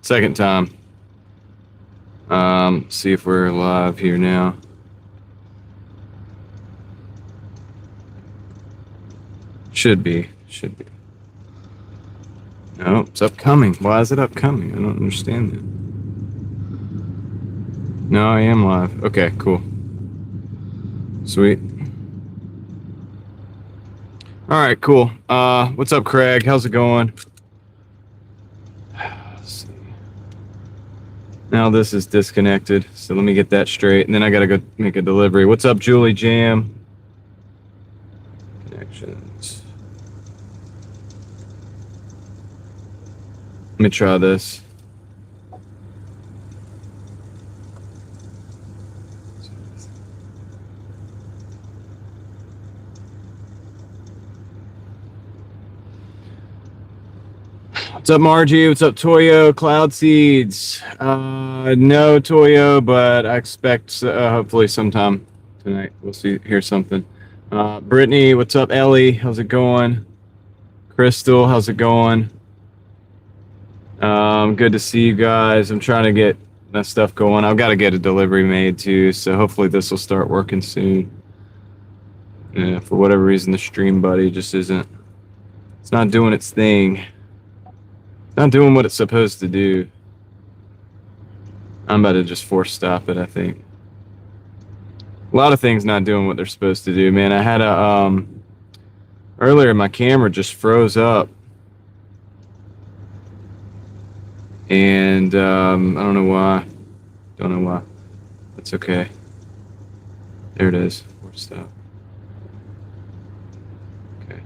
Second time. See if we're live here now. Should be. No, it's upcoming. Why is it upcoming? I don't understand that. No, I am live. Okay, cool. Sweet. All right, cool. What's up, Craig? How's it going? Let's see. Now this is disconnected, so let me get that straight, and then I gotta go make a delivery. What's up, Julie Jam? Connections. Let me try this. What's up, Margie? What's up, Toyo? Cloud Seeds? No, Toyo, but I expect hopefully sometime tonight we'll hear something. Brittany, what's up? Ellie, how's it going? Crystal, how's it going? Good to see you guys. I'm trying to get that stuff going. I've got to get a delivery made too, so hopefully this will start working soon. Yeah, for whatever reason, the Stream Buddy just isn't. It's not doing its thing. Not doing what it's supposed to do. I'm about to just force stop it, I think. A lot of things not doing what they're supposed to do, man. I had a earlier my camera just froze up. And I don't know why. That's okay. There it is. Force stop. Okay.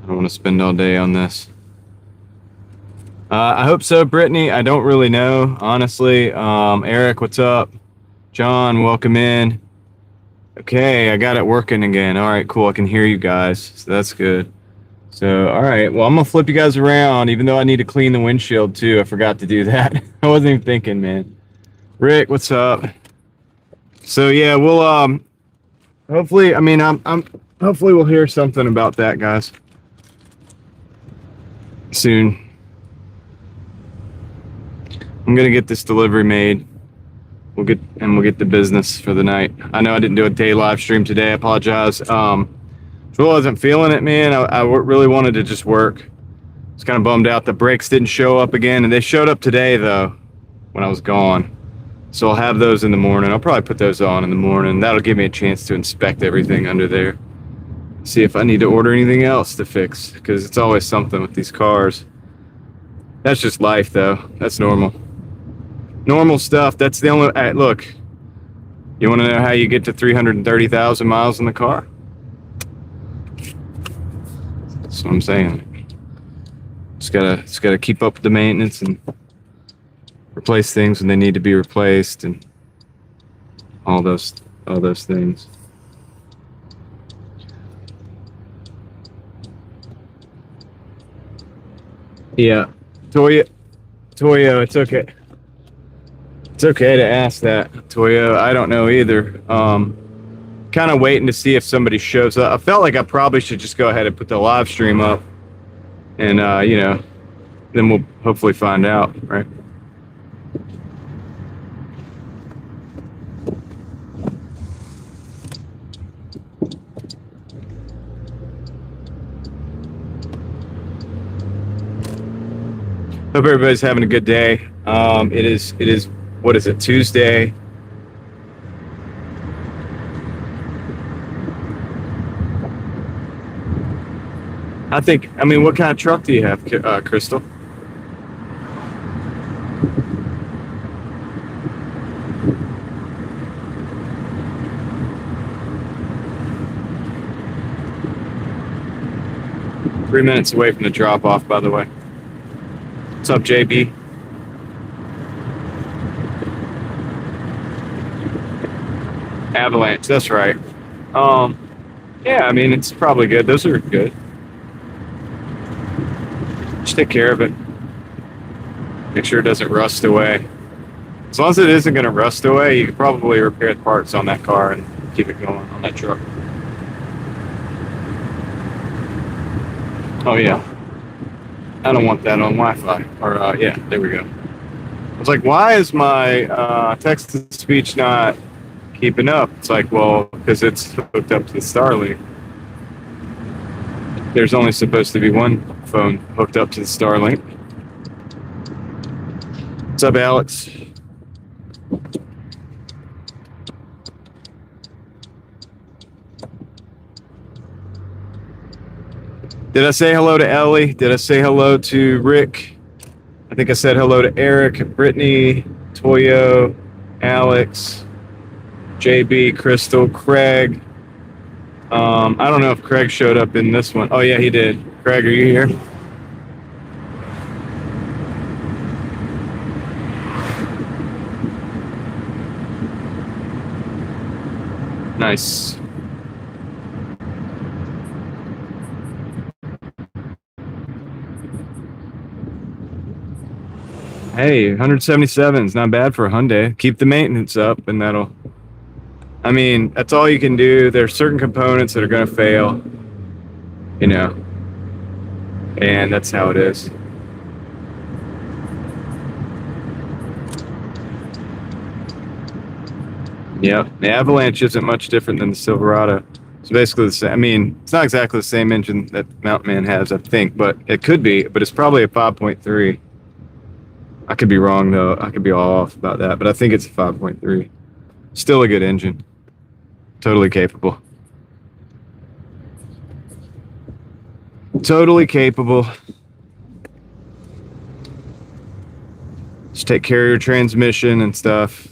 I don't want to spend all day on this. I hope so, Brittany. I don't really know, honestly. Eric, what's up? John, welcome in. Okay, I got it working again. All right, cool. I can hear you guys, so that's good. So, all right. Well, I'm going to flip you guys around, even though I need to clean the windshield, too. I forgot to do that. I wasn't even thinking, man. Rick, what's up? So, yeah, we'll, hopefully, hopefully we'll hear something about that, guys, soon. I'm gonna get this delivery made. We'll get the business for the night. I know I didn't do a day live stream today. I apologize. Really wasn't feeling it, man. I really wanted to just work. I was kind of bummed out the brakes didn't show up again, and they showed up today though when I was gone. So I'll have those in the morning. I'll probably put those on in the morning. That'll give me a chance to inspect everything under there. See if I need to order anything else to fix, because it's always something with these cars. That's just life though. That's normal. Normal stuff. That's the only. Look, you want to know how you get to 330,000 miles in the car? That's what I'm saying. Just gotta keep up with the maintenance and replace things when they need to be replaced, and all those things. Yeah, Toyo, it's okay. It's okay to ask that, Toyo. I don't know either. Kind of waiting to see if somebody shows up. I felt like I probably should just go ahead and put the live stream up, and then we'll hopefully find out, right? Hope everybody's having a good day. It is. What is it? Tuesday. I mean, what kind of truck do you have, Crystal? Three minutes away from the drop off, by the way. What's up, JB? Avalanche, that's right. Yeah, I mean, it's probably good. Those are good. Just take care of it. Make sure it doesn't rust away. As long as it isn't going to rust away, you can probably repair the parts on that car and keep it going on that truck. Oh, yeah. I don't want that on Wi-Fi. Or yeah, there we go. I was like, why is my text-to-speech not keeping up? It's like, well, because it's hooked up to the Starlink. There's only supposed to be one phone hooked up to the Starlink. What's up, Alex? Did I say hello to Ellie? Did I say hello to Rick? I think I said hello to Eric, Brittany, Toyo, Alex, JB, Crystal, Craig. I don't know if Craig showed up in this one. Oh, yeah, he did. Craig, are you here? Nice. Hey, 177 is not bad for a Hyundai. Keep the maintenance up, and that'll... I mean, that's all you can do. There's certain components that are going to fail, you know, and that's how it is. Yep, the Avalanche isn't much different than the Silverado. It's basically the same. I mean, it's not exactly the same engine that Mountain Man has, I think, but it could be. But it's probably a 5.3. I could be wrong, though. I could be all off about that, but I think it's a 5.3. Still a good engine. Totally capable. Totally capable. Just take care of your transmission and stuff.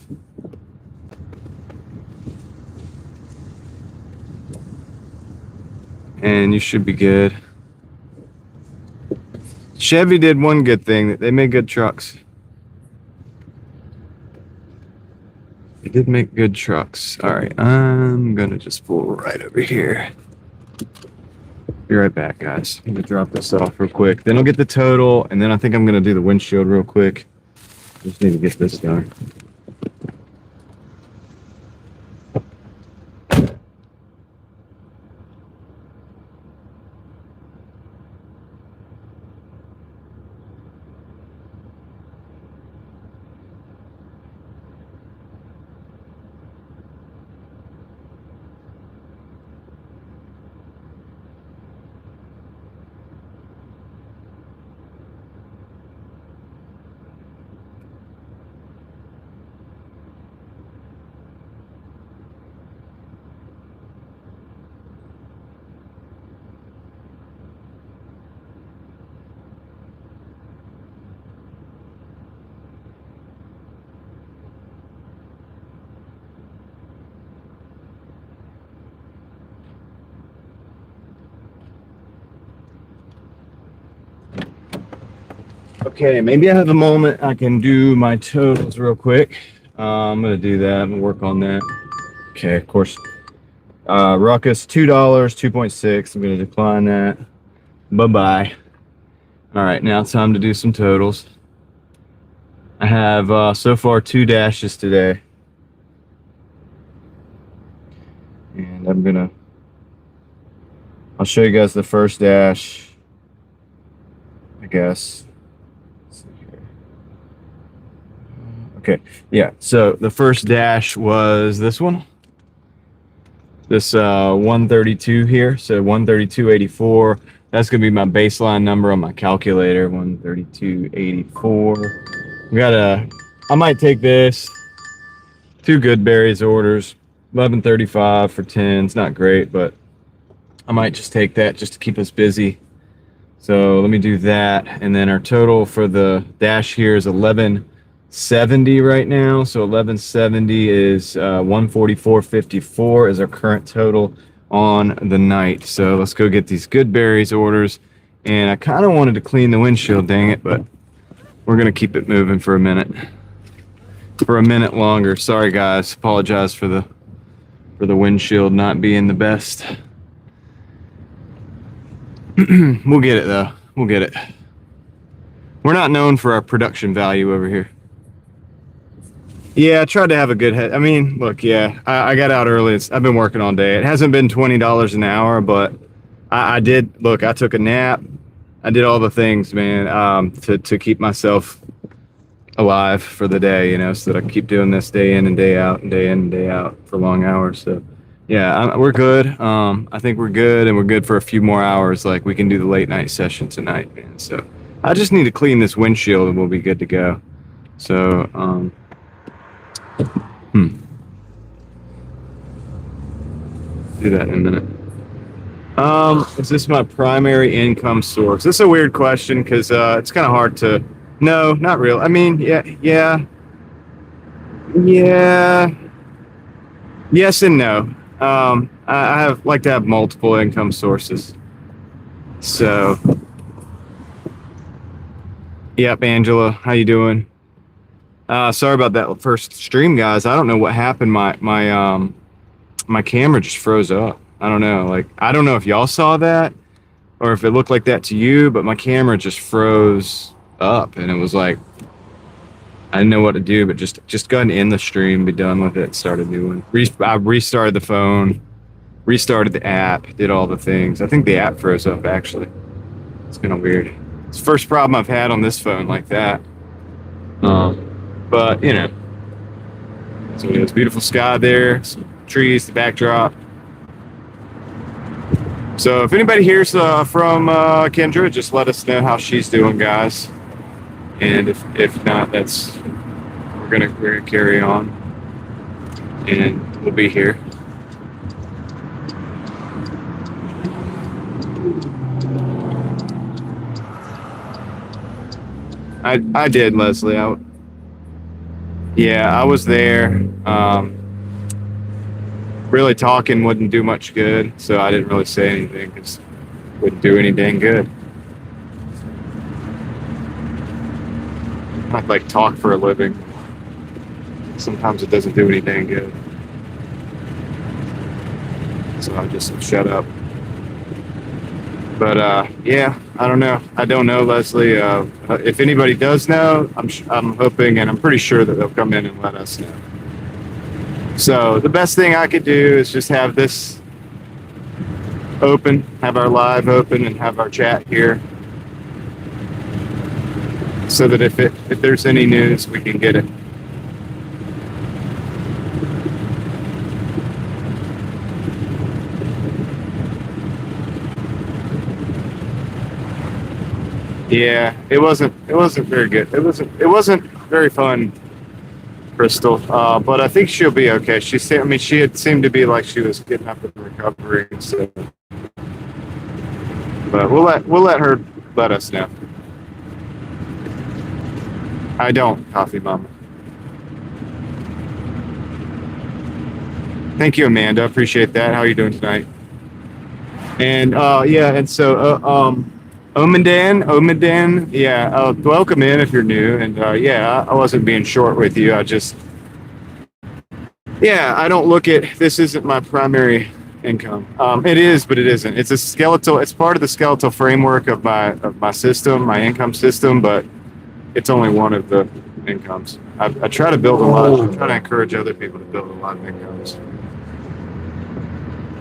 And you should be good. Chevy did one good thing. They made good trucks. They did make good trucks. All right, I'm gonna just pull right over here. Be right back, guys. I'm gonna drop this off real quick. Then I'll get the total, and then I think I'm gonna do the windshield real quick. Just need to get this done. Okay, maybe I have a moment I can do my totals real quick. I'm gonna do that and work on that. Okay, of course. Ruckus, $2, 2.6. I'm gonna decline that. Bye-bye. All right, now it's time to do some totals. I have so far 2 dashes today. And I'll show you guys the first dash, I guess. Okay, yeah, so the first dash was this one. This 132 here, so 132.84. That's gonna be my baseline number on my calculator, 132.84. I might take this. 2 Goodberries orders, 11.35 for 10. It's not great, but I might just take that just to keep us busy. So let me do that, and then our total for the dash here is 1170 right now. So 1170 is 144.54 is our current total on the night. So let's go get these Goodberries orders. And I kind of wanted to clean the windshield, dang it, but we're gonna keep it moving for a minute. For a minute longer. Sorry guys, apologize for the windshield not being the best. We'll get it though. We'll get it. We're not known for our production value over here. Yeah, I tried to have a good head. I mean, look, yeah, I got out early. I've been working all day. It hasn't been $20 an hour, but I did. Look, I took a nap. I did all the things, man, to keep myself alive for the day, so that I keep doing this day in and day out and day in and day out for long hours. So yeah, we're good. I think we're good, and we're good for a few more hours. Like, we can do the late night session tonight, man. So I just need to clean this windshield and we'll be good to go. So, do that in a minute. Is this my primary income source? This is a weird question because it's kind of hard to. No, not real. I mean, yeah. Yes and no. I have like to have multiple income sources. So, yep, Angela, how you doing? Sorry about that first stream, guys. I don't know what happened. My camera just froze up. I don't know. Like, I don't know if y'all saw that or if it looked like that to you, but my camera just froze up, and it was like, I didn't know what to do, but just go ahead and end the stream, be done with it, start a new one. I restarted the phone, restarted the app, did all the things. I think the app froze up, actually. It's kind of weird. It's the first problem I've had on this phone like that. But, so it's beautiful sky there, some trees, the backdrop. So if anybody here's from Kendra, just let us know how she's doing, guys. And if not, we're gonna carry on, and we'll be here. I did, Leslie. I was there. Really talking wouldn't do much good, so I didn't really say anything because it wouldn't do any dang good. I like talk for a living. Sometimes it doesn't do any dang good. So I just shut up. But yeah, I don't know. I don't know, Leslie. If anybody does know, I'm hoping, and I'm pretty sure that they'll come in and let us know. So the best thing I could do is just have this open, have our live open, and have our chat here, so that if there's any news, we can get it. Yeah, it wasn't very good. It wasn't very fun, Crystal. But I think she'll be okay. She had seemed to be like she was getting up and recovering. So, but we'll let her let us know. I don't, Coffee Mama. Thank you, Amanda. Appreciate that. How are you doing tonight? And and so Omandan, yeah, welcome in if you're new. And I wasn't being short with you. I don't look at, this isn't my primary income. It is, but it isn't. It's it's part of the skeletal framework of my system, my income system, but it's only one of the incomes. I try to build a lot. I try to encourage other people to build a lot of incomes,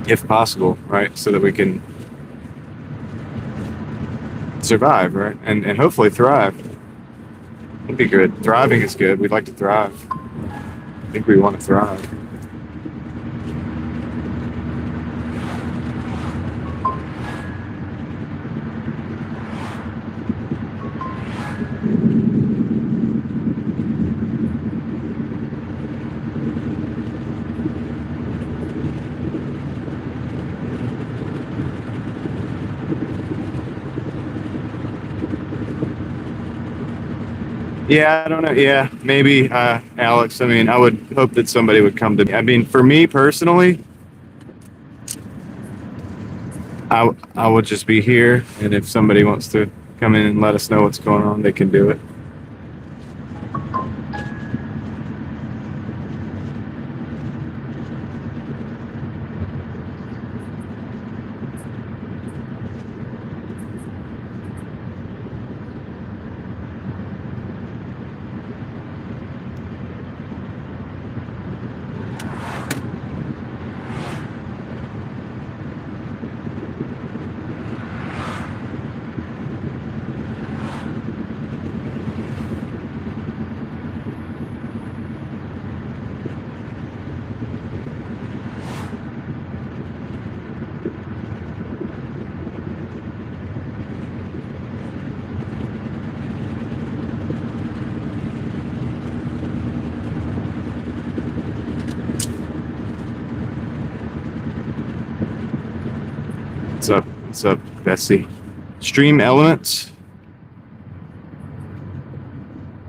if possible, right? So that we can survive, right? And hopefully thrive. It'd be good. Thriving is good. We'd like to thrive. I think we want to thrive. Yeah, I don't know. Yeah, maybe, Alex. I mean, I would hope that somebody would come to me. I mean, for me personally, I would just be here, and if somebody wants to come in and let us know what's going on, they can do it. What's up, Bessie? Stream Elements?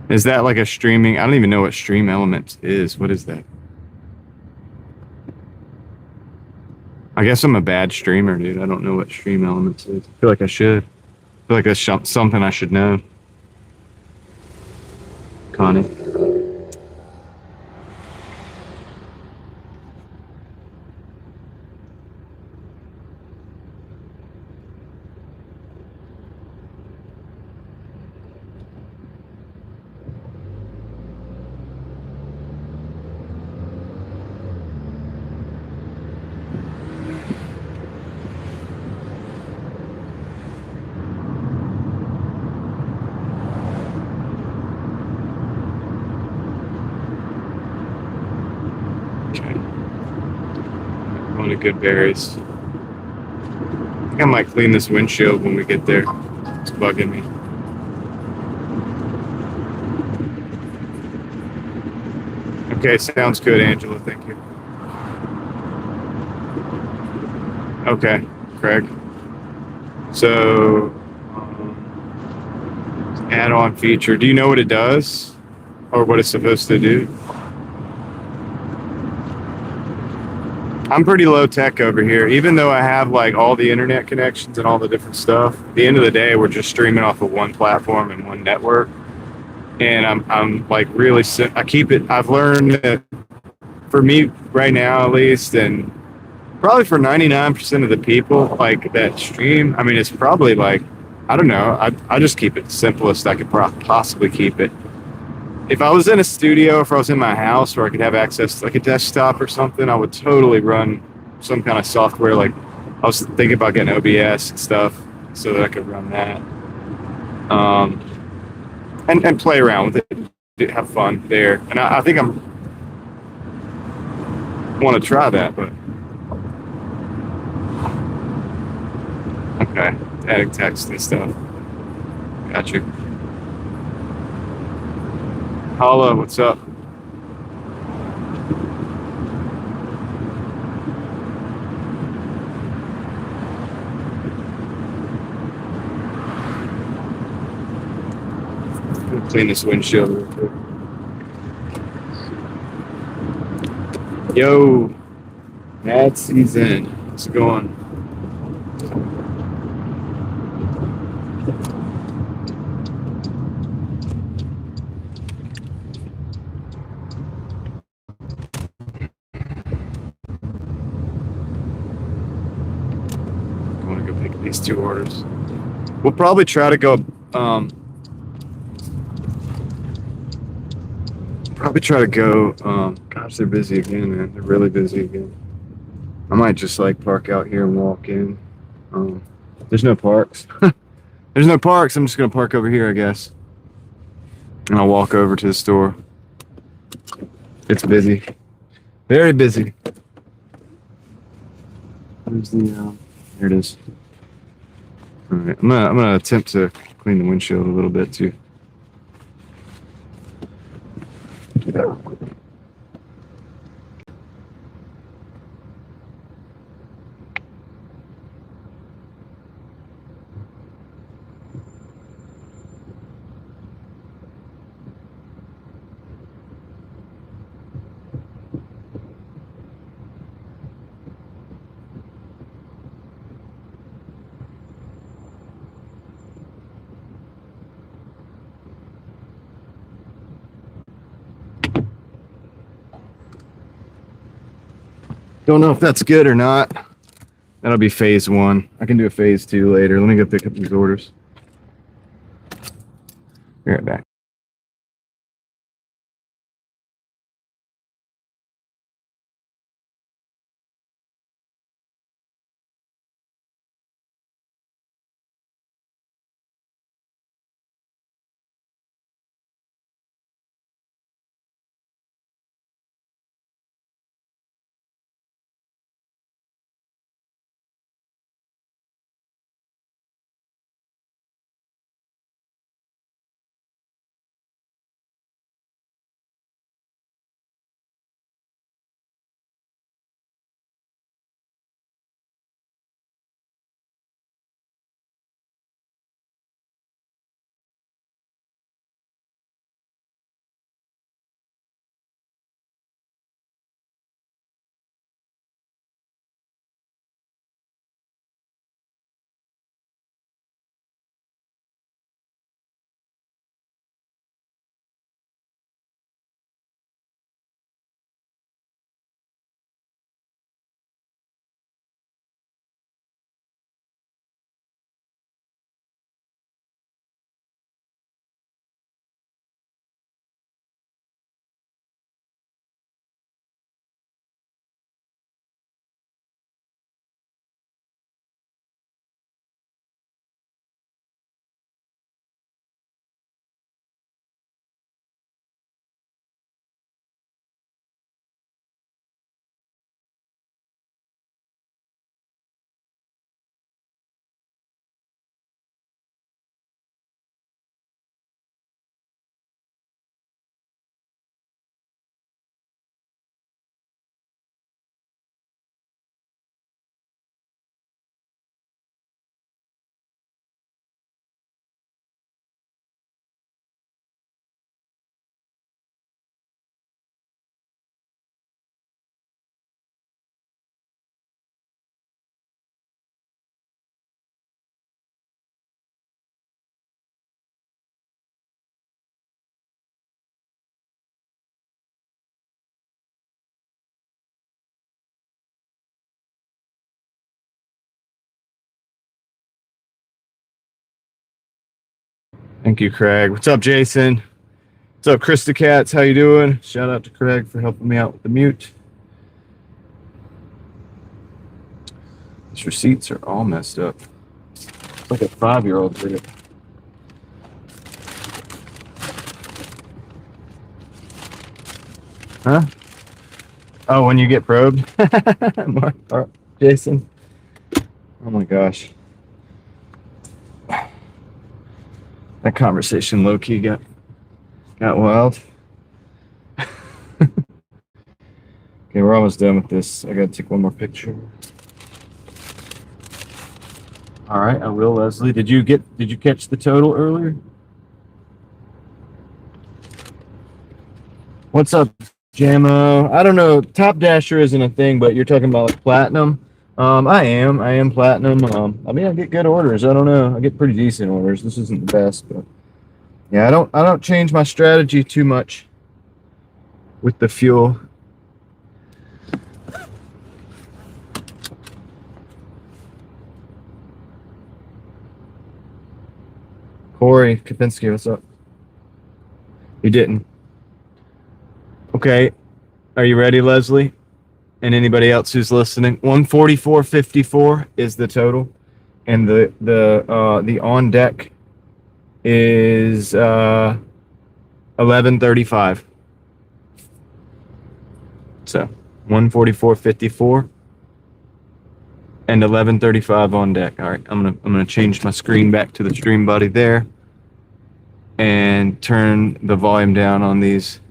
Is that like a streaming? I don't even know what Stream Elements is. What is that? I guess I'm a bad streamer, dude. I don't know what Stream Elements is. I feel like I should. I feel like that's something I should know. Connie. Okay. Going to Good Berries. I think I might clean this windshield when we get there. It's bugging me. Okay, sounds good, Angela. Thank you. Okay, Craig. So, add-on feature. Do you know what it does, or what it's supposed to do? I'm pretty low tech over here. Even though I have like all the internet connections and all the different stuff, at the end of the day, we're just streaming off of one platform and one network. And I'm like really, I keep it. I've learned that for me right now, at least, and probably for 99% of the people like that stream, I mean, it's probably like, I don't know. I just keep it simplest I could possibly keep it. If I was in a studio, if I was in my house where I could have access to like a desktop or something, I would totally run some kind of software. Like I was thinking about getting OBS and stuff so that I could run that. And play around with it, have fun there. And I think I'm want to try that, but okay, adding text and stuff. Got you. Holla, what's up? Clean this windshield real quick. Yo, mad season. How's it going? I want to go pick these two orders. We'll probably try to go. Gosh, they're busy again, man. They're really busy again. I might just like park out here and walk in. There's no parks. There's no parks. I'm just gonna park over here, I guess. And I'll walk over to the store. It's busy. Very busy. Where's the there it is. All right. I'm gonna attempt to clean the windshield a little bit too. Don't know if that's good or not. That'll be phase 1. I can do a phase 2 later. Let me go pick up these orders. Be right back. Thank you, Craig. What's up, Jason? What's up, Krista Katz? How you doing? Shout out to Craig for helping me out with the mute. These receipts are all messed up. It's like a 5-year-old did it. Huh? Oh, when you get probed? Jason? Oh my gosh. That conversation low-key got wild. Okay, we're almost done with this. I gotta take one more picture. All right, I will, Leslie. Did you catch the total earlier? What's up, Jamo? I don't know. Top Dasher isn't a thing, but you're talking about like platinum. I am platinum. I mean, I get good orders. I don't know. I get pretty decent orders. This isn't the best, but yeah, I don't change my strategy too much with the fuel. Corey Kapinski, what's up? You didn't. Okay. Are you ready, Leslie? And anybody else who's listening? 144.54 is the total. And the on deck is 1135. So 144.54 and 1135 on deck. All right, I'm gonna change my screen back to the stream buddy there and turn the volume down on these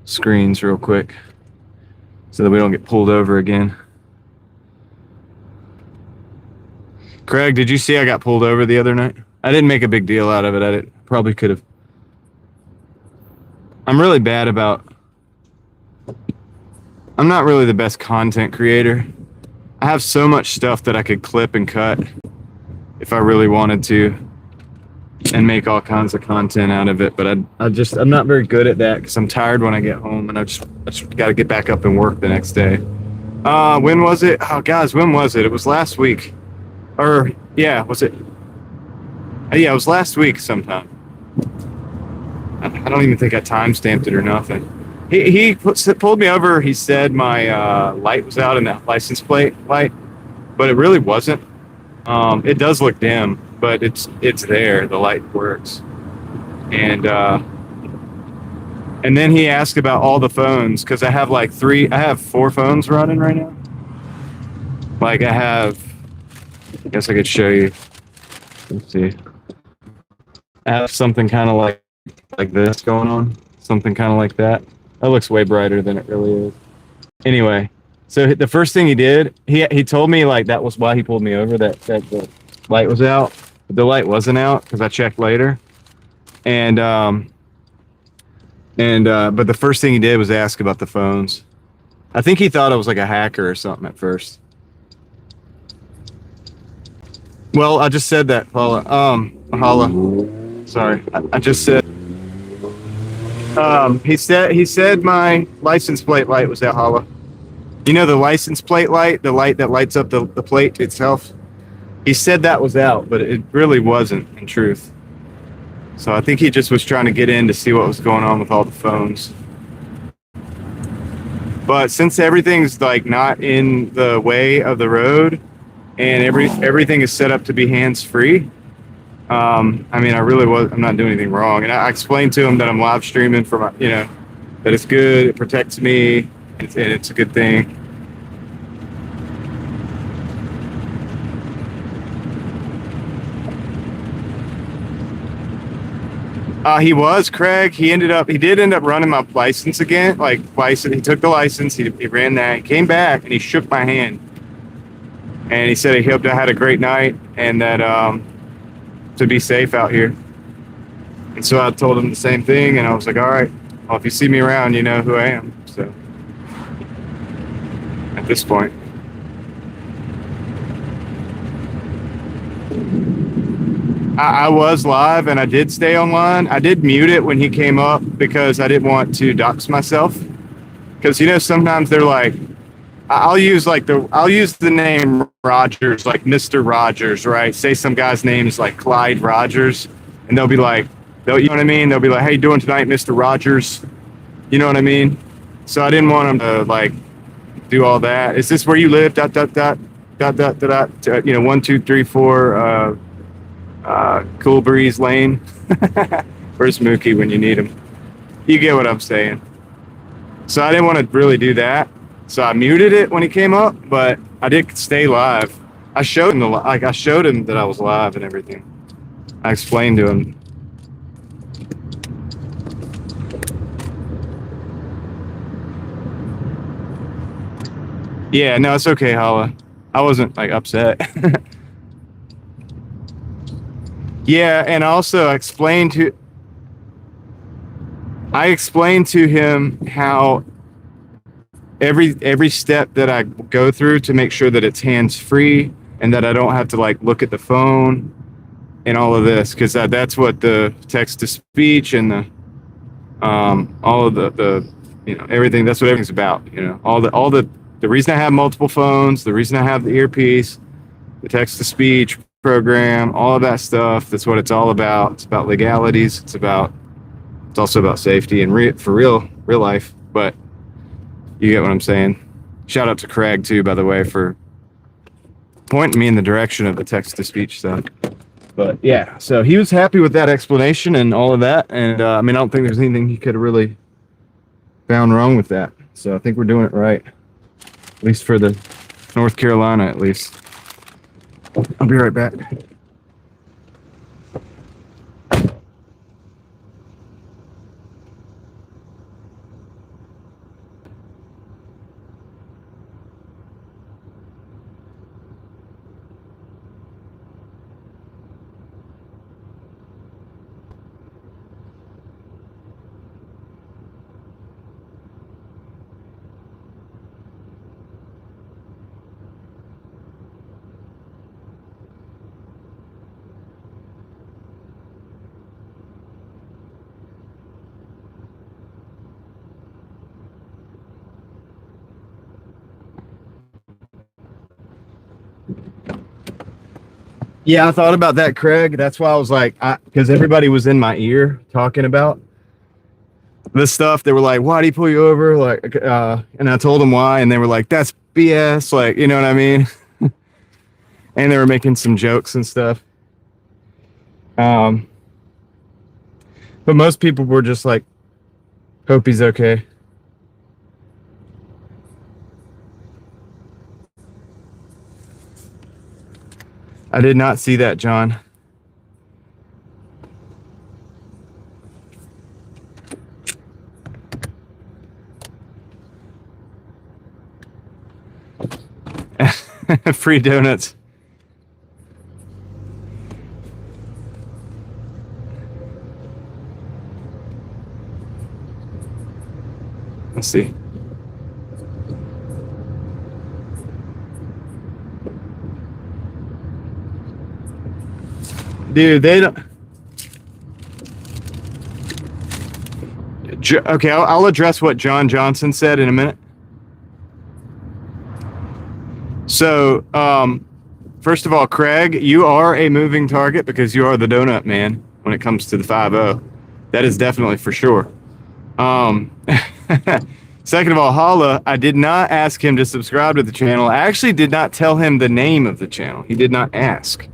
screens real quick so that we don't get pulled over again. Craig, did you see I got pulled over the other night? I didn't make a big deal out of it. Probably could have. I'm really bad about. I'm not really the best content creator. I have so much stuff that I could clip and cut if I really wanted to and make all kinds of content out of it. But I'm not very good at that because I'm tired when I get home and I just got to get back up and work the next day. When was it? Oh, guys, when was it? It was last week. Or, yeah, was it? Yeah, it was last week sometime. I don't even think I time-stamped it or nothing. He pulled me over. He said my light was out in that license plate light, but it really wasn't. It does look dim, but it's there. The light works. And then he asked about all the phones because I have 4 phones running right now. Like I guess I could show you. Let's see. I have something kind of like this going on. Something kind of like that. That looks way brighter than it really is. Anyway, so the first thing he did, he told me like that was why he pulled me over, that the light was out. But the light wasn't out because I checked later. But the first thing he did was ask about the phones. I think he thought I was like a hacker or something at first. Well, I just said that, Paula. Paula. Sorry. I just said. He said my license plate light was out, Paula. You know the license plate light, the light that lights up the plate itself? He said that was out, but it really wasn't, in truth. So I think he just was trying to get in to see what was going on with all the phones. But since everything's like not in the way of the road, and everything is set up to be hands-free. I mean, I'm not doing anything wrong. And I explained to him that I'm live streaming for that it's good, it protects me, and it's a good thing. He was, Craig. He did end up running my license again. He took the license, he ran that, he came back, and he shook my hand. And he said he hoped I had a great night and that to be safe out here. And so I told him the same thing, and I was like, all right, well, if you see me around, you know who I am. So at this point. I was live and I did stay online. I did mute it when he came up because I didn't want to dox myself. Because, sometimes they're like, I'll use the name Rogers, like Mr. Rogers, right? Say some guy's name is like Clyde Rogers. and they'll be like, you know what I mean? They'll be like, "How you doing tonight, Mr. Rogers?" You know what I mean? So I didn't want them to like do all that. Is this where you live? Dot dot dot dot dot dot. dot 1, 2, 3, 4. Cool Breeze Lane. Where's Mookie when you need him? You get what I'm saying. So I didn't want to really do that. So I muted it when he came up, but I did stay live. I showed him I showed him that I was live and everything. I explained to him. Yeah, no, it's okay, Hala. I wasn't like upset. Yeah, and also I explained to him how every step that I go through to make sure that it's hands free and that I don't have to like look at the phone and all of this, because that's what the text to speech and the all of the everything, that's what everything's about. All the reason I have multiple phones, the reason I have the earpiece, the text to speech program, all of that stuff, that's what it's all about. It's about legalities. It's also about safety and for real life. But you get what I'm saying. Shout out to Craig too, by the way, for pointing me in the direction of the text to speech stuff. But yeah, so he was happy with that explanation and all of that. And I don't think there's anything he could have really found wrong with that. So I think we're doing it right, at least for the North Carolina, at least. I'll be right back. Yeah, I thought about that, Craig. That's why I was like, because everybody was in my ear talking about this stuff. They were like, "Why do you pull you over?" Like, and I told them why, and they were like, "That's BS." Like, you know what I mean? And they were making some jokes and stuff. But most people were just like, "Hope he's okay." I did not see that, John. Free donuts. Let's see. Dude, they don't. Okay, I'll address what John Johnson said in a minute. So, first of all, Craig, you are a moving target because you are the donut man when it comes to the 5-0. That is definitely for sure. Second of all, Hala, I did not ask him to subscribe to the channel. I actually did not tell him the name of the channel. He did not ask.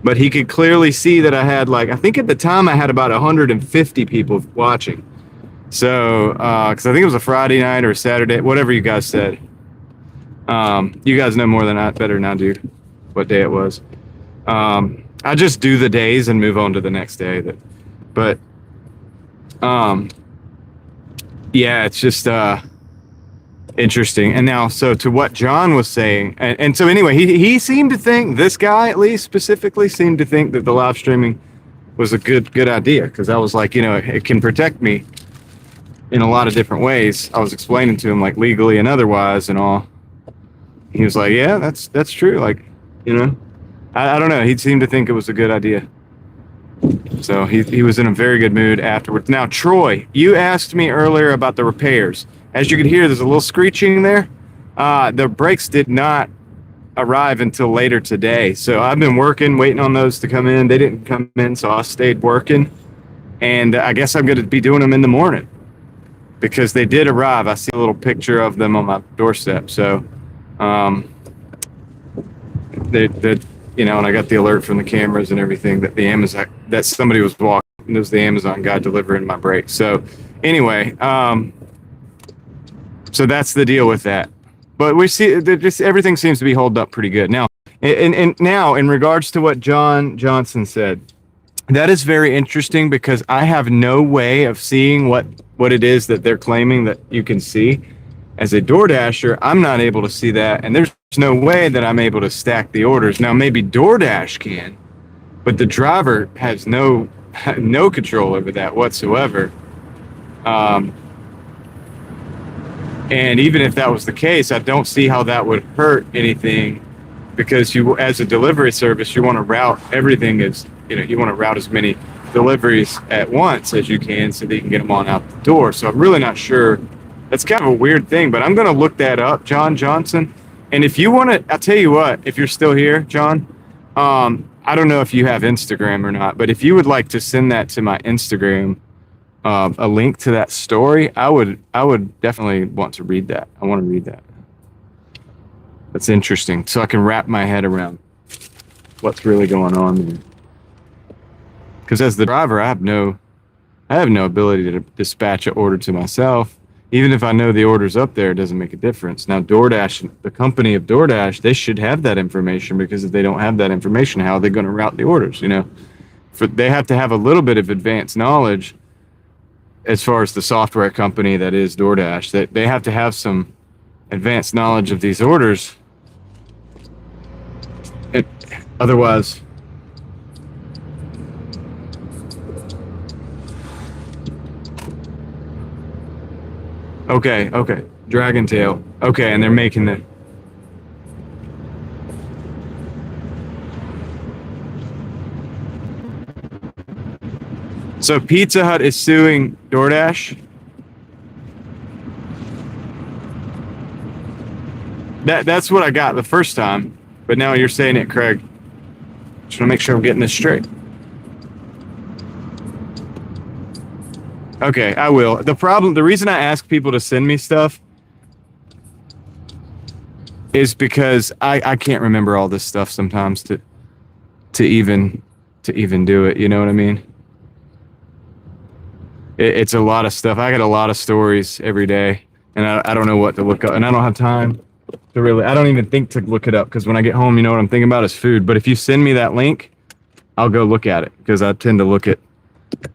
But he could clearly see that I had I think at the time I had about 150 people watching. So, because I think it was a Friday night or a Saturday, whatever you guys said. You guys know more better than I do what day it was. I just do the days and move on to the next day. Yeah, it's just interesting. And now, so to what John was saying, and so anyway, he seemed to think, this guy at least specifically seemed to think that the live streaming was a good idea, because I was like, it can protect me in a lot of different ways. I was explaining to him like legally and otherwise and all. He was like, yeah, that's true. Like, I don't know. He seemed to think it was a good idea. So he was in a very good mood afterwards. Now, Troy, you asked me earlier about the repairs. As you can hear, there's a little screeching there. The brakes did not arrive until later today. So I've been working, waiting on those to come in. They didn't come in, so I stayed working. And I guess I'm going to be doing them in the morning because they did arrive. I see a little picture of them on my doorstep. So, they you know, and I got the alert from the cameras and everything that the Amazon, that somebody was walking. It was the Amazon guy delivering my brakes. So anyway, so that's the deal with that. But we see that just everything seems to be holding up pretty good. Now, and now in regards to what John Johnson said, that is very interesting because I have no way of seeing what it is that they're claiming that you can see. As a DoorDasher, I'm not able to see that, and there's no way that I'm able to stack the orders. Now, maybe DoorDash can, but the driver has no control over that whatsoever. And even if that was the case, I don't see how that would hurt anything, because you, as a delivery service, you want to route everything as, you know, you want to route as many deliveries at once as you can so that you can get them on out the door. So I'm really not sure. That's kind of a weird thing, but I'm going to look that up, John Johnson. And if you want to, I'll tell you what, if you're still here, John, I don't know if you have Instagram or not, but if you would like to send that to my Instagram, a link to that story, I would definitely want to read that. I want to read that. That's interesting. So I can wrap my head around what's really going on there. Because as the driver, I have no ability to dispatch an order to myself. Even if I know the order's up there, it doesn't make a difference. Now, DoorDash, the company of DoorDash, they should have that information, because if they don't have that information, how are they going to route the orders? You know, they have to have a little bit of advanced knowledge as far as the software company that is DoorDash. That they have to have some advanced knowledge of these orders. Otherwise, okay, Dragon Tail. Okay, and they're making the. So Pizza Hut is suing DoorDash. That's what I got the first time, but now you're saying it, Craig. Just want to make sure I'm getting this straight. Okay, I will. The reason I ask people to send me stuff is because I can't remember all this stuff sometimes to even do it. You know what I mean? It's a lot of stuff. I got a lot of stories every day, and I don't know what to look up, and I don't have time to really. I don't even think to look it up, because when I get home, you know what I'm thinking about is food. But if you send me that link, I'll go look at it, because I tend to look at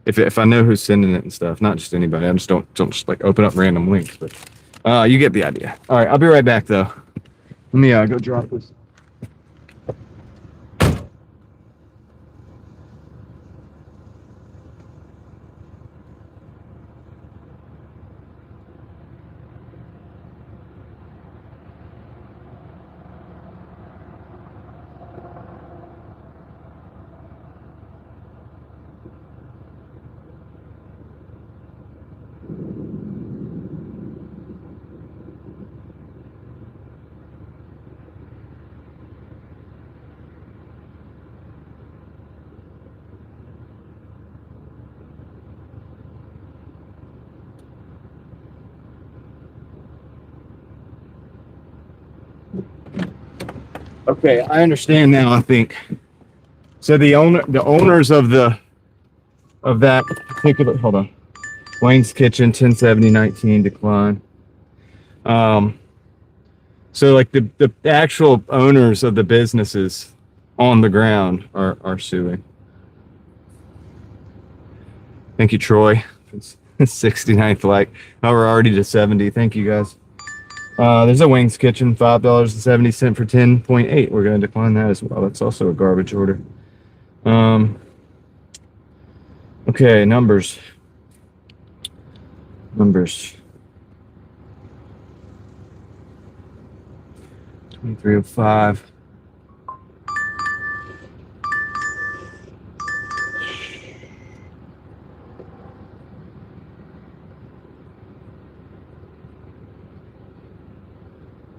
if I know who's sending it and stuff, not just anybody. I just don't just like open up random links. But you get the idea. All right, I'll be right back though. Let me go drop this. Okay, I understand now. I think so. The owners of that particular, hold on, Wayne's Kitchen, 1070-19 decline. So like the actual owners of the businesses on the ground are suing. Thank you, Troy. 69th like. Oh, we're already to 70. Thank you, guys. There's a Wings Kitchen, $5.70 for 10.8. We're going to decline that as well. That's also a garbage order. Okay, numbers. 2305.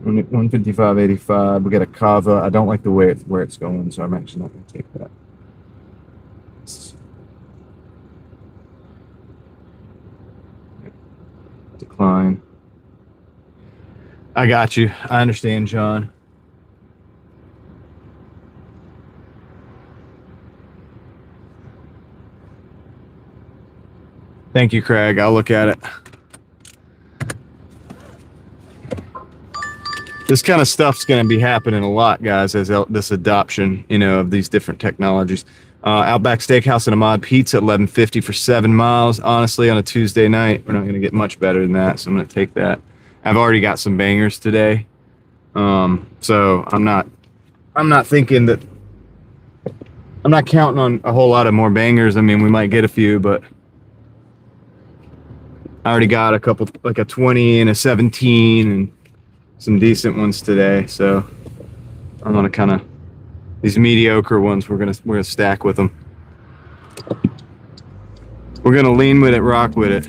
155.85. We got a Kava. I don't like the way where it's going, so I'm actually not going to take that. Decline. I got you. I understand, John. Thank you, Craig. I'll look at it. This kind of stuff's going to be happening a lot, guys, as this adoption, of these different technologies. Outback Steakhouse and a Mod Pizza at $11.50 for 7 miles. Honestly, on a Tuesday night, we're not going to get much better than that, so I'm going to take that. I've already got some bangers today, so I'm not thinking that. I'm not counting on a whole lot of more bangers. I mean, we might get a few, but I already got a couple, like a 20 and a 17, and some decent ones today. So I'm gonna kind of, these mediocre ones, we're gonna stack with them. We're gonna lean with it, rock with it.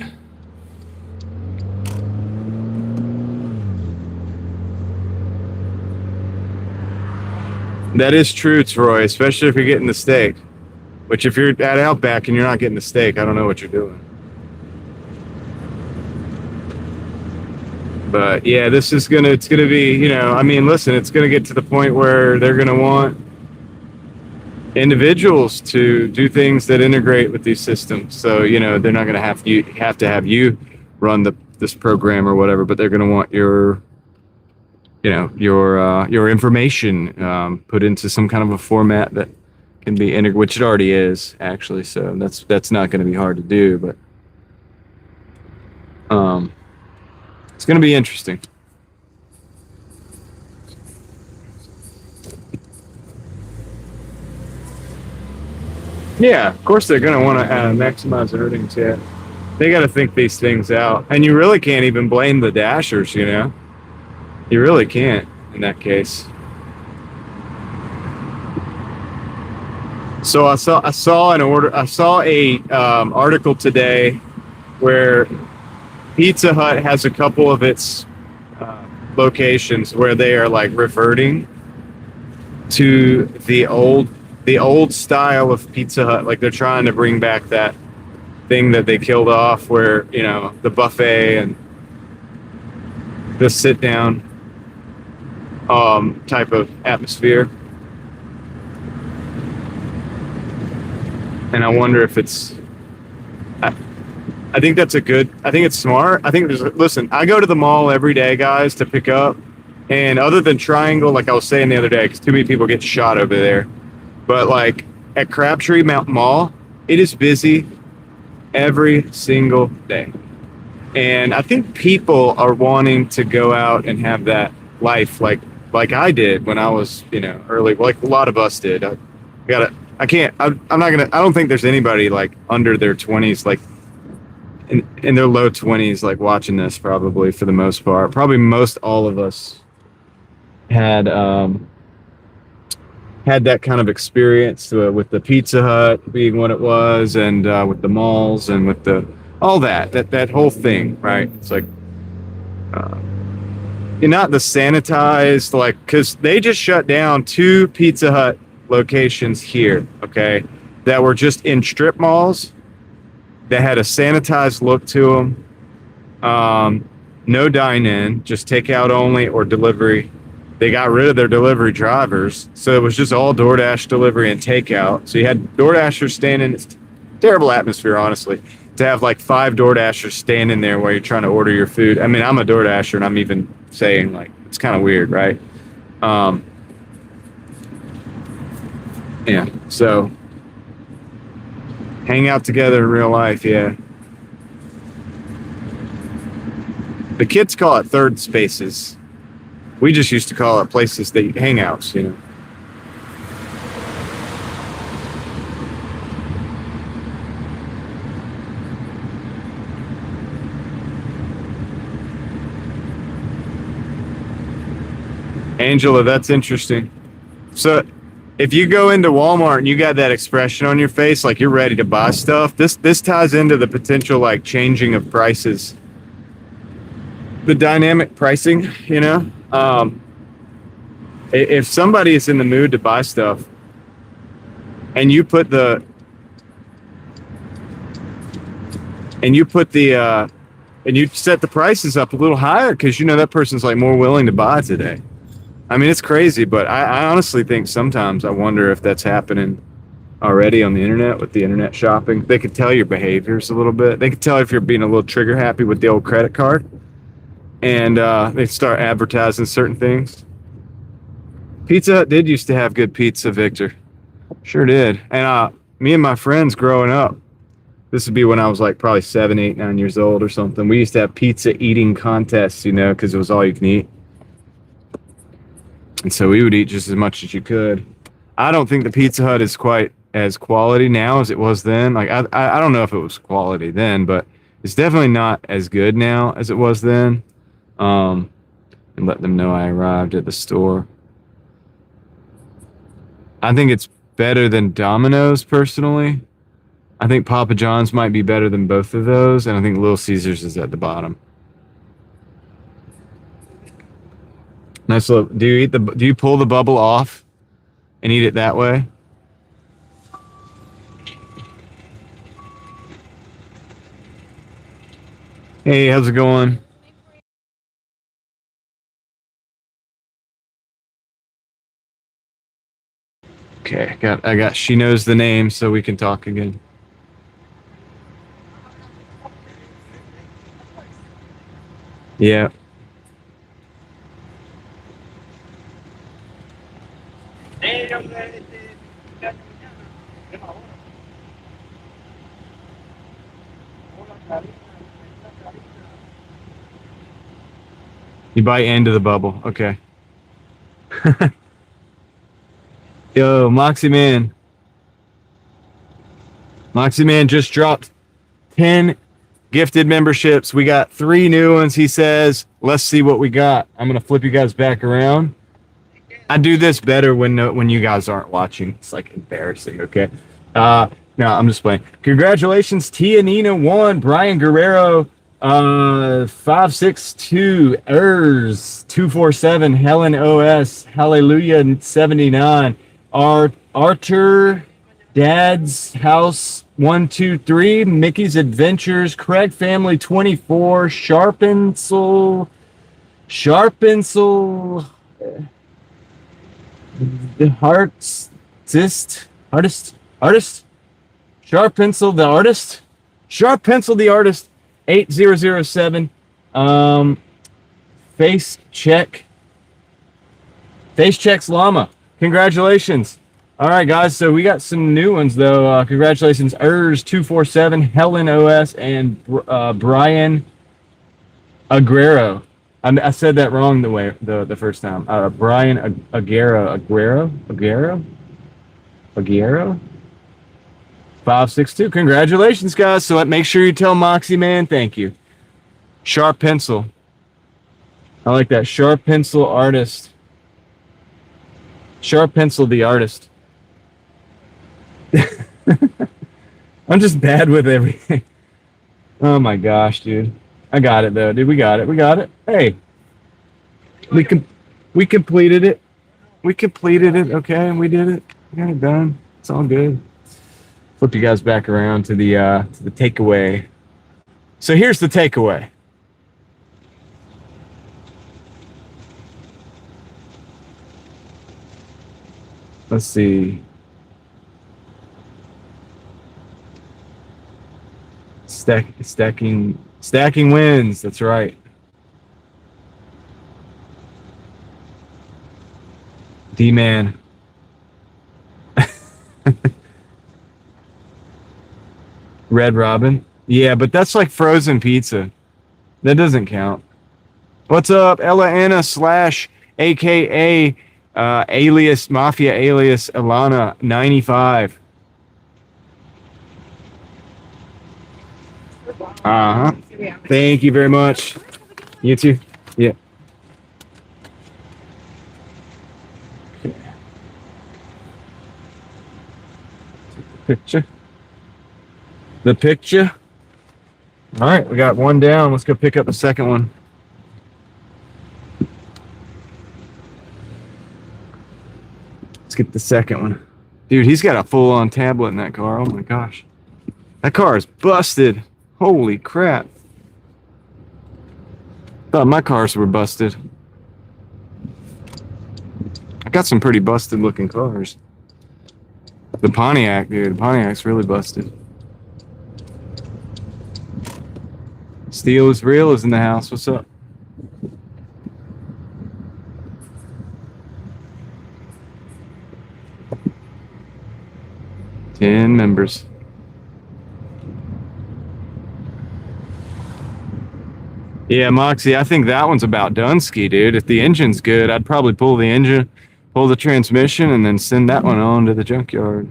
That is true, Troy, especially if you're getting the steak. Which if you're at Outback and you're not getting the steak, I don't know what you're doing. But yeah, it's gonna be, I mean, listen, it's gonna get to the point where they're gonna want individuals to do things that integrate with these systems. So, they're not gonna have to have you run this program or whatever, but they're gonna want your information put into some kind of a format that can be integrated, which it already is actually. So that's not going to be hard to do, but it's going to be interesting. Yeah, of course they're going to want to maximize earnings. Yeah, they got to think these things out, and you really can't even blame the Dashers. You really can't in that case. So I saw a article today where Pizza Hut has a couple of its locations where they are like reverting to the old style of Pizza Hut. Like they're trying to bring back that thing that they killed off, where the buffet and the sit down type of atmosphere. And I wonder if it's, I think that's I think it's smart. I think listen, I go to the mall every day, guys, to pick up. And other than Triangle, like I was saying the other day, because too many people get shot over there. But like at Crabtree Mountain Mall, it is busy every single day. And I think people are wanting to go out and have that life like I did when I was, early, like a lot of us did. I don't think there's anybody like under their 20s, like in their low 20s, like watching this, probably for the most part. Probably most all of us had that kind of experience with the Pizza Hut being what it was, and with the malls and with all that whole thing, right? It's like, you're not the sanitized, like, because they just shut down 2 Pizza Hut locations here, okay, that were just in strip malls that had a sanitized look to them. No dine-in, just takeout only or delivery. They got rid of their delivery drivers, so it was just all DoorDash delivery and takeout. So you had DoorDashers standing. It's terrible atmosphere, honestly, to have like 5 DoorDashers standing there while you're trying to order your food. I mean, I'm a DoorDasher, and I'm even saying, like, it's kind of weird, right? Yeah, so hang out together in real life, yeah. The kids call it third spaces. We just used to call it places that hangouts, Angela, that's interesting. So if you go into Walmart and you got that expression on your face, like you're ready to buy stuff, this ties into the potential like changing of prices. The dynamic pricing, Um, if somebody is in the mood to buy stuff, and you put the and you set the prices up a little higher because you know that person's like more willing to buy today. I mean, it's crazy, but I honestly think sometimes I wonder if that's happening already on the internet with the internet shopping. They could tell your behaviors a little bit. They could tell if you're being a little trigger happy with the old credit card, and they start advertising certain things. Pizza Hut did used to have good pizza, Victor. Sure did. And me and my friends growing up, this would be when I was like probably 7, 8, 9 years old or something. We used to have pizza eating contests, you know, because it was all you can eat. And so we would eat just as much as you could. I don't think the Pizza Hut is quite as quality now as it was then. Like I don't know if it was quality then, but it's definitely not as good now as it was then. And let them know I arrived at the store. I think it's better than Domino's personally. I think Papa John's might be better than both of those, and I think Little Caesars is at the bottom. Nice look. Do you pull the bubble off and eat it that way? Hey, how's it going? Okay, I got she knows the name so we can talk again. Yeah. You bite into the bubble. Okay. Yo, Moxie Man. Moxie Man just dropped 10 gifted memberships. We got 3 new ones, he says. Let's see what we got. I'm going to flip you guys back around. I do this better when you guys aren't watching. It's like embarrassing, okay? No, I'm just playing. Congratulations, Tia Nina 1, Brian Guerrero 562, Ers 247, Helen OS, Hallelujah 79, Arthur Dad's House 123, Mickey's Adventures, Craig Family 24, Sharpencil, the artist, Sharp Pencil the artist, 8007, Face Checks Llama. Congratulations. All right, guys. So we got some new ones though. Congratulations, Ers 247, Helen OS, and Brian Aguero. I said that wrong the first time. Brian Aguero. 562. Congratulations, guys. So make sure you tell Moxie Man thank you. Sharp Pencil. I like that. Sharp Pencil artist. Sharp Pencil the artist. I'm just bad with everything. Oh my gosh, dude. I got it though, dude. We got it. Hey. We completed it. Okay, we did it. We got it done. It's all good. Flip you guys back around to the takeaway. So here's the takeaway. Let's see. Stacking wins. That's right. D-Man. Red Robin. Yeah, but that's like frozen pizza. That doesn't count. What's up, Ella Anna / AKA alias Mafia alias Alana 95. Uh-huh. Thank you very much. You too. Yeah. The picture. All right, we got one down. Let's go pick up the second one. get the second one. Dude, he's got a full-on tablet in that car. Oh my gosh. That car is busted. Holy crap. Thought my cars were busted. I got some pretty busted looking cars. The Pontiac, dude. The Pontiac's really busted. Steel is real is in the house. What's up? Ten members. Yeah, Moxie, I think that one's about Dunsky, dude. If the engine's good, I'd probably pull the engine, pull the transmission, and then send that one on to the junkyard.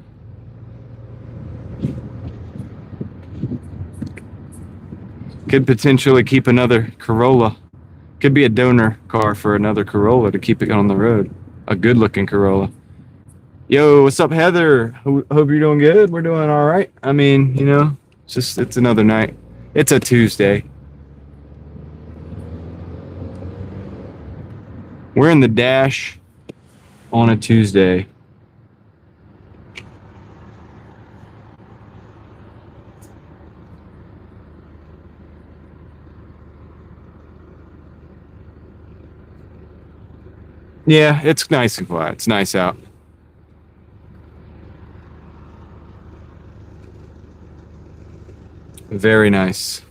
Could potentially keep another Corolla. Could be a donor car for another Corolla to keep it on the road. A good-looking Corolla. Yo, what's up, Heather? Hope you're doing good. We're doing all right. I mean, you know, it's another night. It's a Tuesday. We're in the dash on a Tuesday. Yeah, it's nice and quiet. It's nice out. Very nice.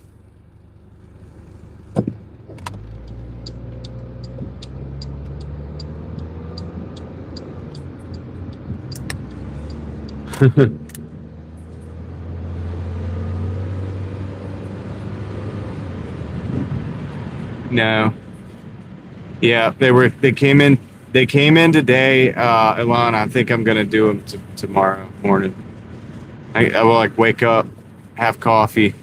No. Yeah, they came in today, Ilana. I think I'm gonna do them tomorrow morning. I will like wake up, have coffee,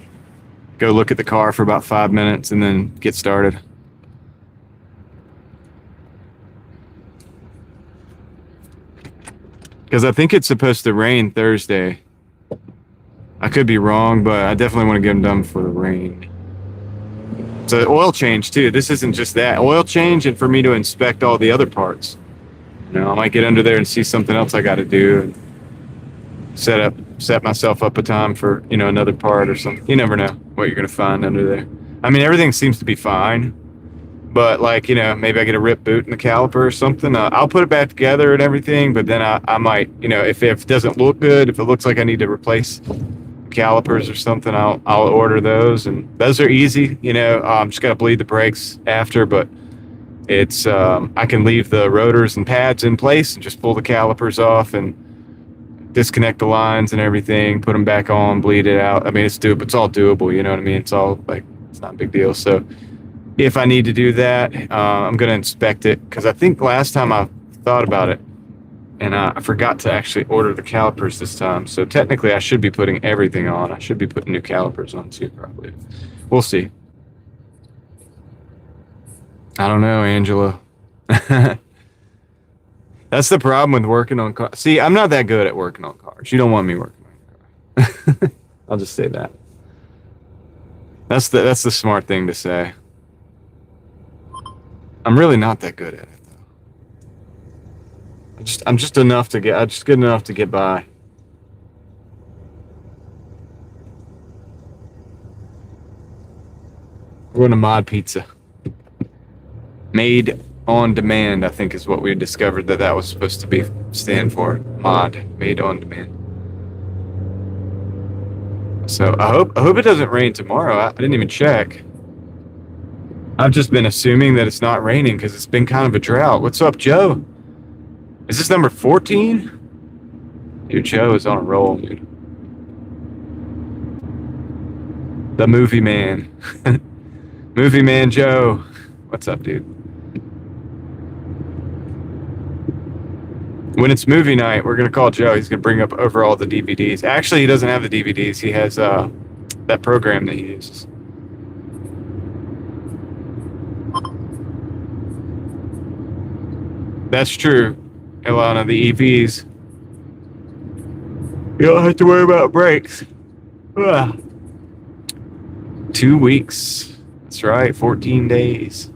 go look at the car for about 5 minutes, and then get started. Because I think it's supposed to rain Thursday. I could be wrong, but I definitely want to get them done before the rain. So oil change too. This isn't just that. Oil change and for me to inspect all the other parts. You know, I might get under there and see something else I got to do. And set myself up a time for, you know, another part or something. You never know what you're going to find under there. I mean, everything seems to be fine. But like, you know, maybe I get a ripped boot in the caliper or something. I'll put it back together and everything. But then I might, you know, if it doesn't look good, if it looks like I need to replace calipers or something, I'll order those. And those are easy. You know, I'm just got to bleed the brakes after. But it's, I can leave the rotors and pads in place and just pull the calipers off and disconnect the lines and everything, put them back on, bleed it out. I mean, it's all doable. You know what I mean? It's all like, it's not a big deal. So if I need to do that, I'm going to inspect it because I think last time I thought about it and I forgot to actually order the calipers this time. So technically I should be putting everything on. I should be putting new calipers on too, probably. We'll see. I don't know, Angela. That's the problem with working on cars. See, I'm not that good at working on cars. You don't want me working on a car. I'll just say that. That's the smart thing to say. I'm really not that good at it though. I'm just good enough to get by. We're going to Mod Pizza. Made on demand, I think is what we discovered that was supposed to stand for. Mod, made on demand. So I hope it doesn't rain tomorrow. I didn't even check. I've just been assuming that it's not raining because it's been kind of a drought. What's up, Joe? Is this number 14? Dude, Joe is on a roll, dude. The movie man. Movie man Joe. What's up, dude? When it's movie night, we're going to call Joe. He's going to bring up over all the DVDs. Actually, he doesn't have the DVDs. He has that program that he uses. That's true, Ilana. The EVs. You don't have to worry about brakes. Ugh. 2 weeks. That's right, 14 days.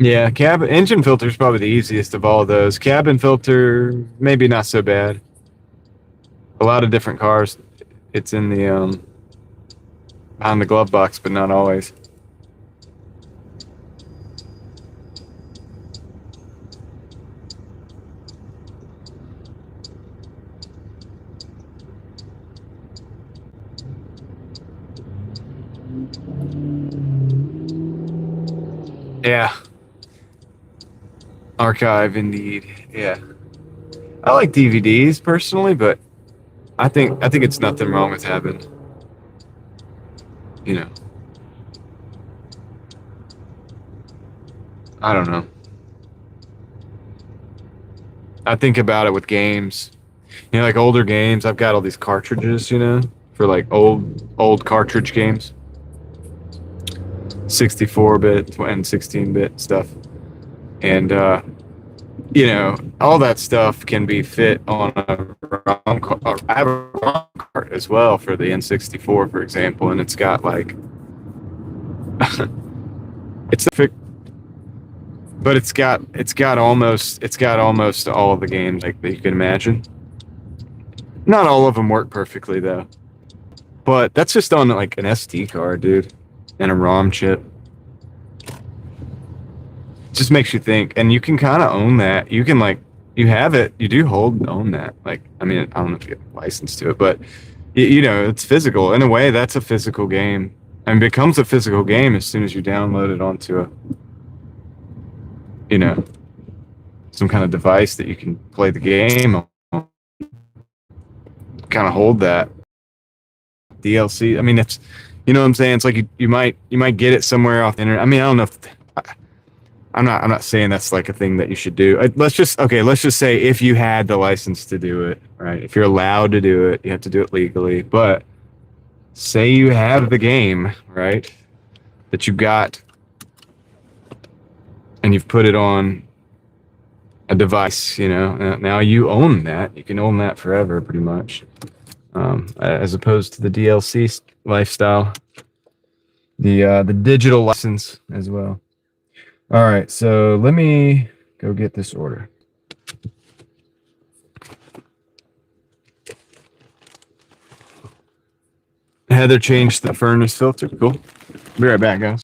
Yeah, cabin engine filter is probably the easiest of all those. Cabin filter, maybe not so bad. A lot of different cars, it's in the behind the glove box, but not always. Yeah, archive indeed. Yeah, I like DVDs personally, but I think it's nothing wrong with having, you know, I don't know. I think about it with games. Like older games. I've got all these cartridges, for like old cartridge games, 64-bit and 16-bit stuff, and all that stuff can be fit on a ROM card. I have a ROM card as well for the N64, for example, and it's got like it's perfect, but it's got almost all of the games like that you can imagine. Not all of them work perfectly though, but that's just on like an SD card, dude, and a ROM chip. Just makes you think, and you can kind of own that. You can like you have it, you do hold and own that. Like, I mean, I don't know if you have a license to it, but it's physical in a way. That's a physical game, and becomes a physical game as soon as you download it onto a you know some kind of device that you can play the game on. Kind of hold that DLC. I mean, it's what I'm saying. It's like you might get it somewhere off the internet. I mean, I don't know if I'm not saying that's like a thing that you should do. Let's just say if you had the license to do it, right? If you're allowed to do it, you have to do it legally. But say you have the game, right? That you got and you've put it on a device, now you own that. You can own that forever pretty much. As opposed to the DLC lifestyle, the digital license as well. All right, so let me go get this order. Heather changed the furnace filter. Cool. Be right back, guys.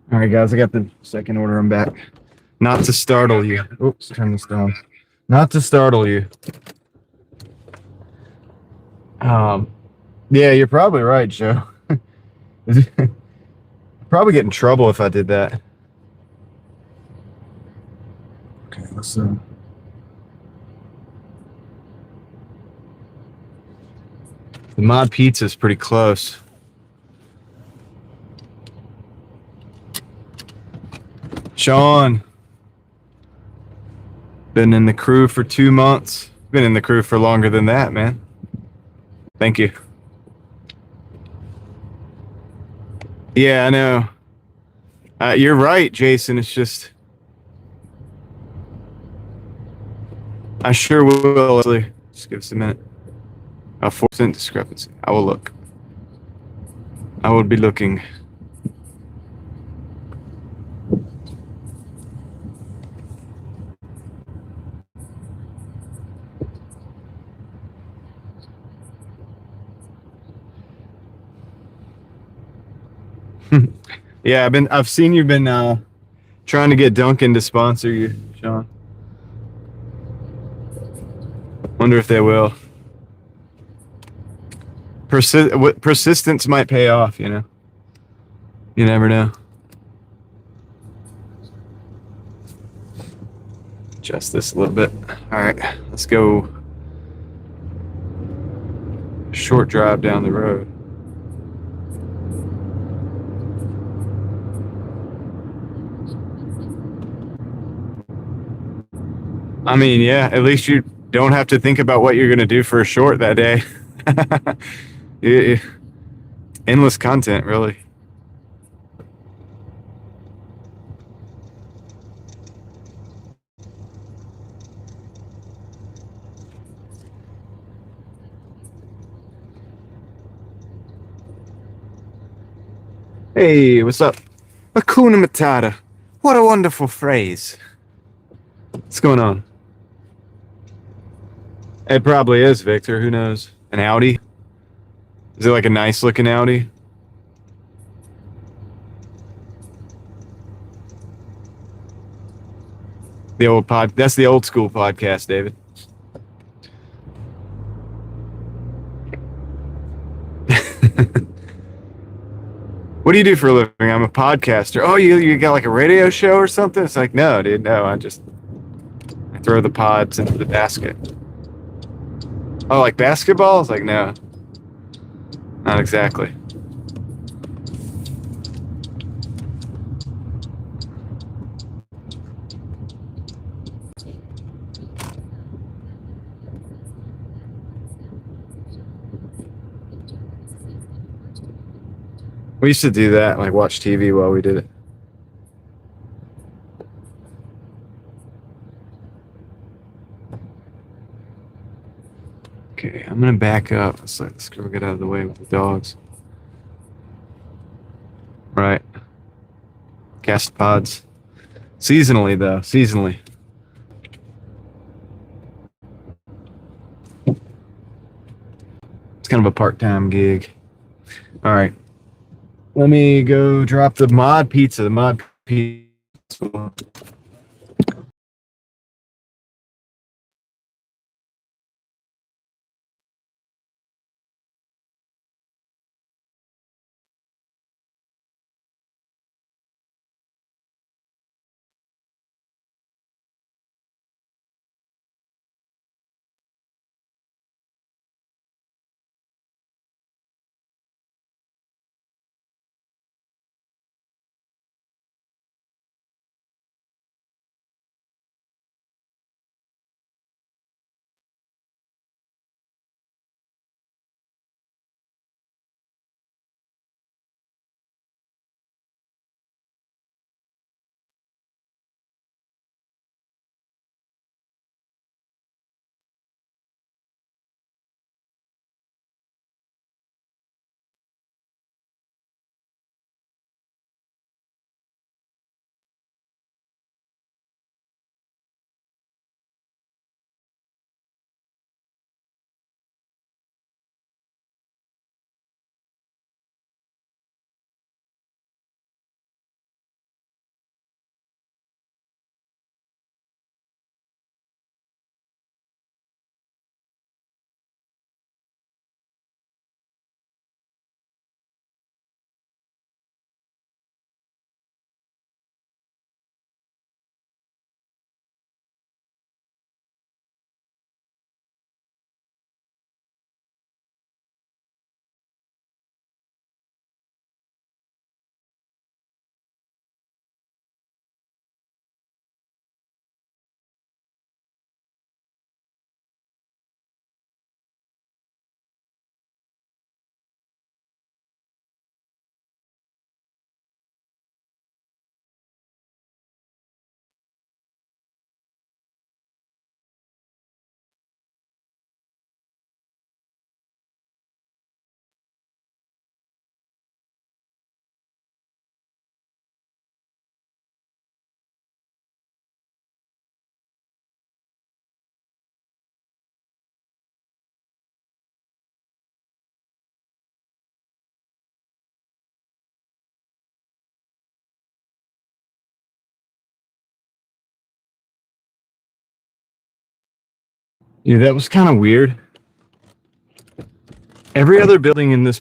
All right, guys, I got the second order. I'm back. Not to startle you. Oops, turn this down. Not to startle you. Um, yeah, you're probably right, Joe. Probably get in trouble if I did that. Okay, let's. The mod pizza is pretty close. Sean, been in the crew for 2 months. Been in the crew for longer than that, man. Thank you. Yeah, I know. You're right, Jason. It's just, I sure will. Just give us a minute. A 4% discrepancy. I will look. I will be looking. Yeah, I've seen you've been trying to get Duncan to sponsor you, Sean. Wonder if they will. Persistence might pay off, you know. You never know. Adjust this a little bit. All right, let's go. Short drive down the road. I mean, yeah, at least you don't have to think about what you're going to do for a short that day. Endless content, really. Hey, what's up? Hakuna Matata. What a wonderful phrase. What's going on? It probably is, Victor. Who knows? An Audi? Is it like a nice looking Audi? The old pod. That's the old school podcast, David. What do you do for a living? I'm a podcaster. Oh, you got like a radio show or something? It's like, no, dude, no. I throw the pods into the basket. Oh, like basketball? It's like, no, not exactly. We used to do that, like watch TV while we did it. Okay, I'm gonna back up. Let's go get out of the way with the dogs. Right. Cast pods. Seasonally, though. Seasonally. It's kind of a part-time gig. All right. Let me go drop the mod pizza. The mod pizza. Yeah, that was kind of weird. Every other building in this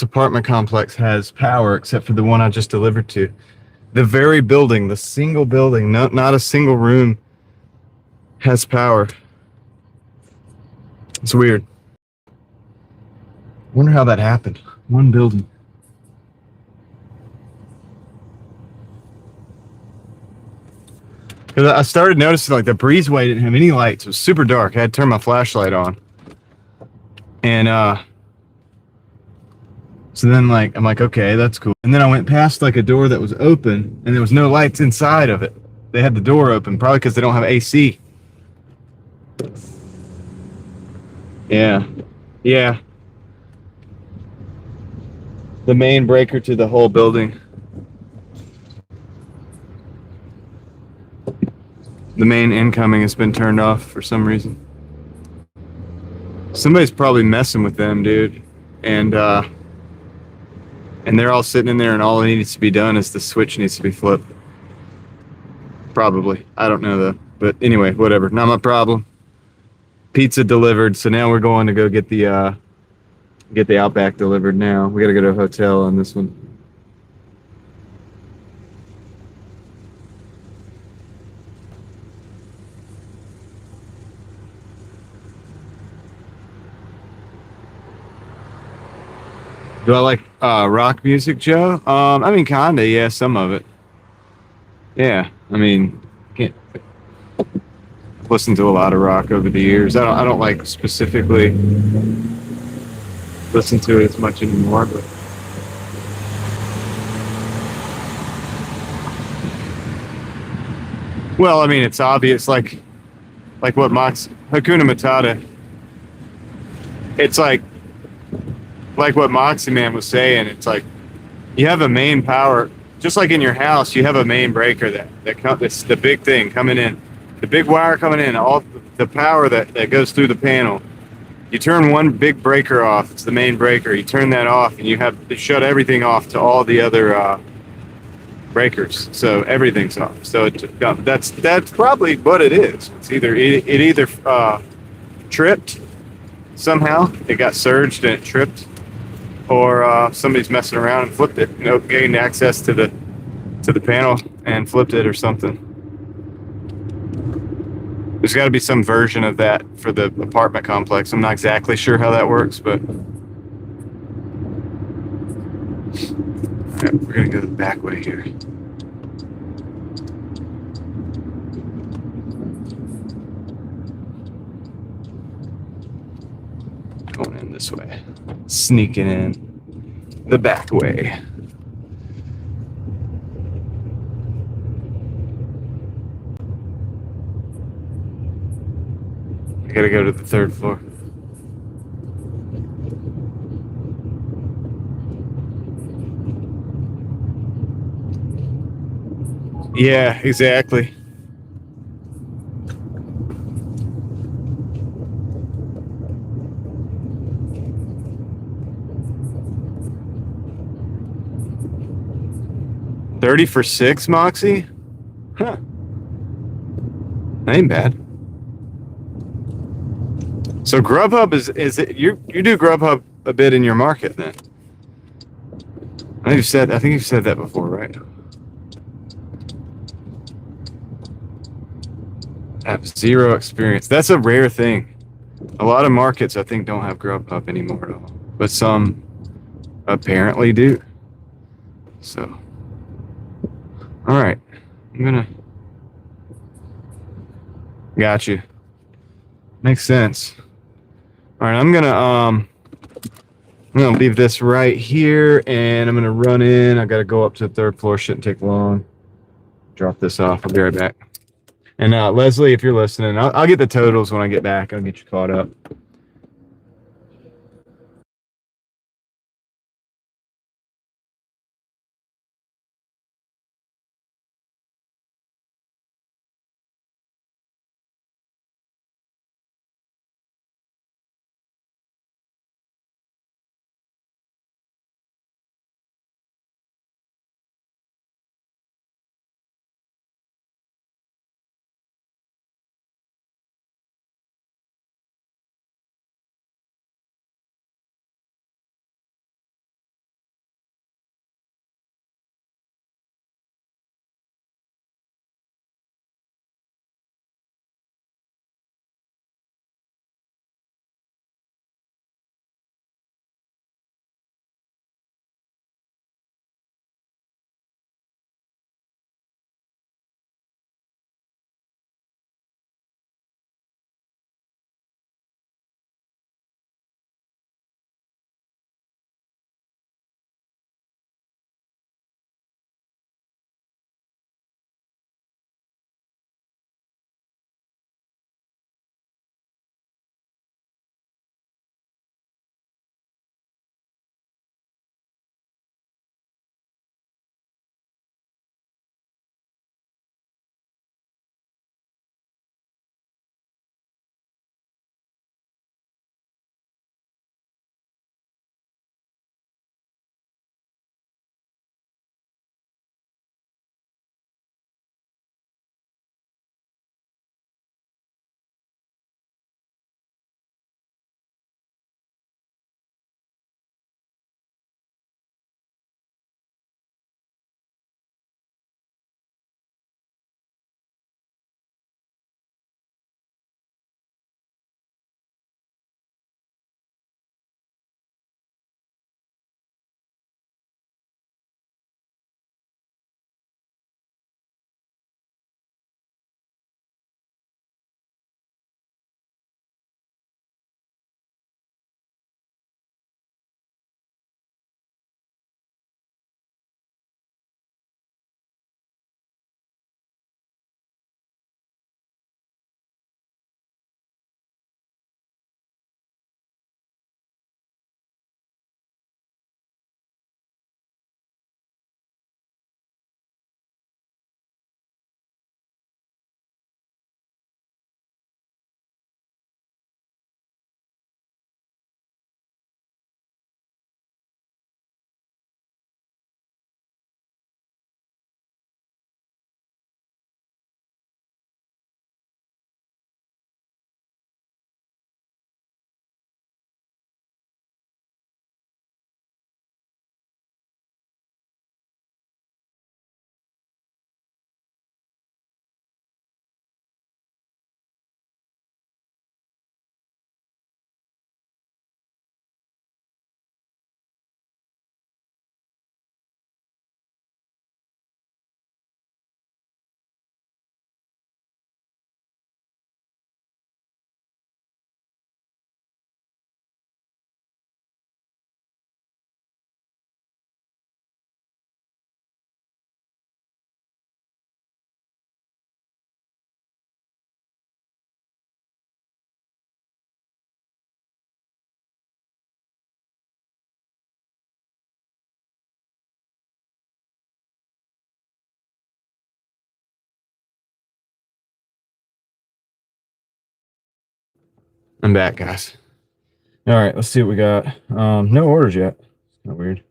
apartment complex has power except for the one I just delivered to. The very building, the single building, not a single room has power. It's weird. Wonder how that happened. One building. Because I started noticing like the breezeway didn't have any lights. It was super dark. I had to turn my flashlight on. And so then like I'm like, okay, that's cool. And then I went past like a door that was open and there was no lights inside of it. They had the door open, probably because they don't have AC. Yeah. Yeah. The main breaker to the whole building. The main incoming has been turned off for some reason. Somebody's probably messing with them, dude. And they're all sitting in there and all that needs to be done is the switch needs to be flipped. Probably. I don't know though. But anyway, whatever. Not my problem. Pizza delivered, so now we're going to go get the Outback delivered now. We gotta go to a hotel on this one. Do I like rock music, Joe? I mean kinda, yeah, some of it. Yeah. I mean can't listen to a lot of rock over the years. I don't like specifically listen to it as much anymore, but well, I mean it's obvious like what Max Hakuna Matata. It's like what Moxie Man was saying. It's like you have a main power, just like in your house. You have a main breaker that's the big thing coming in, the big wire coming in, all the power that goes through the panel. You turn one big breaker off. It's the main breaker. You turn that off, and you have to shut everything off to all the other breakers. So everything's off. So that's probably what it is. It's either tripped somehow. It got surged and it tripped, or somebody's messing around and flipped it. Gained access to the panel and flipped it or something. There's got to be some version of that for the apartment complex. I'm not exactly sure how that works, but right, we're gonna go the back way here. Going in this way, sneaking in the back way. I gotta go to the third floor. Yeah, exactly. $30 for 6, Moxie? Huh. That ain't bad. So Grubhub is it you do Grubhub a bit in your market then? I think you've said that before, right? I have zero experience. That's a rare thing. A lot of markets I think don't have Grubhub anymore at all, but some apparently do. So, all right, I'm gonna. Got you. Makes sense. All right, I'm gonna leave this right here, and I'm gonna run in. I gotta go up to the third floor. Shouldn't take long. Drop this off. I'll be right back. And Leslie, if you're listening, I'll get the totals when I get back. I'll get you caught up. I'm back, guys. All right, let's see what we got. No orders yet. It's kind of weird.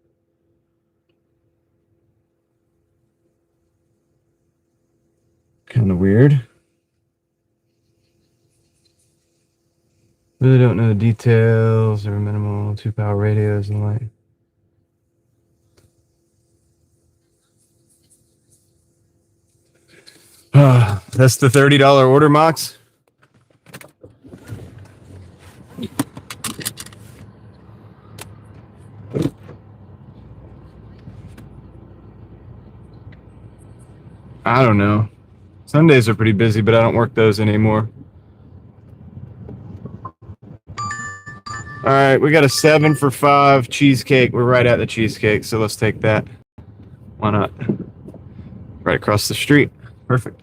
Kind of weird. Really don't know the details. They're minimal, 2-power radios and light. That's the $30 order, Mox. I don't know. Sundays are pretty busy, but I don't work those anymore. All right, we got a 7 for $5 cheesecake. We're right at the cheesecake, so let's take that. Why not? Right across the street. Perfect.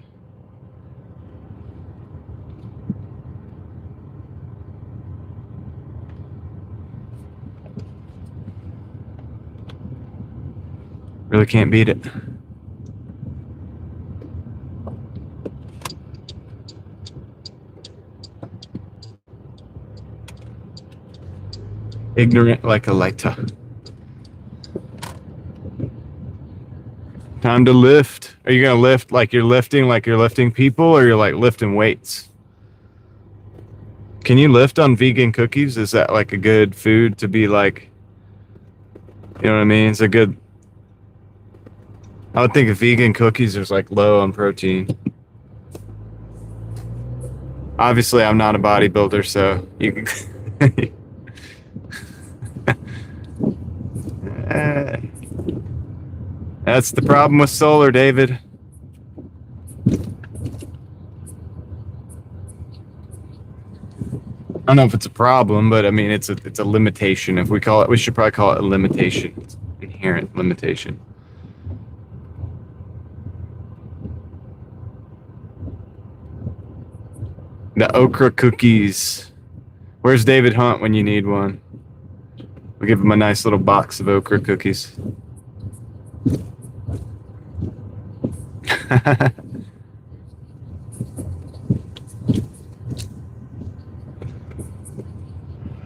Really can't beat it. Ignorant like a lighter. Time to lift. Are you gonna lift like you're lifting people, or you're like lifting weights? Can you lift on vegan cookies? Is that like a good food to be like, you know what I mean? It's a good, I would think of vegan cookies as like low on protein. Obviously, I'm not a bodybuilder, so you can. That's the problem with solar, David. I don't know if it's a problem, but I mean it's a limitation. If we call it, we should probably call it a limitation. It's inherent limitation. The okra cookies. Where's David Hunt when you need one? We'll give him a nice little box of okra cookies.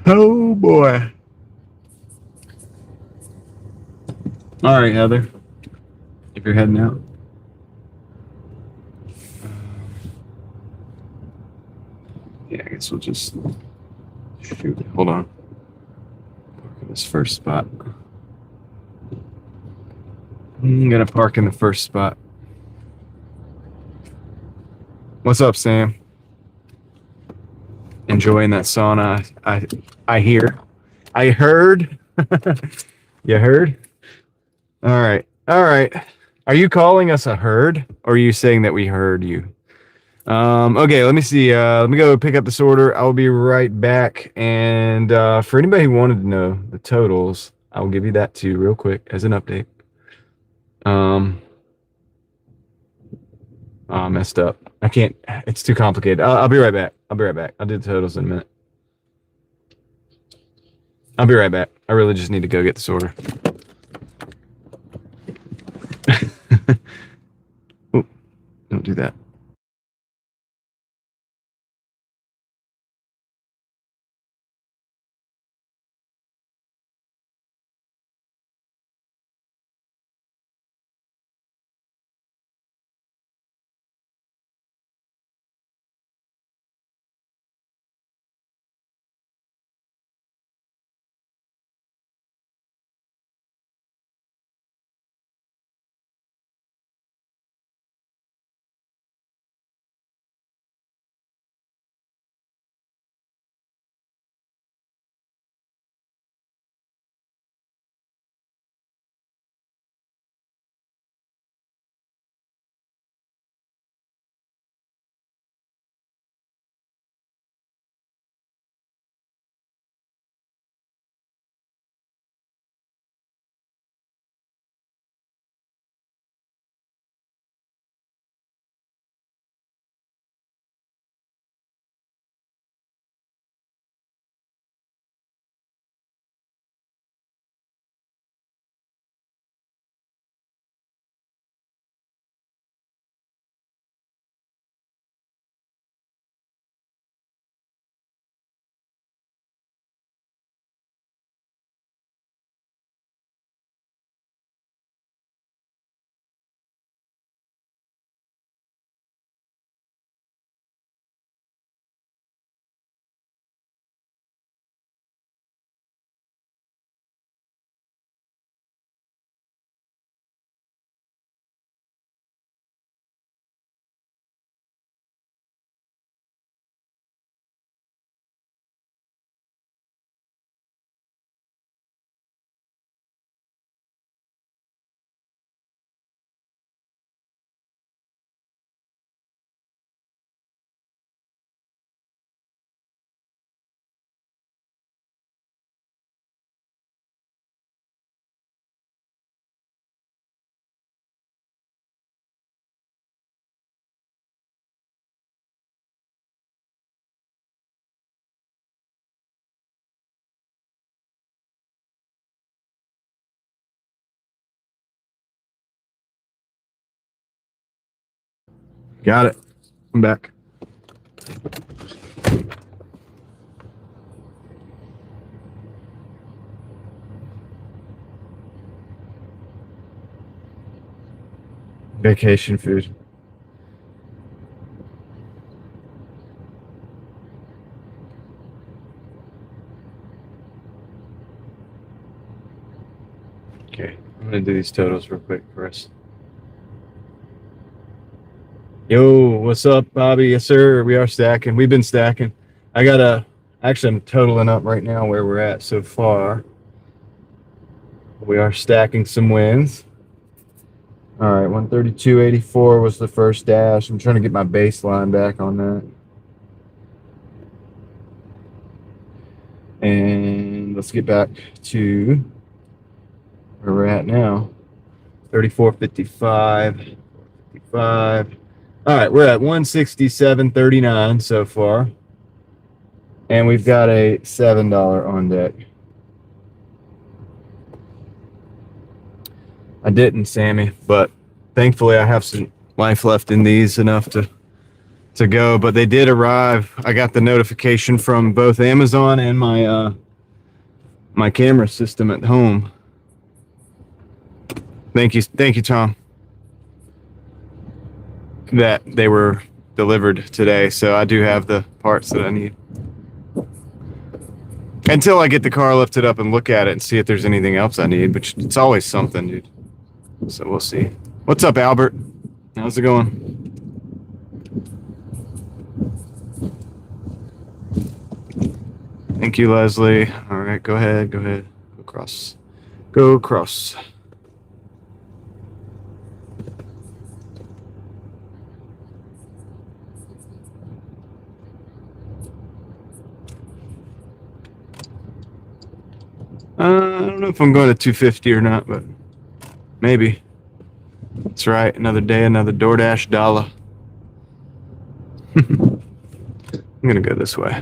Oh boy. All right, Heather. If you're heading out. Yeah, I guess we'll just shoot. Hold on. Park in this first spot. I'm gonna park in the first spot. What's up, Sam? Enjoying that sauna. I hear. I heard. You heard? All right. All right. Are you calling us a herd, or are you saying that we heard you? Okay, let me see. Let me go pick up this order. I'll be right back. And for anybody who wanted to know the totals, I'll give you that too, real quick, as an update. I messed up. I can't. It's too complicated. I'll be right back. I'll be right back. I'll do the totals in a minute. I'll be right back. I really just need to go get this order. Oh, don't do that. Got it. I'm back. Vacation food. Okay, I'm gonna do these totals real quick for us. Yo, what's up, Bobby? Yes, sir. We are stacking. We've been stacking. Actually, I'm totaling up right now where we're at so far. We are stacking some wins. All right, 132.84 was the first dash. I'm trying to get my baseline back on that. And let's get back to where we're at now. 34.55. 55. All right, we're at 167.39 so far. And we've got a $7 on deck. I didn't, Sammy, but thankfully I have some life left in these enough to go. But they did arrive. I got the notification from both Amazon and my camera system at home. Thank you, Tom. That they were delivered today, so I do have the parts that I need. Until I get the car lifted up and look at it and see if there's anything else I need, which it's always something, dude. So we'll see. What's up, Albert? How's it going? Thank you, Leslie. All right, go ahead. Go across. Go across. I don't know if I'm going to 250 or not, but maybe. That's right. Another day, another Doordash dollar. I'm going to go this way.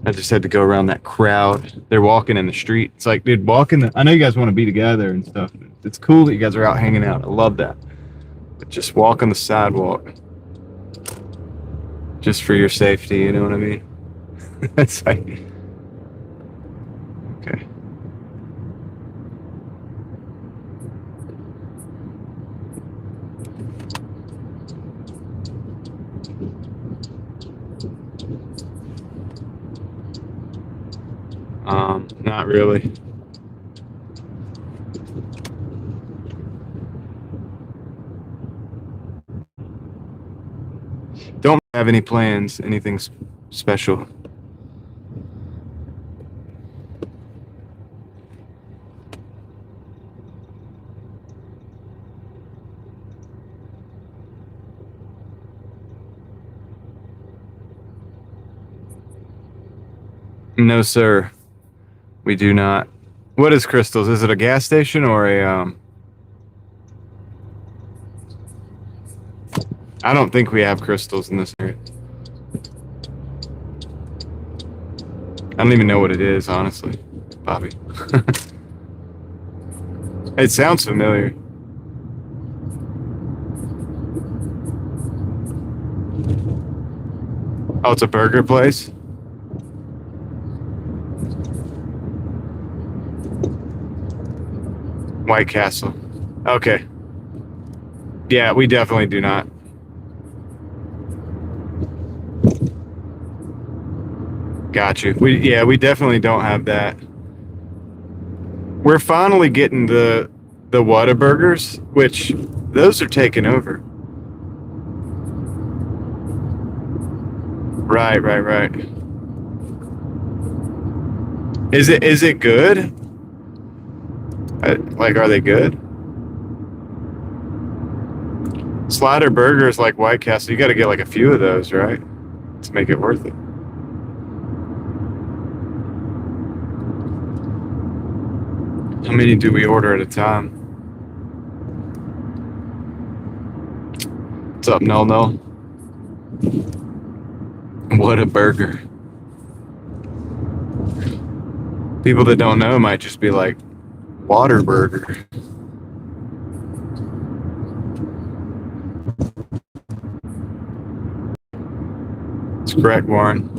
I just had to go around that crowd. They're walking in the street. It's like, dude, I know you guys want to be together and stuff. It's cool that you guys are out hanging out. I love that. But just walk on the sidewalk. Just for your safety, you know what I mean? It's like, okay. Not really. Don't have any plans, anything special. No, sir. We do not. What is Crystals? Is it a gas station or a I don't think we have Crystals in this area. I don't even know what it is, honestly, Bobby. It sounds familiar. Oh, it's a burger place? White Castle. Okay. Yeah, we definitely do not. Got you. We definitely don't have that. We're finally getting the Whataburgers, which those are taking over. Right. Is it good? Like, are they good? Slider burgers like White Castle, you got to get like a few of those, right? To make it worth it. How many do we order at a time? What's up, No? What a burger. People that don't know might just be like, water burger. That's correct, Warren.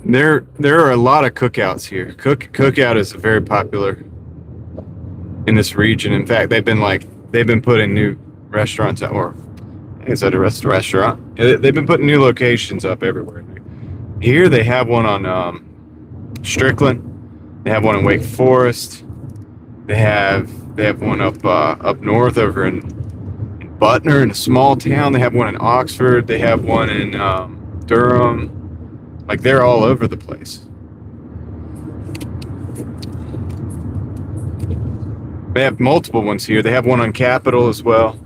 There are a lot of cookouts here. Cookout is very popular in this region. In fact, they've been putting new restaurants out, or is that a restaurant? They've been putting new locations up everywhere. Here they have one on Strickland. They have one in Wake Forest. They have one up north over in Butner, in a small town. They have one in Oxford. They have one in Durham. Like, they're all over the place. They have multiple ones here. They have one on Capitol as well.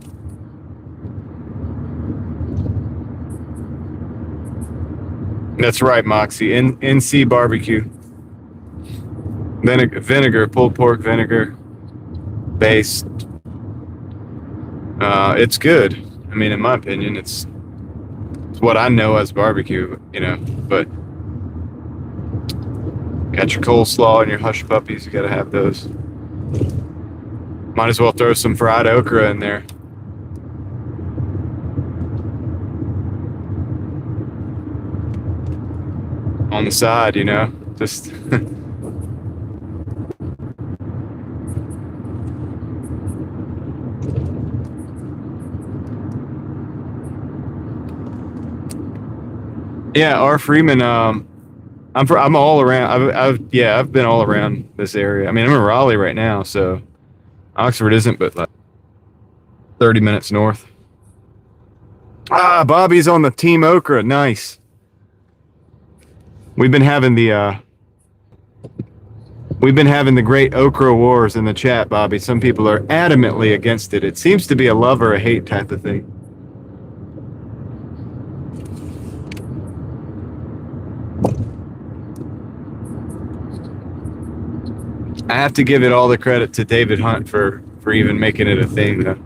That's right, Moxie. NC barbecue. Vinegar, pulled pork vinegar based. It's good. I mean, in my opinion, it's what I know as barbecue, but got your coleslaw and your hush puppies. You got to have those. Might as well throw some fried okra in there. On the side, just yeah, R. Freeman. I'm all around. I've been all around this area. I mean, I'm in Raleigh right now, so Oxford isn't, but like 30 minutes north. Bobby's on the Team Okra. Nice. We've been having the great okra wars in the chat, Bobby. Some people are adamantly against it. It seems to be a love or a hate type of thing. I have to give it all the credit to David Hunt for even making it a thing, though.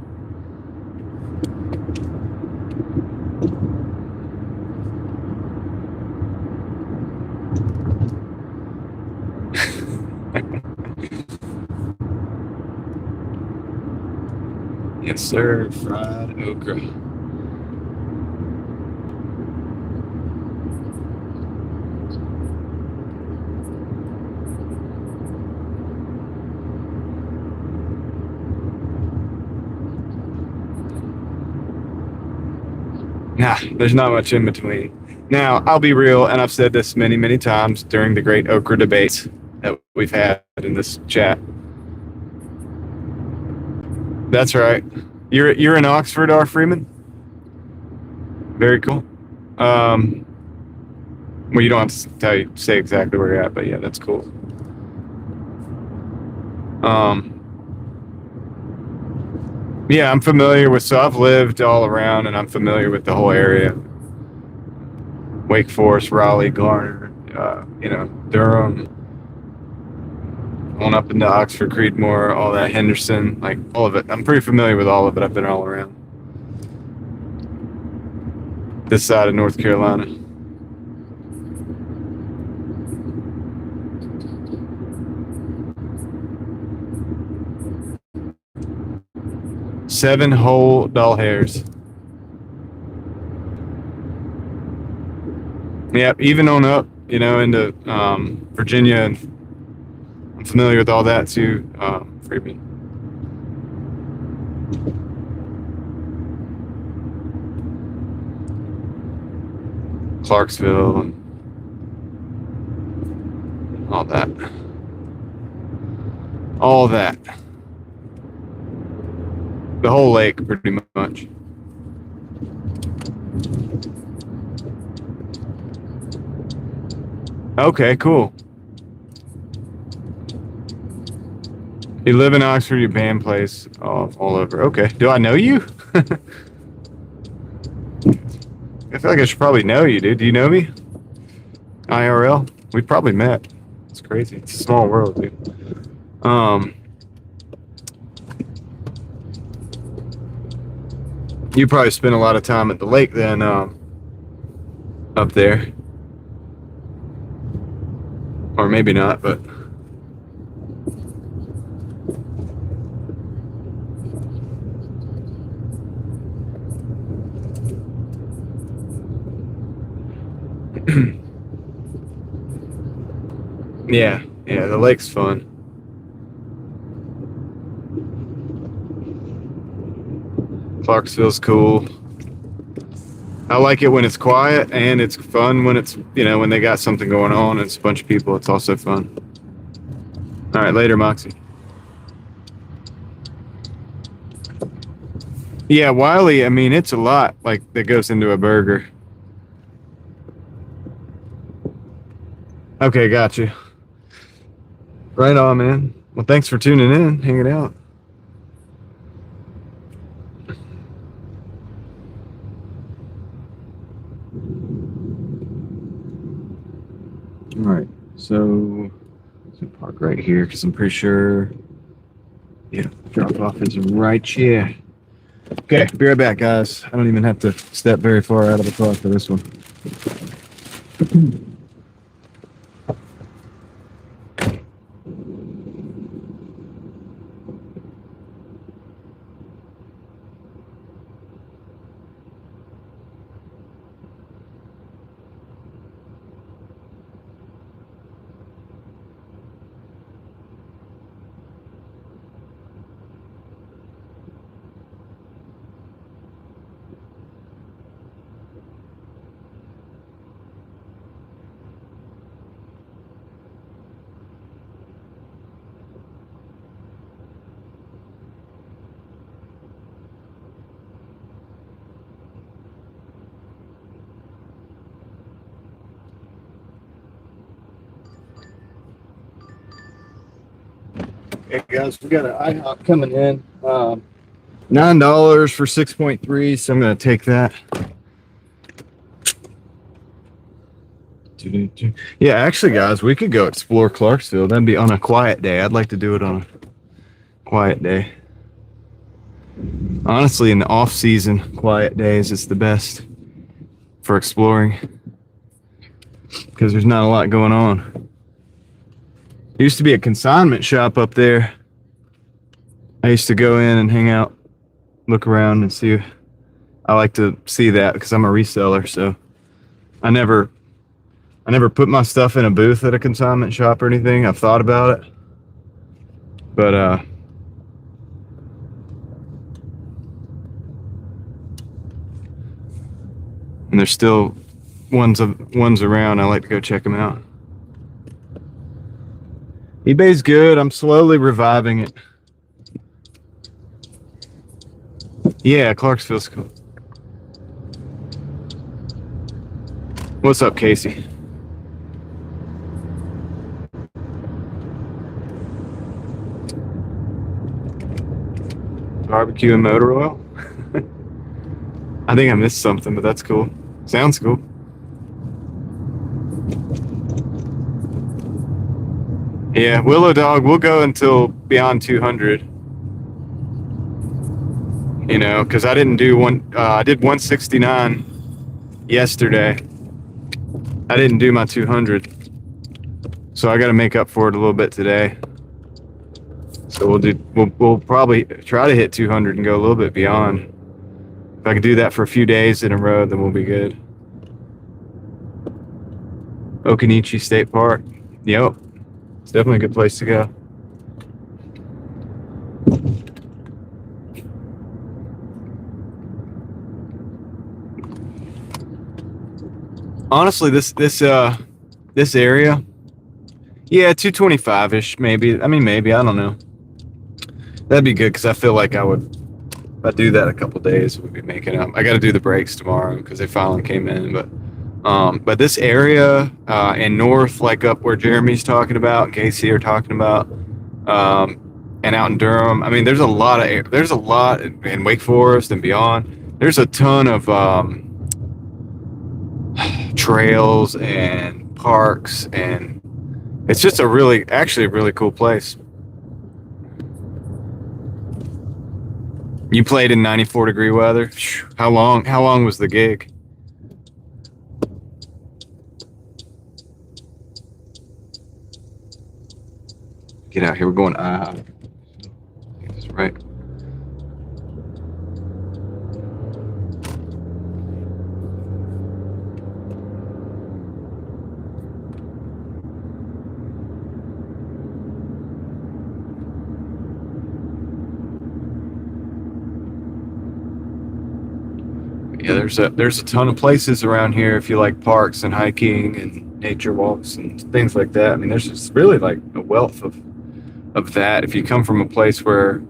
Yes, sir. Fried okra. Nah, there's not much in between. Now, I'll be real, and I've said this many, many times during the great okra debates that we've had in this chat. That's right. You're in Oxford, R. Freeman? Very cool. Well, you don't have to say exactly where you're at, but yeah, that's cool. Yeah, I'm familiar with, so I've lived all around, and I'm familiar with the whole area. Wake Forest, Raleigh, Garner, Durham, on up into Oxford, Creedmoor, all that, Henderson, like all of it. I'm pretty familiar with all of it. I've been all around this side of North Carolina. Seven whole doll hairs. Yeah, even on up, into Virginia. I'm familiar with all that too, Freeman. Clarksville and all that. All that. The whole lake, pretty much. Okay, cool. You live in Oxford, your band plays all over. Okay. Do I know you? I feel like I should probably know you, dude. Do you know me? IRL? We probably met. It's crazy. It's a small world, dude. You probably spend a lot of time at the lake then, up there. Or maybe not, but yeah, the lake's fun. Clarksville's cool. I like it when it's quiet, and it's fun when it's, when they got something going on and it's a bunch of people. It's also fun. All right, later, Moxie. Yeah, Wiley, I mean, it's a lot like that goes into a burger. Okay, gotcha. Right on, man. Well, thanks for tuning in, hanging out. All right, so let's park right here because I'm pretty sure, yeah, drop off is right here. Okay, be right back, guys. I don't even have to step very far out of the car for this one. Okay, guys, we got an IHOP coming in. $9 for 6.3, so I'm going to take that. Yeah, actually, guys, we could go explore Clarksville. That'd be on a quiet day. I'd like to do it on a quiet day. Honestly, in the off-season quiet days, it's the best for exploring because there's not a lot going on. There used to be a consignment shop up there. I used to go in and hang out, look around and see. I like to see that because I'm a reseller, so I never put my stuff in a booth at a consignment shop or anything. I've thought about it, but and there's still ones around. I like to go check them out. eBay's good. I'm slowly reviving it. Yeah, Clarksville's cool. What's up, Casey? Barbecue and motor oil? I think I missed something, but that's cool. Sounds cool. Yeah, Willow Dog, we'll go until beyond 200. Because I didn't do I did 169 yesterday. I didn't do my 200. So I got to make up for it a little bit today. So we'll probably try to hit 200 and go a little bit beyond. If I can do that for a few days in a row, then we'll be good. Okinichi State Park. Yep. It's definitely a good place to go. Honestly, this area, yeah, 225-ish, maybe. I mean, maybe, I don't know. That'd be good because I feel like if I do that a couple days, we'd be making up. I got to do the brakes tomorrow because they finally came in, but But this area and north, like up where Jeremy's talking about, and Casey are talking about, and out in Durham, I mean, there's a lot in Wake Forest and beyond. There's a ton of trails and parks, and it's just actually a really cool place. You played in 94-degree weather. How long? How long was the gig? Get out here. We're going. That's right. Yeah, there's a ton of places around here if you like parks and hiking and nature walks and things like that. I mean, there's just really like a wealth of that. If you come from a place where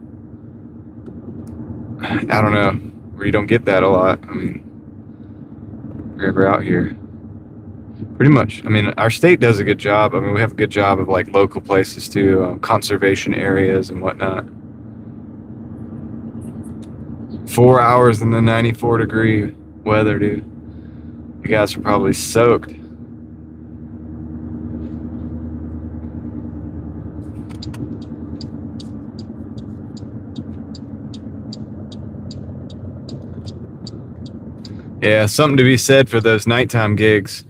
I don't know, where you don't get that a lot. I mean, if you're ever out here, pretty much. I mean, our state does a good job. I mean, we have a good job of like local places too, conservation areas and whatnot. 4 hours in the 94-degree weather, dude. You guys are probably soaked. Yeah, something to be said for those nighttime gigs.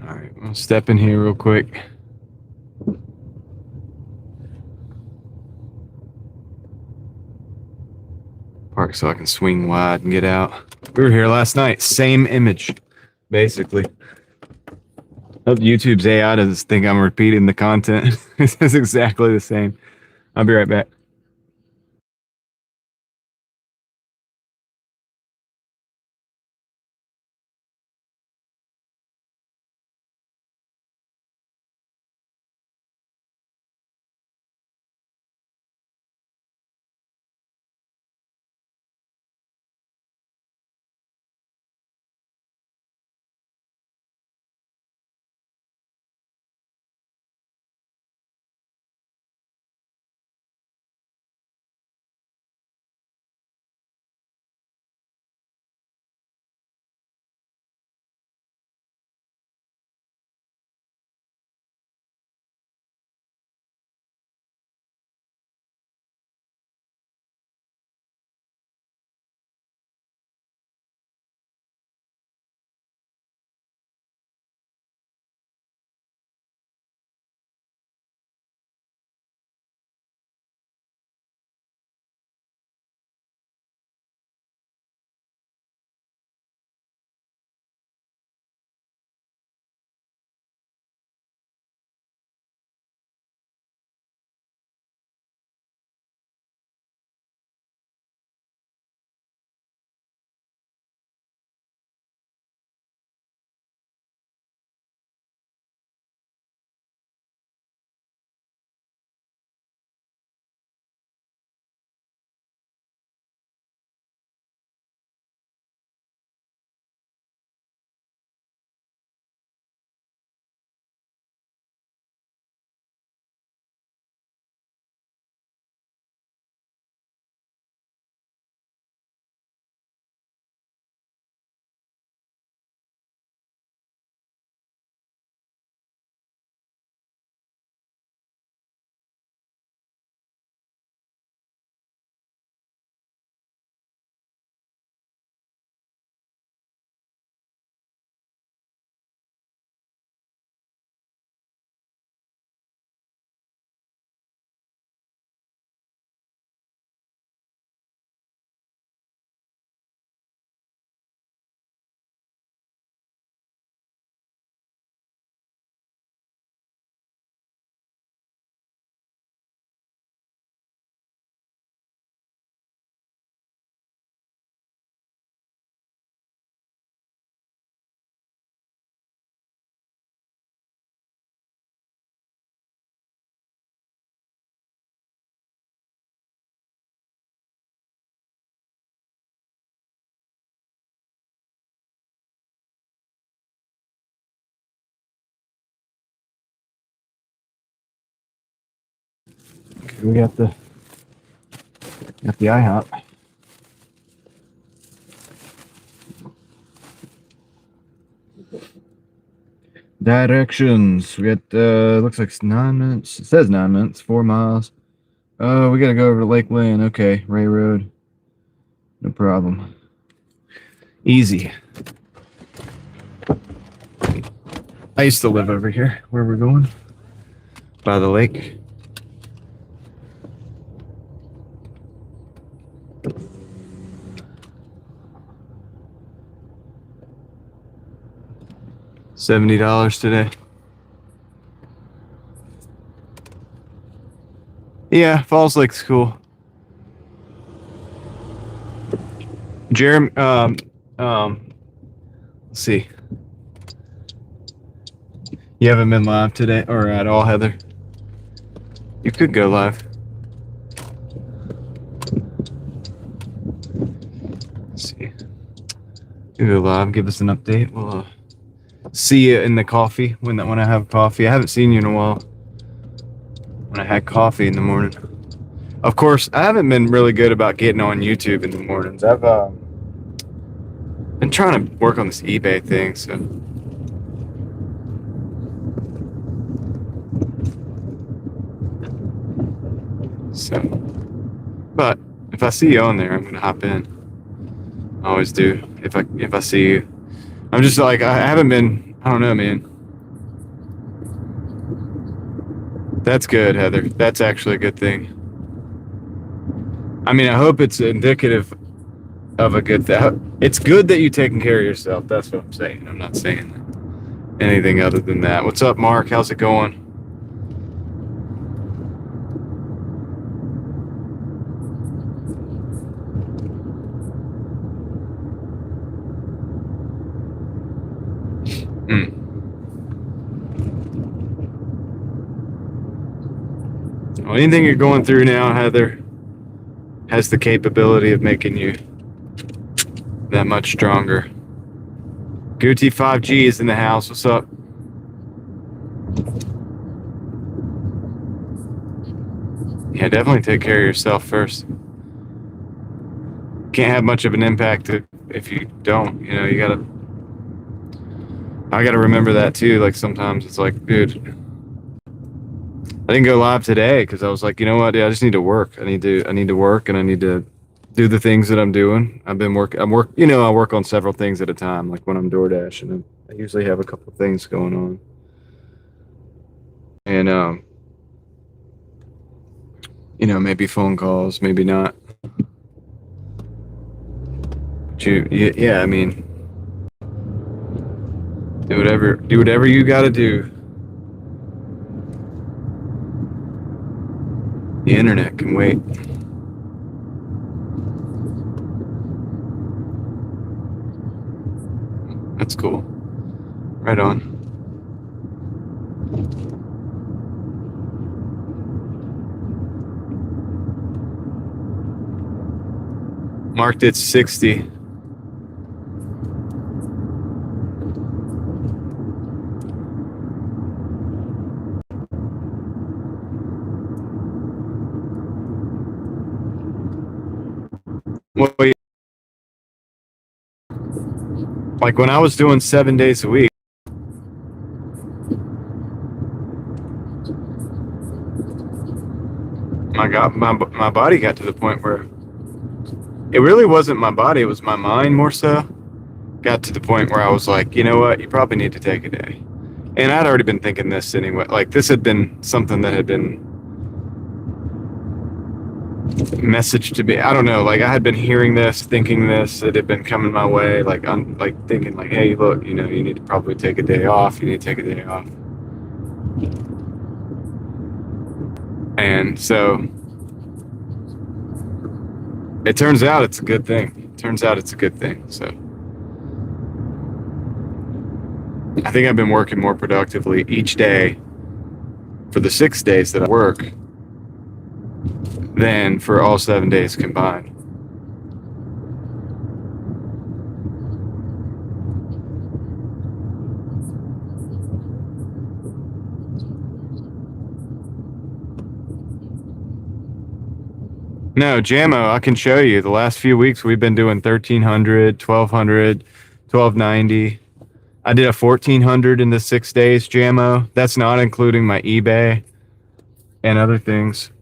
All right, I'll step in here real quick. Park so I can swing wide and get out. We were here last night. Same image, basically. Hope YouTube's AI doesn't think I'm repeating the content. It's exactly the same. I'll be right back. We got the IHOP. Directions. We got looks like it's 9 minutes. It says 9 minutes, 4 miles. Oh, we gotta go over to Lake Lynn. Okay, Ray Road. No problem. Easy. I used to live over here. Where we're going? By the lake. $70 today. Yeah, Falls Lake's cool. Jeremy, let's see. You haven't been live today or at all, Heather? You could go live. Let's see. You go live, give us an update. We'll see you in the coffee when I have coffee. I haven't seen you in a while. When I had coffee in the morning. Of course, I haven't been really good about getting on YouTube in the mornings. I've been trying to work on this eBay thing, so. But if I see you on there, I'm gonna hop in. I always do. If I see you, I'm just like I haven't been. I don't know, man. That's good, Heather. That's actually a good thing. I mean, I hope it's indicative of a good thing. It's good that you're taking care of yourself. That's what I'm saying. I'm not saying anything other than that. What's up, Mark? How's it going? Well, anything you're going through now, Heather, has the capability of making you that much stronger. Gucci 5G is in the house. What's up? Yeah, definitely take care of yourself first. Can't have much of an impact if you don't. You know, I gotta remember that too. Like sometimes it's like, dude, I didn't go live today because I was like, you know what? Yeah, I just need to work. I need to work, and I need to do the things that I'm doing. I work on several things at a time. Like when I'm Doordashing, I usually have a couple of things going on, and maybe phone calls, maybe not. But I mean, do whatever you got to do. The internet can wait. That's cool. Right on. Marked it 60. Well, like when I was doing 7 days a week, my body got to the point where it really wasn't my body, it was my mind more so. Got to the point where I was like, you know what, you probably need to take a day. And I'd already been thinking this anyway. Like this had been something that had been messaged to me. I don't know, like I had been hearing this, thinking this, it had been coming my way, like I'm like thinking like, hey, look, you need to probably take a day off. You need to take a day off. And so it turns out it's a good thing. So I think I've been working more productively each day for the 6 days that I work than for all 7 days combined. No, JAMO, I can show you. The last few weeks we've been doing 1300, 1200, 1290. I did a 1400 in the 6 days, JAMO. That's not including my eBay and other things.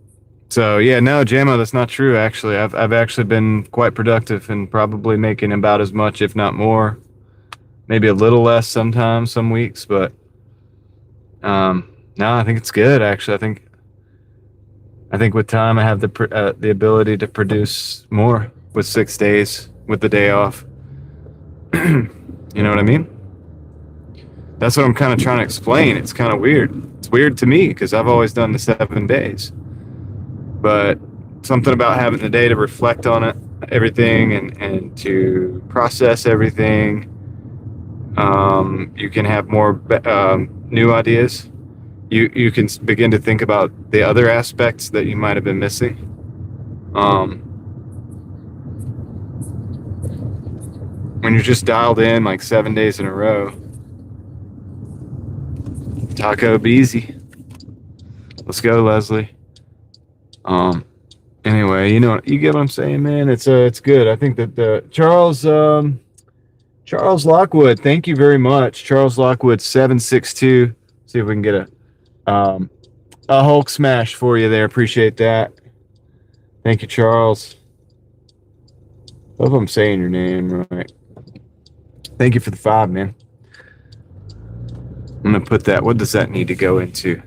So yeah, no, JAMO, that's not true. Actually, I've actually been quite productive and probably making about as much, if not more. Maybe a little less sometimes, some weeks, but no, I think it's good. Actually, I think with time I have the ability to produce more with 6 days with the day off. You know what I mean? That's what I'm kind of trying to explain. It's kind of weird. It's weird to me because I've always done the 7 days. But something about having the day to reflect on it, everything, and to process everything. You can have more new ideas. You can begin to think about the other aspects that you might have been missing. When you're just dialed in like 7 days in a row. Taco Beezy. Let's go, Leslie. Anyway, you get what I'm saying, man. It's good. I think that the Charles Lockwood, thank you very much. Charles Lockwood 762. See if we can get a Hulk smash for you there. Appreciate that. Thank you, Charles. Hope I'm saying your name right. Thank you for the 5, man. I'm gonna put that. What does that need to go into?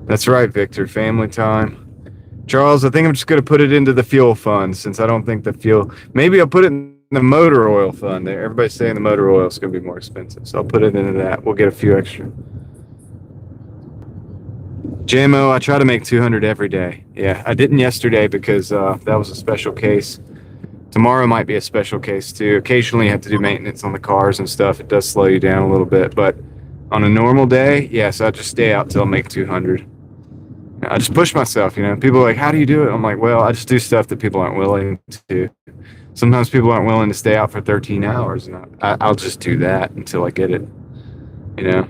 That's right, Victor. Family time. Charles, I think I'm just going to put it into the fuel fund since I don't think the fuel... Maybe I'll put it in the motor oil fund there. Everybody's saying the motor oil is going to be more expensive, so I'll put it into that. We'll get a few extra. JMO, I try to make 200 every day. Yeah, I didn't yesterday because that was a special case. Tomorrow might be a special case too. Occasionally you have to do maintenance on the cars and stuff. It does slow you down a little bit, but on a normal day, yes, I just stay out till I make 200. I just push myself, People are like, how do you do it? I'm like, well, I just do stuff that people aren't willing to. Sometimes people aren't willing to stay out for 13 hours, and I'll just do that until I get it. It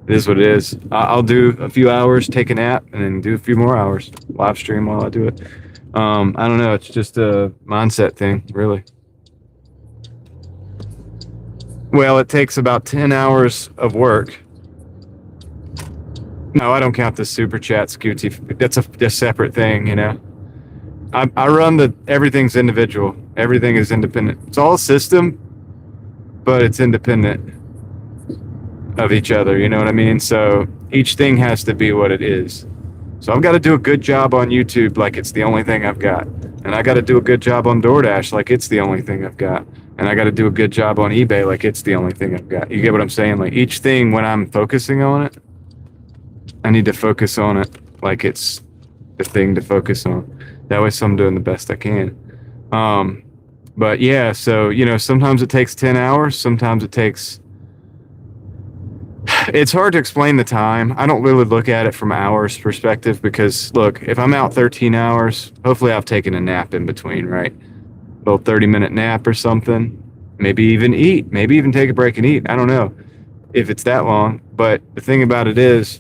is what it is. I'll do a few hours, take a nap, and then do a few more hours. Live stream while I do it. I don't know. It's just a mindset thing, really. Well, it takes about 10 hours of work. No, I don't count the super chat, Scooty. That's a separate thing, I run everything's individual. Everything is independent. It's all a system, but it's independent of each other. You know what I mean? So each thing has to be what it is. So I've got to do a good job on YouTube like it's the only thing I've got. And I got to do a good job on Doordash like it's the only thing I've got. And I got to do a good job on eBay like it's the only thing I've got. You get what I'm saying? Like each thing, when I'm focusing on it, I need to focus on it like it's the thing to focus on. That way, so I'm doing the best I can. But yeah, so, sometimes it takes 10 hours. Sometimes it takes... It's hard to explain the time. I don't really look at it from hours perspective because, look, if I'm out 13 hours, hopefully I've taken a nap in between, right? A little 30-minute nap or something. Maybe even eat. Maybe even take a break and eat. I don't know if it's that long. But the thing about it is,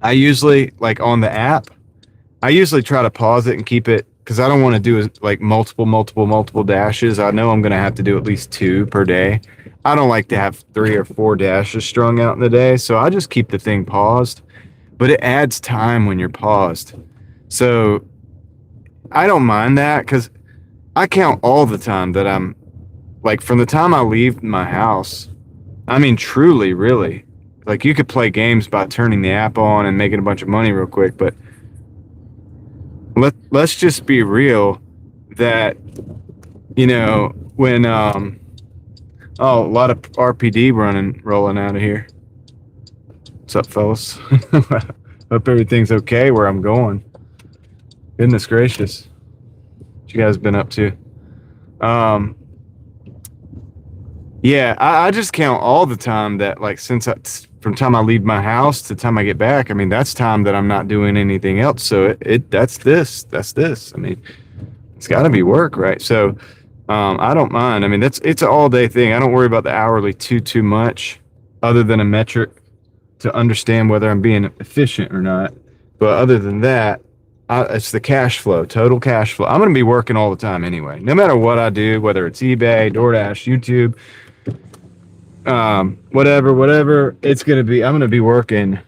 I usually, like on the app, I usually try to pause it and keep it because I don't want to do like multiple dashes. I know I'm going to have to do at least 2 per day. I don't like to have 3 or 4 dashes strung out in the day, so I just keep the thing paused. But it adds time when you're paused. So I don't mind that because I count all the time that I'm, like from the time I leave my house, I mean truly, really. Like you could play games by turning the app on and making a bunch of money real quick, but let's just be real that, when a lot of RPD rolling out of here. What's up, fellas? Hope everything's okay where I'm going. Goodness gracious. What you guys been up to? Yeah, I just count all the time that, like, from time I leave my house to time I get back, I mean, that's time that I'm not doing anything else. So that's this. I mean, it's got to be work, right? So I don't mind. I mean, it's an all day thing. I don't worry about the hourly too much, other than a metric to understand whether I'm being efficient or not. But other than that, it's the cash flow, total cash flow. I'm going to be working all the time anyway, no matter what I do, whether it's eBay, DoorDash, YouTube, whatever it's going to be. I'm going to be working.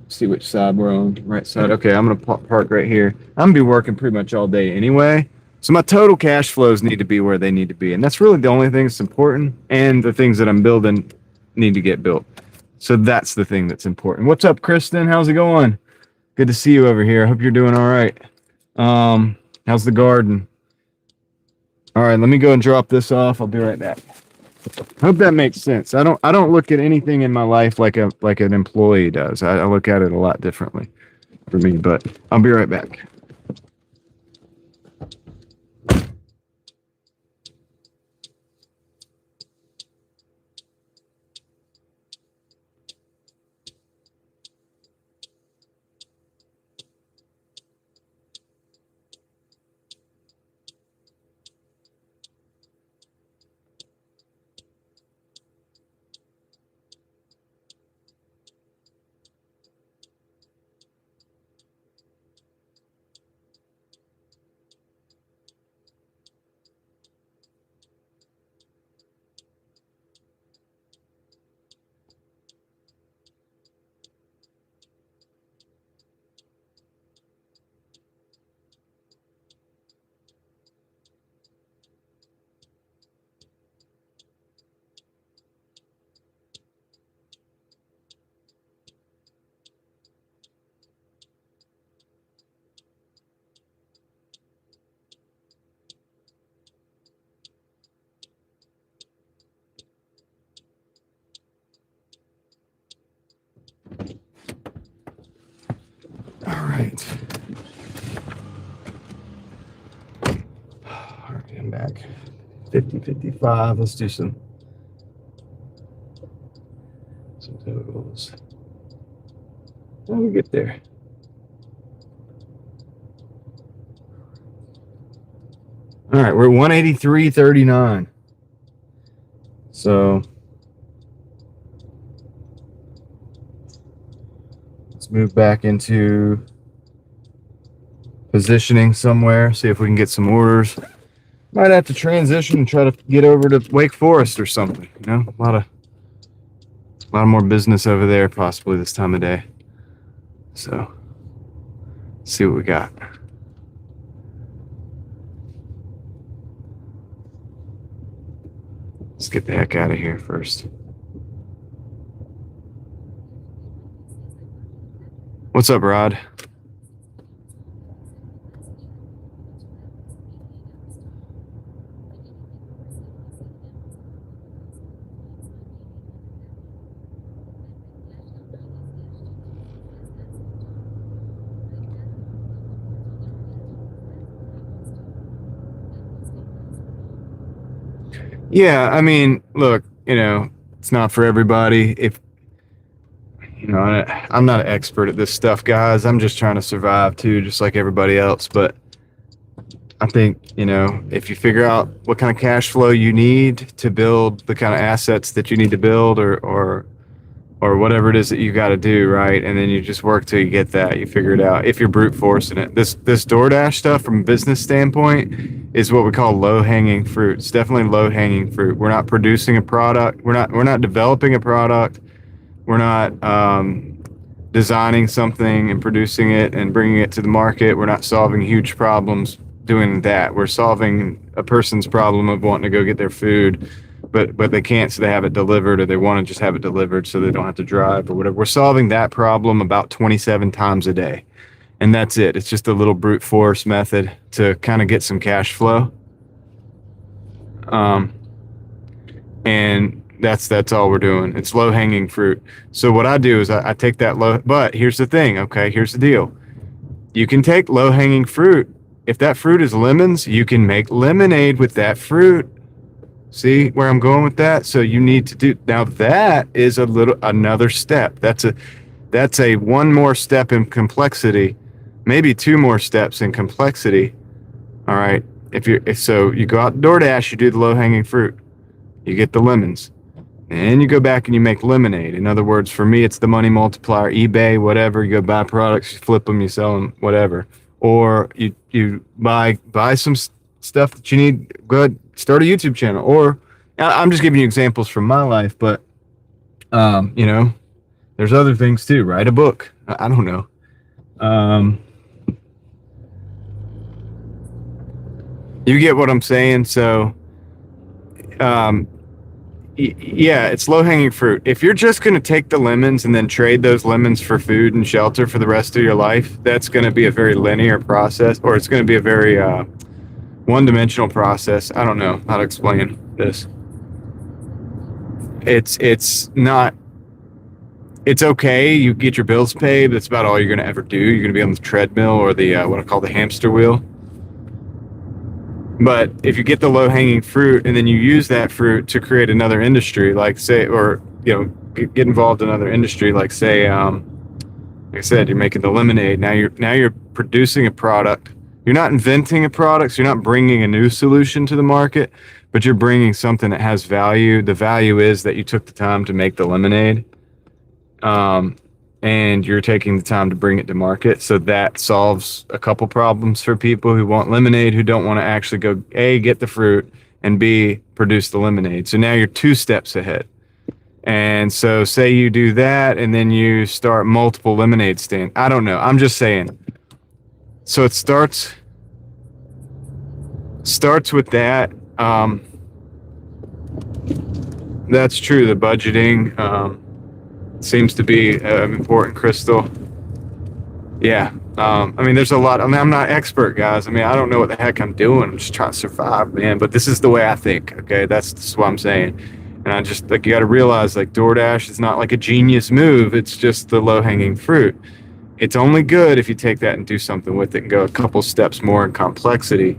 See which side we're on. Right side. Okay, I'm going to park right here. I'm going to be working pretty much all day anyway. So my total cash flows need to be where they need to be. And that's really the only thing that's important. And the things that I'm building need to get built. So that's the thing that's important. What's up, Kristen? How's it going? Good to see you over here. I hope you're doing all right. How's the garden? All right, let me go and drop this off. I'll be right back. Hope that makes sense. I don't look at anything in my life like an employee does. I look at it a lot differently for me, but I'll be right back. All right. All right, I'm back. 50-55. Let's do some totals. How do we get there? All right, we're 183.39. So let's move back into positioning somewhere, see if we can get some orders. Might have to transition and try to get over to Wake Forest or something. You know, a lot of more business over there possibly this time of day. So let's see what we got. Let's get the heck out of here first. What's up, Rod? Yeah, I mean, look, it's not for everybody. If I'm not an expert at this stuff, guys. I'm just trying to survive too, just like everybody else. But I think, if you figure out what kind of cash flow you need to build the kind of assets that you need to build or whatever it is that you got to do, right? And then you just work till you get that. You figure it out if you're brute forcing it. This Doordash stuff from a business standpoint is what we call low-hanging fruit. It's definitely low-hanging fruit. We're not producing a product. We're not developing a product. We're not designing something and producing it and bringing it to the market. We're not solving huge problems doing that. We're solving a person's problem of wanting to go get their food, but they can't, so they have it delivered, or they want to just have it delivered so they don't have to drive or whatever. We're solving that problem about 27 times a day. And that's it. It's just a little brute force method to kind of get some cash flow. And that's all we're doing. It's low hanging fruit. So what I do is I take that but here's the thing. Okay. Here's the deal. You can take low hanging fruit. If that fruit is lemons, you can make lemonade with that fruit. See where I'm going with that? So you need to do, now that is another step. That's a one more step in complexity, maybe two more steps in complexity. All right. So you go out to DoorDash, you do the low hanging fruit, you get the lemons. And you go back and you make lemonade. In other words, for me, it's the money multiplier, eBay, whatever. You go buy products, you flip them, you sell them, whatever. Or you buy some stuff that you need. Go ahead, start a YouTube channel. Or I'm just giving you examples from my life, but you know, there's other things too. Write a book. I don't know. You get what I'm saying? So, yeah, it's low-hanging fruit. If you're just going to take the lemons and then trade those lemons for food and shelter for the rest of your life, that's going to be a very linear process, or it's going to be a very one-dimensional process. I don't know how to explain this. It's not. It's okay. You get your bills paid, but that's about all you're going to ever do. You're going to be on the treadmill or the what I call the hamster wheel. But if you get the low-hanging fruit and then you use that fruit to create another industry, like say, or get involved in another industry, like say, like I said, you're making the lemonade. Now you're producing a product. You're not inventing a product. So you're not bringing a new solution to the market, but you're bringing something that has value. The value is that you took the time to make the lemonade, and you're taking the time to bring it to market. So that solves a couple problems for people who want lemonade, who don't want to actually go A, get the fruit, and B, produce the lemonade. So now you're 2 steps ahead. And so say you do that, and then you start multiple lemonade stands. I don't know. I'm just saying. So it starts with that. That's true. The budgeting, seems to be important, Crystal. Yeah. I mean, there's a lot. I mean, I'm not expert, guys. I mean, I don't know what the heck I'm doing. I'm just trying to survive, man. But this is the way I think. Okay, that's what I'm saying. And I just you got to realize, Doordash is not like a genius move. It's just the low-hanging fruit. It's only good if you take that and do something with it and go a couple steps more in complexity,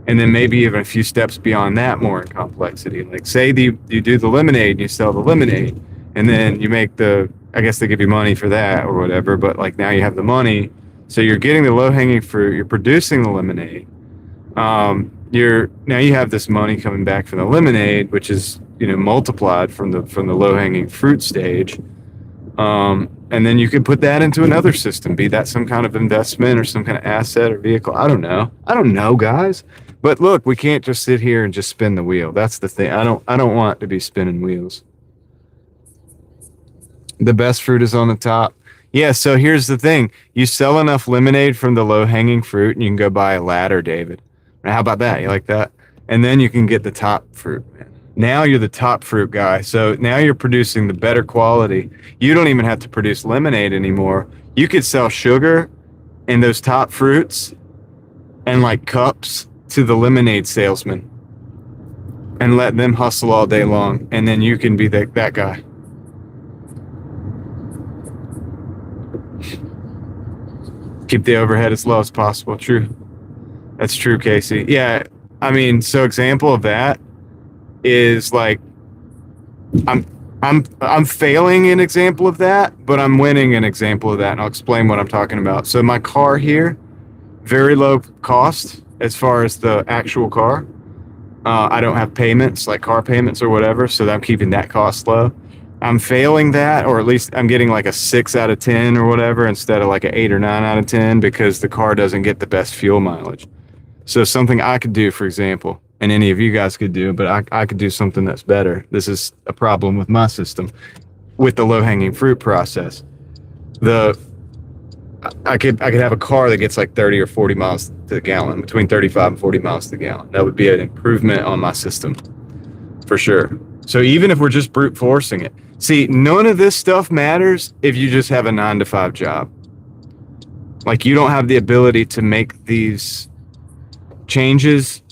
and then maybe even a few steps beyond that more in complexity. Like say you do the lemonade and you sell the lemonade. And then you make I guess they give you money for that or whatever, but now you have the money. So you're getting the low-hanging fruit, you're producing the lemonade. Now you have this money coming back from the lemonade, which is, multiplied from the low-hanging fruit stage. And then you could put that into another system, be that some kind of investment or some kind of asset or vehicle. I don't know, guys. But look, we can't just sit here and just spin the wheel. That's the thing. I don't want to be spinning wheels. The best fruit is on the top. Yeah, so here's the thing. You sell enough lemonade from the low-hanging fruit, and you can go buy a ladder, David. How about that? You like that? And then you can get the top fruit, man. Now you're the top fruit guy. So now you're producing the better quality. You don't even have to produce lemonade anymore. You could sell sugar and those top fruits and cups to the lemonade salesman and let them hustle all day long. And then you can be that guy. Keep the overhead as low as possible. True. That's true, Casey. Yeah. I mean, so example of that is I'm failing an example of that, but I'm winning an example of that. And I'll explain what I'm talking about. So my car here, very low cost as far as the actual car. I don't have payments like car payments or whatever. So I'm keeping that cost low. I'm failing that, or at least I'm getting a 6 out of 10 or whatever instead of an 8 or 9 out of 10 because the car doesn't get the best fuel mileage. So something I could do, for example, and any of you guys could do, but I could do something that's better. This is a problem with my system, with the low-hanging fruit process. I could have a car that gets 30 or 40 miles to the gallon, between 35 and 40 miles to the gallon. That would be an improvement on my system, for sure. So even if we're just brute forcing it, see, none of this stuff matters if you just have a 9-to-5 job. You don't have the ability to make these changes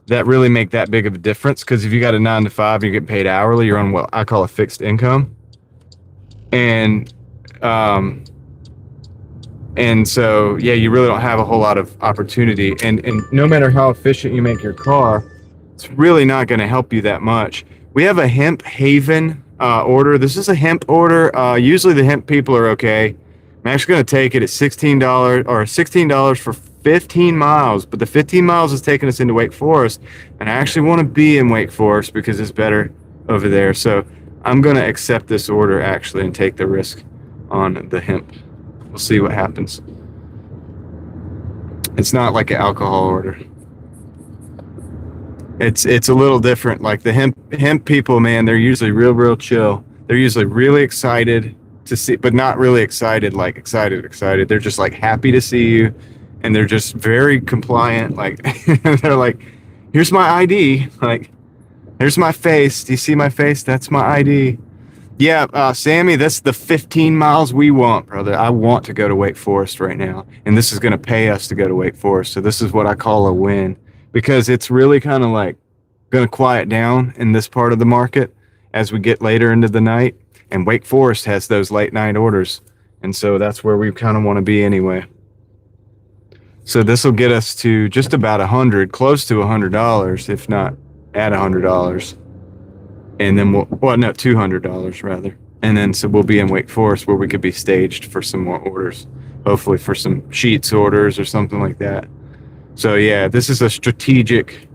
that really make that big of a difference. Because if you got a 9-to-5, you're getting paid hourly, you're on what I call a fixed income. And so, yeah, you really don't have a whole lot of opportunity. And no matter how efficient you make your car, it's really not going to help you that much. We have a hemp haven order. This is a hemp order. Usually the hemp people are okay. I'm actually going to take it at $16 for 15 miles, but the 15 miles is taking us into Wake Forest, and I actually want to be in Wake Forest because it's better over there. So I'm going to accept this order actually and take the risk on the hemp. We'll see what happens. It's not like an alcohol order. It's a little different. Like the hemp people, man, they're usually real chill. They're usually really excited to see, but not really excited, like excited. They're just like happy to see you, and they're just very compliant. Like they're like, here's my ID. Like, here's my face. Do you see my face? That's my ID. Yeah, Sammy, that's the 15 miles we want, brother. I want to go to Wake Forest right now, and this is going to pay us to go to Wake Forest. So this is what I call a win, because it's really kind of like going to quiet down in this part of the market as we get later into the night, and Wake Forest has those late night orders, and so that's where we kind of want to be anyway. So this will get us to just about 100, close to $100, if not at $100. And then no, $200 rather. And then so we'll be in Wake Forest where we could be staged for some more orders, hopefully for some sheets orders or something like that. So yeah, this is a strategic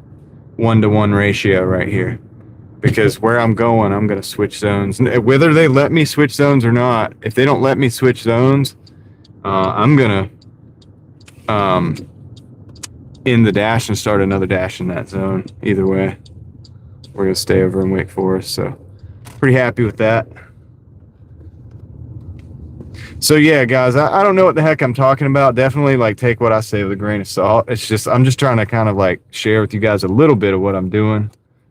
1-to-1 ratio right here, because where I'm going, I'm going to switch zones. Whether they let me switch zones or not, if they don't let me switch zones, I'm going to end the dash and start another dash in that zone. Either way, we're going to stay over in Wake Forest. So pretty happy with that. So yeah, guys, I don't know what the heck I'm talking about. Definitely like take what I say with a grain of salt. It's just, I'm just trying to kind of like share with you guys a little bit of what I'm doing,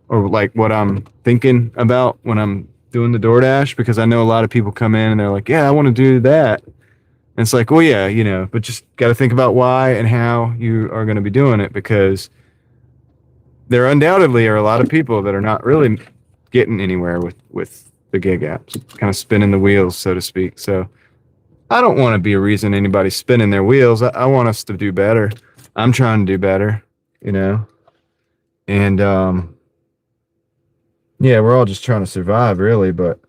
or like what I'm thinking about when I'm doing the DoorDash, because I know a lot of people come in and they're like, yeah, I want to do that. And it's like, well, yeah, but just got to think about why and how you are going to be doing it, because there undoubtedly are a lot of people that are not really getting anywhere with the gig apps, kind of spinning the wheels, so to speak. So I don't want to be a reason anybody's spinning their wheels. I want us to do better. I'm trying to do better, and yeah, we're all just trying to survive, really, but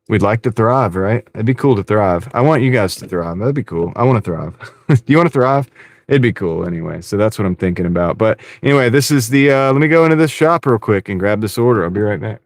we'd like to thrive, right? It'd be cool to thrive. I want you guys to thrive. That'd be cool. I want to thrive. Do you want to thrive? It'd be cool anyway. So that's what I'm thinking about. But anyway, this is the, let me go into this shop real quick and grab this order. I'll be right back.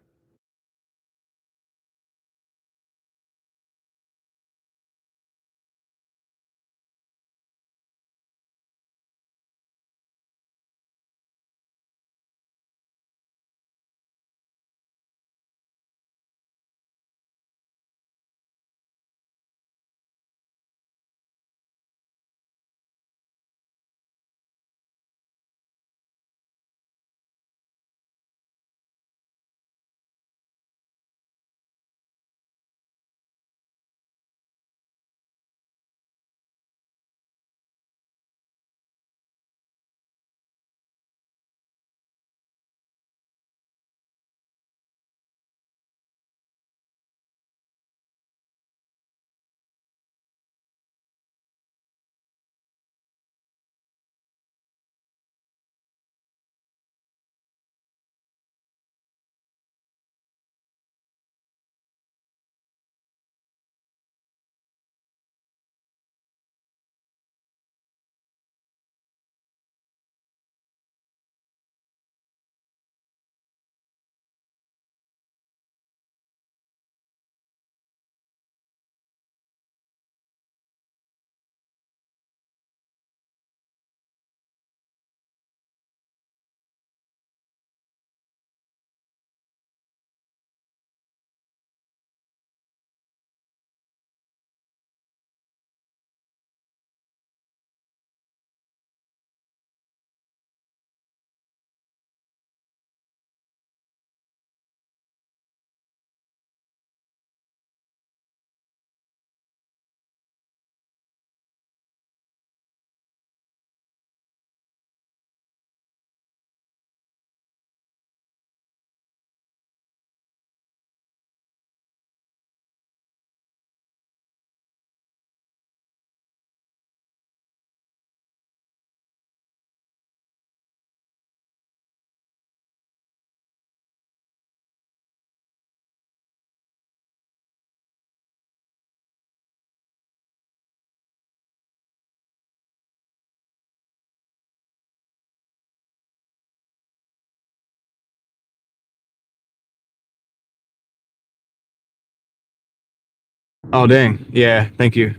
Oh, dang. Yeah, thank you.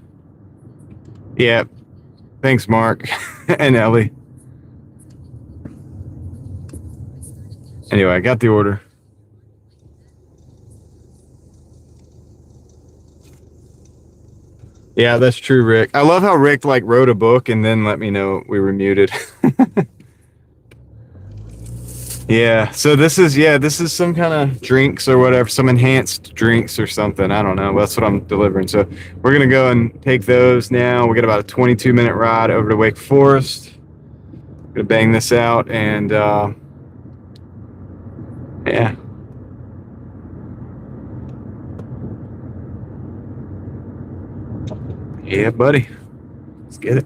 Yeah, thanks, Mark and Ellie. Anyway, I got the order. Yeah, that's true, Rick. I love how Rick like wrote a book and then let me know we were muted. Yeah, so this is some kind of drinks or whatever, some enhanced drinks or something. I don't know. That's what I'm delivering. So we're gonna go and take those now. We got about a 22-minute ride over to Wake Forest. Gonna bang this out and yeah. Yeah, buddy. Let's get it.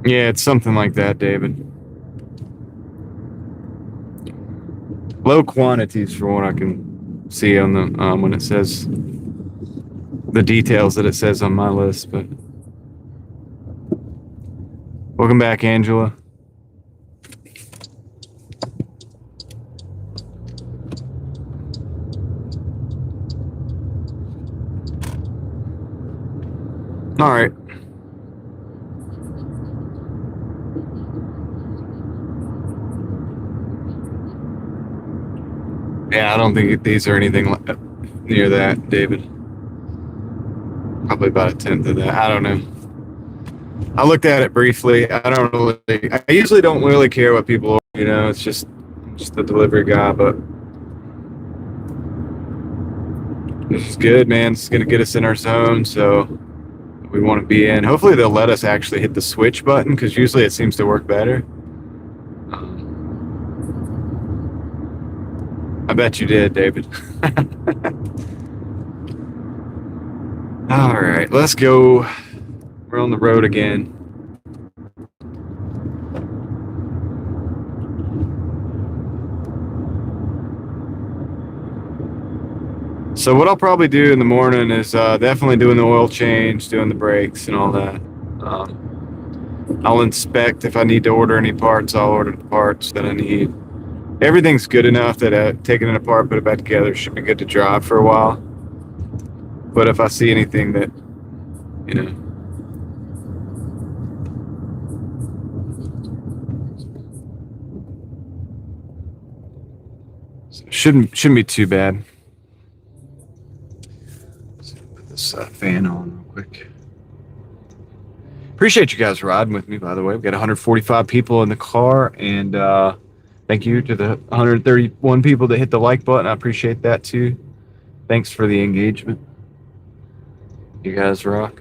Yeah, it's something like that, David. Low quantities for what I can see on the when it says the details that it says on my list. But welcome back, Angela. All right. Yeah, I don't think these are anything near that, David. Probably about a tenth of that. I don't know. I looked at it briefly. I usually don't really care what people are, it's just the delivery guy, but this is good, man. It's going to get us in our zone, so we want to be in. Hopefully they'll let us actually hit the switch button because usually it seems to work better. I bet you did, David. All right, let's go. We're on the road again. So what I'll probably do in the morning is definitely doing the oil change, doing the brakes and all that. I'll inspect if I need to order any parts. I'll order the parts that I need. Everything's good enough that taking it apart, put it back together should be good to drive for a while. But if I see anything that, shouldn't be too bad. Let's put this fan on real quick. Appreciate you guys riding with me, by the way. We've got 145 people in the car, and thank you to the 131 people that hit the like button. I appreciate that too. Thanks for the engagement. You guys rock.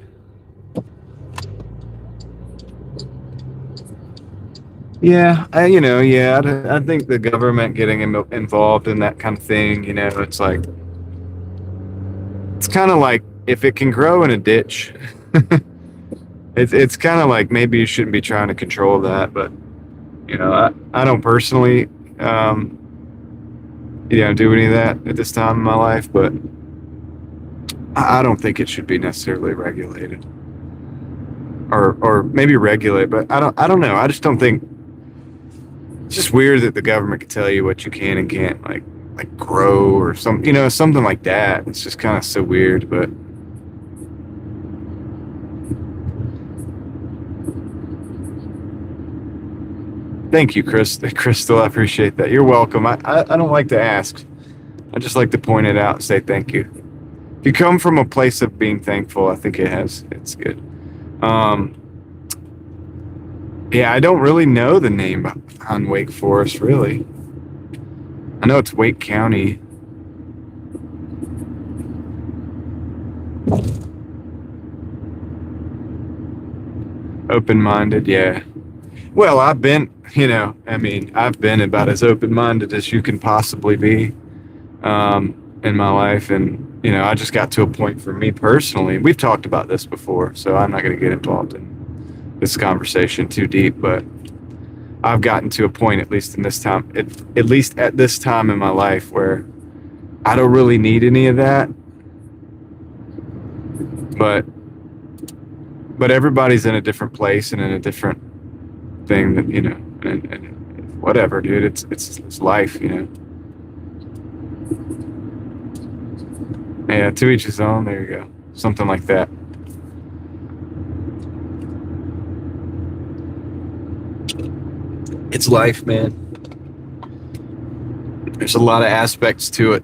Yeah, I think the government getting involved in that kind of thing, it's like, it's kind of like if it can grow in a ditch, it's kind of like maybe you shouldn't be trying to control that, but I don't personally, do any of that at this time in my life, but I don't think it should be necessarily regulated, or maybe regulate, but I don't know. I just don't think. It's just weird that the government can tell you what you can and can't like grow or something, something like that. It's just kind of so weird, but. Thank you, Crystal. I appreciate that. You're welcome. I don't like to ask. I just like to point it out and say thank you. If you come from a place of being thankful, I think it's good. Yeah, I don't really know the name on Wake Forest, really. I know it's Wake County. Open-minded, yeah. Well, I've been about as open-minded as you can possibly be in my life. And, I just got to a point for me personally. We've talked about this before, so I'm not going to get involved in this conversation too deep. But I've gotten to a point, at least in this time, at least at this time in my life, where I don't really need any of that. But everybody's in a different place and in a different thing that, and whatever, dude. It's life, Yeah, to each his own. There you go. Something like that. It's life, man. There's a lot of aspects to it,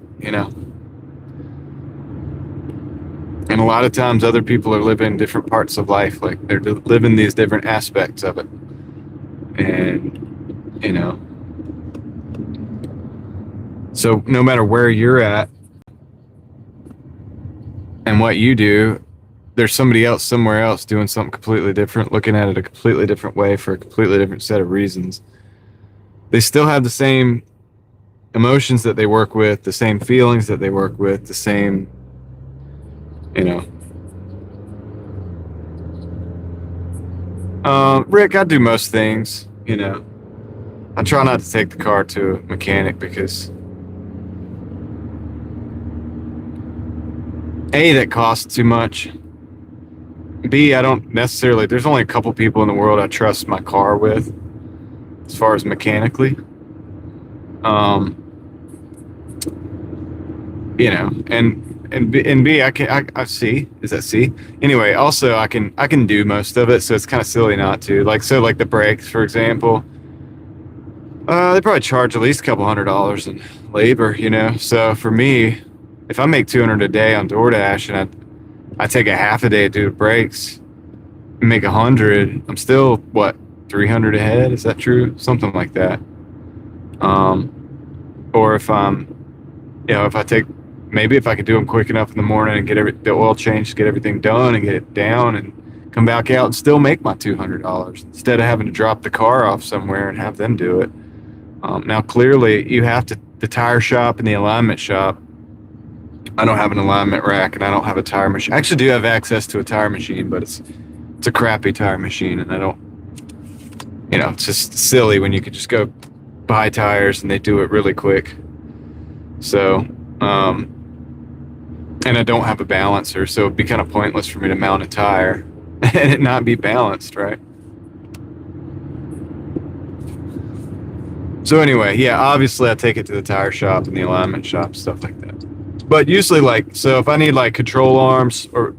And a lot of times other people are living different parts of life. Like, they're living these different aspects of it. And, so no matter where you're at and what you do, there's somebody else somewhere else doing something completely different, looking at it a completely different way for a completely different set of reasons. They still have the same emotions that they work with, the same feelings that they work with, the same, Rick, I do most things, I try not to take the car to a mechanic because A, that costs too much. B, I don't necessarily, there's only a couple people in the world I trust my car with as far as mechanically. And B, I see. Is that C? Anyway, also I can do most of it, so it's kind of silly not to. Like the brakes, for example. They probably charge at least a couple $100 in labor, So for me, if I make $200 a day on Doordash and I take a half a day to do the brakes, and make $100, I'm still what, $300 ahead? Is that true? Something like that. Or if if I could do them quick enough in the morning and get the oil change, get everything done and get it down and come back out and still make my $200 instead of having to drop the car off somewhere and have them do it. Now, clearly, you have to, the tire shop and the alignment shop. I don't have an alignment rack and I don't have a tire machine. I actually do have access to a tire machine, but it's a crappy tire machine, and I don't, it's just silly when you could just go buy tires and they do it really quick. So, and I don't have a balancer, so it'd be kind of pointless for me to mount a tire and it not be balanced, right? So anyway, yeah, obviously I take it to the tire shop and the alignment shop, stuff like that. But usually, so if I need control arms or,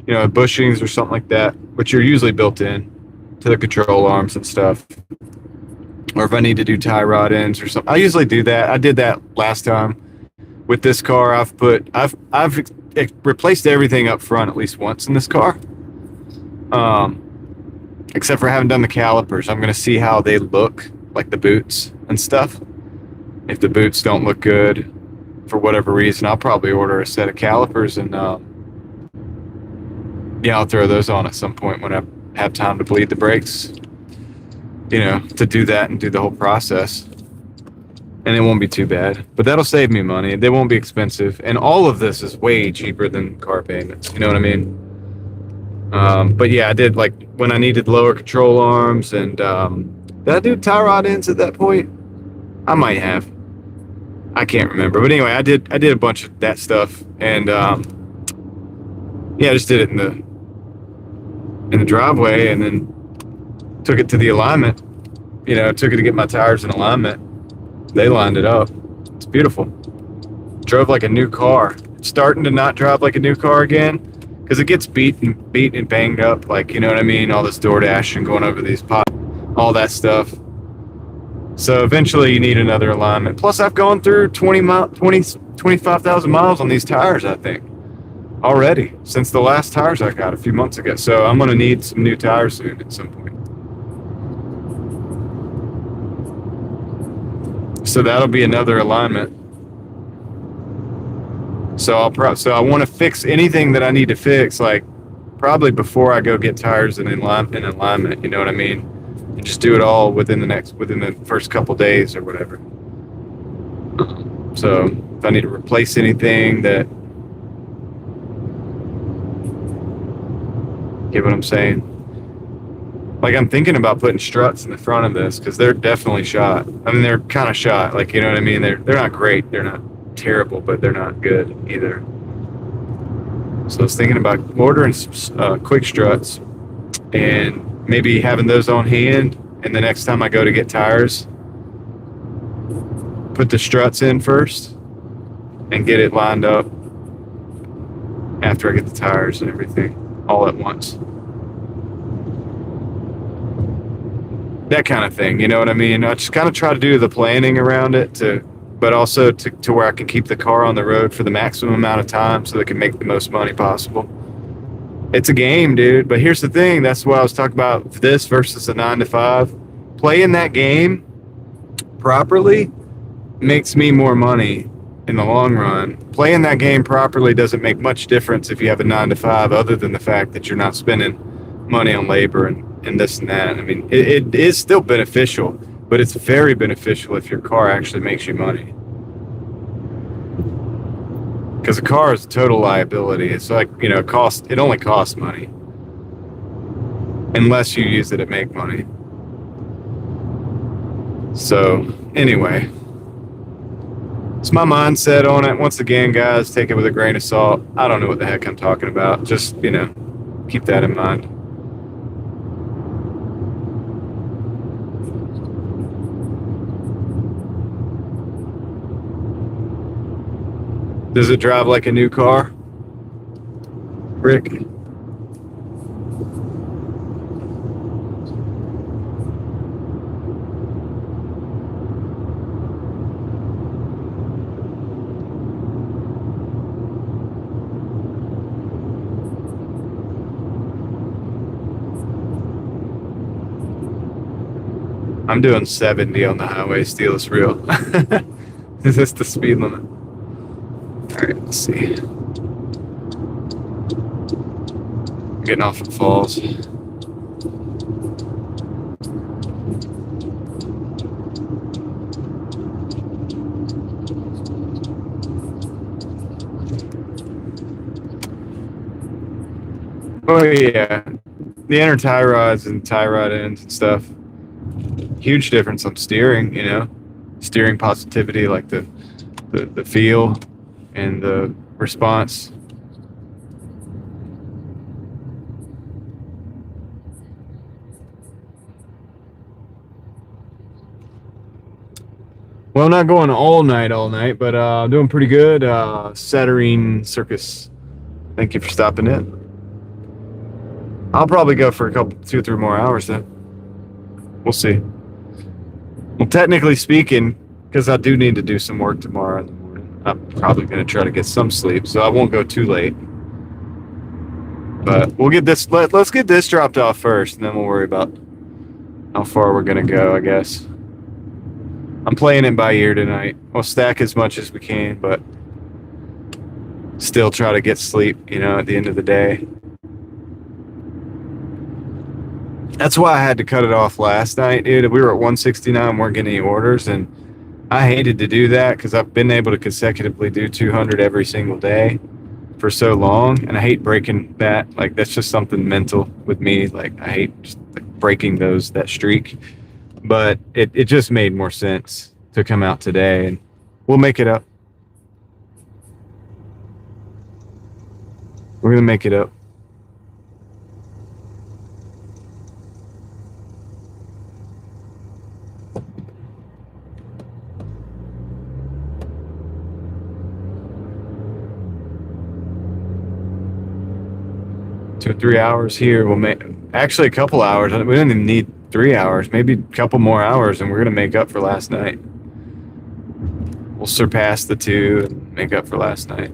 bushings or something like that, which are usually built in to the control arms and stuff, or if I need to do tie rod ends or something, I usually do that. I did that last time. With this car, I've replaced everything up front at least once in this car, except for having done the calipers. I'm going to see how they look, like the boots and stuff. If the boots don't look good for whatever reason, I'll probably order a set of calipers and I'll throw those on at some point when I have time to bleed the brakes, to do that and do the whole process. And it won't be too bad, but that'll save me money. They won't be expensive. And all of this is way cheaper than car payments. You know what I mean? But yeah, I did when I needed lower control arms and, did I do tie rod ends at that point? I might have. I can't remember. But anyway, I did a bunch of that stuff. And, I just did it in the driveway and then took it to the alignment, took it to get my tires in alignment. They lined it up. It's beautiful. Drove like a new car. It's starting to not drive like a new car again because it gets beat and banged up. You know what I mean? All this Doordash and going over these pots, all that stuff. So eventually you need another alignment. Plus I've gone through 25,000 miles on these tires, I think, already since the last tires I got a few months ago. So I'm going to need some new tires soon at some point. So that'll be another alignment. So I want to fix anything that I need to fix, probably before I go get tires in alignment. You know what I mean? And just do it all within the first couple days or whatever. So if I need to replace anything that, get what I'm saying? Like, I'm thinking about putting struts in the front of this because they're definitely shot. I mean, they're kind of shot. Like, you know what I mean? They're not great. They're not terrible, but they're not good either. So I was thinking about ordering some quick struts and maybe having those on hand. And the next time I go to get tires, put the struts in first and get it lined up after I get the tires and everything all at once. That kind of thing, you know what I mean? I just kind of try to do the planning around it but also to where I can keep the car on the road for the maximum amount of time so that it can make the most money possible. It's a game, dude. But here's the thing. That's what I was talking about, this versus a 9 to 5. Playing that game properly makes me more money in the long run. Playing that game properly doesn't make much difference if you have a 9 to 5, other than the fact that you're not spending money on labor and this and that. I mean, it is still beneficial, but it's very beneficial if your car actually makes you money. Because a car is a total liability. It's like, you know, it only costs money. Unless you use it to make money. So, anyway. It's my mindset on it. Once again, guys, take it with a grain of salt. I don't know what the heck I'm talking about. Just, you know, keep that in mind. Does it drive like a new car, Rick? I'm doing 70 on the highway. Steel is real. Is this the speed limit? All right, let's see. Getting off at Falls. Oh yeah, the inner tie rods and tie rod ends and stuff. Huge difference on steering, you know, steering positivity, like the feel and the response. Well, not going all night, but doing pretty good. Saturnine Circus. Thank you for stopping in. I'll probably go for 2 or 3 more hours then. We'll see. Well, technically speaking, because I do need to do some work tomorrow in the morning, I'm probably going to try to get some sleep, so I won't go too late. But we'll get this. Let's get this dropped off first, and then we'll worry about how far we're going to go, I guess. I'm playing it by ear tonight. We'll stack as much as we can, but still try to get sleep, you know, at the end of the day. That's why I had to cut it off last night, dude. We were at 169, weren't getting any orders, and I hated to do that because I've been able to consecutively do 200 every single day for so long, and I hate breaking that. Like, that's just something mental with me. Like, I hate just, like, breaking that streak. But it just made more sense to come out today, and we'll make it up. We're going to make it up. Two or 3 hours here. We'll make actually a couple hours. We don't even need 3 hours, maybe a couple more hours, and we're going to make up for last night. We'll surpass the 2 and make up for last night.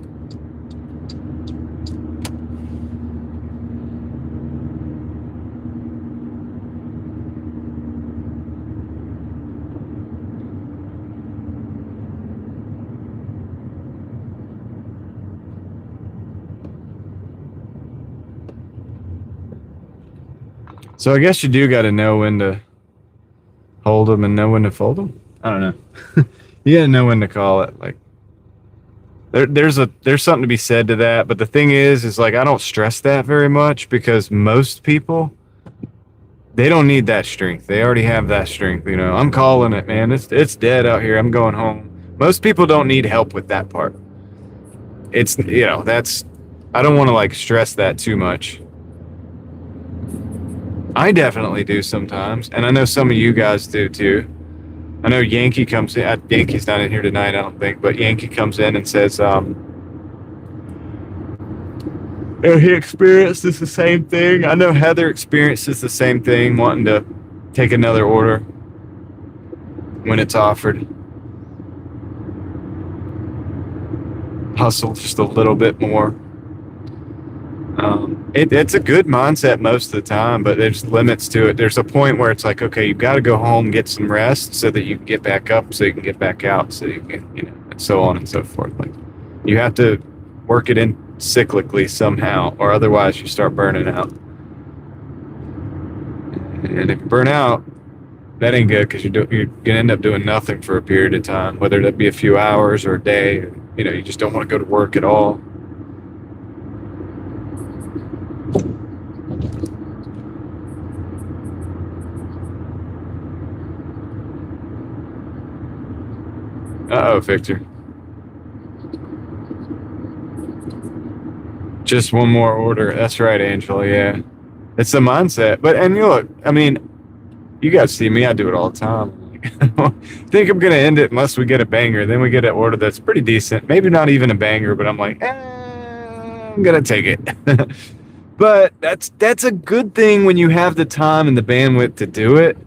So I guess you do got to know when to hold them and know when to fold them. I don't know. You got to know when to call it. Like, there's something to be said to that. But the thing is like, I don't stress that very much because most people They don't need that strength. They already have that strength. You know, I'm calling it, man. It's dead out here. I'm going home. Most people don't need help with that part. It's, you know, that's, I don't want to like stress that too much. I definitely do sometimes, and I know some of you guys do too. I know Yankee comes in. Yankee's not in here tonight, I don't think, but Yankee comes in and says, he experiences the same thing. I know Heather experiences the same thing, wanting to take another order when it's offered. Hustle just a little bit more. It's a good mindset most of the time, but there's limits to it. There's a point where it's like, okay, you've got to go home, get some rest so that you can get back up, so you can get back out, so you can, you know, and so on and so forth. Like, you have to work it in cyclically somehow, or otherwise you start burning out. And if you burn out, that ain't good, because you're gonna end up doing nothing for a period of time, whether that be a few hours or a day. You know, you just don't want to go to work at all. Uh-oh, Victor. Just one more order. That's right, Angela. Yeah. It's the mindset. But, and you look, I mean, you guys see me. I do it all the time. I think I'm going to end it unless we get a banger. Then we get an order that's pretty decent. Maybe not even a banger, but I'm like, I'm going to take it. But that's a good thing when you have the time and the bandwidth to do it.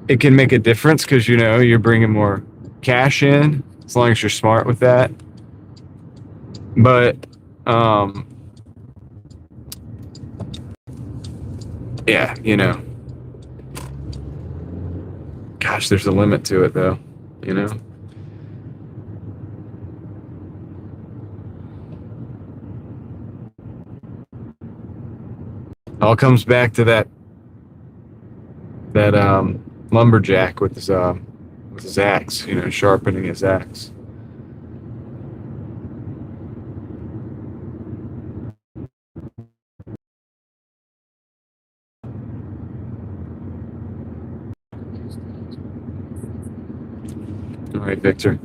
It can make a difference because, you know, you're bringing more cash in as long as you're smart with that. But yeah, you know, gosh, there's a limit to it though, you know. All comes back to that lumberjack with his axe, you know, sharpening his axe. All right, Victor.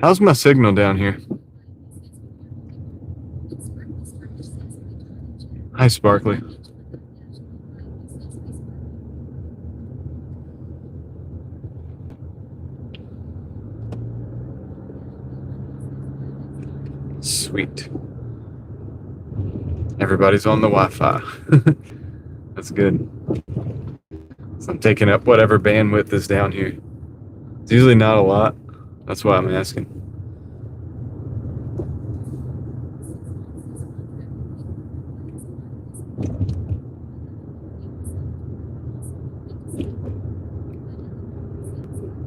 How's my signal down here? Hi, Sparkly. Sweet. Everybody's on the Wi-Fi. That's good. So I'm taking up whatever bandwidth is down here. It's usually not a lot. That's why I'm asking.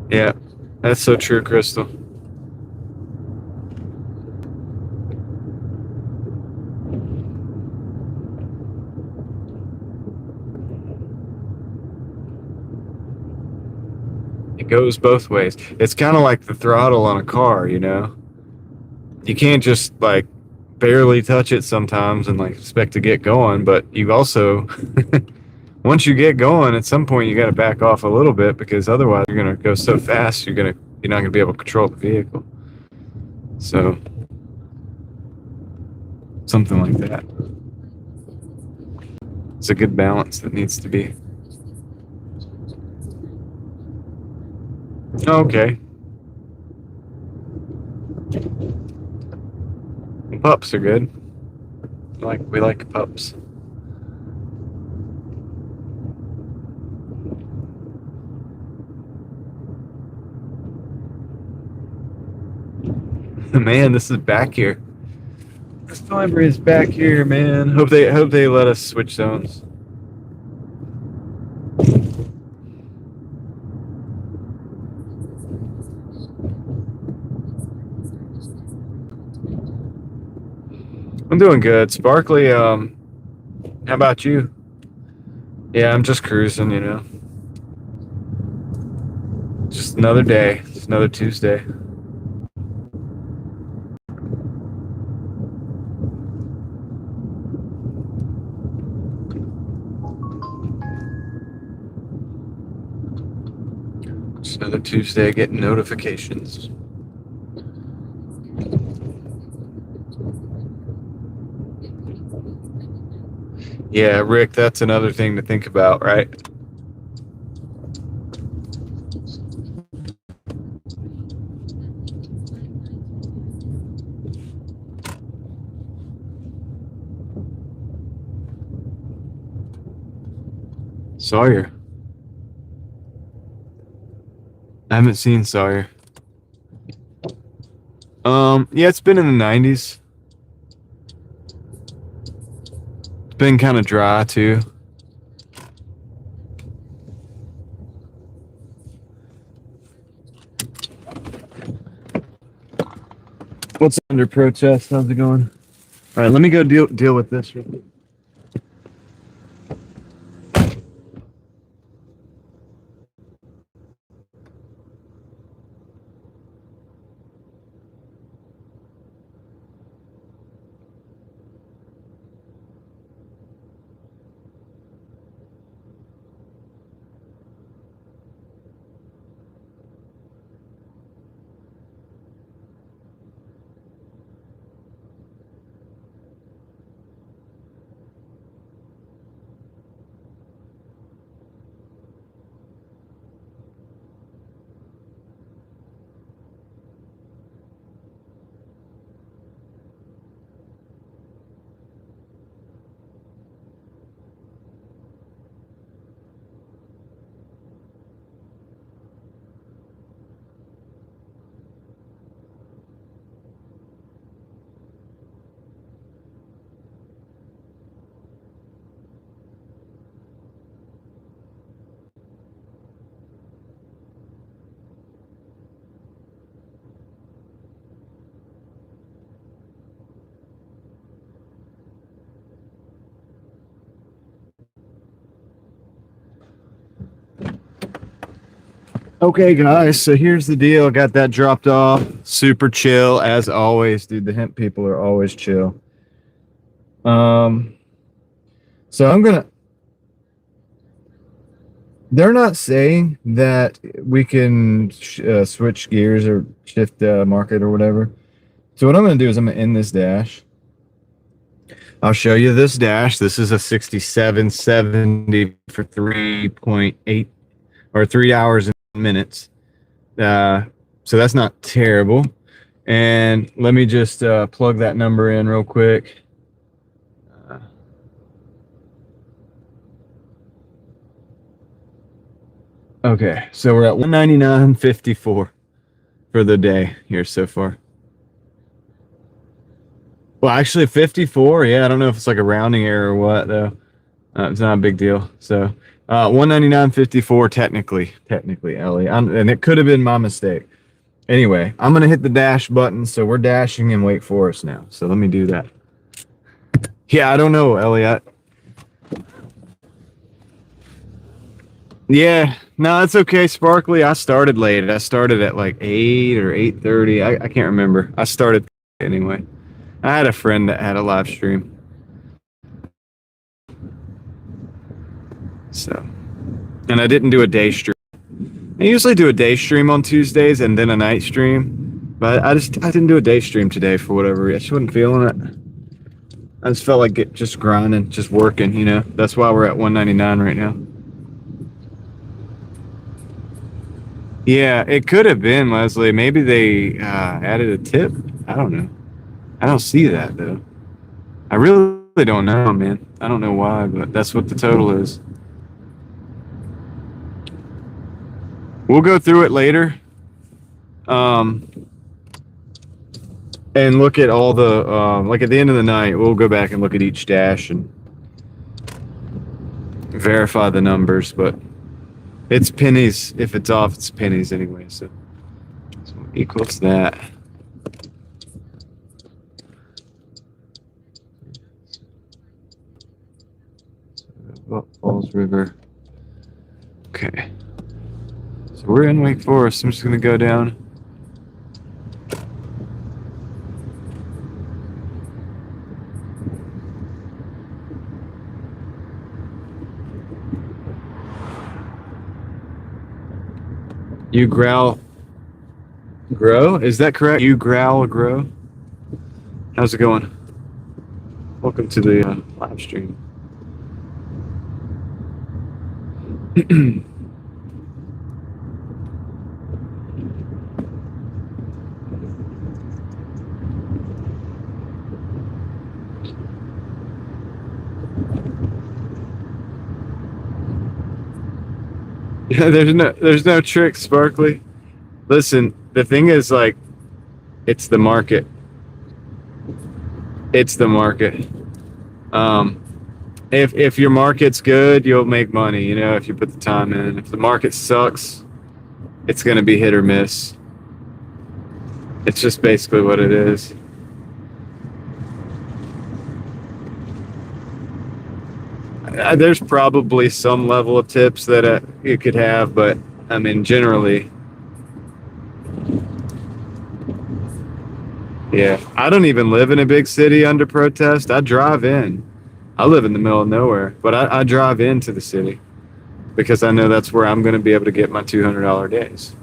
Yeah, that's so true, Crystal. It goes both ways. It's kind of like the throttle on a car, you know? You can't just like barely touch it sometimes and like expect to get going, but you also once you get going, at some point you got to back off a little bit, because otherwise you're going to go so fast you're not going to be able to control the vehicle. So something like that. It's a good balance that needs to be. Okay. Pups are good. We like pups. Man, this is back here. This library is back here, man. Hope they let us switch zones. I'm doing good. Sparkly, how about you? Yeah, I'm just cruising, you know. Just another day. Just another Tuesday. Just another Tuesday getting notifications. Yeah, Rick, that's another thing to think about, right? Sawyer. I haven't seen Sawyer. Yeah, it's been in the 90s. It's been kind of dry too. What's under protest? How's it going? All right, let me go deal with this real quick. Okay, guys, so here's the deal. Got that dropped off. Super chill, as always, dude. The hemp people are always chill. So I'm gonna. They're not saying that we can switch gears or shift market or whatever. So what I'm gonna do is I'm gonna end this dash. I'll show you this dash. This is a 6770 for 3.8 or 3 hours and minutes. So that's not terrible. And let me just plug that number in real quick. Okay, so we're at 199.54 for the day here so far. Well, actually 54. Yeah, I don't know if it's like a rounding error or what though. It's not a big deal. So 199.54 technically, Ellie. And it could have been my mistake. Anyway, I'm gonna hit the dash button. So we're dashing in Wake Forest now. So let me do that. Yeah, I don't know, Elliot. Yeah, no, it's okay. Sparkly, I started late. I started at like 8 or 8:30. I can't remember. I started anyway. I had a friend that had a live stream. So, and I didn't do a day stream. I usually do a day stream on Tuesdays and then a night stream, but I didn't do a day stream today for whatever reason. I just wasn't feeling it. I just felt like just grinding, just working, you know. That's why we're at 199 right now. Yeah, it could have been, Leslie. Maybe they added a tip. I don't know. I don't see that though. I really don't know, man. I don't know why, but that's what the total is. We'll go through it later. And look at all the like at the end of the night, we'll go back and look at each dash and verify the numbers, but it's pennies. If it's off, it's pennies anyway. So equals that. Falls River. Okay. So we're in Wake Forest. I'm just gonna go down. You growl, grow? Is that correct? You growl, grow? How's it going? Welcome to the live stream. Yeah, there's no trick, Sparkly. Listen, the thing is, like, it's the market. It's the market. If your market's good, you'll make money, you know, if you put the time in. If the market sucks, it's going to be hit or miss. It's just basically what it is. There's probably some level of tips that you could have, but I mean, generally, yeah. I don't even live in a big city under protest. I drive in. I live in the middle of nowhere, but I drive into the city because I know that's where I'm going to be able to get my $200 days.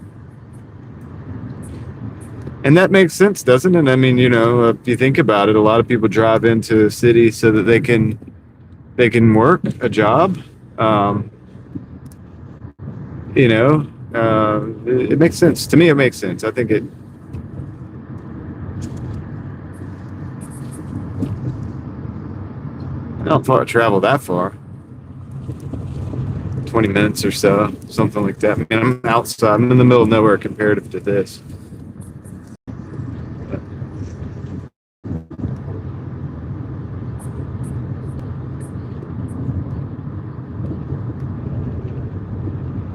And that makes sense, doesn't it? I mean, you know, if you think about it, a lot of people drive into a city so that they can work a job. You know, it makes sense. To me, it makes sense. I think it. I don't travel that far. 20 minutes or so, something like that. I mean, I'm outside. I'm in the middle of nowhere comparative to this.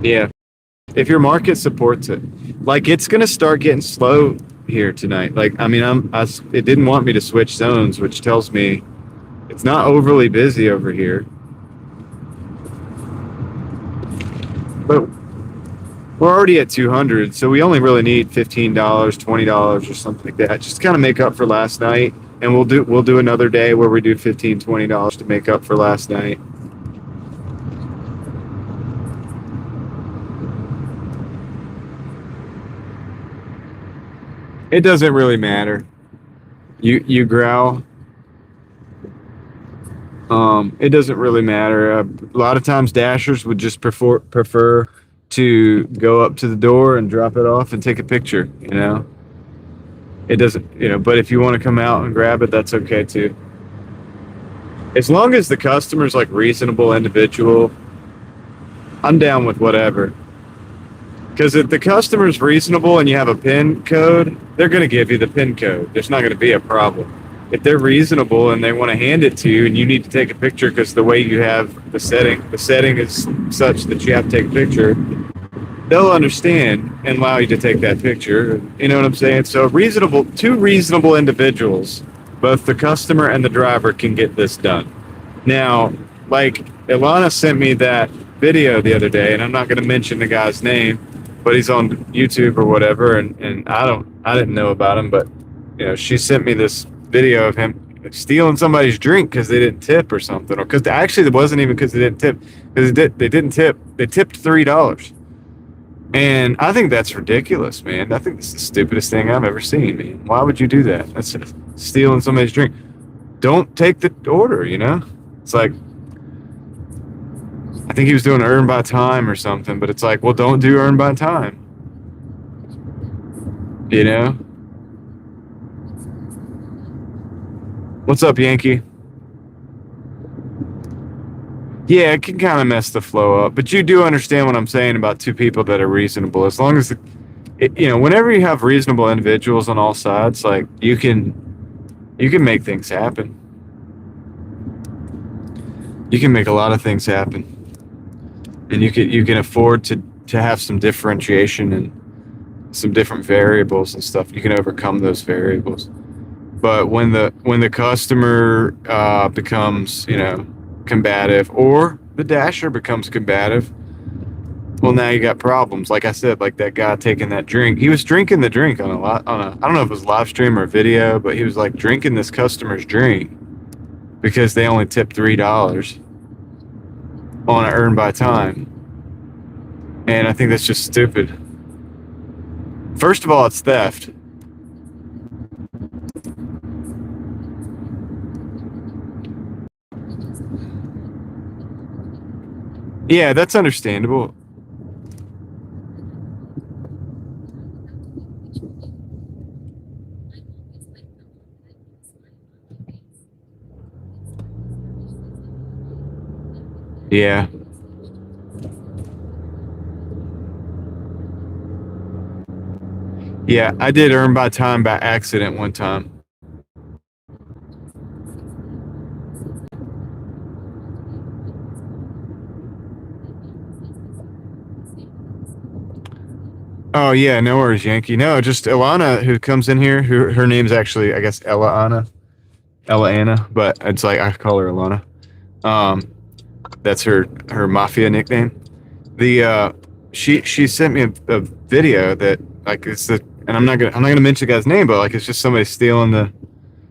Yeah, if your market supports it, like it's gonna start getting slow here tonight. Like, I mean, it didn't want me to switch zones, which tells me it's not overly busy over here. But we're already at 200, so we only really need $15, $20 or something like that, just to kind of make up for last night. And we'll do another day where we do $15, $20 to make up for last night. It doesn't really matter. You growl. It doesn't really matter. A lot of times dashers would just prefer to go up to the door and drop it off and take a picture, you know. It doesn't, you know, but if you want to come out and grab it, that's okay too. As long as the customer's like reasonable individual, I'm down with whatever. Because if the customer's reasonable and you have a PIN code, they're going to give you the PIN code. There's not going to be a problem. If they're reasonable and they want to hand it to you and you need to take a picture because the way you have the setting is such that you have to take a picture, they'll understand and allow you to take that picture. You know what I'm saying? So two reasonable individuals, both the customer and the driver, can get this done. Now, like Ilana sent me that video the other day, and I'm not going to mention the guy's name, but he's on YouTube or whatever, and I didn't know about him, but you know, she sent me this video of him stealing somebody's drink because they didn't tip or something, or because actually it wasn't even because they didn't tip, because they didn't tip. They tipped $3, and I think that's ridiculous, man. I think it's the stupidest thing I've ever seen, man. Why would you do that? That's stealing somebody's drink. Don't take the order, you know. It's like, I think he was doing earn by time or something, but it's like, well, don't do earn by time. You know? What's up, Yankee? Yeah, it can kind of mess the flow up, but you do understand what I'm saying about two people that are reasonable. As long as, you know, whenever you have reasonable individuals on all sides, like you can make things happen. You can make a lot of things happen. And you can afford to have some differentiation and some different variables and stuff. You can overcome those variables. But when the customer becomes, you know, combative, or the dasher becomes combative, well, now you got problems. Like I said, like that guy taking that drink. He was drinking the drink on I don't know if it was live stream or video, but he was like drinking this customer's drink because they only tipped $3 on an earn by time. And I think that's just stupid. First of all, it's theft. Yeah, that's understandable. Yeah. Yeah, I did earn by time by accident one time. Oh yeah, no worries, Yankee. No, just Ilana who comes in here. Who her name's actually, I guess, Ella Anna, but it's like I call her Ilana. That's her mafia nickname. The she sent me a video that like it's the and I'm not gonna mention the guy's name, but like it's just somebody stealing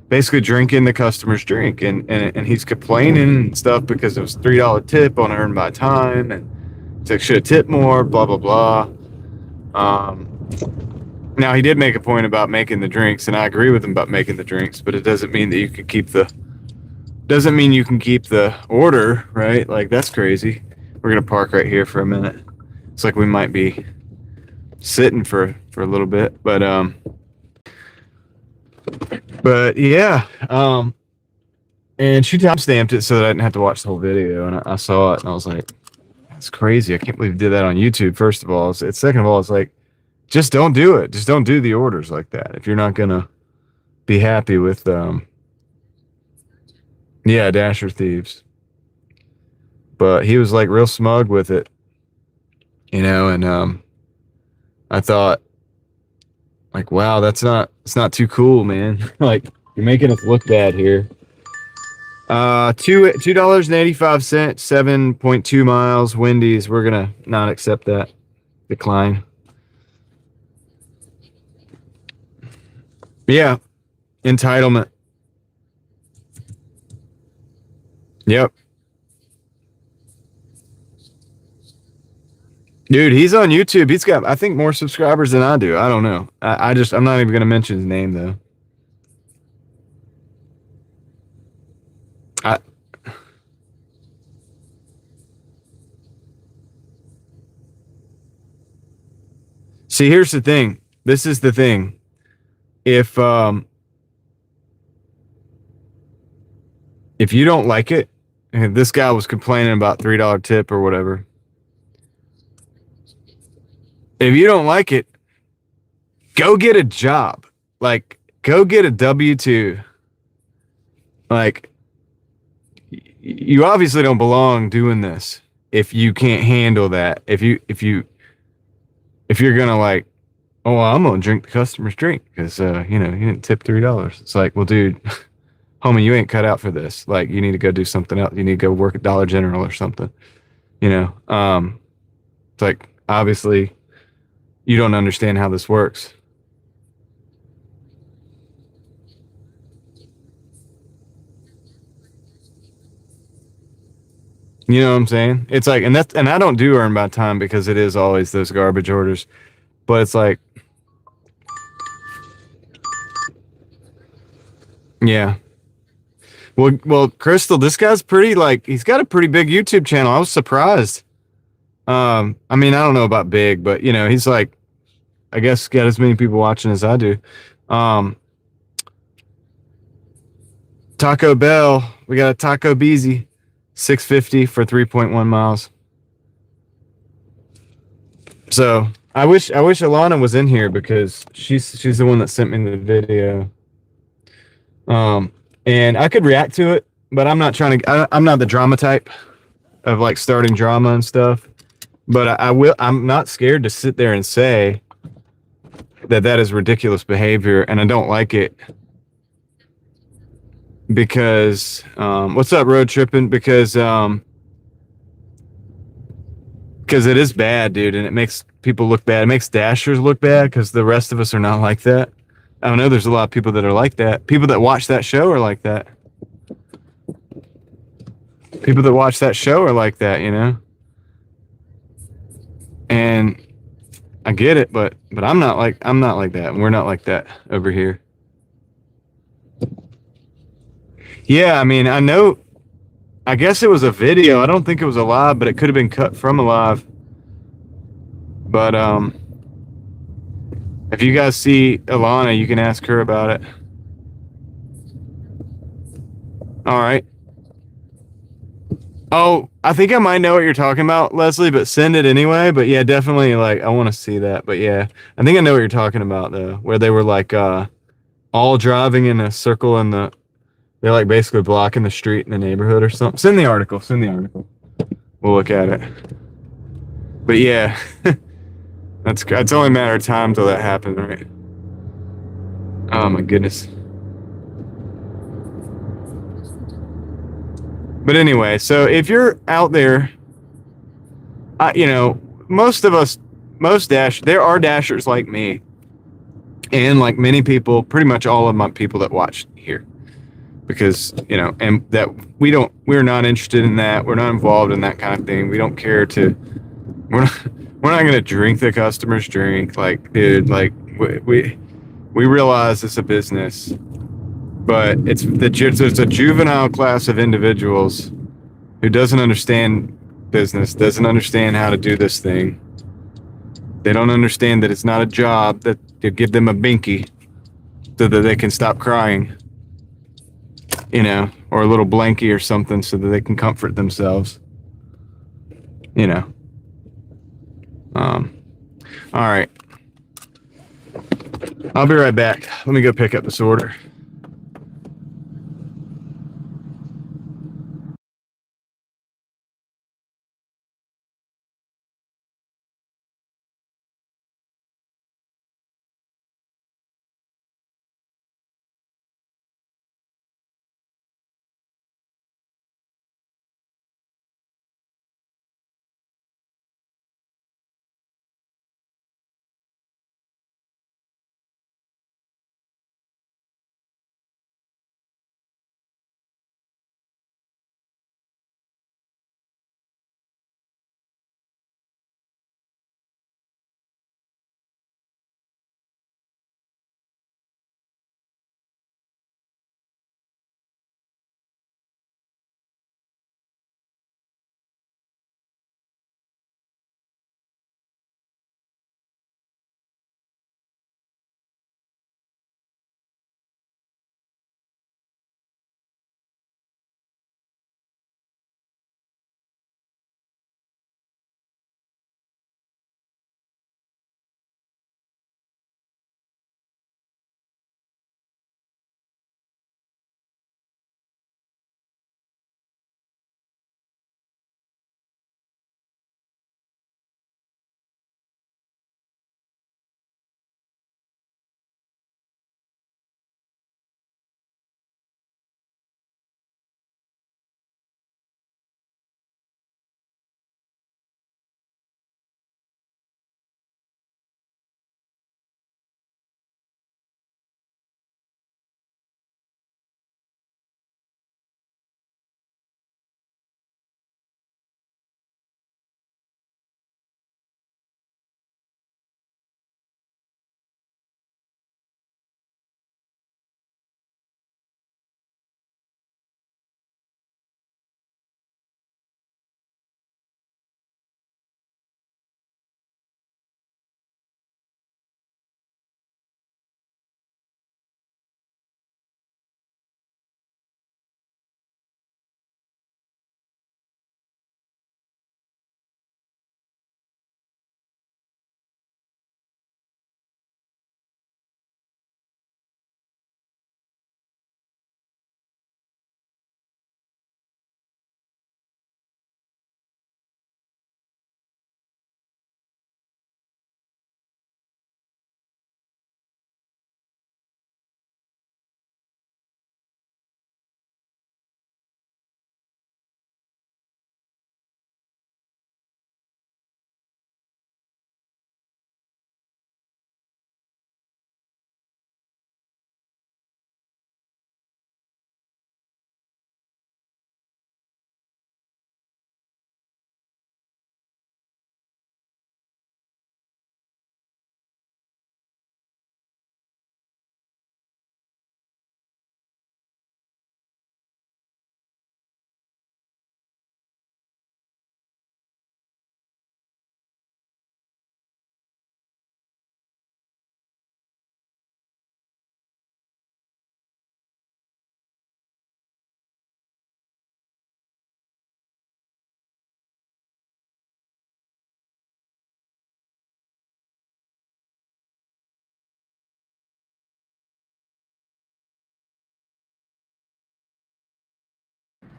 basically drinking the customer's drink and he's complaining and stuff because it was $3 tip on earned by time and it's like should have tipped more, blah blah blah. Now he did make a point about making the drinks, and I agree with him about making the drinks, but it doesn't mean that you can keep the order, right? Like that's crazy. We're gonna park right here for a minute. It's like we might be sitting for a little bit, but yeah, and she time-stamped it so that I didn't have to watch the whole video, and I saw it and I was like, that's crazy. I can't believe you did that on YouTube. First of all, second of all, it's like, just don't do it. Just don't do the orders like that if you're not gonna be happy with yeah, Dasher thieves. But he was like real smug with it, and I thought, like, wow, it's not too cool, man. Like, you're making us look bad here. $2.85, 7.2 miles, Wendy's. We're gonna not accept that. Decline. Yeah. Entitlement. Yep. Dude, he's on YouTube. He's got, I think, more subscribers than I do. I don't know. I'm not even gonna mention his name though. See, here's the thing. This is the thing. If you don't like it, and this guy was complaining about $3 tip or whatever. If you don't like it, go get a job. Like, go get a W-2. Like, you obviously don't belong doing this if you can't handle that. If you're gonna like, oh, well, I'm gonna drink the customer's drink because you didn't tip $3. It's like, well, dude, homie, you ain't cut out for this. Like, you need to go do something else. You need to go work at Dollar General or something. It's like, obviously, you don't understand how this works. You know what I'm saying? It's like, and I don't do earn by time because it is always those garbage orders, but it's like, yeah. Well, Crystal, this guy's pretty, like, he's got a pretty big YouTube channel. I was surprised. I mean, I don't know about big, but he's like, I guess got as many people watching as I do. Taco Bell, we got a Taco Beezy, $6.50 for 3.1 miles. So I wish Alana was in here because she's the one that sent me the video. And I could react to it, but I'm not I'm not the drama type of like starting drama and stuff. But I'm not scared to sit there and say that is ridiculous behavior and I don't like it. Because what's up, road tripping? Because because it is bad, dude, and it makes people look bad. It makes dashers look bad because the rest of us are not like that. I don't know. There's a lot of people that are like that. People that watch that show are like that. People that watch that show are like that, you know. And I get it, but I'm not like that. And we're not like that over here. Yeah, I mean, I know. I guess it was a video. I don't think it was a live, but it could have been cut from a live. But if you guys see Alana, you can ask her about it. All right. Oh, I think I might know what you're talking about, Leslie, but send it anyway. But yeah, definitely, like, I want to see that. But yeah, I think I know what you're talking about, though, where they were like all driving in a circle and they're like basically blocking the street in the neighborhood or something. Send the article. Send the article. We'll look at it. But yeah, it's only a matter of time till that happens, right? Oh my goodness. But anyway, so if you're out there, you know, most of us, there are dashers like me, and like many people, pretty much all of my people that watch here, because you know, and that we're not interested in that. We're not involved in that kind of thing. We don't care to. We're not. We're not gonna drink the customer's drink. Like, dude, like we realize it's a business, but it's a juvenile class of individuals who doesn't understand business, doesn't understand how to do this thing. They don't understand that it's not a job, that you give them a binky so that they can stop crying, you know, or a little blankie or something so that they can comfort themselves, you know. All right. I'll be right back. Let me go pick up this order.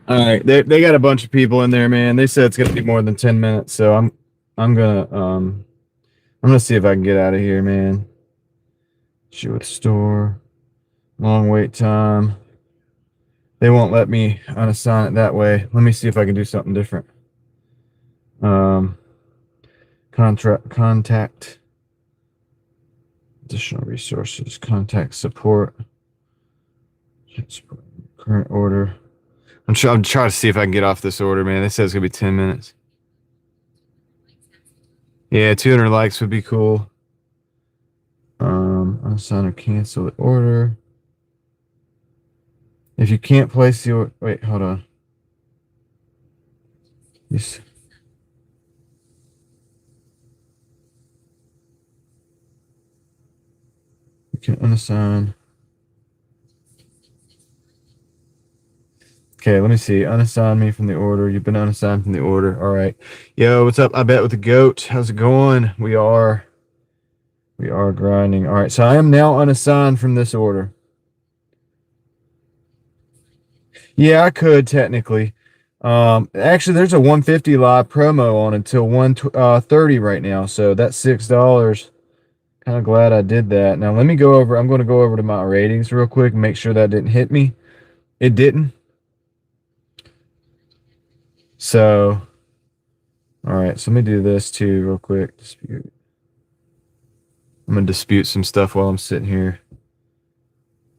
All right, they got a bunch of people in there, man. They said it's gonna be more than 10 minutes, so I'm gonna see if I can get out of here, man. Shoot with store, long wait time. They won't let me unassign it that way. Let me see if I can do something different. Contact, additional resources, contact support, current order. I'm trying to see if I can get off this order, man. They said it's gonna be 10 minutes. Yeah, 200 likes would be cool. Unassign or cancel the order. If you can't place the order, wait, hold on. Yes. You can unassign. Okay, let me see. Unassign me from the order. You've been unassigned from the order. All right. Yo, what's up? I bet with the goat. How's it going? We are grinding. All right, so I am now unassigned from this order. Yeah, I could technically. Actually, there's a 150 live promo on until 130 right now, so that's $6. Kind of glad I did that. Now let me go over. I'm going to go over to my ratings real quick and make sure that didn't hit me. It didn't. So, all right. So let me do this too real quick. Dispute. I'm gonna dispute some stuff while I'm sitting here.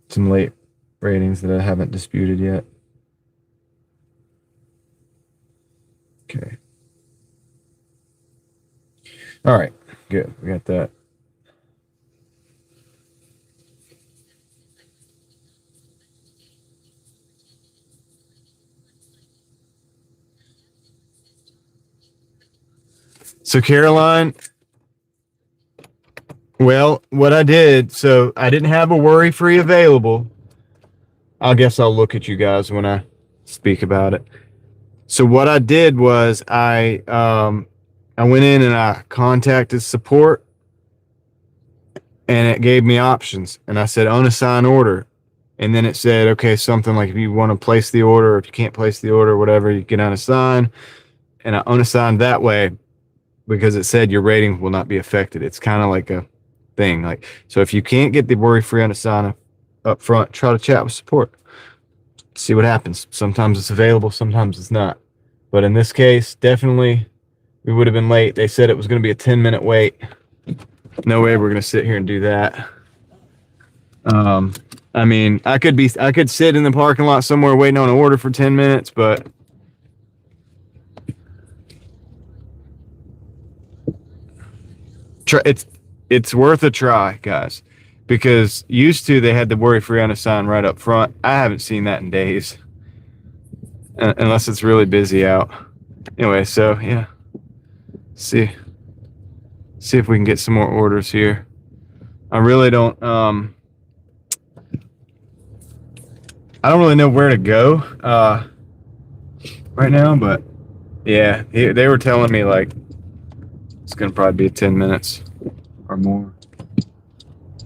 Some late ratings that I haven't disputed yet. Okay. All right. Good. We got that. So Caroline, well, what I did, so I didn't have a worry-free available. I guess I'll look at you guys when I speak about it. So what I did was I went in and I contacted support, and it gave me options, and I said unassign order, and then it said, okay, something like if you want to place the order, or if you can't place the order, whatever, you can unassign, and I unassigned that way because it said your rating will not be affected. It's kind of like a thing, like, so if you can't get the worry-free unassign up front, try to chat with support, see what happens. Sometimes it's available, sometimes it's not, but in this case, definitely we would have been late. They said it was going to be a 10-minute wait. No way we're going to sit here and do that. I mean, I could sit in the parking lot somewhere waiting on an order for 10 minutes, but it's worth a try, guys, because used to they had the worry-free unassigned right up front. I haven't seen that in days, unless it's really busy out. Anyway, so yeah, see if we can get some more orders here. I really don't I don't really know where to go right now, but yeah, they were telling me like it's gonna probably be 10 minutes or more.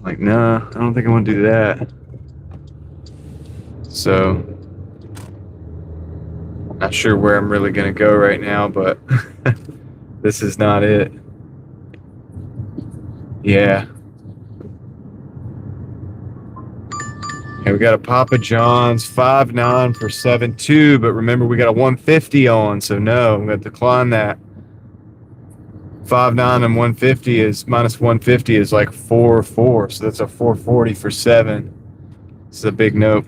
Like, nah, I don't think I want to do that. So, not sure where I'm really gonna go right now, but this is not it. Yeah. Okay, we got a Papa John's 5.9 for 7.2, but remember we got a 150 on, so no, I'm gonna decline that. 5.9 and 150 is minus 150 is like 4.4, so that's a 4.40 for 7. This is a big nope.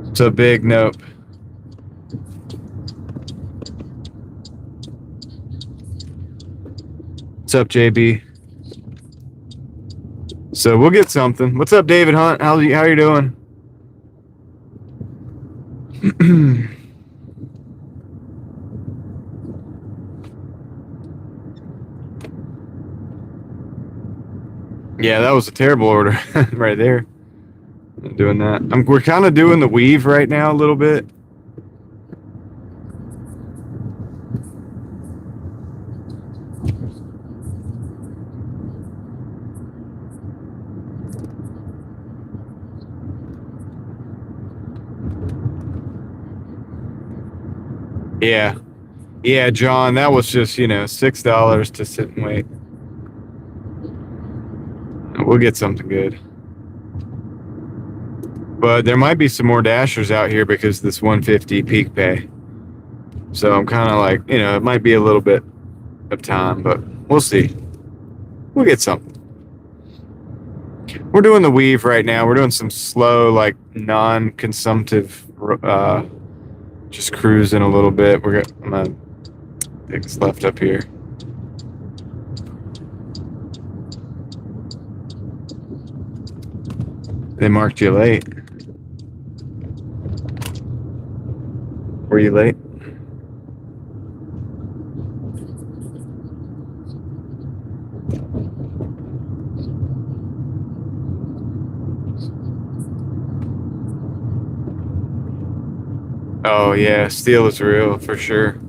It's a big nope. What's up, JB? So we'll get something. What's up, David Hunt? How you doing? Yeah, that was a terrible order right there. I'm doing that. We're kind of doing the weave right now a little bit. Yeah. Yeah, John, that was just, $6 to sit and wait. We'll get something good. But there might be some more dashers out here because this 150 peak pay. So I'm kind of like, it might be a little bit of time, but we'll see. We'll get something. We're doing the weave right now. We're doing some slow, like non-consumptive, just cruising a little bit. I'm gonna take this left up here. They marked you late. Were you late? Oh yeah, steel is real for sure.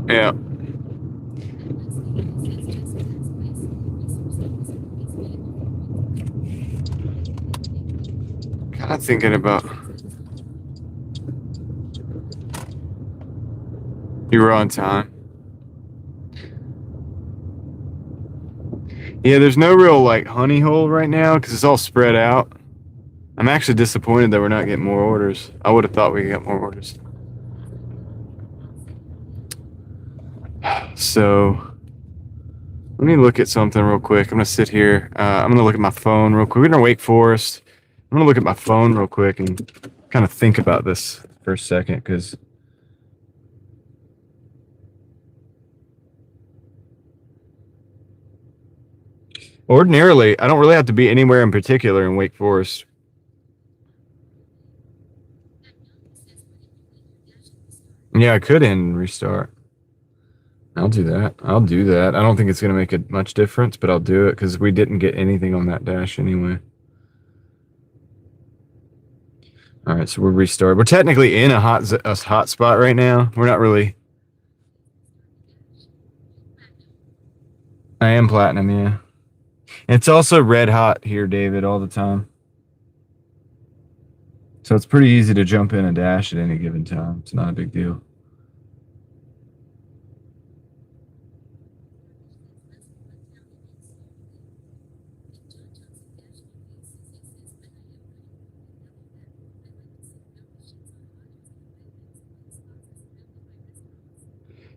Yeah. Kind of thinking about. You were on time. Yeah, there's no real like honey hole right now because it's all spread out. I'm actually disappointed that we're not getting more orders. I would have thought we got more orders. So let me look at something real quick. I'm gonna sit here. I'm gonna look at my phone real quick. We're in Wake Forest. I'm gonna look at my phone real quick and kind of think about this for a second because ordinarily I don't really have to be anywhere in particular in Wake Forest. Yeah, I could end and restart. I'll do that. I'll do that. I don't think it's going to make a much difference, but I'll do it because we didn't get anything on that dash anyway. All right, so we'll restart. We're technically in a hot spot right now. We're not really. I am platinum, yeah. It's also red hot here, David, all the time. So it's pretty easy to jump in a dash at any given time. It's not a big deal.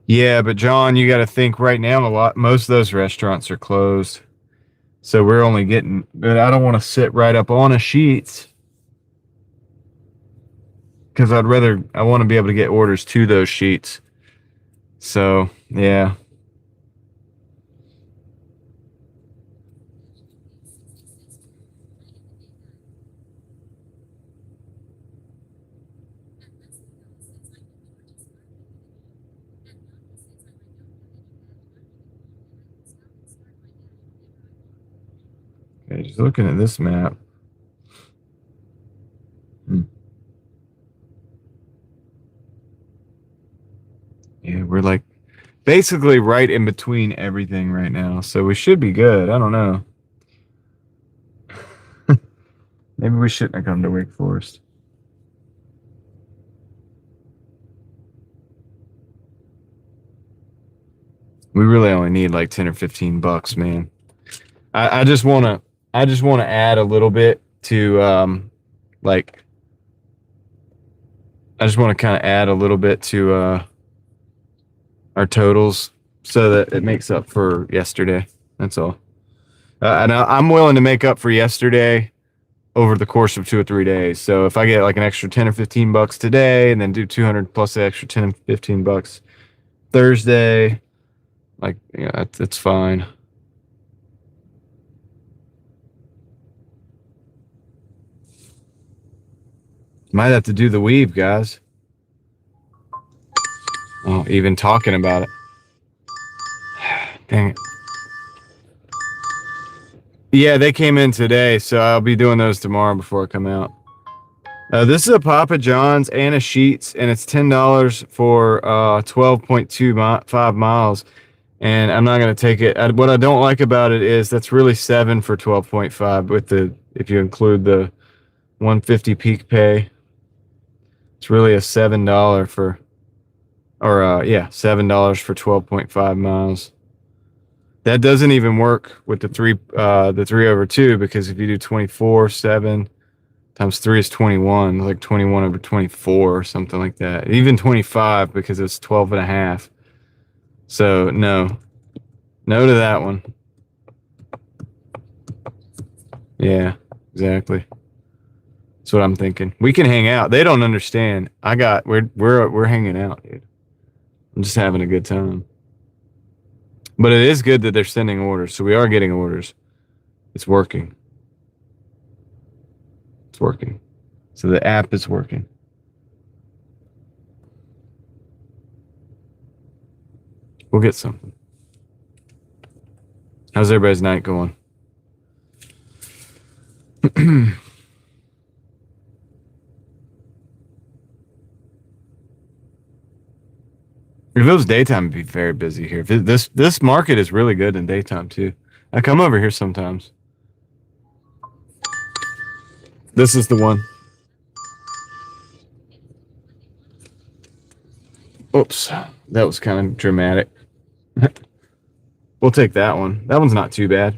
Yeah, but John, you got to think right now, most of those restaurants are closed. So we're only getting, but I don't want to sit right up on a sheets because I want to be able to get orders to those sheets. So, yeah. Okay, just looking at this map. Yeah, we're like basically right in between everything right now. So we should be good. I don't know. Maybe we shouldn't have come to Wake Forest. We really only need like 10 or 15 bucks, man. I just want to add a little bit to like I just want to kind of add a little bit to our totals so that it makes up for yesterday. That's all. And I'm willing to make up for yesterday over the course of 2 or 3 days. So if I get like an extra 10 or 15 bucks today and then do 200 plus the extra 10 or 15 bucks Thursday, like, yeah, it's fine. Might have to do the weave, guys. Oh, even talking about it. Dang it. Yeah, they came in today, so I'll be doing those tomorrow before I come out. This is a Papa John's and a Sheetz, and it's $10 for 12.25 miles. And I'm not going to take it. What I don't like about it is that's really 7 for 12.5 with if you include the 150 peak pay. It's really a $7 for, $7 for 12.5 miles. That doesn't even work with the 3/2, because if you do 24/7 times 3 is 21, like 21/24 or something like that. Even 25, because it's 12.5. So no to that one. Yeah, exactly. That's what I'm thinking. We can hang out. They don't understand. We're hanging out, dude. I'm just having a good time. But it is good that they're sending orders. So we are getting orders. It's working. It's working. So the app is working. We'll get something. How's everybody's night going? If it was daytime, it'd be very busy here. This market is really good in daytime too. I come over here sometimes. This is the one. Oops, that was kind of dramatic. We'll take that one. That one's not too bad.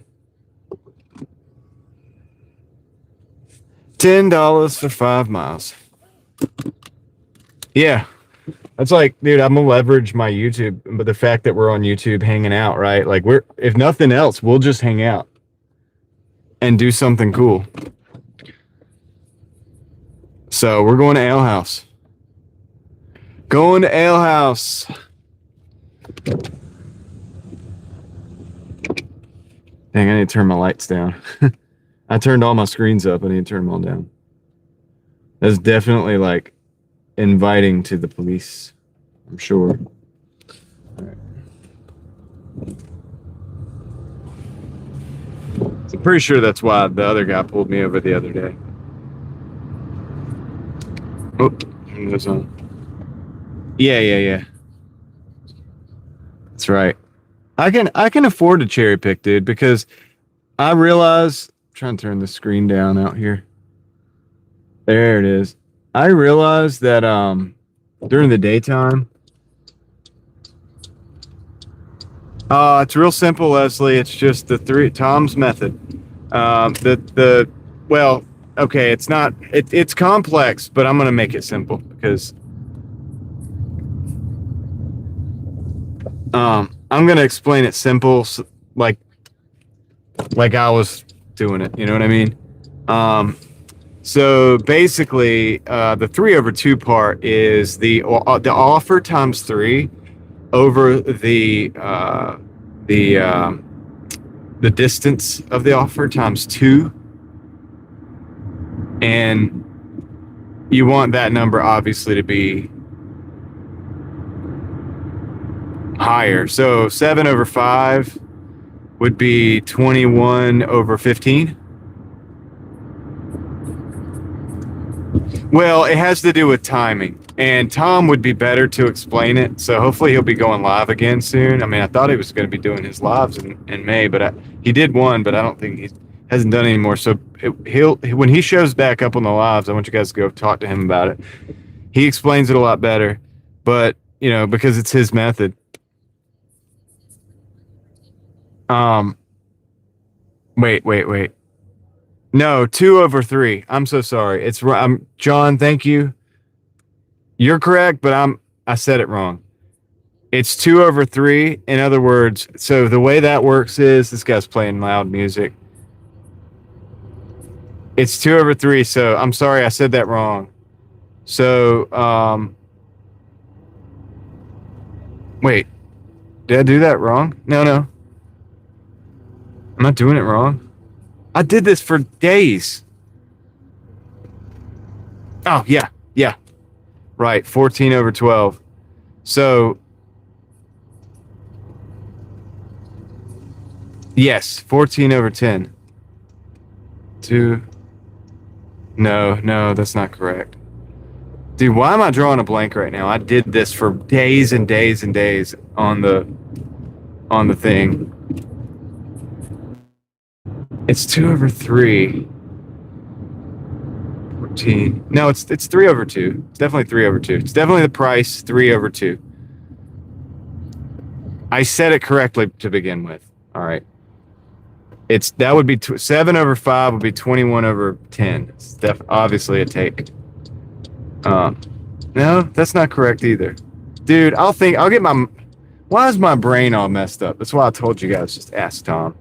$10 for 5 miles. Yeah. That's like, dude, I'm gonna leverage my YouTube, but the fact that we're on YouTube hanging out, right? Like if nothing else, we'll just hang out and do something cool. So we're going to Ale House. Going to Ale House. Dang, I need to turn my lights down. I turned all my screens up. I need to turn them all down. That's definitely like inviting to the police, I'm sure. All right. So I'm pretty sure that's why the other guy pulled me over the other day. Oh, turn this on. Yeah. That's right. I can afford to cherry pick, dude, because I realize. I'm trying to turn the screen down out here. There it is. I realized that during the daytime, it's real simple, Leslie. It's just Tom's method. Okay, it's not. It's complex, but I'm gonna make it simple because I'm gonna explain it simple, like I was doing it. You know what I mean? So basically, the 3/2 part is the offer times 3 over the distance of the offer times 2, and you want that number obviously to be higher. So 7/5 would be 21/15. Well, it has to do with timing, and Tom would be better to explain it. So hopefully he'll be going live again soon. I mean, I thought he was going to be doing his lives in May, but he did one, but I don't think he hasn't done any more. So when he shows back up on the lives, I want you guys to go talk to him about it. He explains it a lot better, but because it's his method. Wait. No, 2/3. I'm so sorry. I'm John. Thank you. You're correct, but I said it wrong. It's 2/3. In other words, so the way that works is this guy's playing loud music. It's 2/3. So I'm sorry, I said that wrong. So wait, did I do that wrong? No. I'm not doing it wrong. I did this for days. Oh, yeah. Right, 14/12. So, yes, 14/10. 2. No, no, that's not correct. Dude, why am I drawing a blank right now? I did this for days and days and days on the thing. It's 2/3. 14. No, it's 3/2. It's definitely 3/2. It's definitely the price 3/2. I said it correctly to begin with. All right. It's that would be 7/5 would be 21/10. It's obviously a take. Um, no, that's not correct either. Dude, I'll get my. Why is my brain all messed up? That's why I told you guys just ask Tom.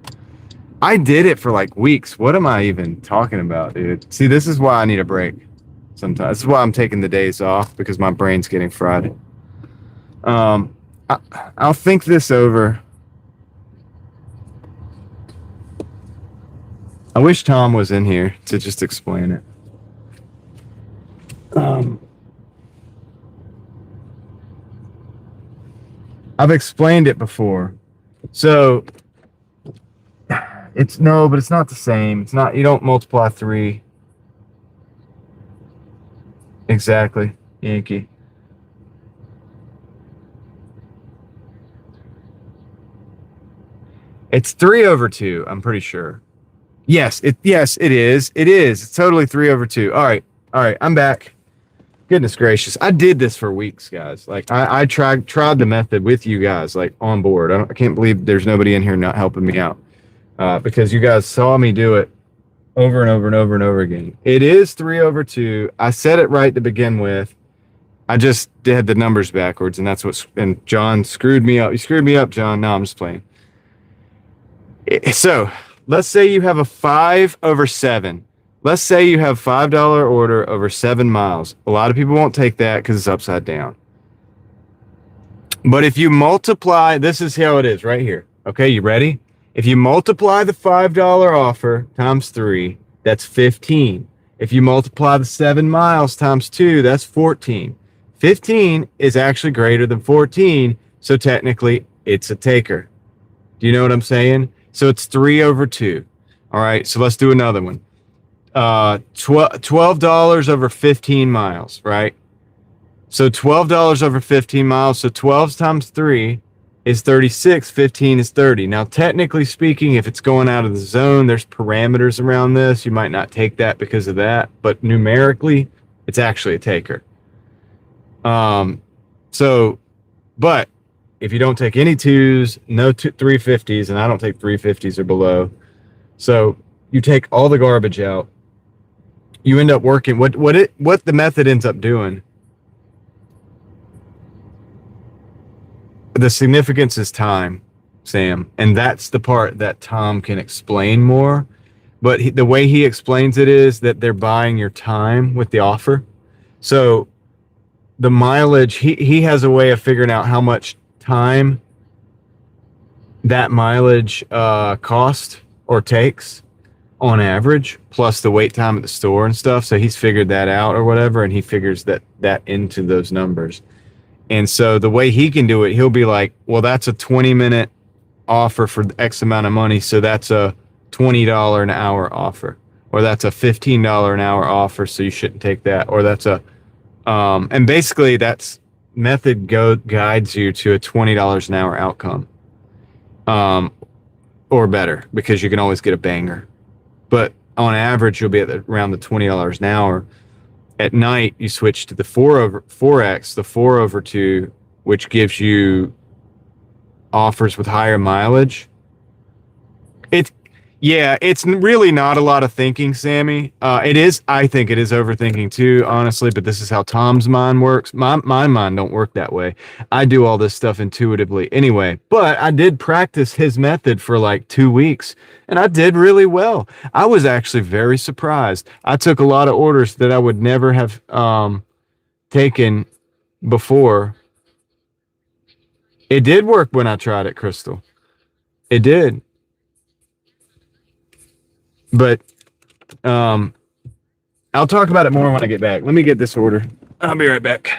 I did it for like weeks. What am I even talking about, dude? See, this is why I need a break. Sometimes this is why I'm taking the days off because my brain's getting fried. Um, I, I'll think this over. I wish Tom was in here to just explain it. I've explained it before. So it's no, but it's not the same. It's not, you don't multiply 3. Exactly. Yankee. It's 3/2, I'm pretty sure. Yes, it is. It is. It's totally 3/2. All right. All right. I'm back. Goodness gracious. I did this for weeks, guys. Like I tried the method with you guys, like on board. I can't believe there's nobody in here not helping me out. Because you guys saw me do it over and over and over and over again. It is 3/2. I said it right to begin with. I just did the numbers backwards, and and John screwed me up. You screwed me up, John. No, I'm just playing. So let's say you have a 5/7. Let's say you have $5 order over 7 miles. A lot of people won't take that because it's upside down. But if you multiply, this is how it is right here. Okay, you ready? If you multiply the $5 offer times 3, that's 15. If you multiply the 7 miles times 2, that's 14. 15 is actually greater than 14, so technically it's a taker. Do you know what I'm saying? So it's 3/2. All right, so let's do another one. $12 over 15 miles, right? So $12 over 15 miles. So 12 times 3 is 36. 15 is 30. Now, technically speaking, if it's going out of the zone, there's parameters around this. You might not take that because of that, but numerically, it's actually a taker. So, but if you don't take any twos, no 350s, and I don't take 350s or below. So you take all the garbage out. You end up working what the method ends up doing. The significance is time, Sam, and that's the part that Tom can explain more. But the way he explains it is that they're buying your time with the offer. So the mileage, he has a way of figuring out how much time that mileage cost or takes on average, plus the wait time at the store and stuff. So he's figured that out or whatever, and he figures that into those numbers. And so the way he can do it, he'll be like, well, that's a 20-minute offer for X amount of money. So that's a $20 an hour offer, or that's a $15 an hour offer. So you shouldn't take that. Or that's and basically that's method guides you to a $20 an hour outcome, or better, because you can always get a banger. But on average, you'll be at around the $20 an hour. At night, you switch to the 4x, the 4/2, which gives you offers with higher mileage. It's Yeah, it's really not a lot of thinking, Sammy. It is. I think it is overthinking too, honestly. But this is how Tom's mind works. My mind don't work that way. I do all this stuff intuitively anyway. But I did practice his method for like 2 weeks, and I did really well. I was actually very surprised. I took a lot of orders that I would never have taken before. It did work when I tried it, Crystal. It did. But um, I'll talk about it more when I get back. Let me get this order. I'll be right back.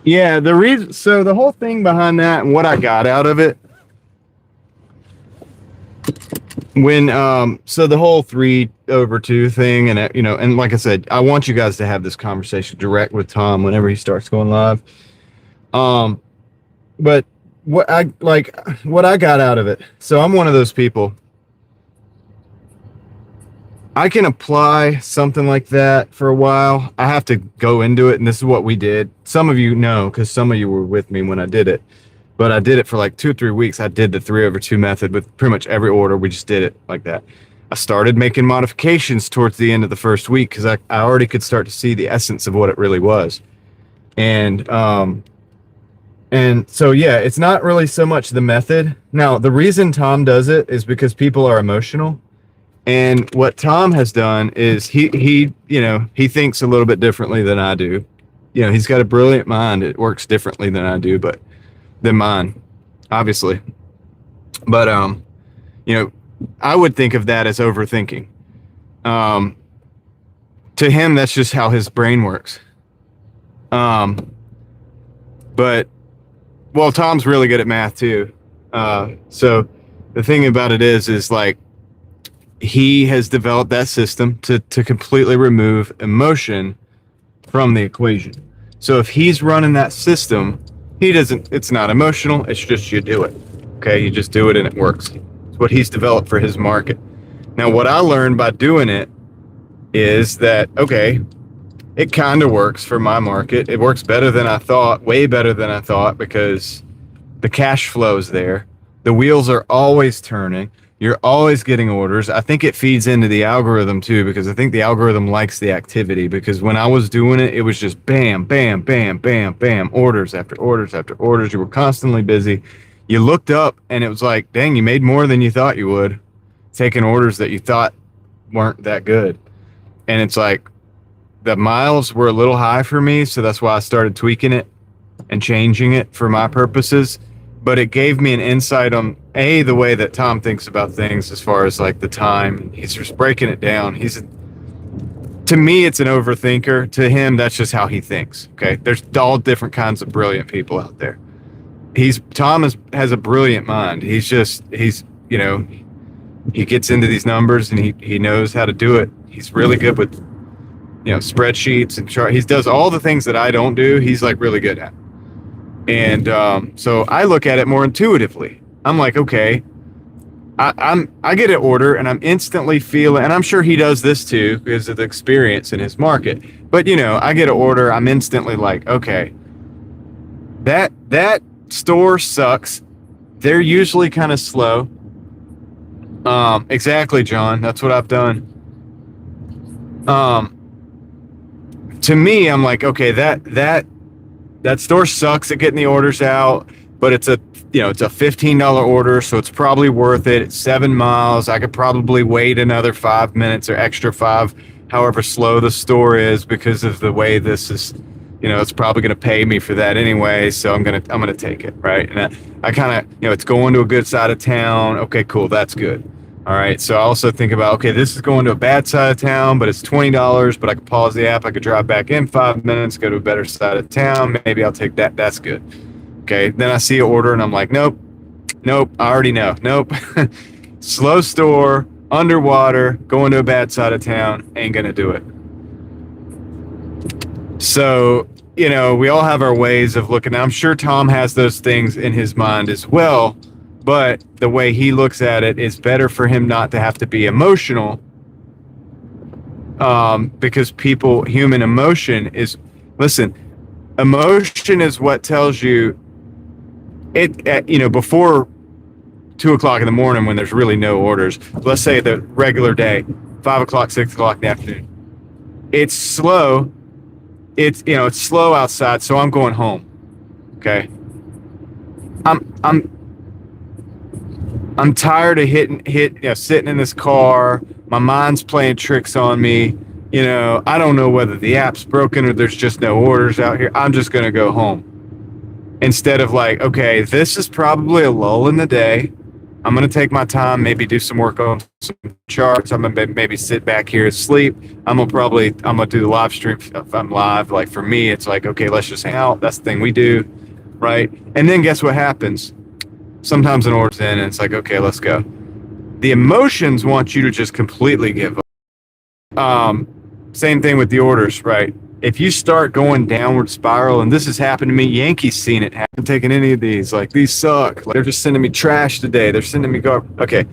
Yeah, the whole thing behind that and what I got out of it when so the whole 3/2 thing, and and like I said, I want you guys to have this conversation direct with Tom whenever he starts going live. But what I got out of it. So I'm one of those people. I can apply something like that for a while. I have to go into it, and this is what we did. Some of you know, because some of you were with me when I did it. But I did it for like 2 or 3 weeks. I did the 3/2 method with pretty much every order. We just did it like that. I started making modifications towards the end of the first week because I already could start to see the essence of what it really was. And so, yeah, it's not really so much the method. Now, the reason Tom does it is because people are emotional. And what Tom has done is he thinks a little bit differently than I do. He's got a brilliant mind. It works differently than I do, but than mine, obviously. But I would think of that as overthinking. To him, that's just how his brain works. But Tom's really good at math too. So the thing about it is like he has developed that system to completely remove emotion from the equation. So if he's running that system, it's not emotional. It's just you do it. Okay. You just do it and it works. It's what he's developed for his market. Now, what I learned by doing it is that, okay, it kind of works for my market. It works better than I thought, way better than I thought, because the cash flow is there. The wheels are always turning. You're always getting orders. I think it feeds into the algorithm too, because I think the algorithm likes the activity, because when I was doing it, it was just bam, bam, bam, bam, bam, orders after orders after orders. You were constantly busy. You looked up and it was like, dang, you made more than you thought you would, taking orders that you thought weren't that good. And it's like the miles were a little high for me. So that's why I started tweaking it and changing it for my purposes. But it gave me an insight on the way that Tom thinks about things as far as like the time. He's just breaking it down. To me, it's an overthinker. To him, that's just how he thinks. Okay. There's all different kinds of brilliant people out there. Tom has a brilliant mind. He gets into these numbers and he knows how to do it. He's really good with, spreadsheets and charts. He does all the things that I don't do. He's like really good at. And so I look at it more intuitively. I'm like, okay, I get an order and I'm instantly feeling, and I'm sure he does this too because of the experience in his market. But I get an order, I'm instantly like, okay, that store sucks. They're usually kind of slow. Exactly, John. That's what I've done. To me, I'm like, okay, that store sucks at getting the orders out, but it's a $15 order, so it's probably worth it. It's 7 miles. I could probably wait another 5 minutes or extra 5, however slow the store is, because of the way this is. It's probably going to pay me for that anyway, so I'm gonna take it, right? And I kind of, it's going to a good side of town. Okay, cool, that's good. All right, so I also think about, okay, this is going to a bad side of town, but it's $20, but I could pause the app. I could drive back in 5 minutes, go to a better side of town. Maybe I'll take that. That's good. Okay, then I see an order and I'm like, nope, I already know. Nope. Slow store, underwater, going to a bad side of town, ain't going to do it. So, we all have our ways of looking. I'm sure Tom has those things in his mind as well. But the way he looks at it is better for him not to have to be emotional, because human emotion is, emotion is what tells you before 2:00 in the morning when there's really no orders. Let's say the regular day, 5 o'clock, 6 o'clock in the afternoon. It's slow. It's slow outside, so I'm going home. Okay. I'm tired of sitting in this car. My mind's playing tricks on me. I don't know whether the app's broken or there's just no orders out here. I'm just going to go home. Instead of like, okay, this is probably a lull in the day. I'm going to take my time, maybe do some work on some charts. I'm going to maybe sit back here and sleep. I'm going to do the live stream if I'm live. Like for me, it's like, okay, let's just hang out. That's the thing we do. Right. And then guess what happens? Sometimes an order's in and it's like, okay, let's go. The emotions want you to just completely give up. Same thing with the orders, right? If you start going downward spiral, and this has happened to me, Yankees seen it happen, taking any of these, like these suck. Like, they're just sending me trash today. They're sending me garbage. Okay.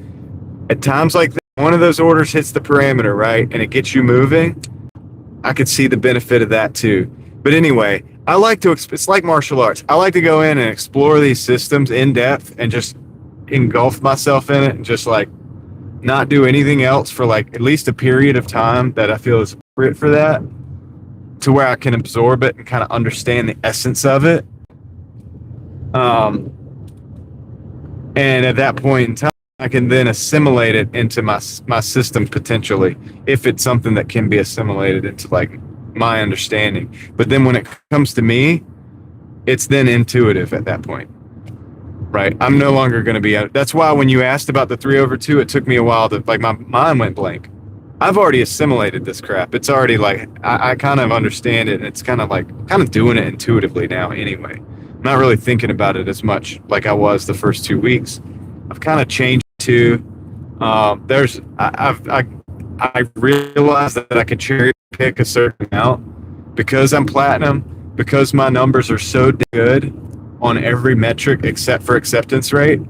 At times like that, one of those orders hits the parameter, right? And it gets you moving. I could see the benefit of that too. But anyway, I like to, it's like martial arts. I like to go in and explore these systems in depth and just engulf myself in it and just like not do anything else for like at least a period of time that I feel is appropriate for that, to where I can absorb it and kind of understand the essence of it. And at that point in time, I can then assimilate it into my system potentially, if it's something that can be assimilated into like my understanding. But then when it comes to me, it's then intuitive at that point, right? I'm no longer going to be out. That's why when you asked about the 3/2, it took me a while to, like, my mind went blank. I've already assimilated this crap. It's already like, I kind of understand it. And it's kind of doing it intuitively now anyway. I'm not really thinking about it as much like I was the first 2 weeks. I've kind of changed to, I realized that I could cherry pick a certain amount because I'm platinum, because my numbers are so good on every metric except for acceptance rate.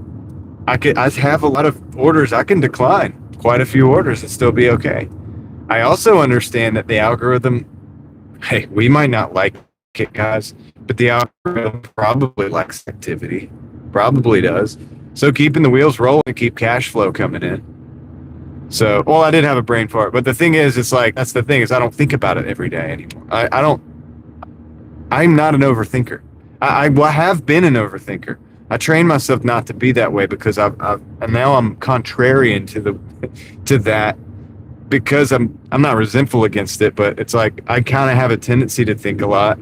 I have a lot of orders I can decline, quite a few orders, and still be okay. I also understand that the algorithm, hey, we might not like it, guys, but the algorithm probably likes activity, probably does. So keeping the wheels rolling and keep cash flow coming in. So, well, I did have a brain fart, but the thing is, it's like, that's the thing, is I don't think about it every day anymore. I'm not an overthinker. I have been an overthinker. I trained myself not to be that way because and now I'm contrarian to that, because I'm not resentful against it, but it's like I kind of have a tendency to think a lot.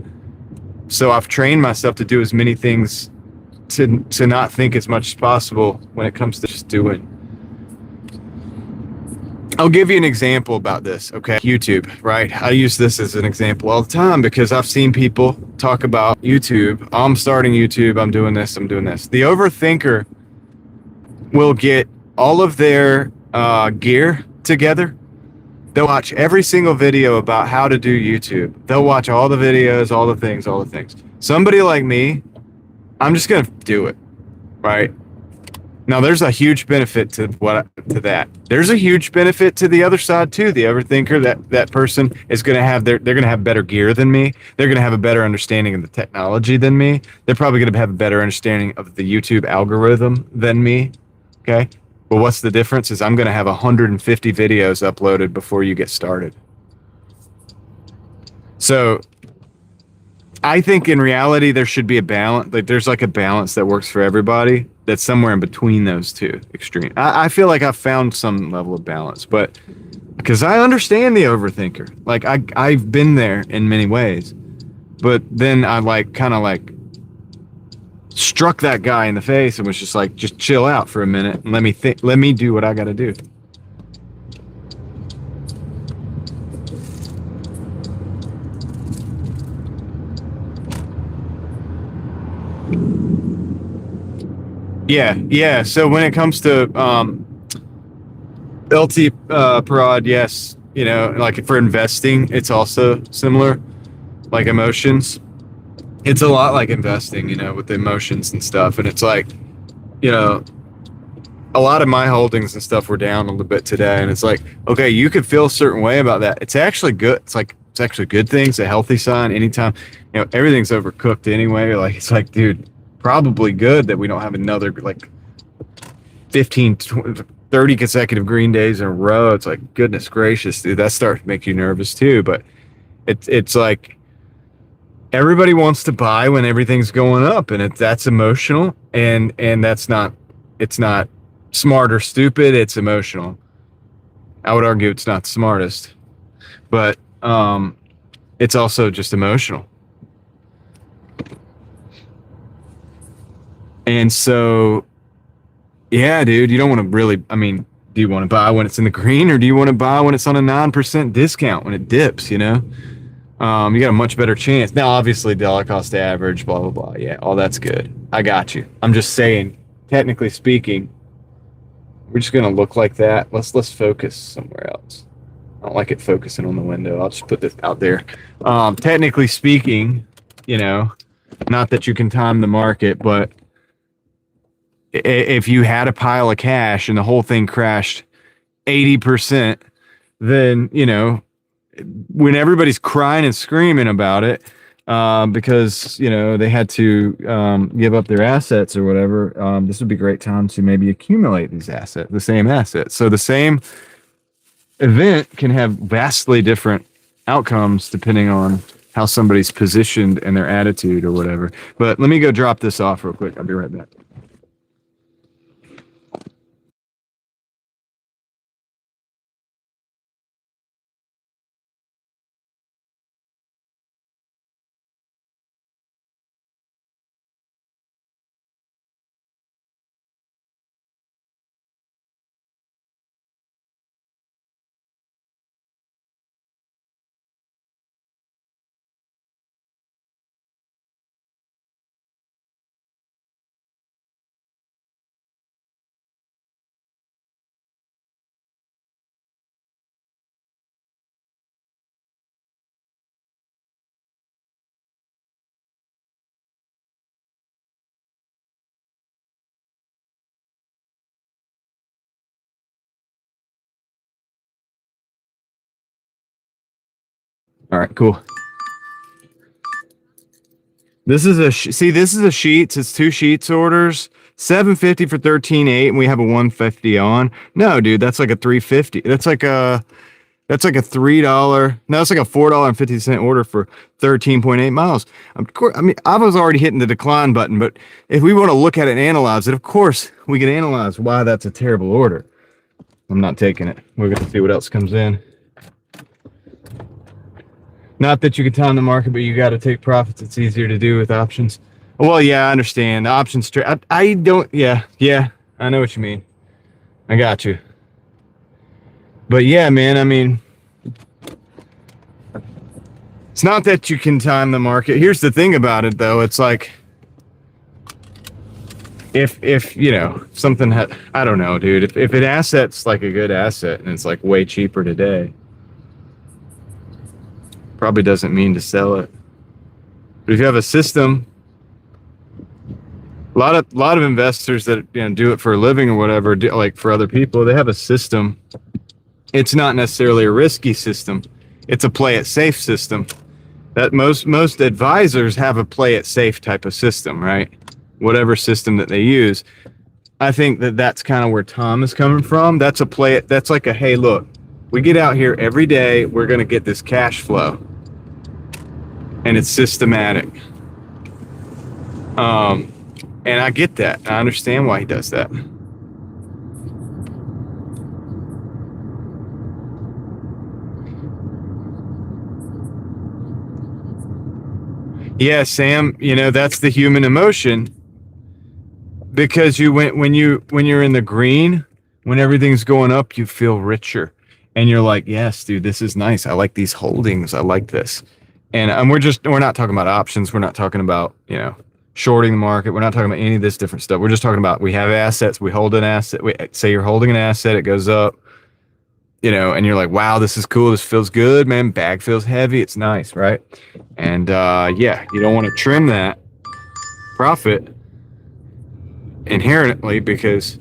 So I've trained myself to do as many things to not think as much as possible when it comes to just doing. I'll give you an example about this, okay? YouTube, right? I use this as an example all the time because I've seen people talk about YouTube. I'm starting YouTube, I'm doing this, I'm doing this. The overthinker will get all of their gear together. They'll watch every single video about how to do YouTube. They'll watch all the videos, all the things. Somebody like me, I'm just gonna do it, right? Now, there's a huge benefit to that. There's a huge benefit to the other side too. The overthinker, that person is going to have they're going to have better gear than me. They're going to have a better understanding of the technology than me. They're probably going to have a better understanding of the YouTube algorithm than me. Okay, but what's the difference? Is I'm going to have 150 videos uploaded before you get started. So I think in reality there should be a balance. Like, there's like a balance that works for everybody. That's somewhere in between those two extremes. I feel like I've found some level of balance, but because I understand the overthinker. Like I've been there in many ways, but then I kind of struck that guy in the face and was just like, just chill out for a minute and let me do what I got to do. Yeah. So when it comes to LT prod, yes, like for investing, it's also similar, like emotions. It's a lot like investing, with the emotions and stuff. And it's like, a lot of my holdings and stuff were down a little bit today. And it's like, okay, you could feel a certain way about that. It's actually good. It's actually a good thing. It's a healthy sign. Anytime, everything's overcooked anyway. Like, it's like, dude, probably good that we don't have another 15, 20, 30 consecutive green days in a row. It's like, goodness gracious, dude, that starts to make you nervous too. But it's like everybody wants to buy when everything's going up, and that's emotional, and it's not smart or stupid. It's emotional. I would argue it's not the smartest, but it's also just emotional. And so Yeah, dude, you don't want to really, I mean, do you want to buy when it's in the green or do you want to buy when it's on a 9% discount when it dips, you know? You got a much better chance. Now, obviously, dollar cost average, blah, blah, blah. Yeah, all that's good. I got you. I'm just saying, technically speaking, we're just going to look like that. Let's focus somewhere else. I don't like it focusing on the window. I'll just put this out there. Technically speaking, you know, not that you can time the market, but if you had a pile of cash and the whole thing crashed 80%, then, you know, when everybody's crying and screaming about it, because, you know, they had to give up their assets or whatever, this would be a great time to maybe accumulate these assets, the same assets. So the same event can have vastly different outcomes depending on how somebody's positioned and their attitude or whatever. But let me go drop this off real quick. I'll be right back. All right, cool. This is a see. This is a sheets. It's two sheets orders. 750 for 13.8, and we have a 150 on. No, dude, that's like a 350. That's like a $3. No, it's like a $4.50 order for 13.8 miles. Of course, I mean, I was already hitting the decline button, but if we want to look at it and analyze it, of course, we can analyze why that's a terrible order. I'm not taking it. We're going to see what else comes in. Not that you can time the market, but you got to take profits. It's easier to do with options. Well, yeah, I understand. The options trade. I don't. Yeah, I know what you mean. I got you. But yeah, man, I mean, it's not that you can time the market. Here's the thing about it, though. It's like, if you know, something had, I don't know, dude. If an asset's like a good asset and it's like way cheaper today, probably doesn't mean to sell it. But if you have a system, a lot of investors that, you know, do it for a living or whatever, like for other people, they have a system. It's not necessarily a risky system. It's a play it safe system. That most advisors have a play it safe type of system, right? Whatever system that they use. I think that that's kind of where Tom is coming from. That's a play it. That's like a, hey, look, we get out here every day. We're going to get this cash flow. And it's systematic. And I get that. I understand why he does that. Yeah, Sam, you know, that's the human emotion. Because when you're in the green, when everything's going up, you feel richer. And you're like, yes, dude, this is nice. I like these holdings. I like this. And we're not talking about options. We're not talking about, you know, shorting the market. We're not talking about any of this different stuff. We're just talking about, we have assets. We hold an asset. Say you're holding an asset. It goes up, you know, and you're like, wow, this is cool. This feels good, man. Bag feels heavy. It's nice, right? And yeah, you don't want to trim that profit inherently because,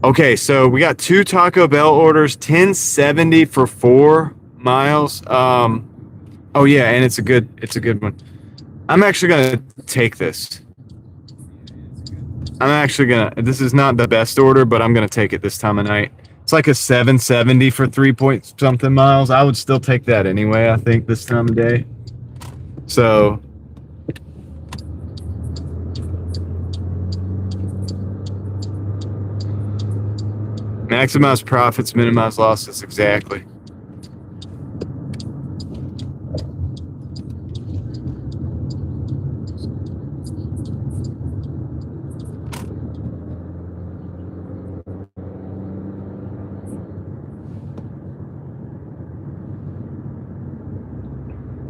okay, so we got two Taco Bell orders, 1070 for 4 miles. Oh yeah, and it's a good one. I'm actually gonna take this. This is not the best order, but I'm gonna take it this time of night. It's like a 770 for 3 point something miles. I would still take that anyway, I think, this time of day. So maximize profits, minimize losses, exactly.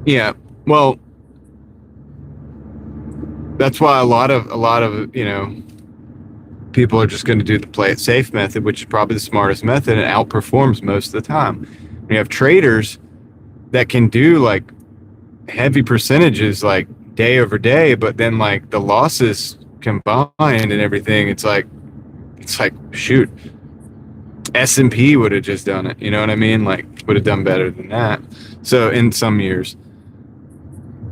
Yeah. Well, that's why a lot of people are just going to do the play it safe method, which is probably the smartest method and outperforms most of the time. You have traders that can do like heavy percentages like day over day, but then like the losses combined and everything, it's like shoot, S&P would have just done it. You know what I mean? Like would have done better than that. So in some years.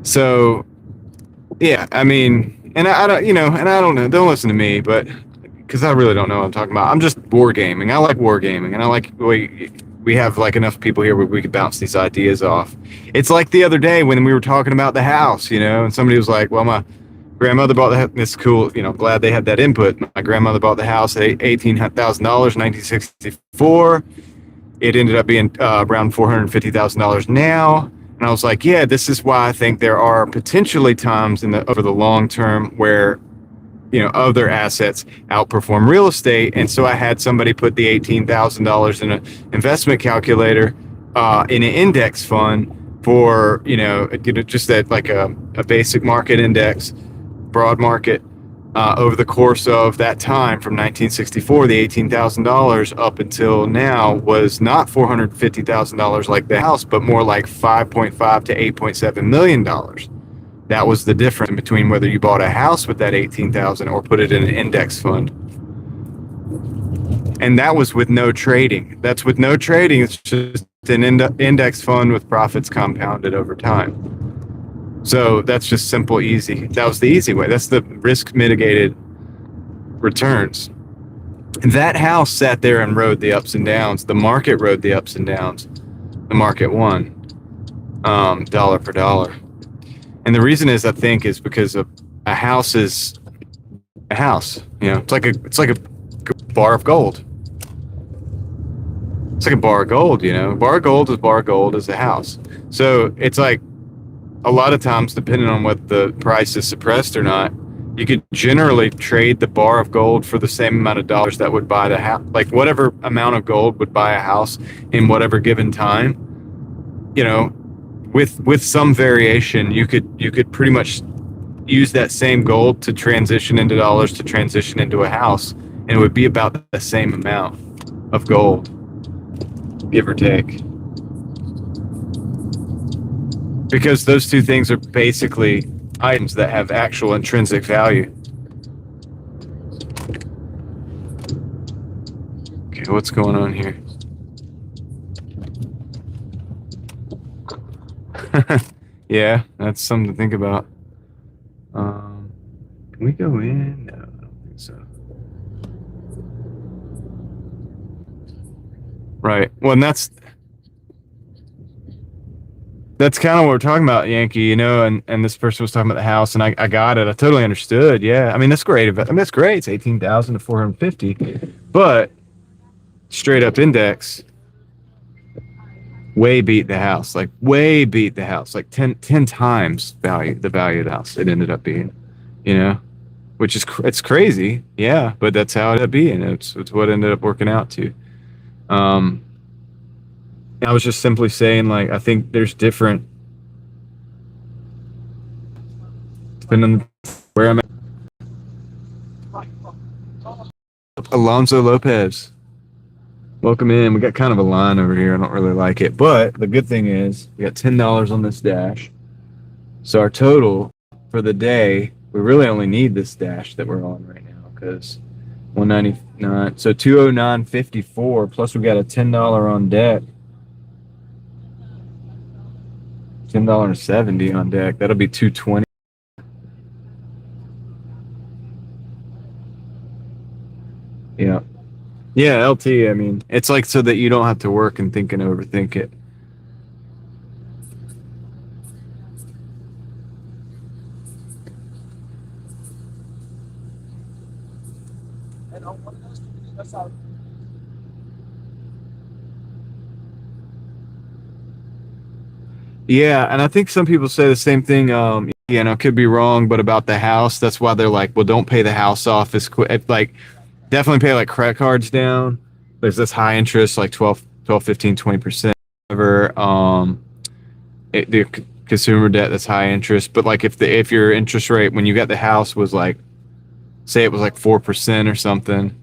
So yeah, I mean, and I don't, and I don't know, don't listen to me, but because I really don't know what I'm talking about. I'm just wargaming. I like wargaming, and I like we have like enough people here where we could bounce these ideas off. It's like the other day when we were talking about the house, and somebody was like, "Well, my grandmother bought the house." It's cool, glad they had that input. My grandmother bought the house at $18,000, 1964. It ended up being around $450,000 now. And I was like, yeah, this is why I think there are potentially times over the long term where, other assets outperform real estate. And so I had somebody put the $18,000 in an investment calculator in an index fund for, just at like a basic market index, broad market. Over the course of that time from 1964, the $18,000 up until now was not $450,000 like the house, but more like $5.5 to $8.7 million. That was the difference between whether you bought a house with that $18,000 or put it in an index fund. And that was with no trading. That's with no trading. It's just an index fund with profits compounded over time. So that's just simple, easy. That was the easy way. That's the risk mitigated returns. That house sat there and rode the ups and downs. The market rode the ups and downs. The market won dollar for dollar. And the reason is, I think, is because a house is a house. It's like a bar of gold. It's like a bar of gold. Bar of gold is a house. So it's like, a lot of times, depending on what the price is suppressed or not, you could generally trade the bar of gold for the same amount of dollars that would buy the house. Like whatever amount of gold would buy a house in whatever given time. With some variation, you could pretty much use that same gold to transition into dollars to transition into a house, and it would be about the same amount of gold, give or take. Because those two things are basically items that have actual intrinsic value. Okay, what's going on here? Yeah, that's something to think about. Can we go in? No, I don't think so. Right. Well, and that's kind of what we're talking about, Yankee, and this person was talking about the house, and I got it. I totally understood. Yeah. I mean, that's great. That's great. It's 18,000 to 450, but straight up index way beat the house, like 10 times the value of the house it ended up being, which is, it's crazy. Yeah. But that's how it ended up being. It's what ended up working out to. I was just simply saying, like, I think there's different, depending on where I'm at. Alonso Lopez, welcome in. We got kind of a line over here. I don't really like it, but the good thing is we got $10 on this dash. So our total for the day, we really only need this dash that we're on right now because 199. So 209.54 plus we got a $10 on deck. $10.70 on deck. That'll be $220. Yeah. Yeah, LT, I mean, it's like so that you don't have to work and think and overthink it. Yeah, and I think some people say the same thing. Could be wrong, but about the house, that's why they're like, well, don't pay the house off as quick. Like, definitely pay like credit cards down. There's this high interest, like 12, 15, 20%. Whatever. The consumer debt that's high interest. But like if your interest rate when you got the house was like, say it was like 4% or something,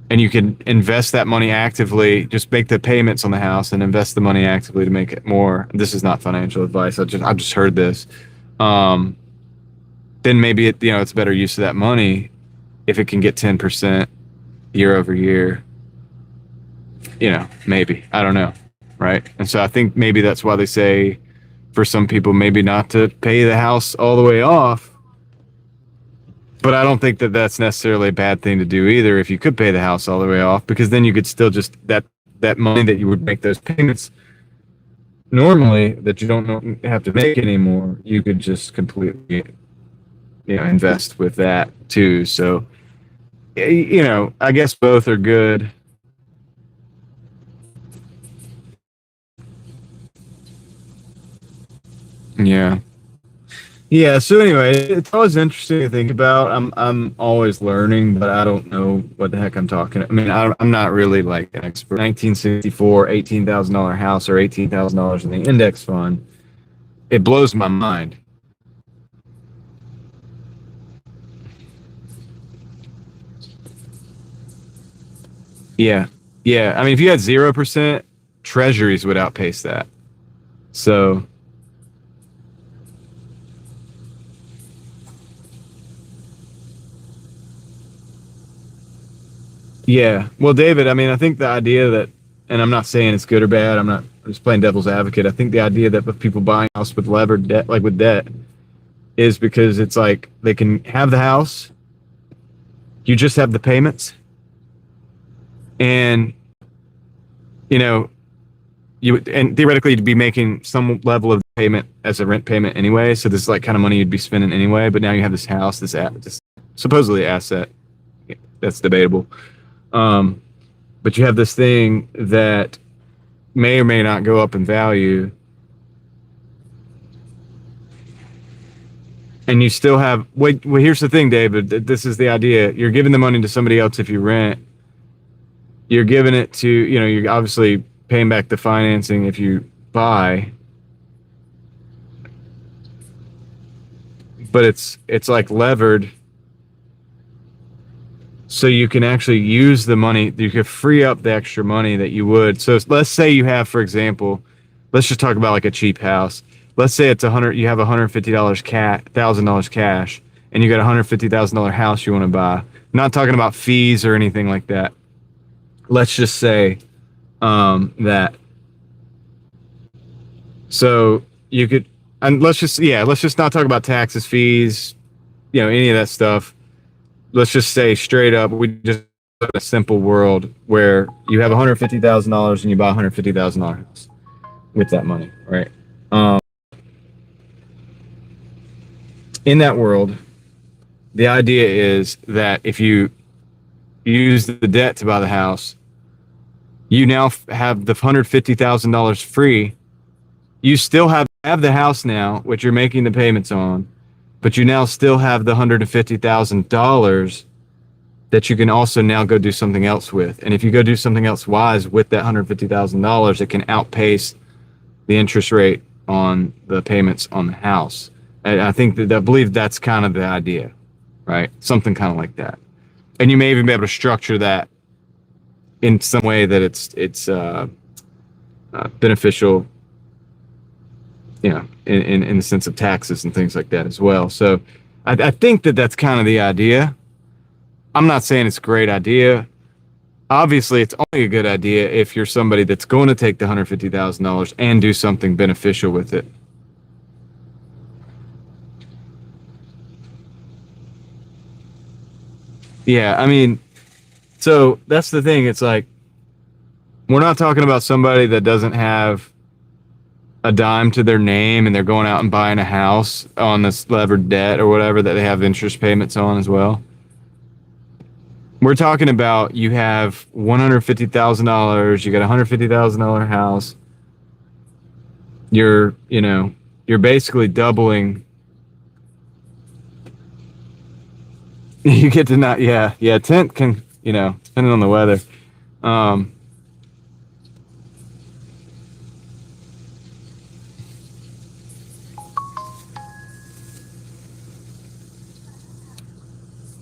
and you can invest that money actively, just make the payments on the house and invest the money actively to make it more. This is not financial advice. I've just heard this. Then maybe it's better use of that money if it can get 10% year over year. Maybe, I don't know, right? And so I think maybe that's why they say for some people maybe not to pay the house all the way off. But I don't think that that's necessarily a bad thing to do either if you could pay the house all the way off, because then you could still just that money that you would make those payments normally that you don't have to make anymore, you could just completely invest with that too. So I guess both are good. Yeah, so anyway, it's always interesting to think about. I'm always learning, but I don't know what the heck I'm talking. I mean, I'm not really like an expert. 1964, $18,000 house or $18,000 in the index fund. It blows my mind. Yeah, yeah. I mean, if you had 0%, treasuries would outpace that. So yeah. Well, David, I mean, I think the idea that, and I'm not saying it's good or bad. I'm just playing devil's advocate. I think the idea that with people buying a house with levered debt, like with debt, is because it's like they can have the house, you just have the payments, and you know, and theoretically you'd be making some level of payment as a rent payment anyway. So this is like kind of money you'd be spending anyway. But now you have this house, this supposedly asset. That's debatable. Um, but you have this thing that may or may not go up in value, and you still have. Wait, well, here's the thing, David. This is the idea. You're giving the money to somebody else if you rent. You're giving it to, you're obviously paying back the financing if you buy, but it's like levered, so you can actually use the money. You could free up the extra money that you would. So let's say you have, for example, let's just talk about like a cheap house. Let's say it's you have $150 $1,000 cash, and you got a $150,000 house you want to buy. I'm not talking about fees or anything like that. Let's just say that. So you could, and let's just not talk about taxes, fees, any of that stuff. Let's just say straight up, we just live in a simple world where you have $150,000 and you buy a $150,000 house with that money, right? In that world, the idea is that if you use the debt to buy the house, you now have the $150,000 free. You still have the house now, which you're making the payments on, but you now still have the $150,000 that you can also now go do something else with. And if you go do something else wise with that $150,000, it can outpace the interest rate on the payments on the house. I believe that's kind of the idea, right? Something kind of like that. And you may even be able to structure that in some way that it's beneficial, in the sense of taxes and things like that as well. So I think that's kind of the idea. I'm not saying it's a great idea. Obviously, it's only a good idea if you're somebody that's going to take the $150,000 and do something beneficial with it. Yeah, I mean, so that's the thing. It's like, we're not talking about somebody that doesn't have a dime to their name and they're going out and buying a house on this levered debt or whatever that they have interest payments on as well. We're talking about you have $150,000, you got a $150,000 house. You're basically doubling. You get to not, yeah, tent can, depending on the weather.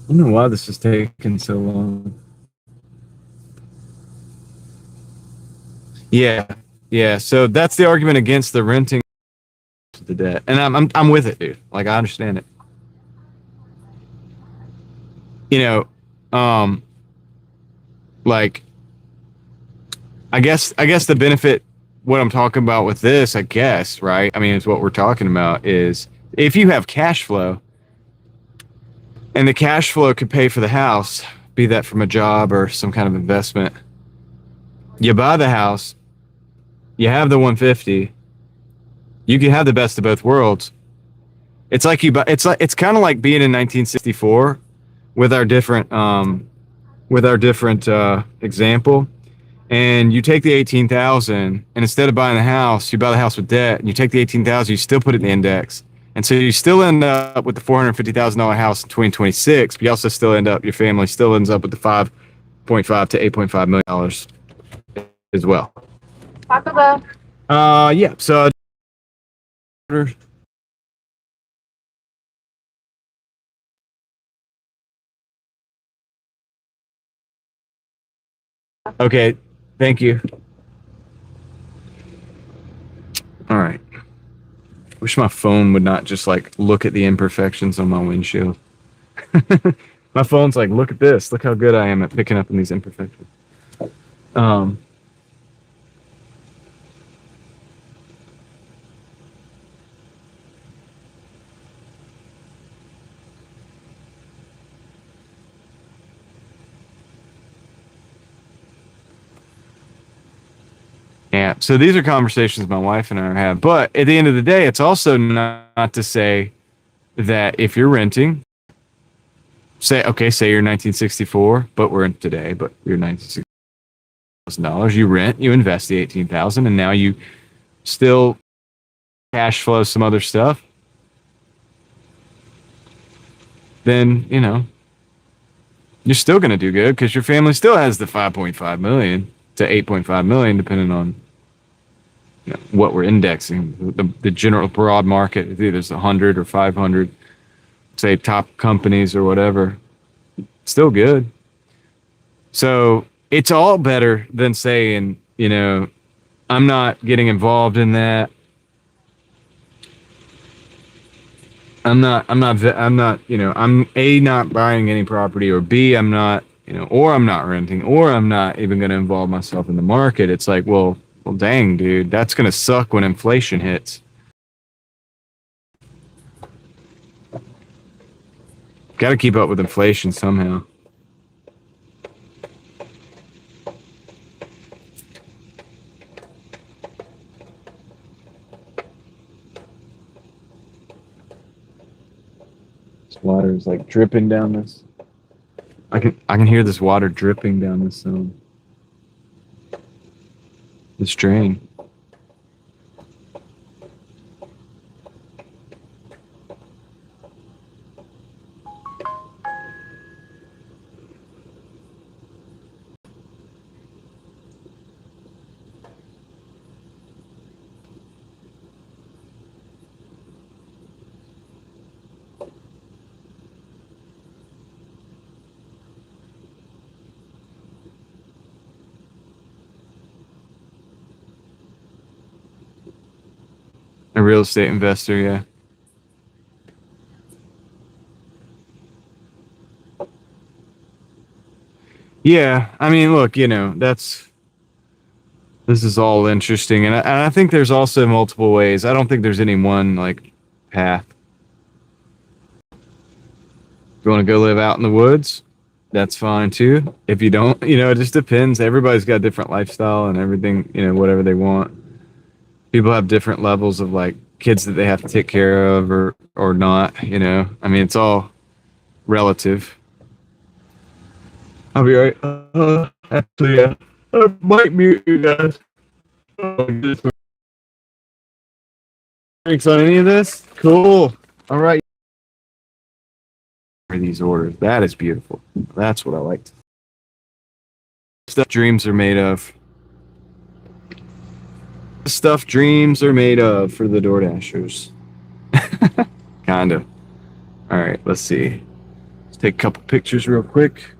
I don't know why this is taking so long. Yeah, yeah. So that's the argument against the renting the debt, and I'm with it, dude. Like I understand it. You know, like I guess the benefit, what I'm talking about with this, I guess, right? I mean, is what we're talking about is if you have cash flow, and the cash flow could pay for the house, be that from a job or some kind of investment. You buy the house, you have the 150, you can have the best of both worlds. It's like it's kind of like being in 1964 with our different example, and you take the 18,000, and instead of buying the house, you buy the house with debt, and you take the 18,000, you still put it in the index, and so you still end up with the $450,000 house in 2026, but you also still end up, your family still ends up with the 5.5 to 8.5 million dollars as well. Taco Bell. Yeah. So okay, thank you. All right. Wish my phone would not just like look at the imperfections on my windshield. My phone's like, look at this. Look how good I am at picking up on these imperfections. Um, yeah. So these are conversations my wife and I have. But at the end of the day, it's also not to say that if you're renting, say you're 1964, but we're in today, but you're $19,000. You rent, you invest the 18,000, and now you still cash flow some other stuff. Then you're still going to do good because your family still has the 5.5 million to 8.5 million, depending on what we're indexing. The general broad market, either it's 100 or 500, say top companies or whatever, still good. So it's all better than saying, I'm not getting involved in that. I'm not, I'm A, not buying any property, or B, I'm not, or I'm not renting, or I'm not even going to involve myself in the market. It's like, well, dang, dude, that's going to suck when inflation hits. Got to keep up with inflation somehow. This water is like dripping down this. I can hear this water dripping down this drain. A real estate investor, yeah. Yeah, I mean, look, this is all interesting, and I think there's also multiple ways. I don't think there's any one like path. If you want to go live out in the woods, that's fine too. If you don't, it just depends. Everybody's got a different lifestyle and everything, whatever they want. People have different levels of like kids that they have to take care of or not, I mean, it's all relative. I'll be right. Actually, yeah. I might mute you guys. Thanks on any of this? Cool. All right. For these orders. That is beautiful. That's what I liked. Stuff dreams are made of. Stuff dreams are made of for the Doordashers. Kind of. All right, let's see. Let's take a couple pictures real quick.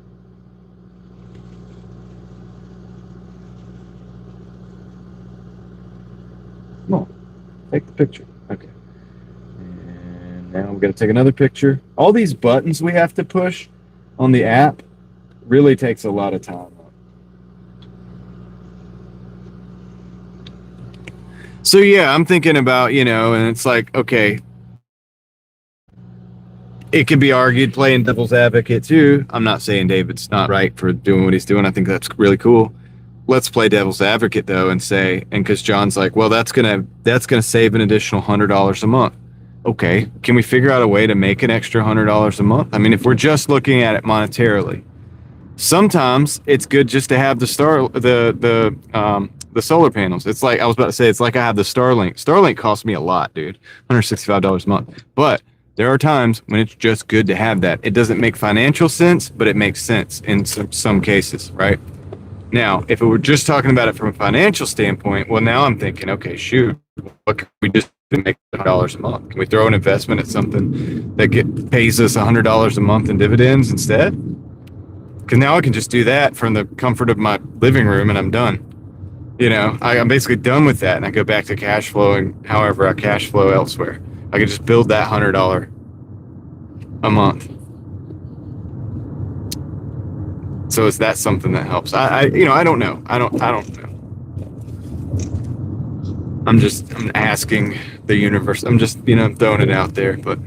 Come on, take the picture. Okay. And now I'm going to take another picture. All these buttons we have to push on the app really takes a lot of time. So yeah, I'm thinking about, and it's like, okay, it could be argued playing devil's advocate too. I'm not saying David's not right for doing what he's doing. I think that's really cool. Let's play devil's advocate though and say, and because John's like, well, that's gonna save an additional $100 a month. Okay, can we figure out a way to make an extra $100 a month? I mean, if we're just looking at it monetarily, sometimes it's good just to have the solar panels. It's like I was about to say, it's like I have the Starlink. Starlink costs me a lot, dude, $165 a month. But there are times when it's just good to have that. It doesn't make financial sense, but it makes sense in some cases, right? Now, if we were just talking about it from a financial standpoint, well, now I'm thinking, okay, shoot, what can we just make $100 a month? Can we throw an investment at something that pays us $100 a month in dividends instead? Because now I can just do that from the comfort of my living room and I'm done. I'm basically done with that, and I go back to cash flowing however I cash flow elsewhere. I could just build that $100 a month. So is that something that helps? I don't know. I don't know. I'm asking the universe. I'm just, throwing it out there, but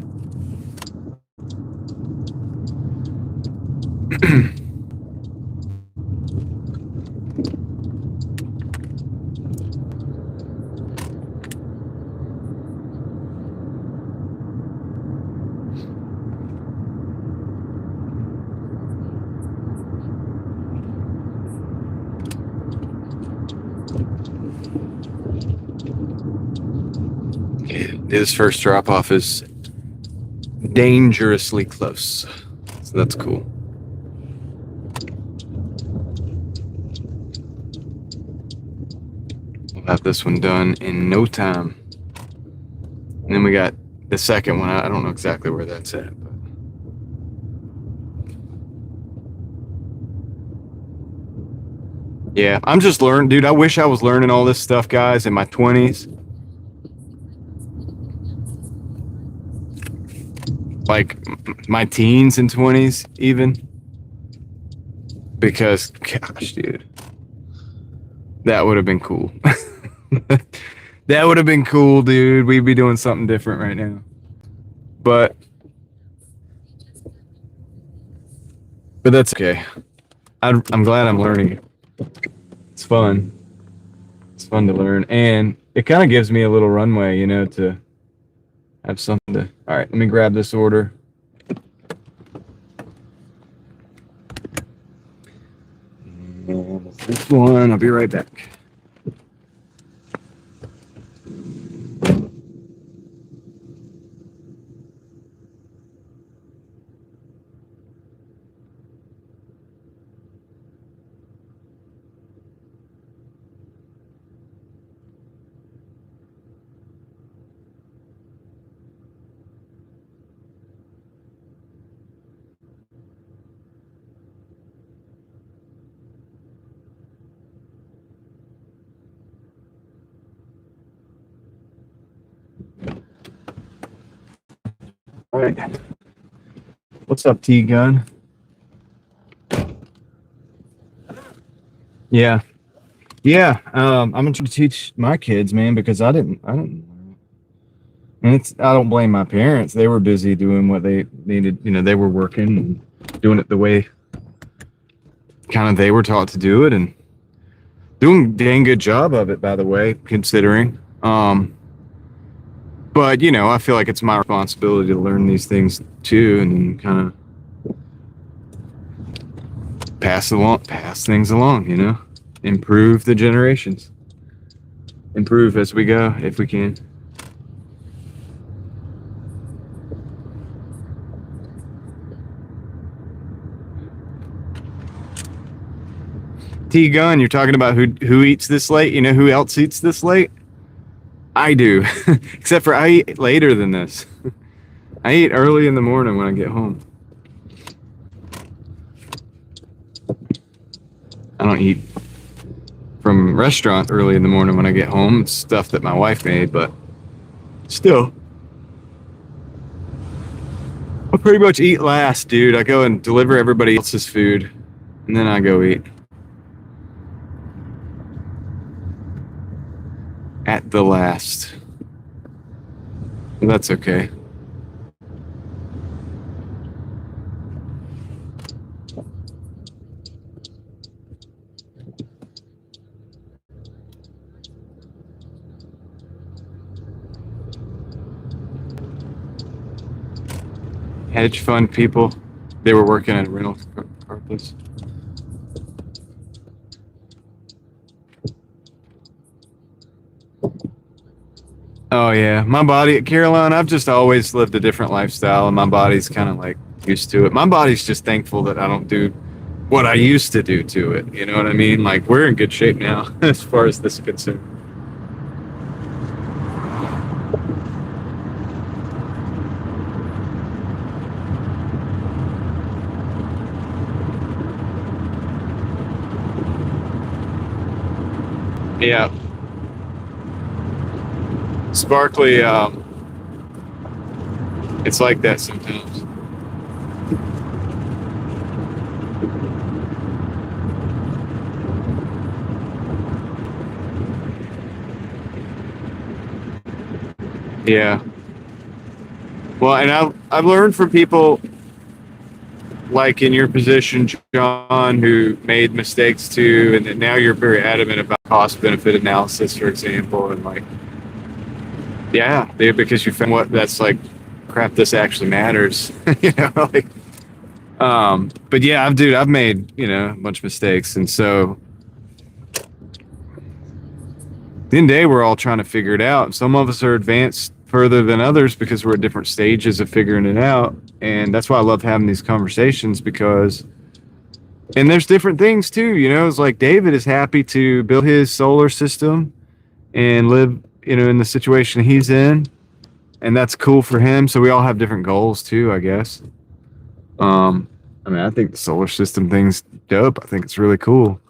his first drop off is dangerously close. So that's cool. We'll have this one done in no time. And then we got the second one. I don't know exactly where that's at. But yeah, I'm just learning, dude. I wish I was learning all this stuff, guys, in my 20s. Like my teens and 20s even, because gosh, dude, that would have been cool. That would have been cool, dude. We'd be doing something different right now. But that's okay. I'm glad I'm learning it. It's fun. It's fun to learn, and it kind of gives me a little runway, to have something to. All right, let me grab this order. And this one, I'll be right back. All right. What's up, T-Gun? Yeah. Yeah. I'm going to teach my kids, man, because I didn't learn it. And I don't blame my parents. They were busy doing what they needed. They were working and doing it the way kind of they were taught to do it, and doing a dang good job of it, by the way, considering. But, I feel like it's my responsibility to learn these things too, and kind of pass things along, improve the generations, improve as we go, if we can. T-Gun, you're talking about who eats this late? Who else eats this late? I do, except for I eat later than this. I eat early in the morning when I get home. I don't eat from restaurant early in the morning when I get home. It's stuff that my wife made, but still. I pretty much eat last, dude. I go and deliver everybody else's food, and then I go eat. At the last. That's okay. Hedge fund people, they were working at a rental car place. Oh yeah, my body, Caroline, I've just always lived a different lifestyle, and my body's kind of like used to it. My body's just thankful that I don't do what I used to do to it. You know what I mean? Like, we're in good shape now as far as this is concerned. Yeah. Sparkly, it's like that sometimes. Yeah. Well, and I've learned from people like in your position, John, who made mistakes too, and then now you're very adamant about cost benefit analysis, for example, and like, yeah, because you found what that's like, crap, this actually matters, you know, like, but yeah, I've made, you know, a bunch of mistakes, and so at the end of the day, we're all trying to figure it out. Some of us are advanced further than others because we're at different stages of figuring it out, and that's why I love having these conversations, because, and there's different things too, you know, it's like David is happy to build his solar system and live, you know, in the situation he's in, and that's cool for him. So we all have different goals too, I guess. I mean, I think the solar system thing's dope. I think it's really cool.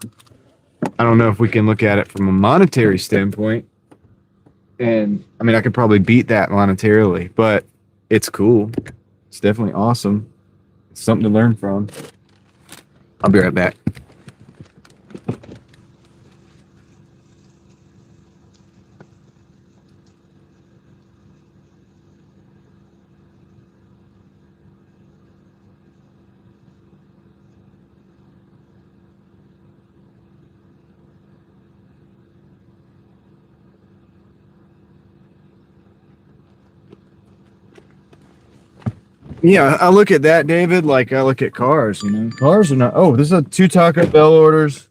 I don't know if we can look at it from a monetary standpoint, and I mean, I could probably beat that monetarily, but it's cool. It's definitely awesome. It's something to learn from. I'll be right back. Yeah, I look at that, David, like I look at cars, you know. Cars are not, oh, this is a 2 Taco Bell orders.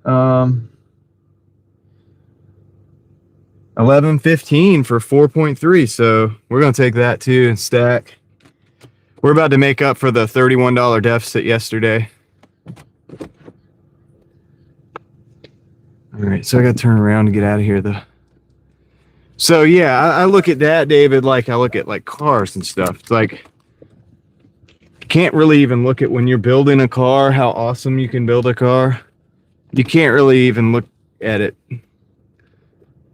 11.15 for 4.3, so we're gonna take that too and stack. We're about to make up for the $31 deficit yesterday. All right, so I gotta turn around to get out of here though. So yeah, I look at that, David, like I look at like cars and stuff. It's like, you can't really even look at when you're building a car, how awesome you can build a car. You can't really even look at it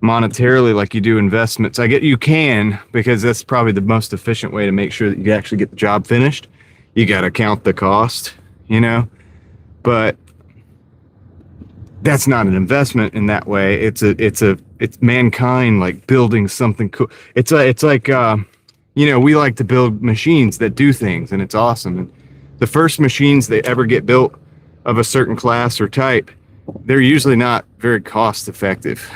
monetarily like you do investments. I get you can, because that's probably the most efficient way to make sure that you actually get the job finished. You got to count the cost, you know, but that's not an investment in that way. It's mankind like building something cool. It's like, you know, we like to build machines that do things, and it's awesome. And the first machines that ever get built of a certain class or type, they're usually not very cost effective.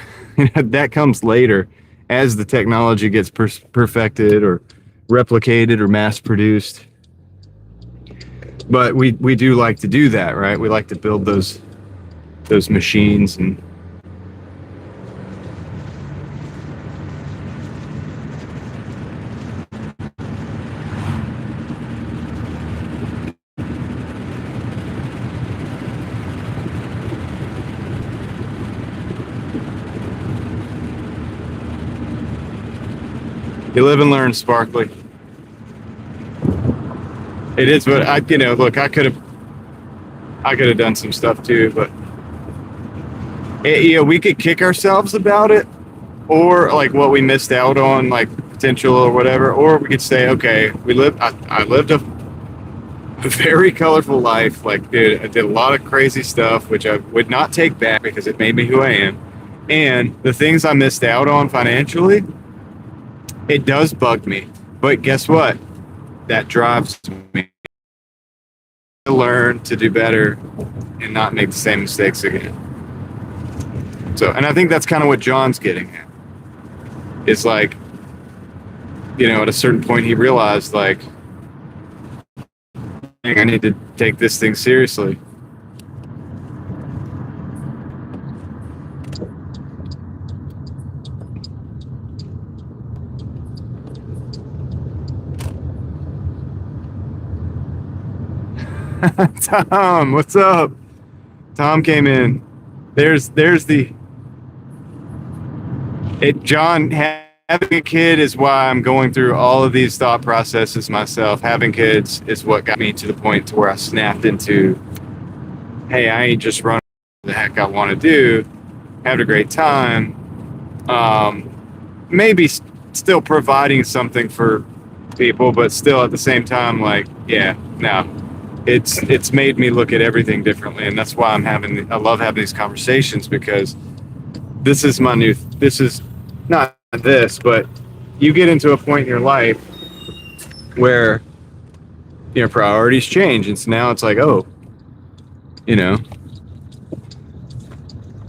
That comes later as the technology gets perfected or replicated or mass produced. But we do like to do that, right? We like to build those machines. And you live and learn, Sparkly. It is, but you know, look, I could have I could have done some stuff too, but we could kick ourselves about it, or like what we missed out on, like potential or whatever, or we could say, okay, I lived a very colorful life. Like, dude, I did a lot of crazy stuff, which I would not take back because it made me who I am. And the things I missed out on financially, it does bug me. But guess what? That drives me to learn to do better and not make the same mistakes again. So, and I think that's kind of what John's getting at. It's like, at a certain point he realized, like, I need to take this thing seriously. Tom, what's up? Tom came in. John, having a kid is why I'm going through all of these thought processes myself. Having kids is what got me to the point to where I snapped into, hey, I ain't just running the heck I want to do, having a great time, maybe still providing something for people, but still at the same time, like, yeah, no. It's made me look at everything differently, and that's why I love having these conversations, because this is not this, but you get into a point in your life where your priorities change, and so now it's like,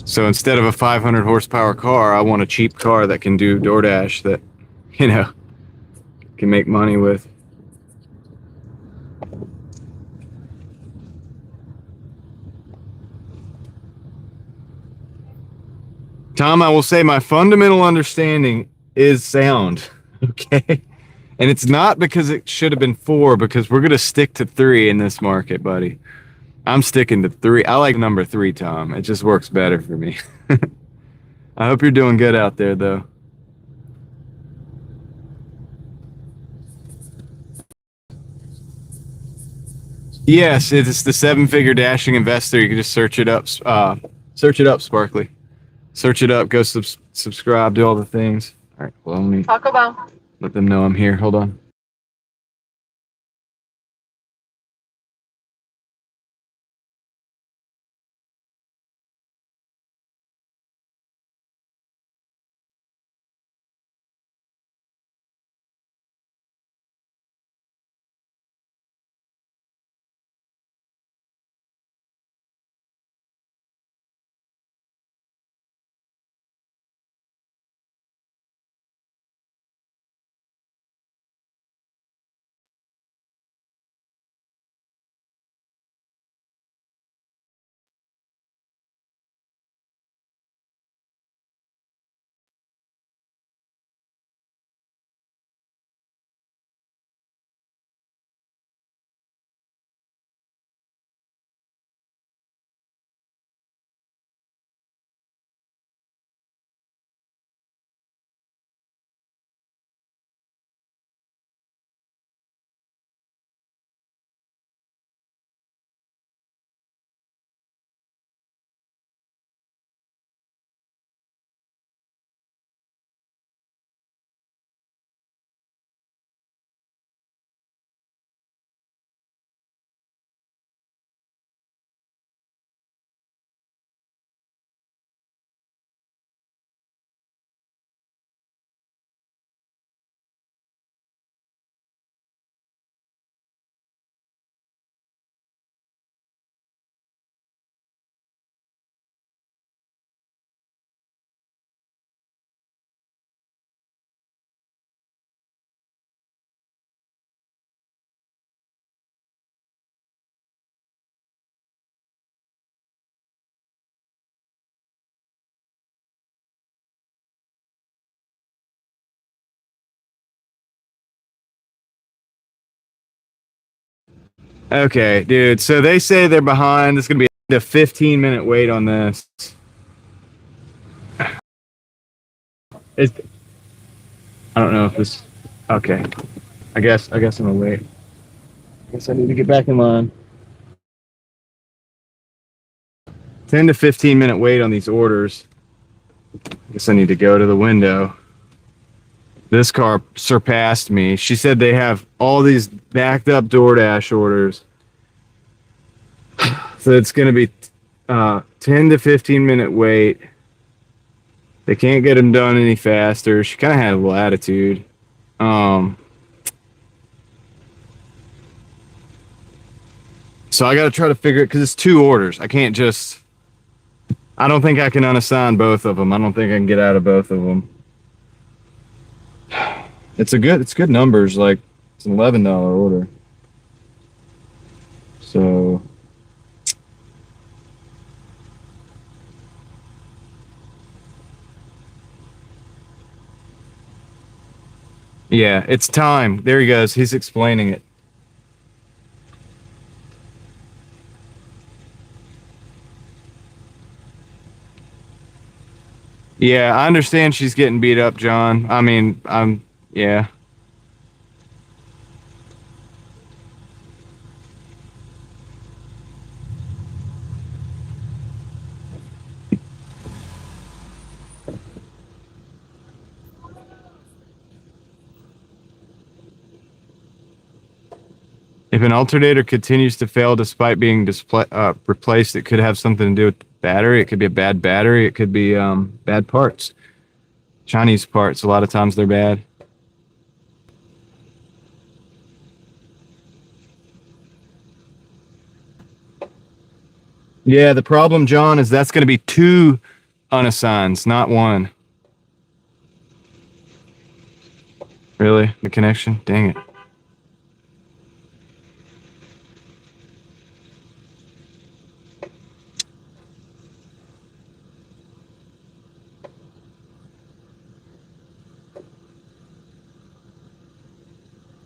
so instead of a 500 horsepower car, I want a cheap car that can do Doordash, that can make money with. Tom, I will say my fundamental understanding is sound, okay? And it's not because it should have been 4, because we're going to stick to 3 in this market, buddy. I'm sticking to 3. I like number 3, Tom. It just works better for me. I hope you're doing good out there, though. Yes, it's the 7-figure dashing investor. You can just search it up. Search it up, Sparkly. Search it up. Go subscribe. Do all the things. All right. Well, let me talk about. Let them know I'm here. Hold on. Okay, dude. So they say they're behind. It's going to be a 15-minute wait on this. I don't know if this. Okay. I guess I'm going to wait. I guess I need to get back in line. 10 to 15 minute wait on these orders. I guess I need to go to the window. This car surpassed me. She said they have all these backed up DoorDash orders. So it's going to be 10 to 15 minute wait. They can't get them done any faster. She kind of had a little attitude. So I got to try to figure it because it's 2 orders. I can't just. I don't think I can unassign both of them. I don't think I can get out of both of them. It's good numbers. Like it's an $11 order. So. Yeah, it's time. There he goes. He's explaining it. Yeah, I understand she's getting beat up, John. I mean, yeah. If an alternator continues to fail despite being replaced, it could have something to do with the battery. It could be a bad battery. It could be bad parts. Chinese parts, a lot of times they're bad. Yeah, the problem, John, is that's going to be 2 unassigns, not 1. Really? The connection? Dang it.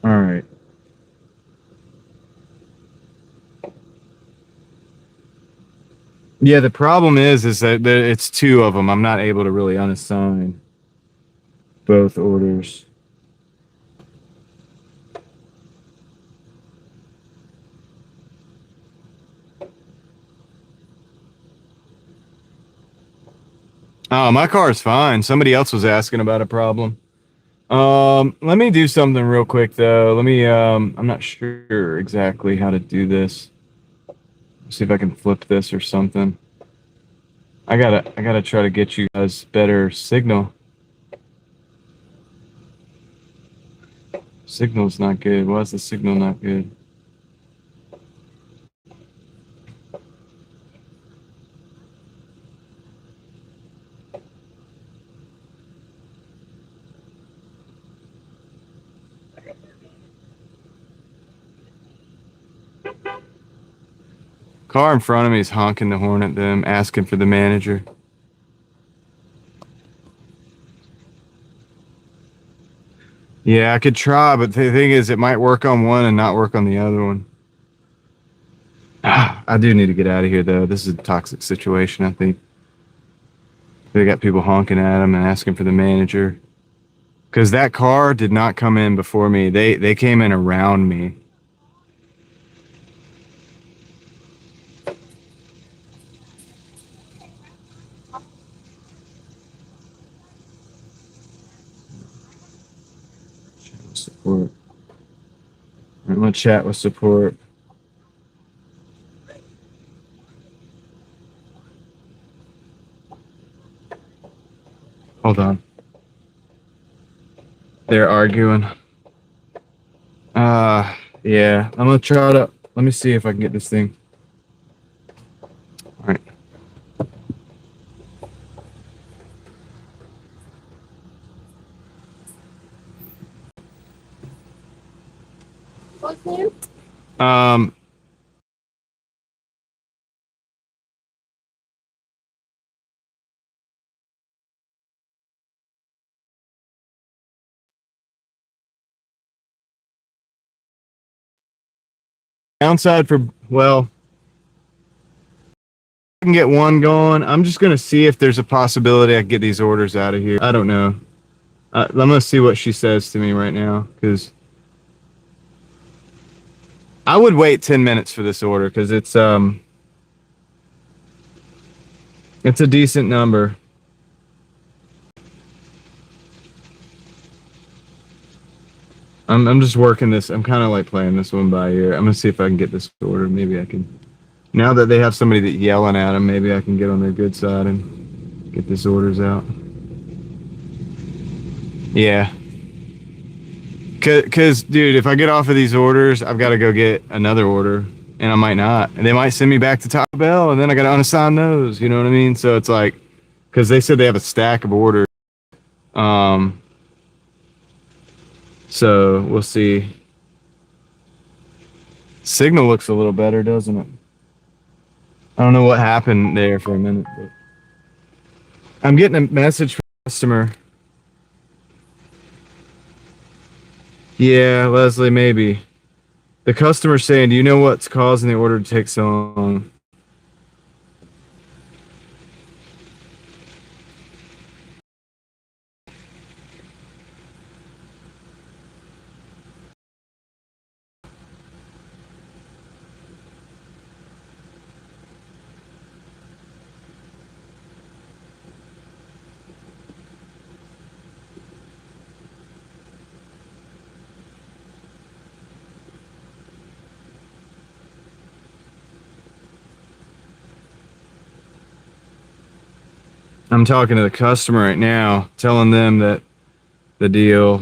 All right. Yeah, the problem is that it's 2 of them. I'm not able to really unassign both orders. Oh, my car is fine. Somebody else was asking about a problem. Let me do something real quick though. I'm not sure exactly how to do this. See if I can flip this or something. I gotta try to get you guys better signal. Signal's not good. Why is the signal not good? Car in front of me is honking the horn at them, asking for the manager. Yeah, I could try, but the thing is, it might work on one and not work on the other one. I do need to get out of here, though. This is a toxic situation, I think. They got people honking at them and asking for the manager. Because that car did not come in before me. They came in around me. Support. I'm gonna chat with support. Hold on. They're arguing. Yeah. I'm gonna try to. Let me see if I can get this thing. All right. What's new? Downside for, well, I can get one going. I'm just gonna see if there's a possibility I can get these orders out of here. I don't know. I'm gonna see what she says to me right now, because I would wait 10 minutes for this order, because it's It's a decent number. I'm just working this. I'm kind of like playing this one by ear. I'm gonna see if I can get this ordered. Maybe I can. Now that they have somebody that yelling at them, maybe I can get on their good side and get this orders out. Yeah. Cause dude, if I get off of these orders, I've got to go get another order, and I might not. And they might send me back to Taco Bell, and then I got to unassign those. You know what I mean? So it's like, cause they said they have a stack of orders. So we'll see. Signal looks a little better, doesn't it? I don't know what happened there for a minute, but I'm getting a message from a customer. Yeah, Leslie, maybe. The customer's saying, do you know what's causing the order to take so long? I'm talking to the customer right now, telling them that the deal.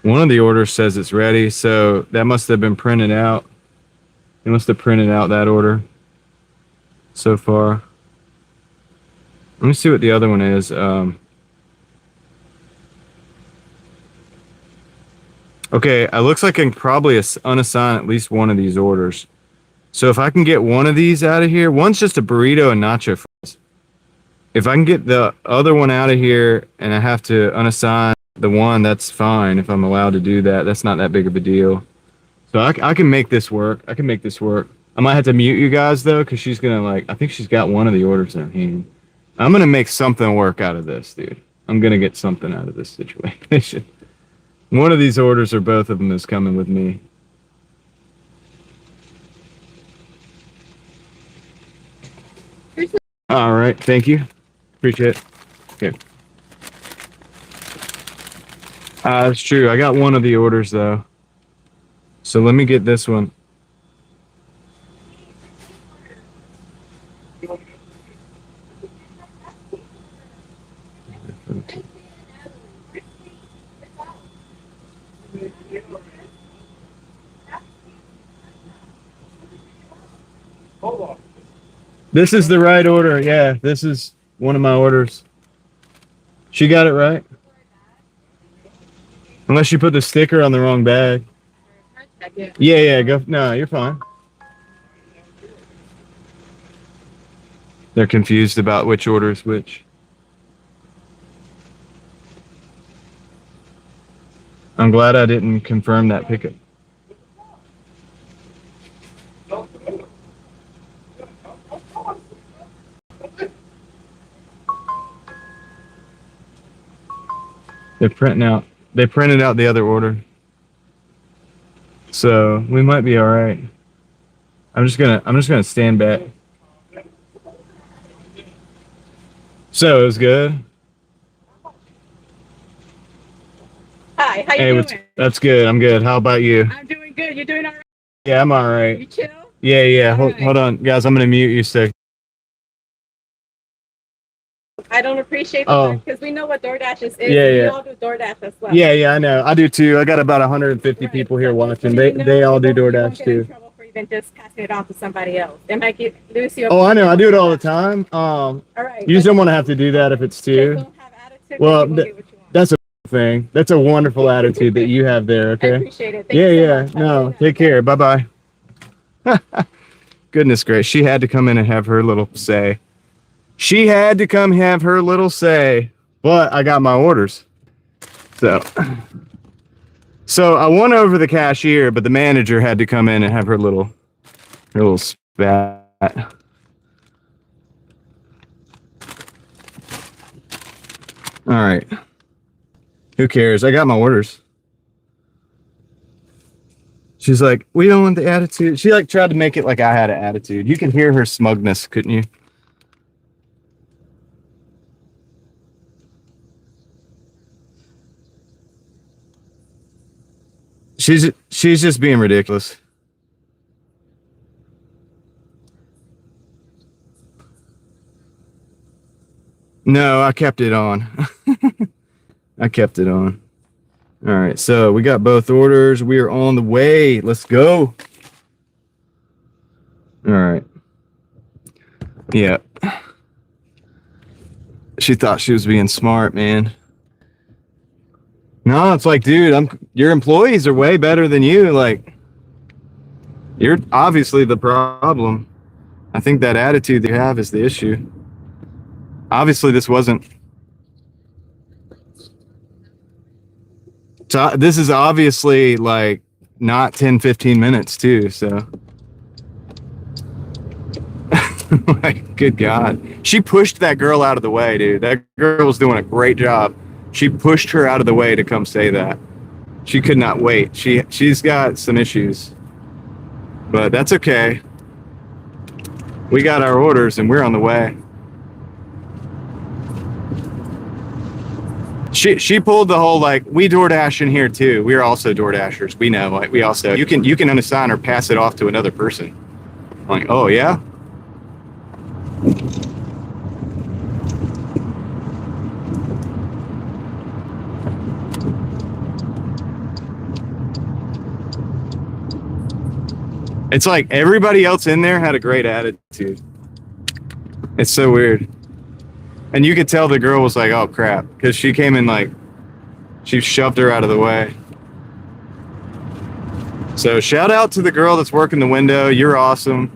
One of the orders says it's ready, so that must have been printed out. They must have printed out that order so far. Let me see what the other one is. Okay, it looks like I can probably unassign at least one of these orders. So if I can get one of these out of here, one's just a burrito and nacho fries. If I can get the other one out of here and I have to unassign the one, that's fine if I'm allowed to do that. That's not that big of a deal. So I can make this work. I can make this work. I might have to mute you guys though, because she's gonna I think she's got one of the orders in her hand. I'm gonna make something work out of this, dude. I'm gonna get something out of this situation. One of these orders or both of them is coming with me. All right, thank you. Appreciate it. Okay. That's true. I got one of the orders though. So let me get this one. This is the right order. Yeah, this is one of my orders. She got it right. Unless you put the sticker on the wrong bag. Yeah, go. No, you're fine. They're confused about which order is which. I'm glad I didn't confirm that pickup. They're printing out. They printed out the other order. So we might be all right. I'm just gonna stand back. So it was good. Hi, how you doing? That's good. I'm good. How about you? I'm doing good. You're doing all right? Yeah, I'm all right. You chill? Yeah. All right. Hold on, guys. I'm gonna mute you, stick. I don't appreciate Oh. that because we know what Doordash is. Yeah. We all do Doordash as well. Yeah, I know. I do too. I got about 150 Right. people here watching. So you know They all do you won't DoorDash get in too. trouble for even just passing it on to somebody else. They might get Lucy. Oh, I know. I do it all the time. All right. You just don't want to have to do that if it's two. Don't have attitude. Well, Then you won't get what you want. That's a thing. That's a wonderful attitude that you have there. I Okay. appreciate it. Thank you so much. No, take care. Bye. Goodness gracious. She had to come in and have her little say. She had to come have her little say. But I got my orders. So I won over the cashier, but the manager had to come in and have her little spat. All right. Who cares? I got my orders. She's like, we don't want the attitude. She like tried to make it like I had an attitude. You can hear her smugness, couldn't you? She's just being ridiculous. No, I kept it on. I kept it on. All right, so we got both orders. We are on the way. Let's go. All right. Yeah. She thought she was being smart, man. No, it's like, dude, your employees are way better than you. Like, you're obviously the problem. I think that attitude you have is the issue. Obviously, this wasn't. So this is obviously like not 10, 15 minutes too. So, like, good God. She pushed that girl out of the way, dude. That girl was doing a great job. She pushed her out of the way to come say that. She could not wait. She's got some issues, but that's okay. We got our orders and we're on the way. She pulled the whole like, we DoorDash in here too. We're also DoorDashers. We know, like, we also, you can unassign or pass it off to another person. I'm like, oh yeah. It's like everybody else in there had a great attitude. It's so weird. And you could tell the girl was like, oh crap, because she came in like, she shoved her out of the way. So shout out to the girl that's working the window. You're awesome.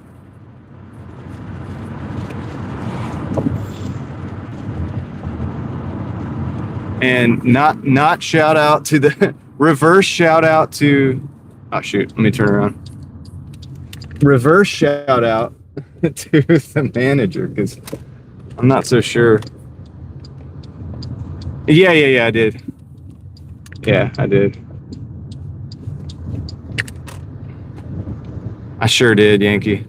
And not shout out to the reverse shout out to, oh shoot, let me turn around. Reverse shout out to the manager, because I'm not so sure. Yeah, I did. Yeah, I did. I sure did, Yankee.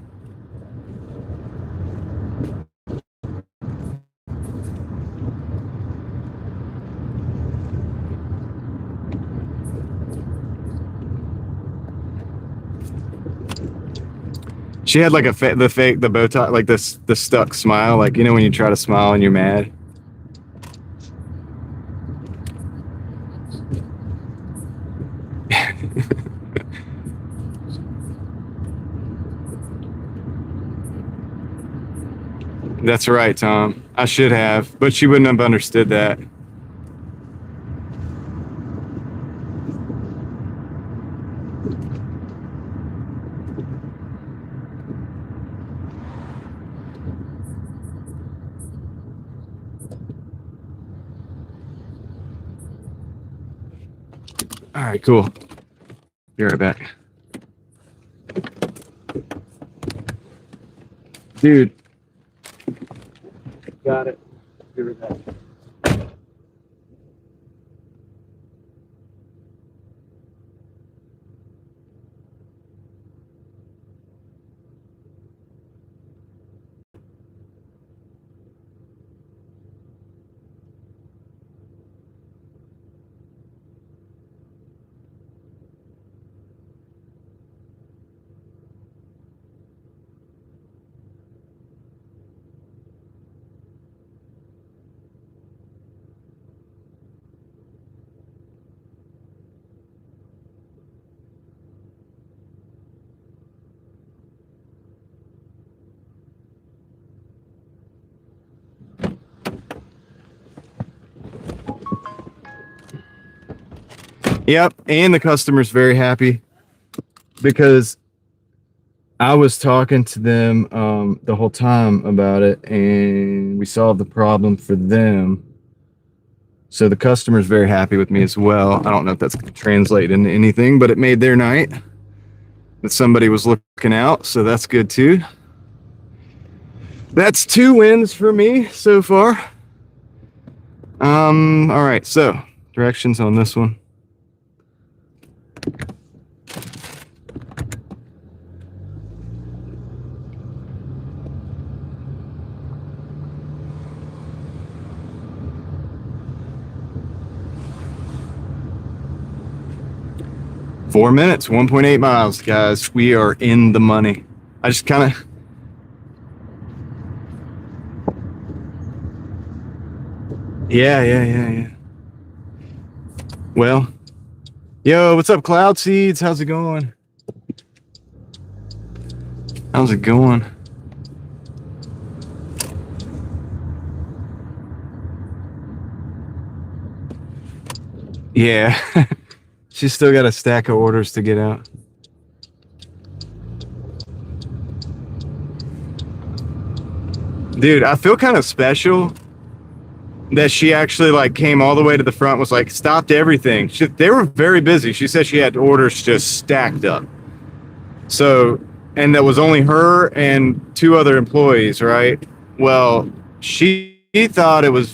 She had like the bow tie, like the stuck smile, like, you know when you try to smile and you're mad. That's right, Tom. I should have, but she wouldn't have understood that. All right, cool. Be right back. Dude. Got it. Be right back. Yep, and the customer's very happy because I was talking to them the whole time about it, and we solved the problem for them. So the customer's very happy with me as well. I don't know if that's going to translate into anything, but it made their night that somebody was looking out, so that's good too. That's 2 wins for me so far. All right, so directions on this one. Four minutes, 1.8 miles, guys. We are in the money. I just kind of. Yeah. Well, yo, what's up, Cloud Seeds? How's it going? How's it going? Yeah. She's still got a stack of orders to get out. Dude, I feel kind of special that she actually like came all the way to the front, was like, stopped everything. They were very busy. She said she had orders just stacked up. So, and that was only her and two other employees, right? Well, she thought it was,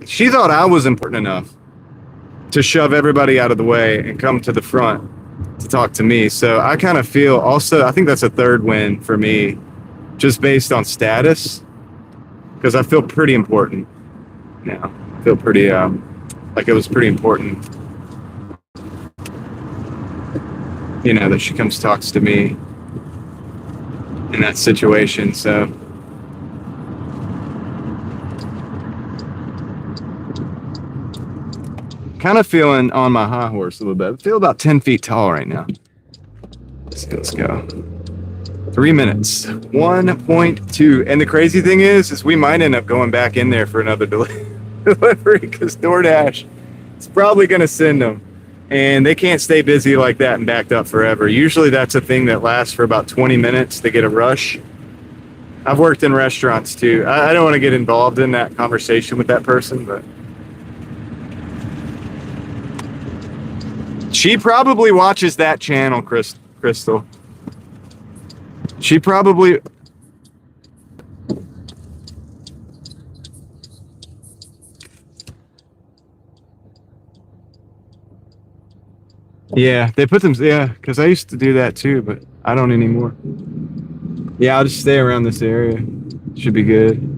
she thought I was important enough to shove everybody out of the way and come to the front to talk to me. So I kind of feel also, I think that's a third win for me, just based on status, because I feel pretty important now. I feel pretty, like it was pretty important, you know, that she comes talks to me in that situation. So kind of feeling on my high horse a little bit. I feel about 10 feet tall right now. Let's go. 3 minutes, 1.2. And the crazy thing is we might end up going back in there for another delivery, because Doordash is probably going to send them. And they can't stay busy like that and backed up forever. Usually that's a thing that lasts for about 20 minutes. They get a rush. I've worked in restaurants too. I don't want to get involved in that conversation with that person, but she probably watches that channel, Crystal. She probably... Yeah, they put them... Yeah, because I used to do that too, but I don't anymore. Yeah, I'll just stay around this area. Should be good.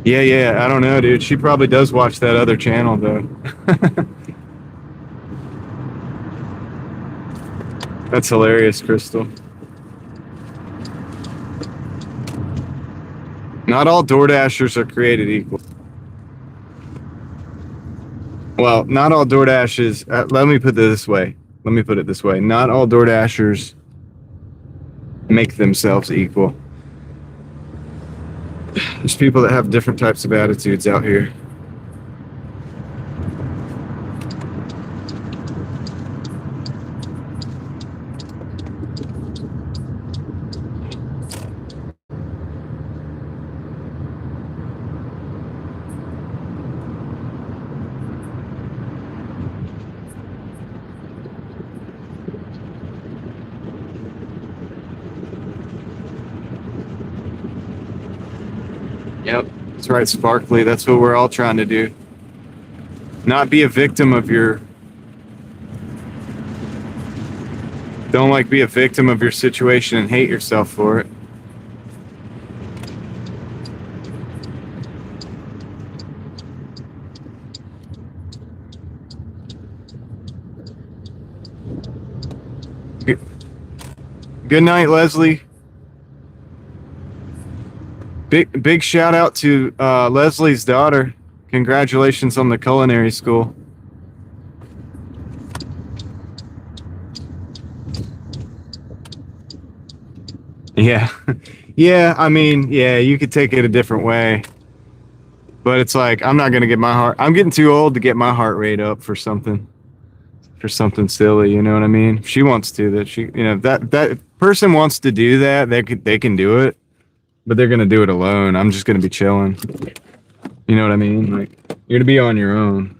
Yeah, I don't know, dude. She probably does watch that other channel, though. That's hilarious, Crystal. Not all DoorDashers are created equal. Well, not all DoorDashers... let me put it this way. Not all DoorDashers make themselves equal. There's people that have different types of attitudes out here. Yep, that's right, Sparkly. That's what we're all trying to do. Not be a victim of your... Don't like be a victim of your situation and hate yourself for it. Good night, Leslie. Big shout out to Leslie's daughter. Congratulations on the culinary school. Yeah. Yeah, I mean, yeah, you could take it a different way. But it's like, I'm not going to get my heart... I'm getting too old to get my heart rate up for something silly, you know what I mean? If she wants to, that she, you know, that person wants to do that, they can do it. But they're going to do it alone. I'm just going to be chilling. You know what I mean? Like, you're going to be on your own.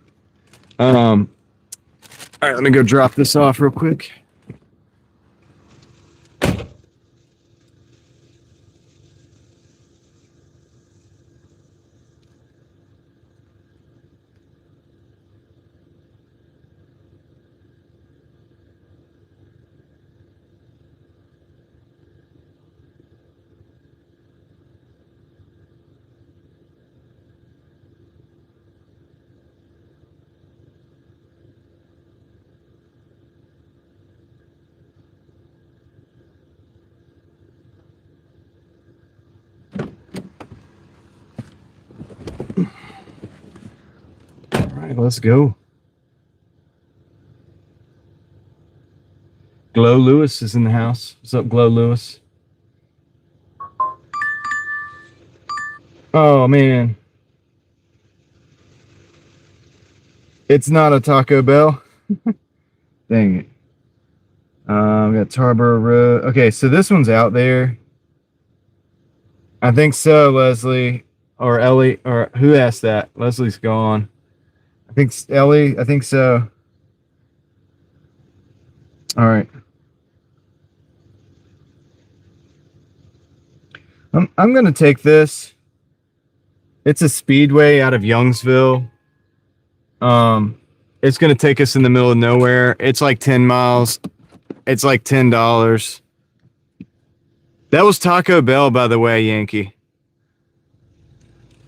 All right, let me go drop this off real quick. right, let's go. Glow Lewis is in the house. What's up, Glow Lewis? Oh man, it's not a Taco Bell. Dang it. We got Tarboro Road. Okay, so this one's out there. I think so, Leslie or Ellie, or who asked that? Leslie's gone. I think Ellie. I think so. All right. I'm gonna take this. It's a speedway out of Youngsville. It's gonna take us in the middle of nowhere. It's like 10 miles. It's like $10. That was Taco Bell, by the way, Yankee.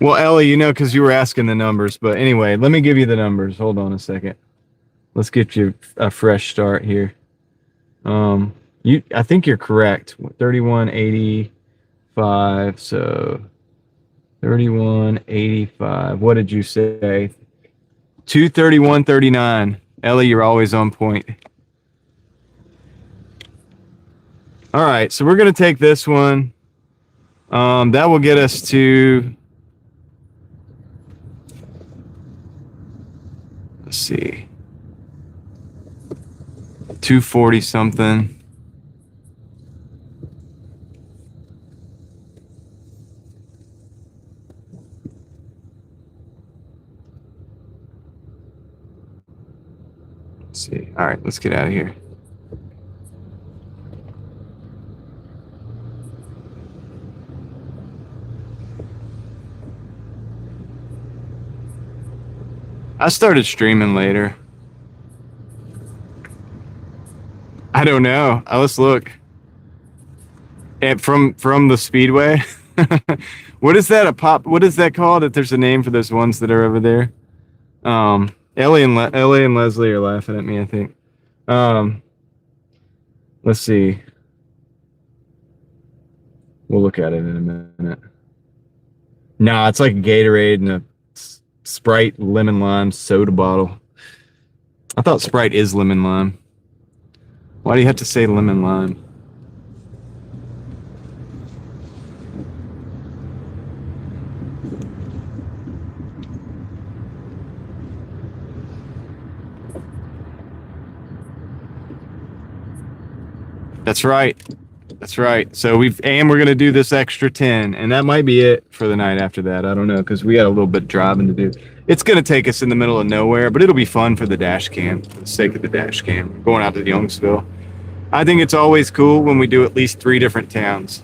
Well, Ellie, you know, because you were asking the numbers. But anyway, let me give you the numbers. Hold on a second. Let's get you a fresh start here. I think you're correct. 3185. So 3185. What did you say? 231.39. Ellie, you're always on point. All right, so we're gonna take this one. That will get us to, let's see, 240 something. Let's see. All right, let's get out of here. I started streaming later. I don't know. Let's look. From the Speedway. What is that? What is that called? If there's a name for those ones that are over there. Ellie and Leslie are laughing at me, I think. Let's see. We'll look at it in a minute. Nah, it's like a Gatorade and a Sprite lemon lime soda bottle. I thought Sprite is lemon lime. Why do you have to say lemon lime? That's right. That's right. So we're going to do this extra 10, and that might be it for the night after that. I don't know, because we got a little bit of driving to do. It's going to take us in the middle of nowhere, but it'll be fun for the dash cam, for the sake of the dash cam, going out to Youngsville. I think it's always cool when we do at least 3 different towns.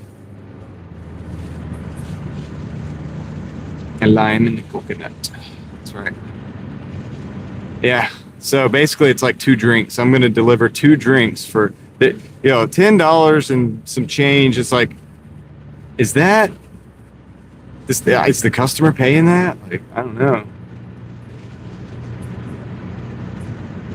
A lime and a coconut. That's right. Yeah. So basically, it's like 2 drinks. I'm going to deliver 2 drinks for $10 and some change. It's like, is the customer paying that? Like, I don't know.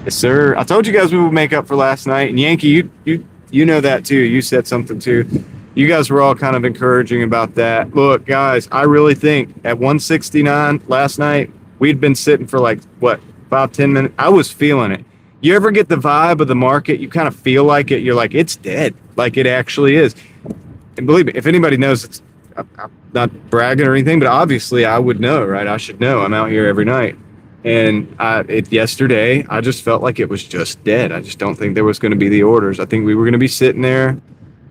Yes, sir. I told you guys we would make up for last night. And Yankee, you know that too. You said something too. You guys were all kind of encouraging about that. Look, guys, I really think at 169 last night, we'd been sitting for like, what, 5-10 minutes? I was feeling it. You ever get the vibe of the market? You kind of feel like it. You're like, it's dead. Like it actually is. And believe me, if anybody knows, I'm not bragging or anything, but obviously I would know, right? I should know. I'm out here every night. And yesterday, I just felt like it was just dead. I just don't think there was going to be the orders. I think we were going to be sitting there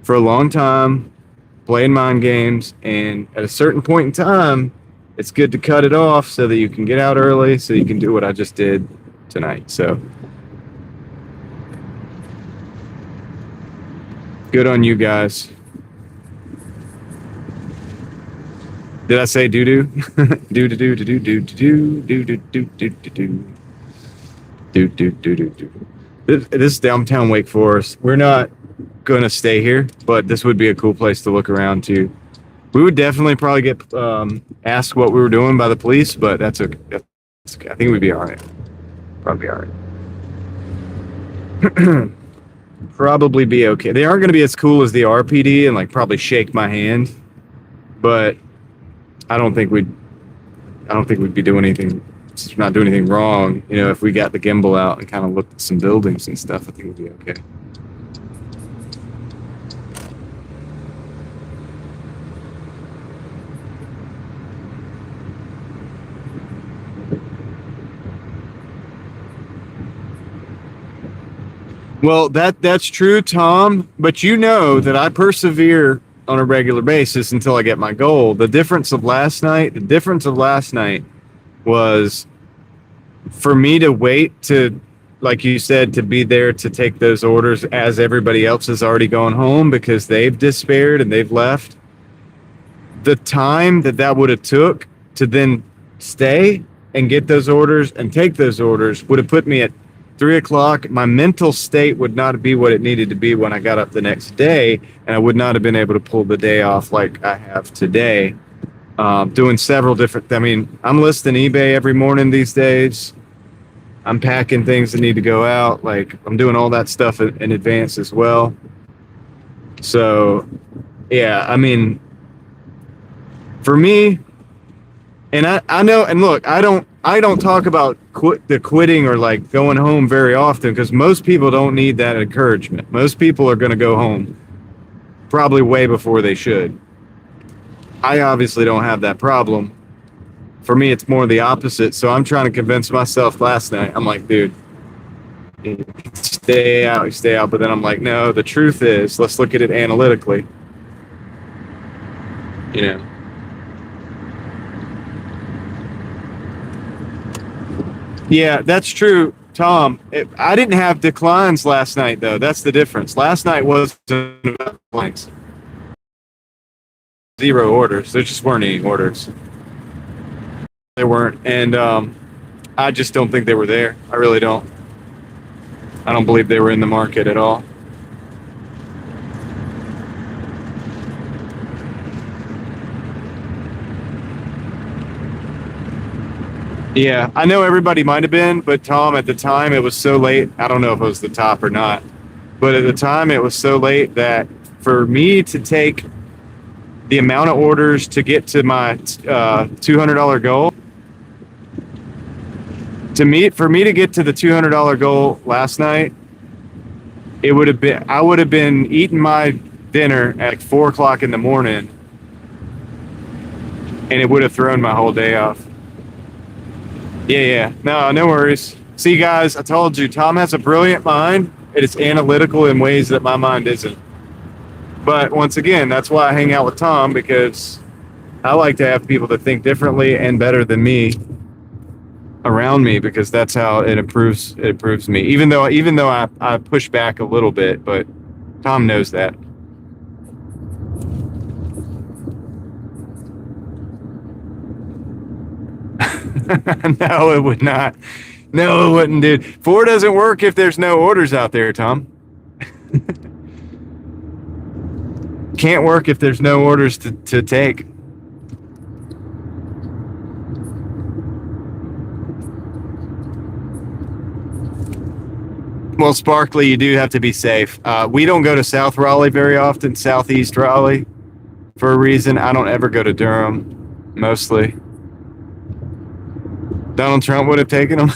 for a long time, playing mind games. And at a certain point in time, it's good to cut it off so that you can get out early, so you can do what I just did tonight. So good on you guys. Did I say doo-doo? Do-do-do-do-do-do-do-do-do-do-do-do. Do-do-do-do-do. This is downtown Wake Forest. We're not going to stay here, but this would be a cool place to look around too. We would definitely probably get asked what we were doing by the police, but that's okay. I think we'd be all right. Probably all right. Probably be okay. They aren't going to be as cool as the RPD and like probably shake my hand, but I don't think we'd be doing anything not doing anything wrong, you know, if we got the gimbal out and kind of looked at some buildings and stuff, I think we'd be okay. Well, that's true, Tom, but you know that I persevere on a regular basis until I get my goal. The difference of last night was for me to wait to, like you said, to be there to take those orders as everybody else has already gone home because they've despaired and they've left. The time that would have took to then stay and get those orders and take those orders would have put me at 3 o'clock. My mental state would not be what it needed to be when I got up the next day, and I would not have been able to pull the day off like I have today. Doing several different, I mean, I'm listing eBay every morning these days. I'm packing things that need to go out. Like, I'm doing all that stuff in advance as well. So, yeah, I mean, for me, and I know, and look, I don't talk about quitting or like going home very often because most people don't need that encouragement. Most people are going to go home probably way before they should. I obviously don't have that problem. For me, it's more the opposite. So I'm trying to convince myself last night. I'm like, dude, stay out. But then I'm like, no, the truth is, let's look at it analytically. You know. Yeah, that's true, Tom. I didn't have declines last night, though. That's the difference. Last night wasn't about blanks. 0 orders. There just weren't any orders. There weren't. And I just don't think they were there. I really don't. I don't believe they were in the market at all. Yeah, I know everybody might have been, but Tom, at the time, it was so late. I don't know if it was the top or not, but at the time, it was so late that for me to take the amount of orders to get to my $200 goal, for me to get to the $200 goal last night, I would have been eating my dinner at like 4 o'clock in the morning, and it would have thrown my whole day off. Yeah. No worries. See, guys, I told you, Tom has a brilliant mind. It is analytical in ways that my mind isn't. But once again, that's why I hang out with Tom, because I like to have people that think differently and better than me around me, because that's how it improves me. Even though I push back a little bit, but Tom knows that. No, it would not. No, it wouldn't, dude. 4 doesn't work if there's no orders out there, Tom. Can't work if there's no orders to take. Well, Sparkly, you do have to be safe. We don't go to South Raleigh very often, Southeast Raleigh, for a reason. I don't ever go to Durham, mostly. Donald Trump would have taken them.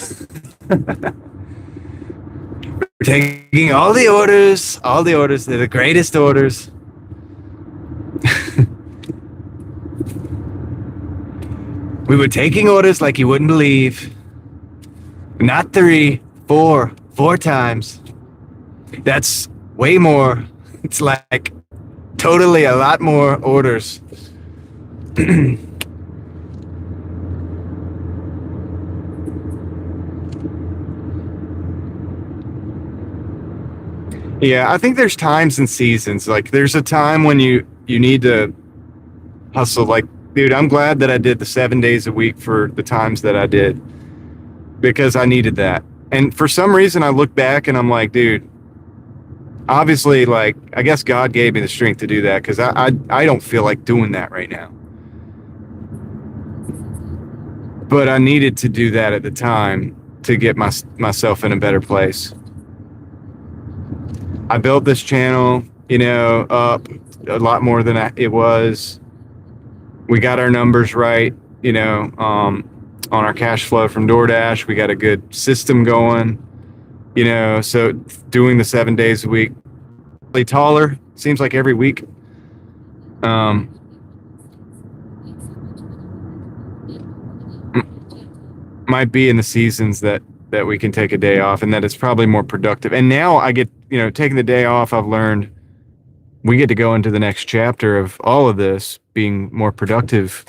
We're taking all the orders. They're the greatest orders. We were taking orders like you wouldn't believe. Not 3, 4 times. That's way more. It's like totally a lot more orders. Yeah, I think there's times and seasons. Like, there's a time when you need to hustle. Like, dude, I'm glad that I did the 7 days a week for the times that I did, because I needed that. And for some reason, I look back and I'm like, dude, obviously, like, I guess God gave me the strength to do that, because I don't feel like doing that right now. But I needed to do that at the time to get myself in a better place. I built this channel, up a lot more than it was. We got our numbers right, on our cash flow from DoorDash. We got a good system going, you know, so doing the 7 days a week, really taller, seems like every week. Might be in the seasons that we can take a day off, and that it's probably more productive. And now I get, you know, taking the day off, I've learned we get to go into the next chapter of all of this being more productive,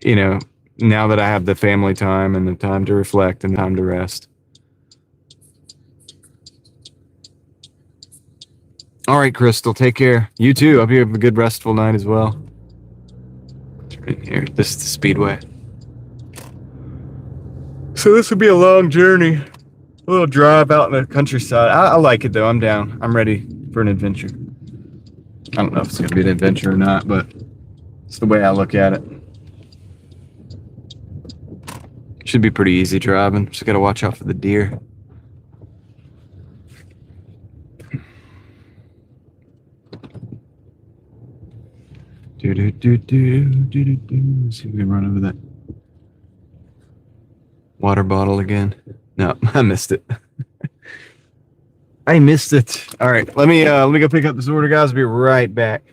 you know, now that I have the family time and the time to reflect and time to rest. All right, Crystal, take care. You too. Hope you have a good restful night as well. Right here. This is the speedway. So this would be a long journey. A little drive out in the countryside. I like it though. I'm down. I'm ready for an adventure. I don't know if it's going to be an adventure or not, but it's the way I look at it. Should be pretty easy driving. Just got to watch out for the deer. See if we can run over that water bottle again. No, I missed it. I missed it. All right, let me go pick up this order, guys. I'll be right back.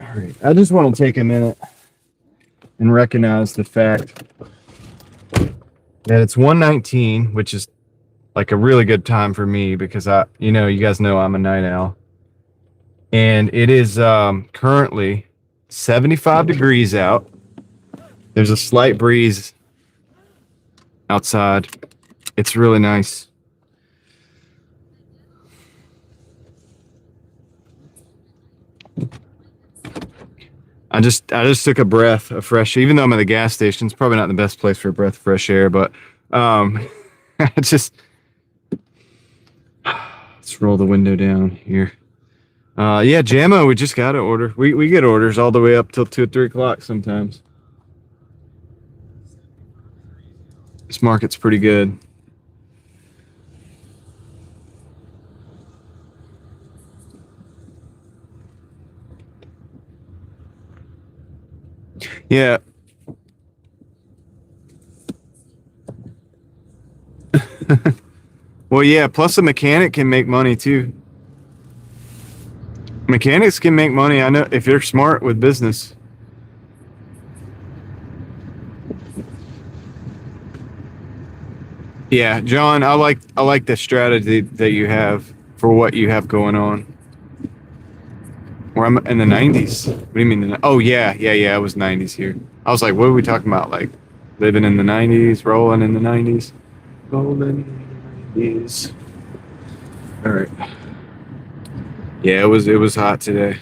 All right, I just want to take a minute and recognize the fact that it's 1:19, which is like a really good time for me because you guys know I'm a night owl, and it is currently 75 degrees out. There's a slight breeze outside. It's really nice. I just took a breath of fresh, even though I'm at the gas station. It's probably not the best place for a breath of fresh air, but let's roll the window down here. Yeah, Jammo, we just got an order. We get orders all the way up till 2 or 3 o'clock sometimes. This market's pretty good. Yeah. Well, yeah. Plus, a mechanic can make money too. Mechanics can make money. I know if you're smart with business. Yeah, John, I like the strategy that you have for what you have going on. Where I'm in the 90s. What do you mean? Oh yeah, yeah, yeah. It was 90s here. I was like, what are we talking about? Like living in the 90s, rolling in the 90s, rolling in the 90s. All right. Yeah, it was hot today.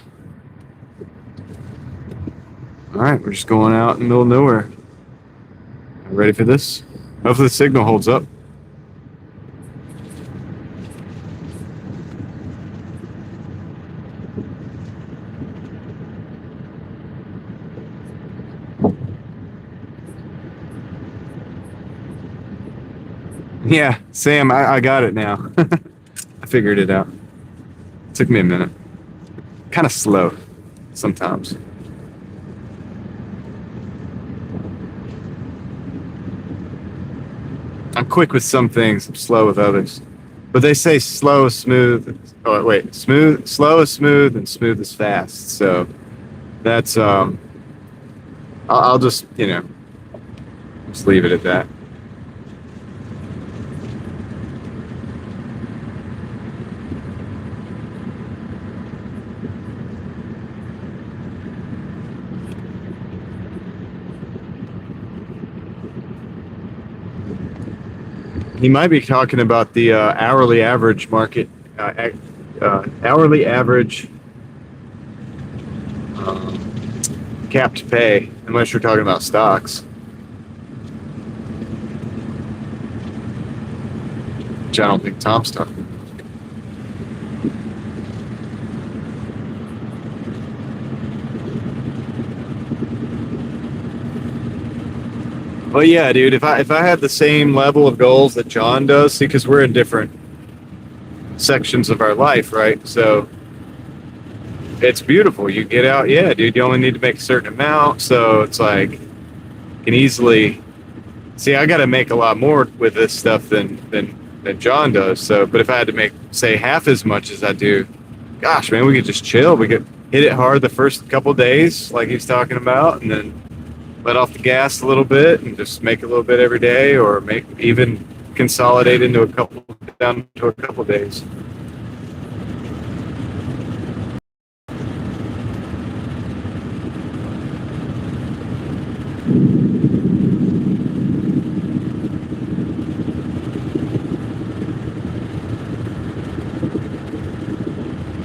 All right, we're just going out in the middle of nowhere. Ready for this? Hopefully the signal holds up. Yeah, Sam, I got it now. I figured it out. Took me a minute. Kind of slow sometimes. I'm quick with some things, I'm slow with others. But they say slow is smooth. Oh, wait, slow is smooth, and smooth is fast. So that's, I'll just, just leave it at that. He might be talking about the hourly average market, hourly average capped pay, unless you're talking about stocks. Which I don't think Tom's talking about. Well, yeah, dude. If I had the same level of goals that John does, see, because we're in different sections of our life, right? So it's beautiful. You get out, yeah, dude. You only need to make a certain amount, so it's like you can easily see. I got to make a lot more with this stuff than John does. So, but if I had to make say half as much as I do, gosh, man, we could just chill. We could hit it hard the first couple days, like he's talking about, and then let off the gas a little bit and just make a little bit every day, or make even consolidate into down to a couple days.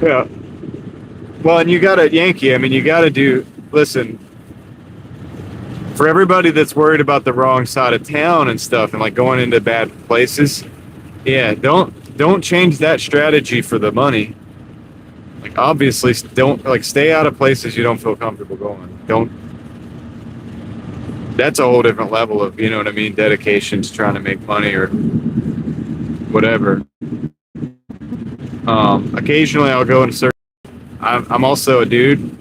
Yeah. Well, and you got to Yankee. I mean, you got to do. Listen, for everybody that's worried about the wrong side of town and stuff, and like going into bad places, yeah, don't change that strategy for the money. Like, obviously, don't like stay out of places you don't feel comfortable going. Don't. That's a whole different level of, you know what I mean, dedication to trying to make money or whatever. Occasionally, I'll go into certain. I'm also a dude.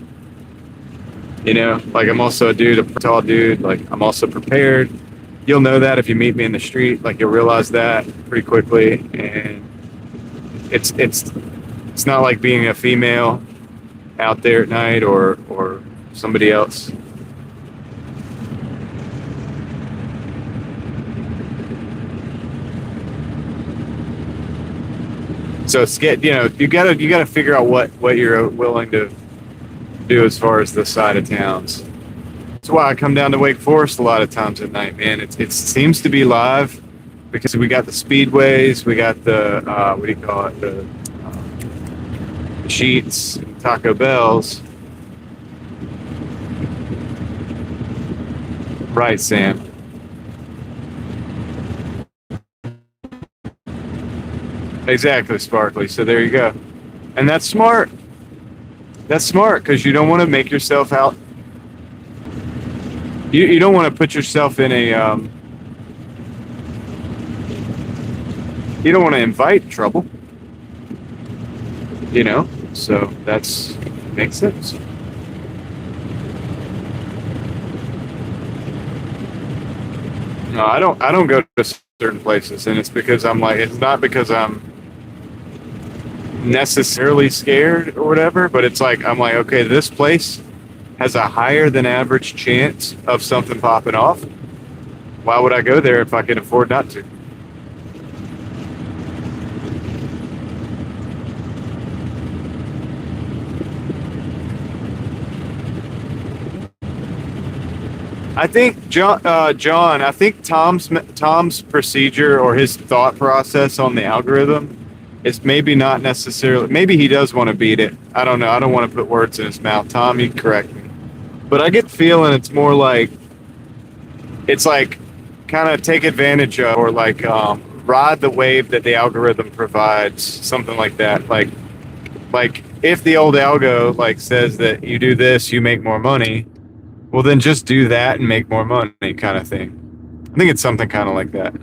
Like I'm also a dude, a tall dude. Like I'm also prepared. You'll know that if you meet me in the street. Like you'll realize that pretty quickly. And it's not like being a female out there at night or somebody else. So it's you gotta figure out what you're willing to do as far as the side of towns. That's why I come down to Wake Forest a lot of times at night, man. It seems to be live because we got the speedways, we got the what do you call it, the Sheets, and Taco Bells. Right, Sam. Exactly, Sparkly. So there you go. And that's smart. That's smart because you don't want to make yourself out. You don't want to put yourself in a. You don't want to invite trouble. So that's makes sense. No, I don't go to certain places, and it's because I'm like, it's not because I'm necessarily scared or whatever, but it's like I'm like, okay, this place has a higher than average chance of something popping off. Why would I go there if I can afford not to? I think John, I think Tom's procedure or his thought process on the algorithm is maybe not necessarily. Maybe he does want to beat it. I don't know. I don't want to put words in his mouth. Tom, you can correct me. But I get the feeling it's more like it's like kind of take advantage of or like ride the wave that the algorithm provides, something like that. Like if the old algo like says that you do this, you make more money. Well, then just do that and make more money, kind of thing. I think it's something kind of like that.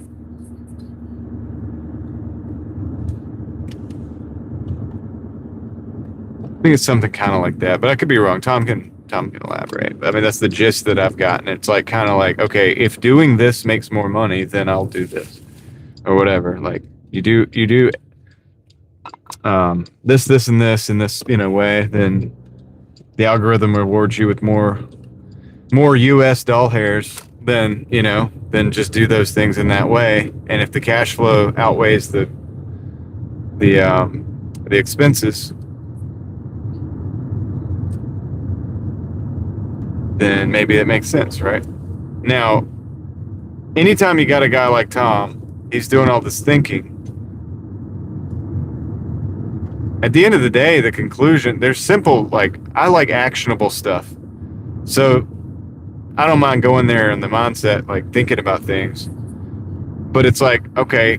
I think it's something kind of like that, but I could be wrong. Tom can elaborate. I mean, that's the gist that I've gotten. It's like kind of like, okay, if doing this makes more money, then I'll do this or whatever. Like you do this and this in this way, then the algorithm rewards you with more US doll hairs than than just do those things in that way. And if the cash flow outweighs the expenses, then maybe it makes sense, right? Now, anytime you got a guy like Tom, he's doing all this thinking. At the end of the day, the conclusion, there's simple, like, I like actionable stuff. So I don't mind going there in the mindset, like thinking about things. But it's like, okay,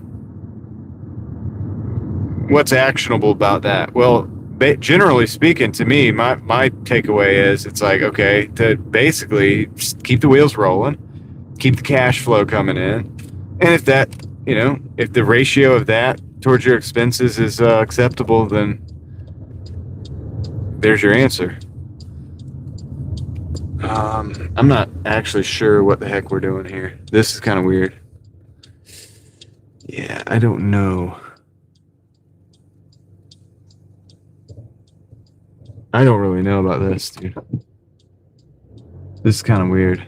what's actionable about that? Well, generally speaking, to me, my takeaway is it's like, okay, to basically just keep the wheels rolling, keep the cash flow coming in. And if that, if the ratio of that towards your expenses is acceptable, then there's your answer. I'm not actually sure what the heck we're doing here. This is kind of weird. Yeah, I don't know. I don't really know about this, dude. This is kind of weird.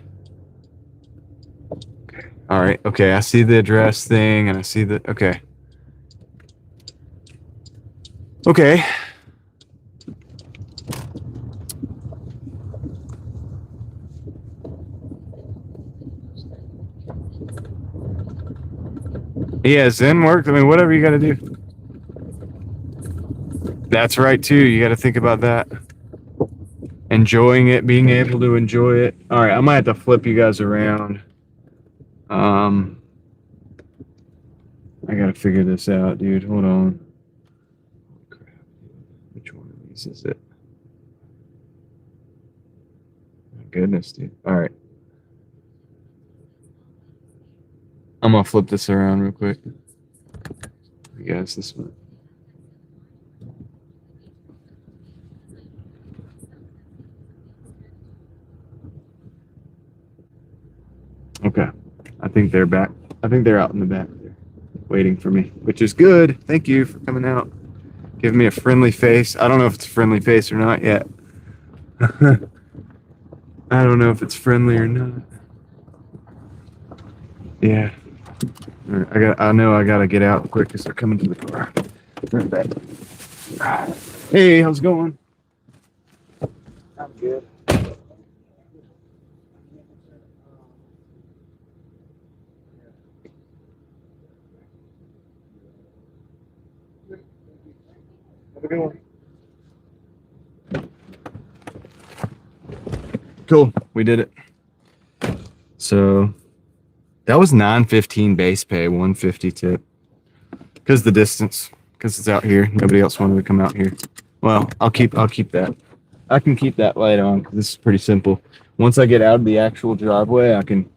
Okay. All right. Okay, I see the address thing, and I see the... Okay. Okay. Yeah, Zen worked. I mean, whatever you got to do. That's right, too. You got to think about that. Enjoying it, being able to enjoy it. All right, I might have to flip you guys around. I got to figure this out, dude. Hold on. Crap. Which one of these is it? My goodness, dude. All right. I'm going to flip this around real quick. You guys, this one. Okay. I think they're back. I think they're out in the back there waiting for me, which is good. Thank you for coming out. Giving me a friendly face. I don't know if it's a friendly face or not yet. I don't know if it's friendly or not. Yeah. All right, I know I gotta get out quick because they're coming to the car. Right back. Hey, how's it going? I'm good. Have a good one. Cool. We did it. So that was $9.15 base pay, $150 tip. Because the distance, because it's out here. Nobody else wanted to come out here. Well, I'll keep that. I can keep that light on because this is pretty simple. Once I get out of the actual driveway, I can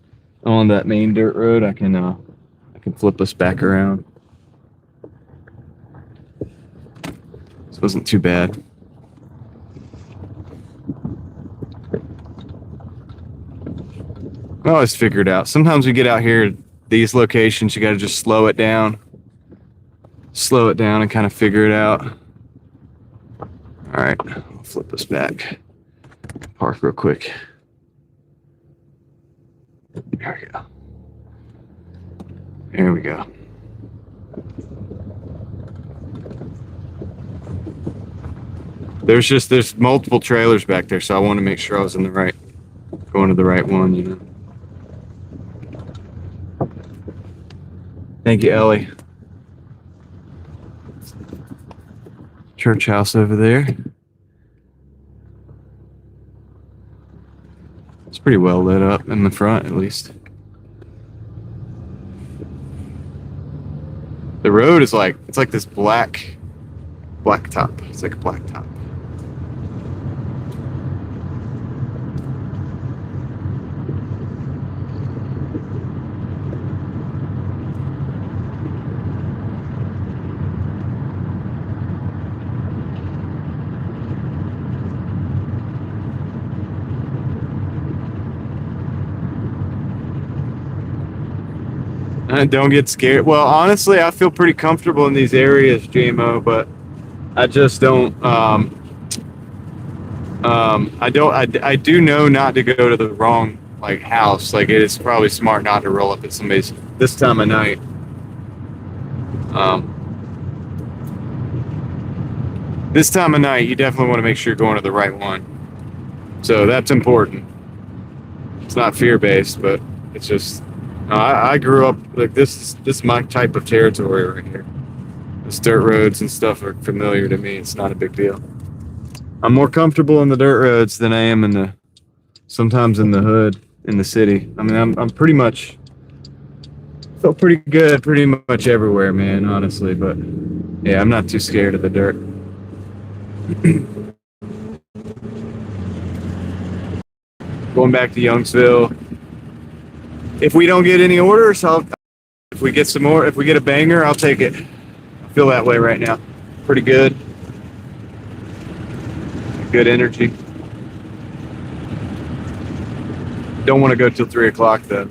on that main dirt road. I can flip us back around. This wasn't too bad. I always figure it out. Sometimes we get out here these locations, you got to just slow it down and kind of figure it out. All right, I'll flip this back. Park real quick. There we go. There we go. There's multiple trailers back there, so I want to make sure I was going to the right one, you know. Thank you, Ellie. Church house over there. It's pretty well lit up in the front, at least. The road is it's like this black top. It's like a black top. Don't get scared. Well, honestly, I feel pretty comfortable in these areas, JMO, but I just don't. I do know not to go to the wrong house. It is probably smart not to roll up at somebody's this time of night. This time of night, you definitely want to make sure you're going to the right one. So that's important. It's not fear-based, but it's just. I grew up this is my type of territory right here. This dirt roads and stuff are familiar to me. It's not a big deal. I'm more comfortable in the dirt roads than I am sometimes in the hood in the city. I mean, I'm pretty much felt pretty good pretty much everywhere, man, honestly, but yeah, I'm not too scared of the dirt. Going back to Youngsville. If we don't get any orders, if we get some more, if we get a banger, I'll take it. I feel that way right now. Pretty good. Good energy. Don't want to go till 3 o'clock though.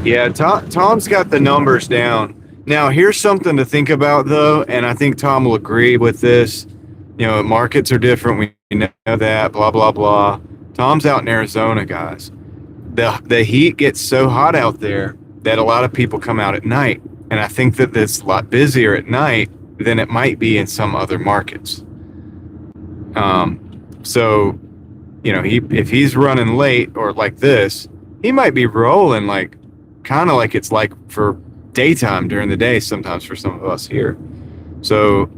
Yeah, Tom's got the numbers down. Now, here's something to think about, though, and I think Tom will agree with this. You know, markets are different. We know that, blah, blah, blah. Tom's out in Arizona, guys. The heat gets so hot out there that a lot of people come out at night, and I think that it's a lot busier at night than it might be in some other markets. So, you know, if he's running late or like this, he might be rolling kind of like it's like for daytime during the day sometimes for some of us here. So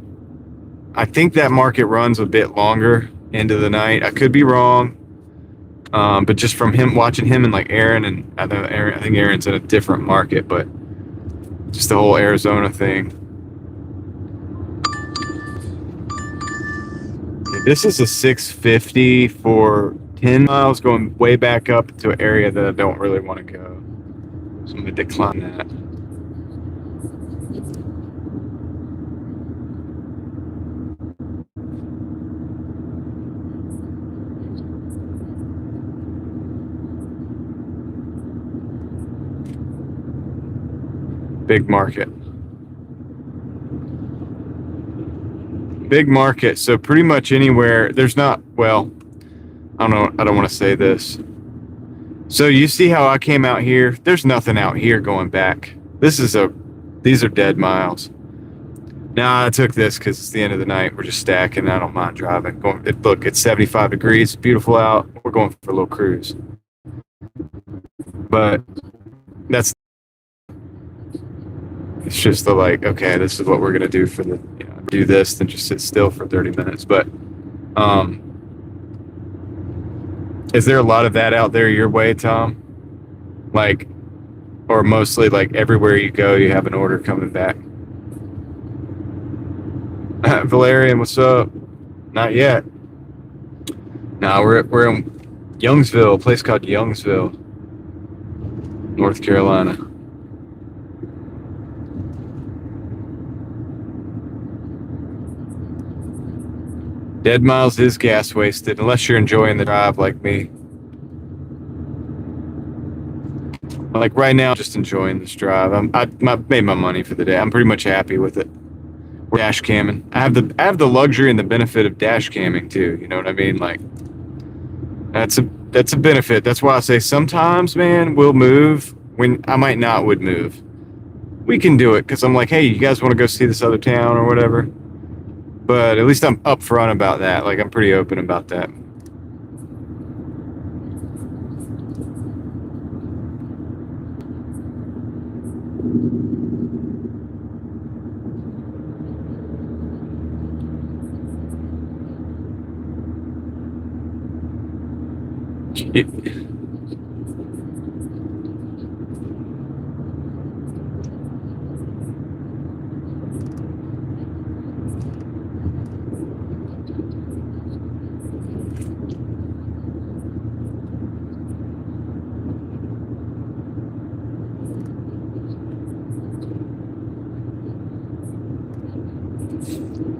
I think that market runs a bit longer into the night. I could be wrong, but just from watching him and Aaron, and I think Aaron's in a different market, but just the whole Arizona thing. This is a 650 for 10 miles going way back up to an area that I don't really want to go. So I'm going to decline that. Big market. Big market. So pretty much anywhere. There's not, well, I don't know. I don't want to say this. So you see how I came out here? There's nothing out here going back. These are dead miles. Now I took this because it's the end of the night. We're just stacking. I don't mind driving. Look, it's 75 degrees. Beautiful out. We're going for a little cruise. But it's just okay, this is what we're going to do for do this, then just sit still for 30 minutes. But is there a lot of that out there your way, Tom? Or mostly everywhere you go, you have an order coming back? Valerian, what's up? Not yet. No, we're in Youngsville, a place called Youngsville, North Carolina. Dead miles is gas wasted, unless you're enjoying the drive like me. Like right now, I'm just enjoying this drive. I made my money for the day. I'm pretty much happy with it. We're dash camming. I have the luxury and the benefit of dash camming too. You know what I mean? Like that's a benefit. That's why I say sometimes, man, we'll move when I might not would move. We can do it because I'm like, hey, you guys want to go see this other town or whatever? But at least I'm upfront about that. Like I'm pretty open about that.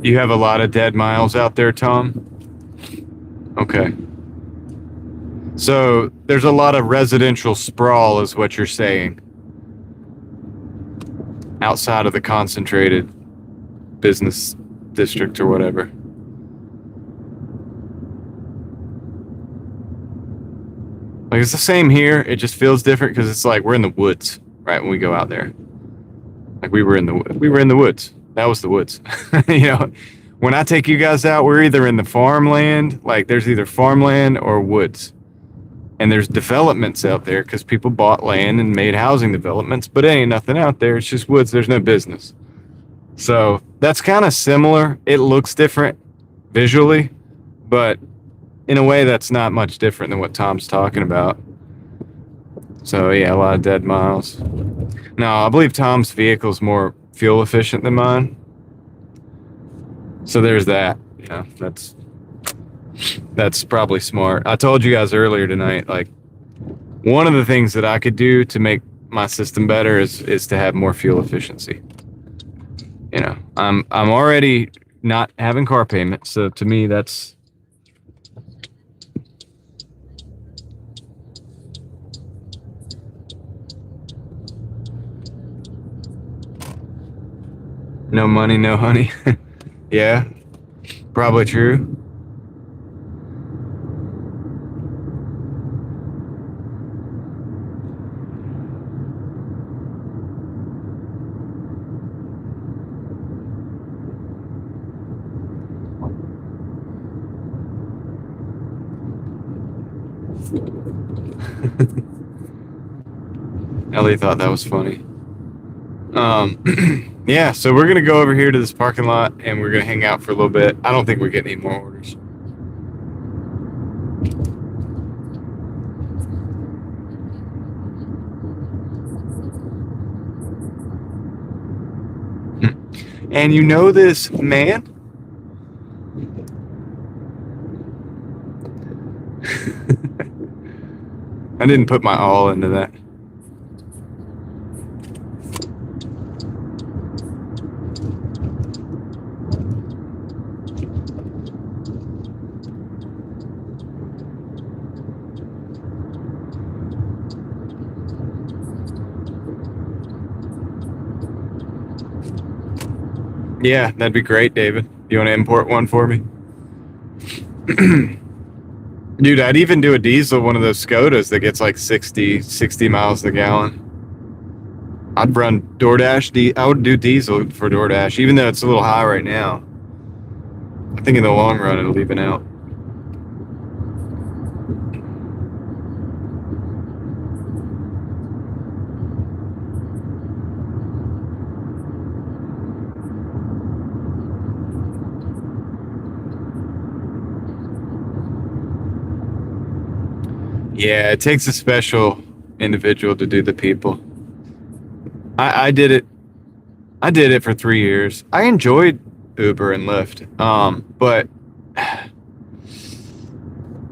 You have a lot of dead miles out there, Tom? Okay. So there's a lot of residential sprawl is what you're saying. Outside of the concentrated business district or whatever. Like it's the same here. It just feels different because it's like we're in the woods, right? When we go out there. Like we were in the woods. That was the woods. You know, when I take you guys out, we're either in the farmland, like there's either farmland or woods. And there's developments out there because people bought land and made housing developments, but it ain't nothing out there. It's just woods. There's no business. So that's kind of similar. It looks different visually, but in a way that's not much different than what Tom's talking about. So yeah, a lot of dead miles. Now, I believe Tom's vehicle is more fuel efficient than mine. So there's that. Yeah, that's probably smart. I told you guys earlier tonight, like one of the things that I could do to make my system better is to have more fuel efficiency. You know, I'm already not having car payments, so to me that's no money, no honey. Yeah, probably true. Ellie thought that was funny. Yeah, so we're gonna go over here to this parking lot and we're gonna hang out for a little bit. I don't think we're getting any more orders. And you know this man? I didn't put my all into that. Yeah, that'd be great, David. You want to import one for me? Dude, I'd even do a diesel, one of those Skodas that gets like 60 miles a gallon. I'd run Doordash. I would do diesel for Doordash, even though it's a little high right now. I think in the long run, it'll even out. Yeah, it takes a special individual to do the people. I did it. I did it for 3 years. I enjoyed Uber and Lyft, but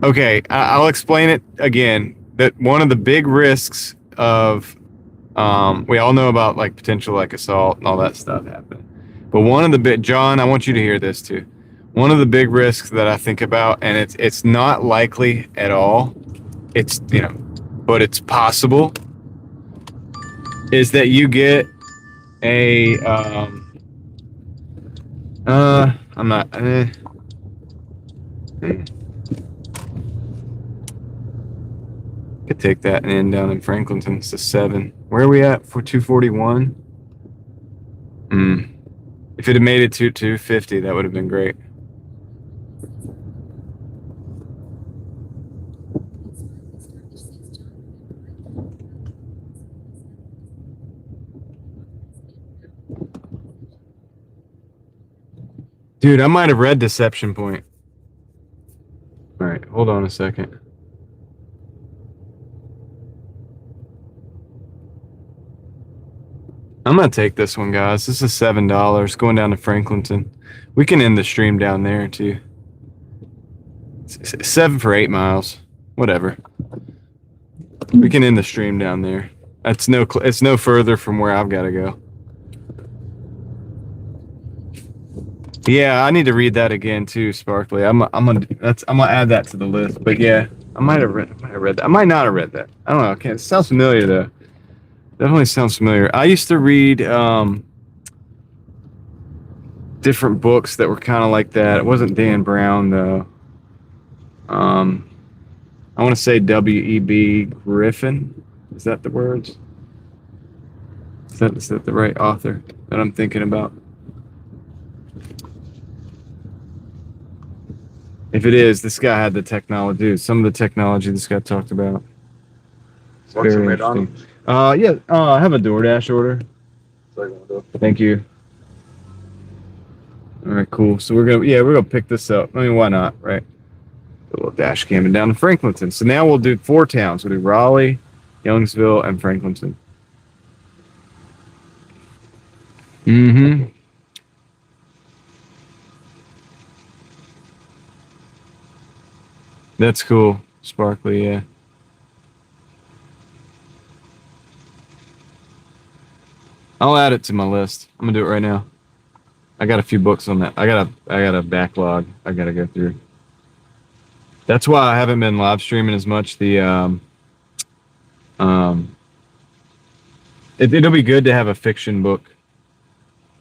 Okay, I'll explain it again. That one of the big risks of, we all know about like potential like assault and all that stuff happening. But one of the big, John, I want you to hear this too. One of the big risks that I think about, and it's not likely at all. It's but it's possible. Is that you get a I'm not. Could take that and end down in Franklinton. It's a 7. Where are we at for 241? If it had made it to 250, that would have been great. Dude, I might have read Deception Point. All right, hold on a second. I'm gonna take this one, guys. This is $7 going down to Franklinton. We can end the stream down there too. 7 for 8 miles. Whatever. We can end the stream down there. It's no further from where I've got to go. Yeah, I need to read that again too, Sparkly. I'm gonna add that to the list. But yeah, I might have read that. I might not have read that. I don't know. Okay, it sounds familiar though. Definitely sounds familiar. I used to read different books that were kind of like that. It wasn't Dan Brown though. I want to say W.E.B. Griffin. Is that the words? Is that the right author that I'm thinking about? If it is, this guy had the technology. Dude, some of the technology this guy talked about. It's very interesting. Yeah. I have a Doordash order. Thank you. All right, cool. So we're gonna pick this up. I mean, why not, right? A little dash camming down to Franklinton. So now we'll do 4 towns. We'll do Raleigh, Youngsville, and Franklinton. Mm-hmm. That's cool, Sparkly. Yeah. I'll add it to my list. I'm gonna do it right now. I got a few books on that. I got a backlog I gotta go through. That's why I haven't been live streaming as much. It'll be good to have a fiction book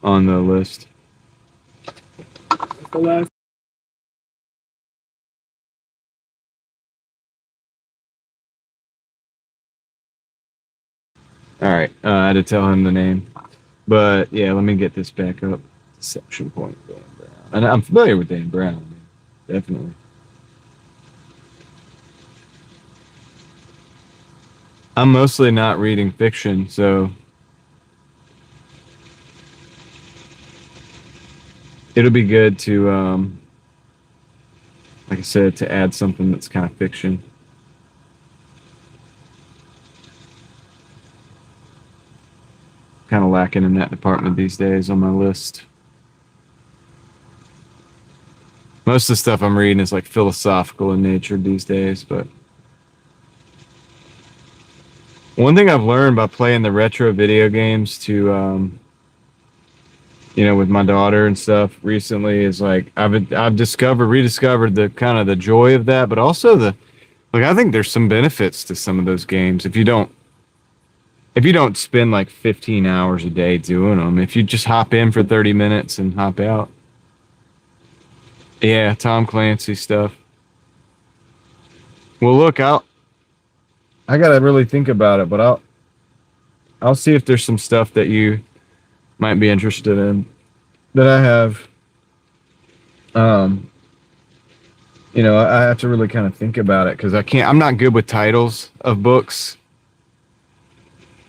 on the list. The last. All right, I had to tell him the name, but yeah, let me get this back up. Deception Point, Dan Brown, and I'm familiar with Dan Brown, definitely. I'm mostly not reading fiction, so it'll be good to, like I said, to add something that's kind of fiction. Kind of lacking in that department these days on my list. Most of the stuff I'm reading is like philosophical in nature these days, but one thing I've learned by playing the retro video games to, with my daughter and stuff recently is like I've rediscovered the kind of the joy of that, but also I think there's some benefits to some of those games if you don't spend like 15 hours a day doing them. If you just hop in for 30 minutes and hop out. Yeah, Tom Clancy stuff. Well, look, I gotta really think about it, but I'll see if there's some stuff that you might be interested in that I have. I have to really kind of think about it because I'm not good with titles of books.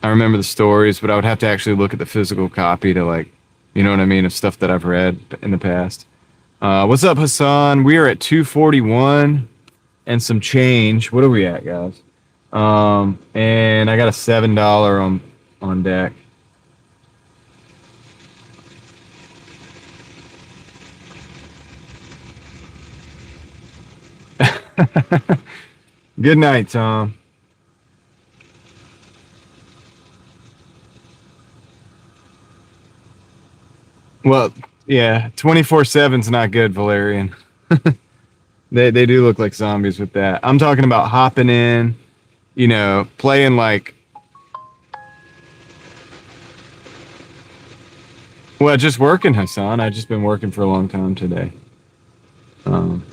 I remember the stories, but I would have to actually look at the physical copy to of stuff that I've read in the past. What's up, Hassan? We are at 241 and some change. What are we at, guys? And I got a $7 on deck. Good night, Tom. Well, yeah, 24/7's not good, Valerian. They do look like zombies with that. I'm talking about hopping in, playing like, well, just working, Hassan. I've just been working for a long time today. Um,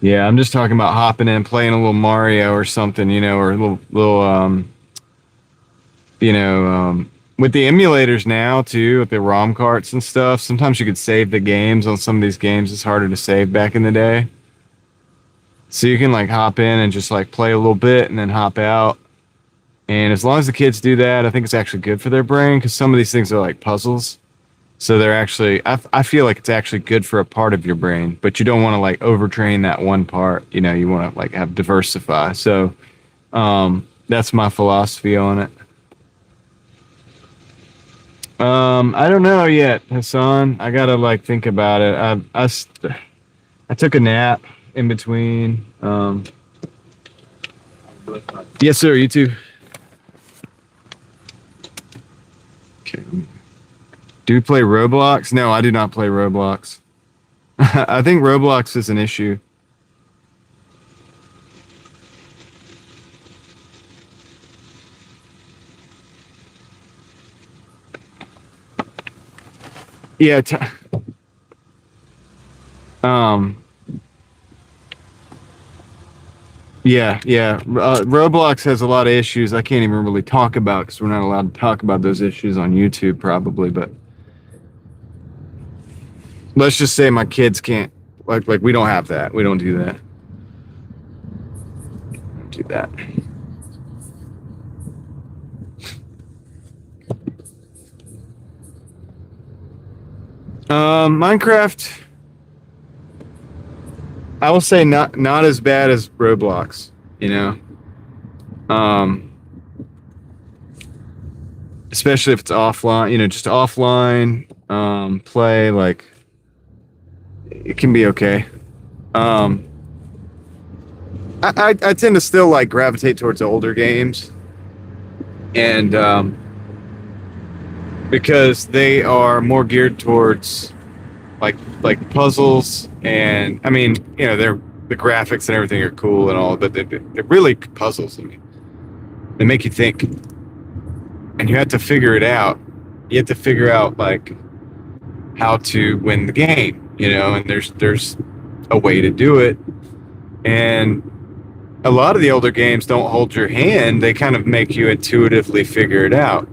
yeah, I'm just talking about hopping in, playing a little Mario or something, or a little you know, with the emulators now too, with the ROM carts and stuff. Sometimes you could save the games on some of these games. It's harder to save back in the day. So you can like hop in and just like play a little bit and then hop out. And as long as the kids do that, I think it's actually good for their brain because some of these things are like puzzles. So they're actually, I feel like it's actually good for a part of your brain, but you don't want to like overtrain that one part. You want to like have diversify. So that's my philosophy on it. I don't know yet, Hassan. I gotta like think about it. I took a nap in between. Yes, sir. You too. Okay. Do you play Roblox? No, I do not play Roblox. I think Roblox is an issue. Yeah. Um. Yeah. Roblox has a lot of issues I can't even really talk about because we're not allowed to talk about those issues on YouTube, probably. But let's just say my kids can't. Like we don't have that. We don't do that. Don't do that. Minecraft, I will say not as bad as Roblox, especially if it's offline, just offline play, like it can be okay. I tend to still like gravitate towards older games, and because they are more geared towards like puzzles, and I mean, they're the graphics and everything are cool and all, but they're really puzzles. I mean, they make you think, and you have to figure it out. You have to figure out like how to win the game, and there's a way to do it. And a lot of the older games don't hold your hand. They kind of make you intuitively figure it out.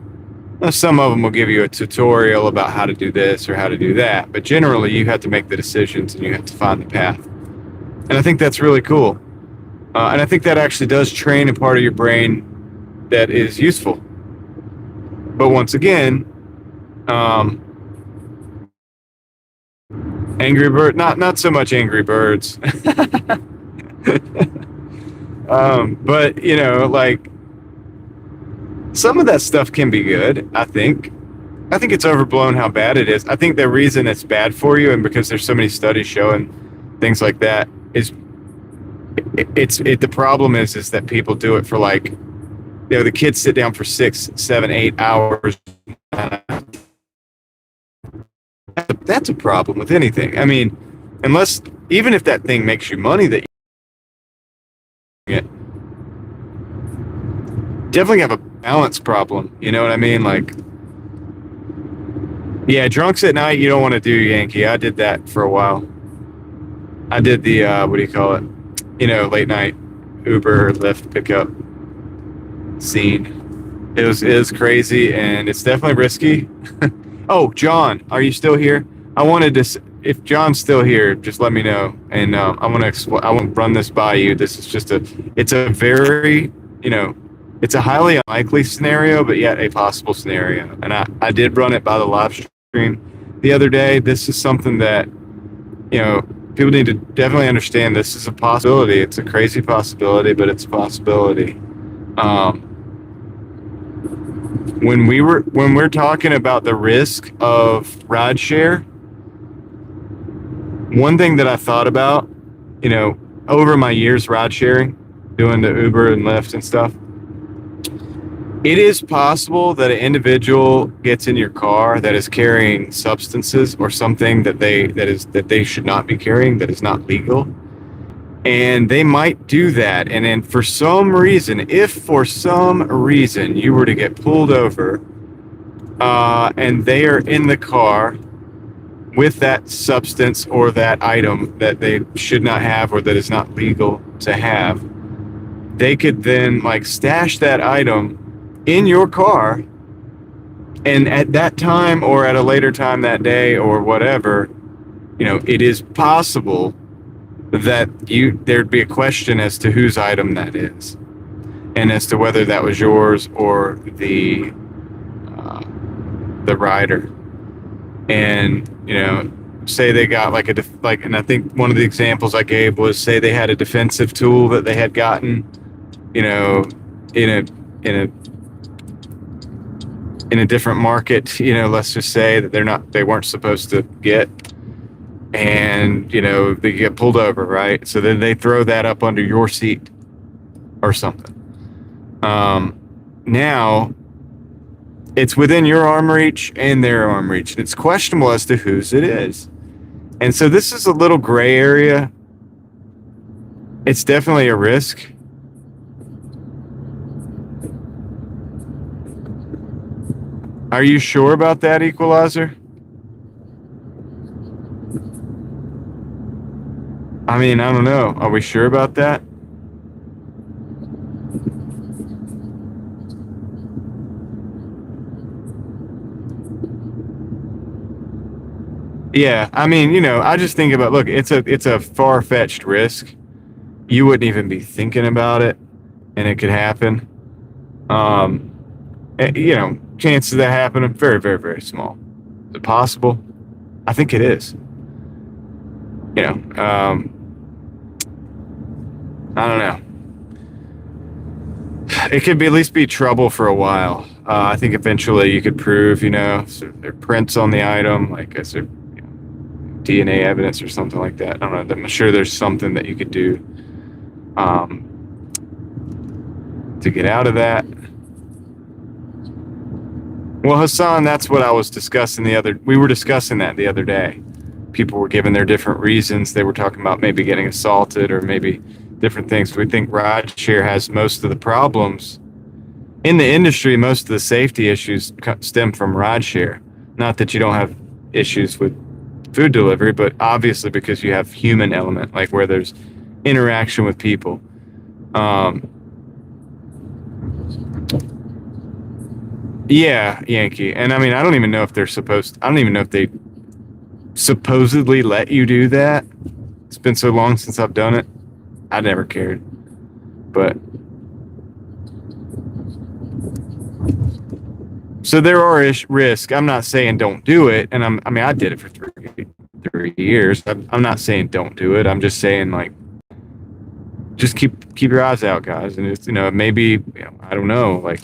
Now, some of them will give you a tutorial about how to do this or how to do that, but generally you have to make the decisions and you have to find the path. And I think that's really cool. And I think that actually does train a part of your brain that is useful. But once again, Angry Bird, not so much Angry Birds. But like some of that stuff can be good. I think it's overblown how bad it is. I think the reason it's bad for you, and because there's so many studies showing things like that, is the problem is that people do it for like, the kids sit down for 6, 7, 8 hours. That's a problem with anything. I mean, even if that thing makes you money, that you definitely have a balance problem. You know what I mean? Like, yeah, drunks at night, you don't want to do, Yankee. I did that for a while. I did the, what do you call it? Late night Uber or Lyft pickup scene. It was crazy, and it's definitely risky. Oh, John, are you still here? I wanted to, if John's still here, just let me know. And I want to run this by you. This is just it's a very, it's a highly unlikely scenario, but yet a possible scenario. And I did run it by the live stream the other day. This is something that, people need to definitely understand. This is a possibility. It's a crazy possibility, but it's a possibility. when we're talking about the risk of rideshare, one thing that I thought about, over my years ride sharing, doing the Uber and Lyft and stuff, it is possible that an individual gets in your car that is carrying substances or something that they should not be carrying, that is not legal. And they might do that. And then for some reason, if for some reason you were to get pulled over, and they are in the car with that substance or that item that they should not have or that is not legal to have, they could then like stash that item in your car, and at that time or at a later time that day or whatever, it is possible that there'd be a question as to whose item that is, and as to whether that was yours or the rider. And say they got and I think one of the examples I gave was, say they had a defensive tool that they had gotten, in a different market, let's just say that they weren't supposed to get, and they get pulled over, right? So then they throw that up under your seat or something. Now it's within your arm reach and their arm reach, and it's questionable as to whose it is. And so this is a little gray area. It's definitely a risk. Are you sure about that, Equalizer? I mean, I don't know. Are we sure about that? Yeah, I mean, I just think about, look, it's a far-fetched risk. You wouldn't even be thinking about it, and it could happen. Chances of that happening are very, very, very small. Is it possible? I think it is. I don't know. It could at least be trouble for a while. I think eventually you could prove, so there are prints on the item, like is there DNA evidence or something like that. I don't know. I'm sure there's something that you could do to get out of that. Well, Hassan, that's what I was discussing we were discussing that the other day. People were giving their different reasons. They were talking about maybe getting assaulted or maybe different things. We think rideshare has most of the problems in the industry. Most of the safety issues stem from rideshare. Not that you don't have issues with food delivery, but obviously because you have human element, like where there's interaction with people. Yeah, Yankee. And I mean, I don't even know if they supposedly let you do that. It's been so long since I've done it. I never cared. But so there are risks. I'm not saying don't do it. And I did it for 3 years. I'm not saying don't do it. I'm just saying, like, just keep your eyes out, guys. And it's, maybe, I don't know, like,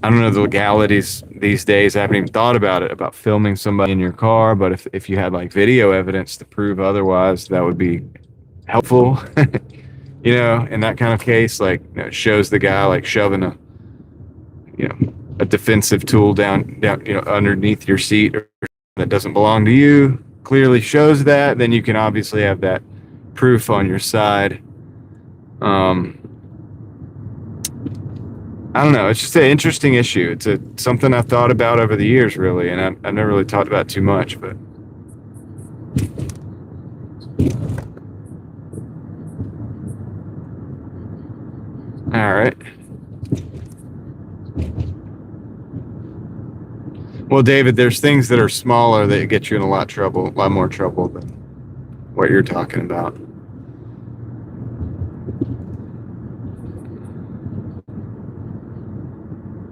I don't know the legalities these days. I haven't even thought about it, about filming somebody in your car. But if you had like video evidence to prove otherwise, that would be helpful. In that kind of case, like, it shows the guy like shoving a defensive tool down, underneath your seat or that doesn't belong to you. Clearly shows that. Then you can obviously have that proof on your side. I don't know. It's just an interesting issue. It's something I've thought about over the years, really, and I've never really talked about it too much. But all right. Well, David, there's things that are smaller that get you in a lot more trouble than what you're talking about.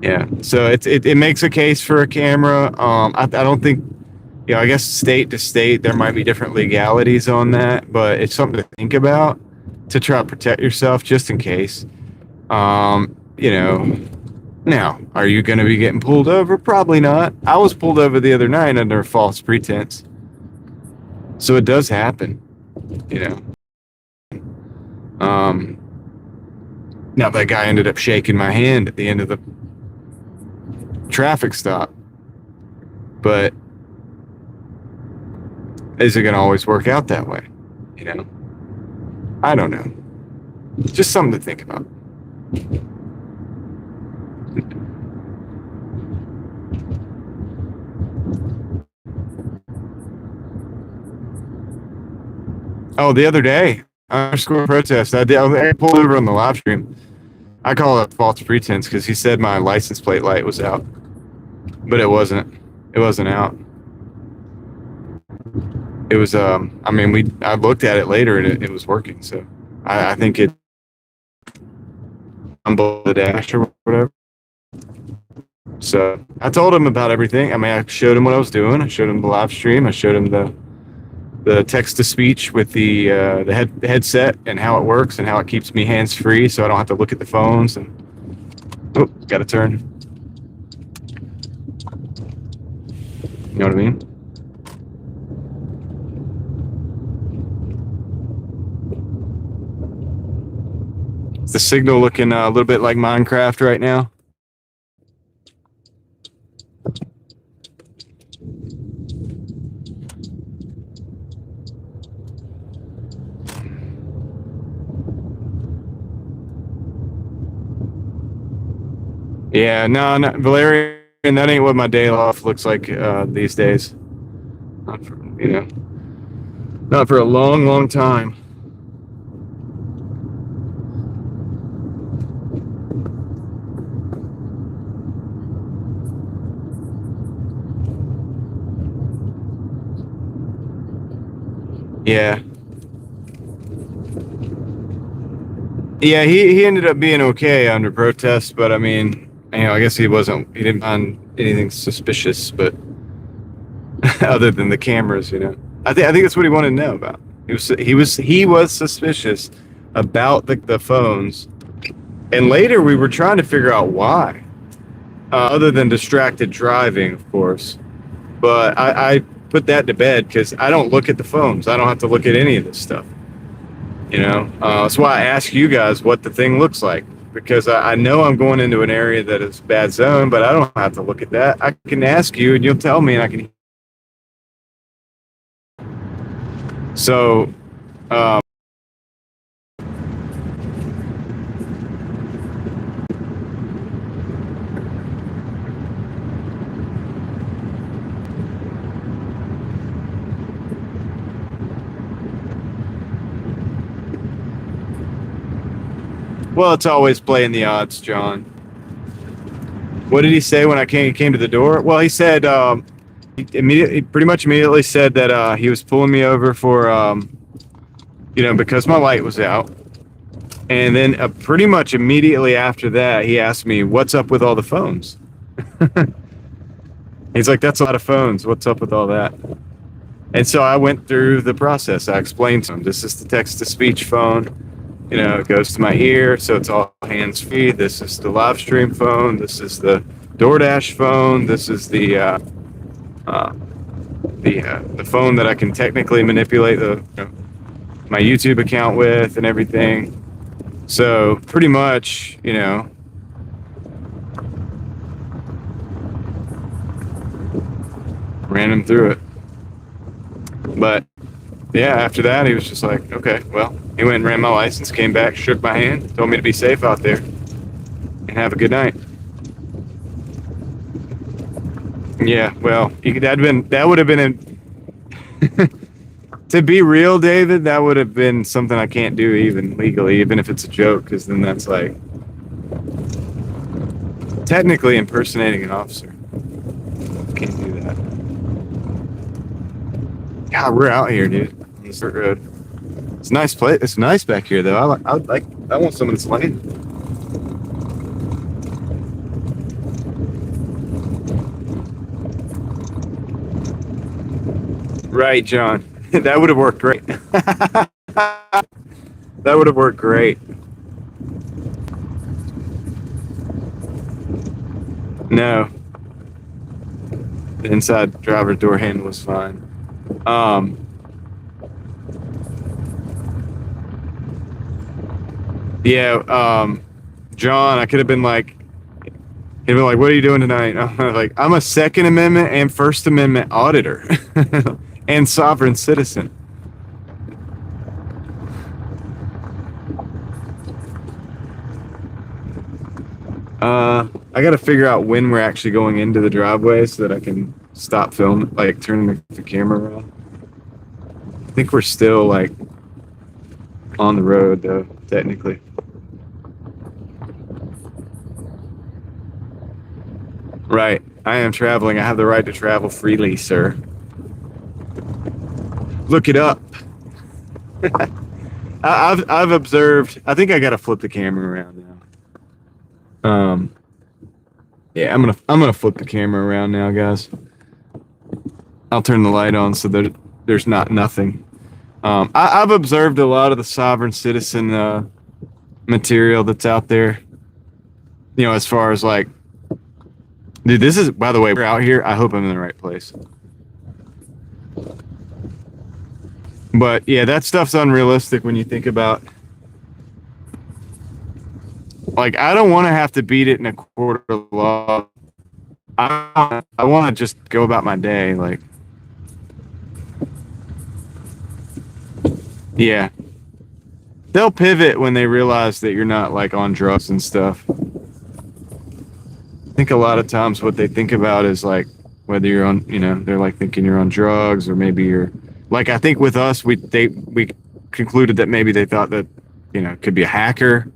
Yeah, so it makes a case for a camera. I don't think, I guess state to state there might be different legalities on that, but it's something to think about to try to protect yourself just in case. Now, are you going to be getting pulled over? Probably not. I was pulled over the other night under a false pretense. So it does happen, you know. Now that guy ended up shaking my hand at the end of the traffic stop. But is it going to always work out that way? You know? I don't know. Just something to think about. Oh, the other day, underscore protest. I pulled over on the live stream. I call it false pretense because he said my license plate light was out, but it wasn't. It wasn't out. It was. I looked at it later and it was working. So I think it on the dash or whatever. So I told him about everything. I mean, I showed him what I was doing. I showed him the live stream. I showed him the text to speech with the headset and how it works and how it keeps me hands free, so I don't have to look at the phones. And got to turn. You know what I mean? Is the signal looking a little bit like Minecraft right now? Yeah, no, Valerian, that ain't what my day off looks like these days. Not for, not for a long, long time. Yeah. Yeah, he ended up being okay under protest, but I mean, I guess he didn't find anything suspicious, but other than the cameras, I think that's what he wanted to know about. He was suspicious about the phones, and later we were trying to figure out why, other than distracted driving, of course. But I put that to bed because I don't look at the phones. I don't have to look at any of this stuff. That's why I ask you guys what the thing looks like, because I know I'm going into an area that is bad zone, but I don't have to look at that. I can ask you and you'll tell me, and I can. So, well, it's always playing the odds, John. What did he say when I came to the door? Well, he said he pretty much immediately said that he was pulling me over for because my light was out, and then pretty much immediately after that, he asked me, "What's up with all the phones?" He's like, "That's a lot of phones. What's up with all that?" And so I went through the process. I explained to him, "This is the text-to-speech phone. It goes to my ear, so it's all hands-free. This is the live stream phone. This is the Doordash phone. This is the phone that I can technically manipulate my YouTube account with and everything." So pretty much, ran him through it. But yeah, after that, he was just like, "Okay, well," he went and ran my license, came back, shook my hand, told me to be safe out there and have a good night. Yeah, well, that would have been to be real, David, that would have been something I can't do even legally, even if it's a joke, because then that's like technically impersonating an officer. Can't do that. God, we're out here, dude. On the dirt road. It's a nice place. It's nice back here, though. I want someone that's lane. Right, John. That would have worked great. That would have worked great. No. The inside driver's door handle was fine. Yeah, John, I could have been like, he'd been like, what are you doing tonight? I'm like, I'm a Second Amendment and First Amendment auditor and sovereign citizen. I got to figure out when we're actually going into the driveway so that I can stop filming, like turning the camera around. I think we're still like on the road though, technically. Right. I am traveling. I have the right to travel freely, sir. Look it up. I've observed. I think I gotta flip the camera around now. Yeah, I'm gonna flip the camera around now, guys. I'll turn the light on so that there's nothing. I've observed a lot of the sovereign citizen material that's out there. You know, as far as like, dude, this is, by the way, we're out here. I hope I'm in the right place. But yeah, that stuff's unrealistic when you think about, like, I don't want to have to beat it in a court of law. I want to just go about my day. Like, yeah, they'll pivot when they realize that you're not like on drugs and stuff. I think a lot of times what they think about is like whether you're on, you know, they're like thinking you're on drugs, or maybe you're like, I think with us, we concluded that maybe they thought that, you know, it could be a hacker,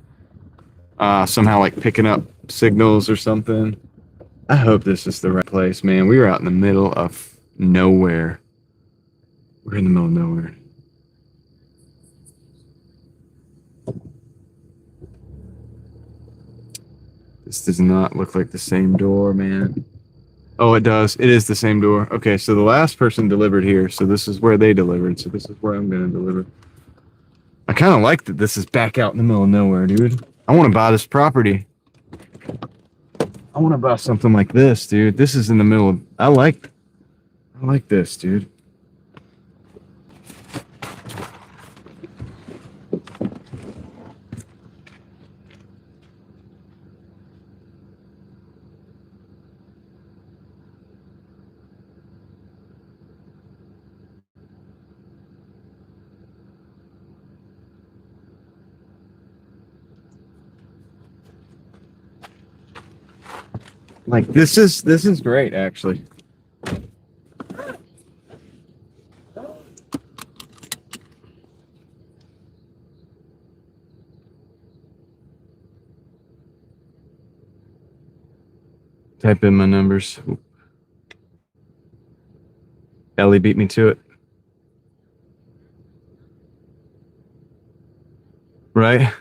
somehow like picking up signals or something. I hope this is the right place, man. We were out in the middle of nowhere. We're in the middle of nowhere. This does not look like the same door, man. Oh, it does. It is the same door. Okay, so the last person delivered here, so this is where they delivered, so this is where I'm going to deliver. I kind of like that this is back out in the middle of nowhere, dude. I want to buy this property. I want to buy something like this, dude. This is in the middle of... I like this, dude. Like, this is great, actually. Type in my numbers. Ellie beat me to it. Right?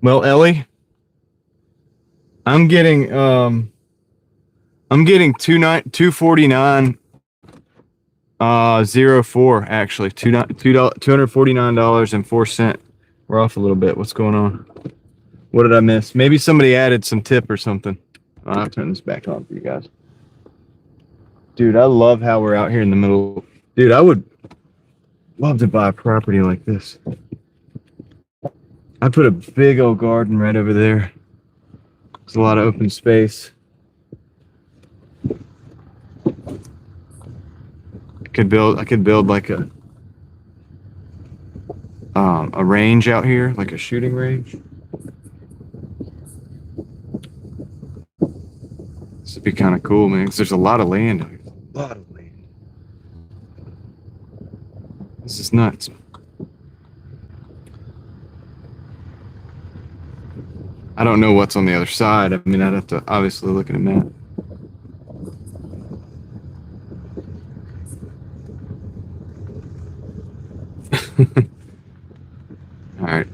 Well, Ellie, I'm getting 249 04 actually. $249.04. We're off a little bit. What's going on? What did I miss? Maybe somebody added some tip or something. I'll turn this back on for you guys. Dude, I love how we're out here in the middle. Dude, I would love to buy a property like this. I put a big old garden right over there. There's a lot of open space. I could build like a range out here, like a shooting range. This would be kind of cool, man, because there's a lot of land out here. A lot of land. This is nuts. I don't know what's on the other side. I mean, I'd have to obviously look at a map. All right.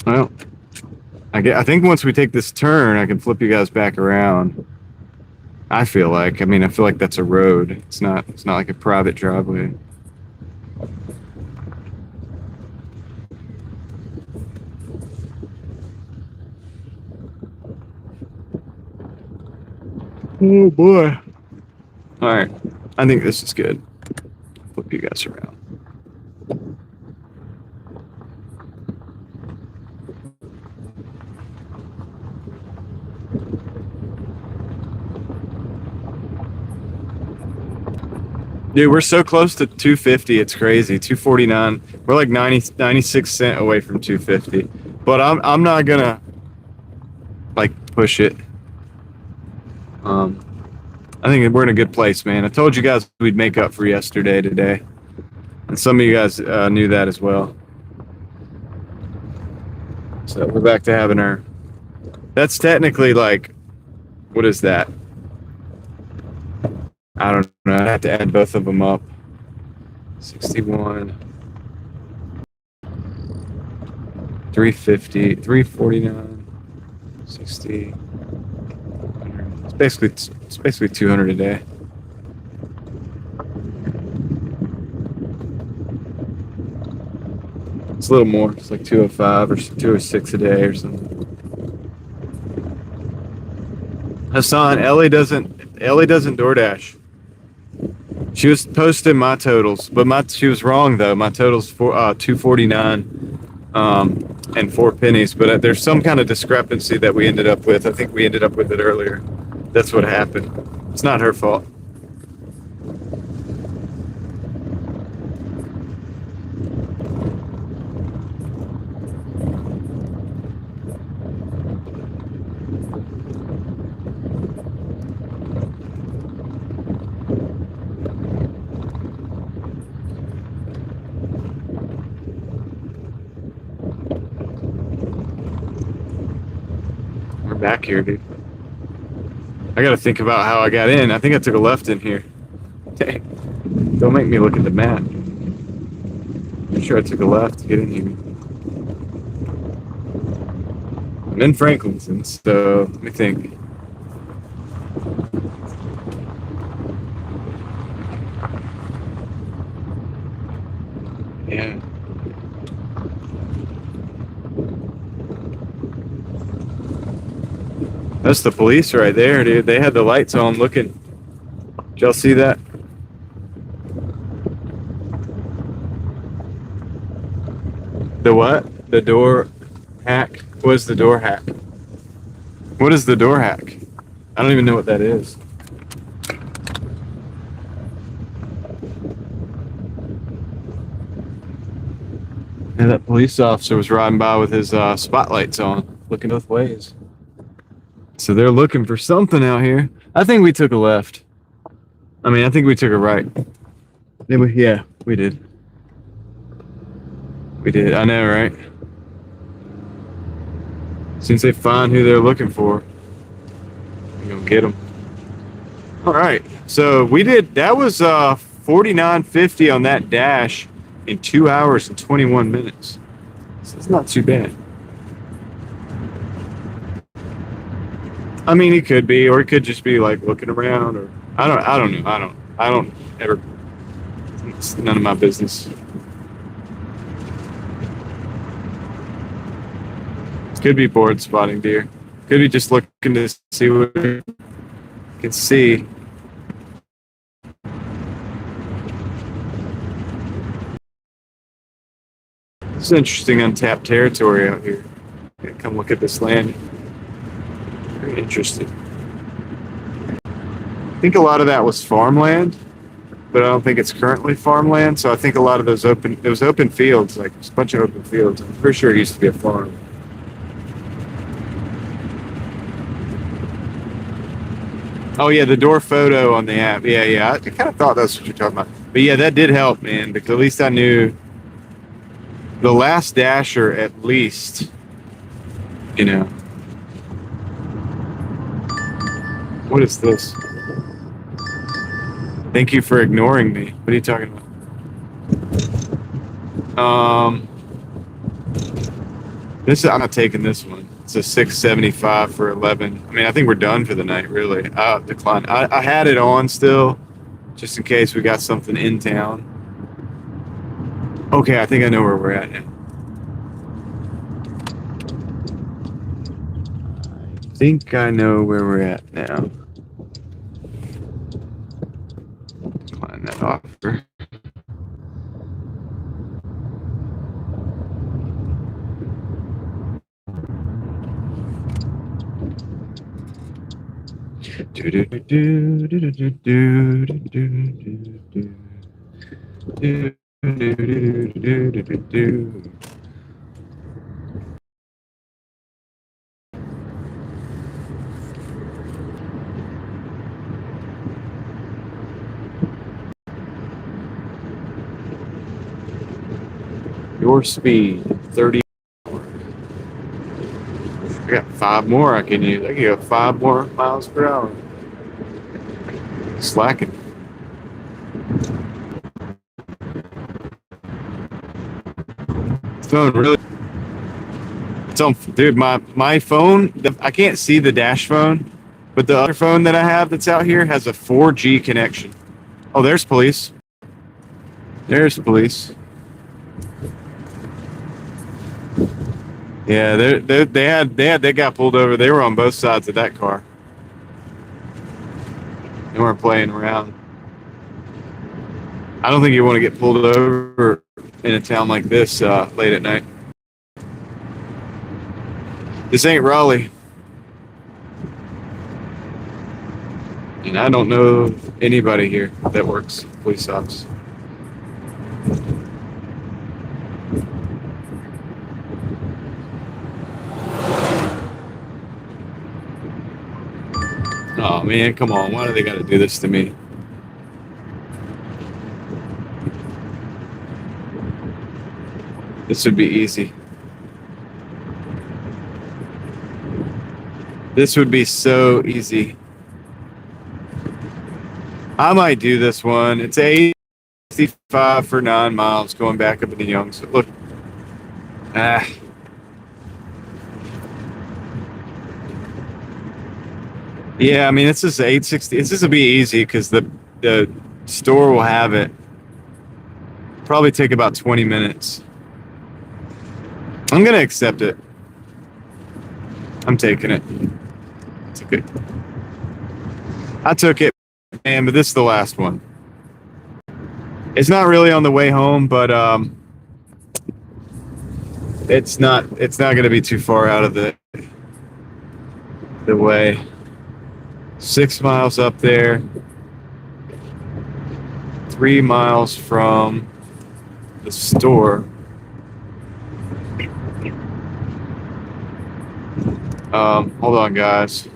Well, I think once we take this turn, I can flip you guys back around. I feel like. I mean, I feel like that's a road. It's not like a private driveway. Oh boy. All right. I think this is good. Flip you guys around. Dude, we're so close to 250. It's crazy. 249. We're like 96 cents away from 250. But I'm not gonna like push it. I think we're in a good place, man. I told you guys we'd make up for yesterday today, and some of you guys knew that as well. So we're back to having our. That's technically like, what is that? I don't know. I have to add both of them up. 61, 350, 349, 60. It's basically 200 a day. It's a little more. It's like 205 or 206 a day or something. Hassan, Ellie doesn't DoorDash. She was posting my totals, but she was wrong though. My total's for 249 and 4 pennies, but there's some kind of discrepancy that we ended up with. I think we ended up with it earlier. That's what happened. It's not her fault. We're back here, dude. I gotta think about how I got in. I think I took a left in here. Dang. Don't make me look at the map. I'm sure I took a left to get in here. I'm in Franklinton, so let me think. Yeah. That's the police right there, dude. They had the lights on looking. Did y'all see that? The what? The door hack? What is the door hack? What is the door hack? I don't even know what that is. And that police officer was riding by with his spotlights on, looking both ways. So they're looking for something out here. I think we took a left. I mean, I think we took a right. Yeah, we did. We did. I know, right? As soon as they find who they're looking for, we're gonna get them. All right. So we did. That was 49.50 on that dash in 2 hours and 21 minutes. So it's not too bad. I mean, he could be, or he could just be like looking around, or I don't know. I don't ever. It's none of my business. Could be bored spotting deer. Could be just looking to see what we can see. It's interesting untapped territory out here. Come look at this land. Very interesting. I think a lot of that was farmland, but I don't think it's currently farmland. So I think a lot of those open fields, like just a bunch of open fields. I'm pretty sure it used to be a farm. Oh yeah, the door photo on the app. Yeah. I kind of thought that's what you're talking about. But yeah, that did help, man, because at least I knew the last dasher, at least, you know. What is this? Thank you for ignoring me. What are you talking about? I'm not taking this one. It's a 675 for 11. I mean, I think we're done for the night, really. I'll decline. I had it on still, just in case we got something in town. Okay, I think I know where we're at now. I think I know where we're at now. Decline that offer. Your speed 30. I got 5 more I can use. I can go 5 more miles per hour. Slacking. Phone really. It's on, dude. My phone. I can't see the dash phone, but the other phone that I have that's out here has a 4G connection. Oh, there's police. There's police. Yeah, they got pulled over. They were on both sides of that car. They weren't playing around. I don't think you want to get pulled over in a town like this late at night. This ain't Raleigh. And I don't know anybody here that works police ops. Oh man, come on. Why do they got to do this to me? This would be easy. This would be so easy. I might do this one. It's 85 for 9 miles going back up in the Youngs. Look. Yeah, I mean, this is 860. This will be easy because the store will have it. Probably take about 20 minutes. I'm going to accept it. I'm taking it. It's okay. I took it, man, but this is the last one. It's not really on the way home, but it's not going to be too far out of the way. 6 miles up there. 3 miles from the store. Hold on, guys.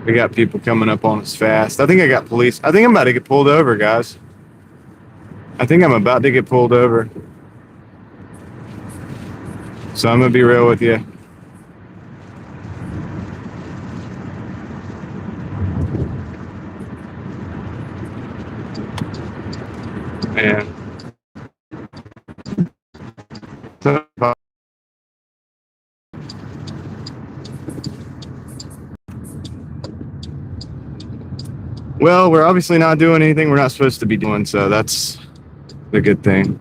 We got people coming up on us fast. I think I got police. I think I'm about to get pulled over, guys. I think I'm about to get pulled over. So I'm going to be real with you. Man. Well, we're obviously not doing anything we're not supposed to be doing, so that's the good thing.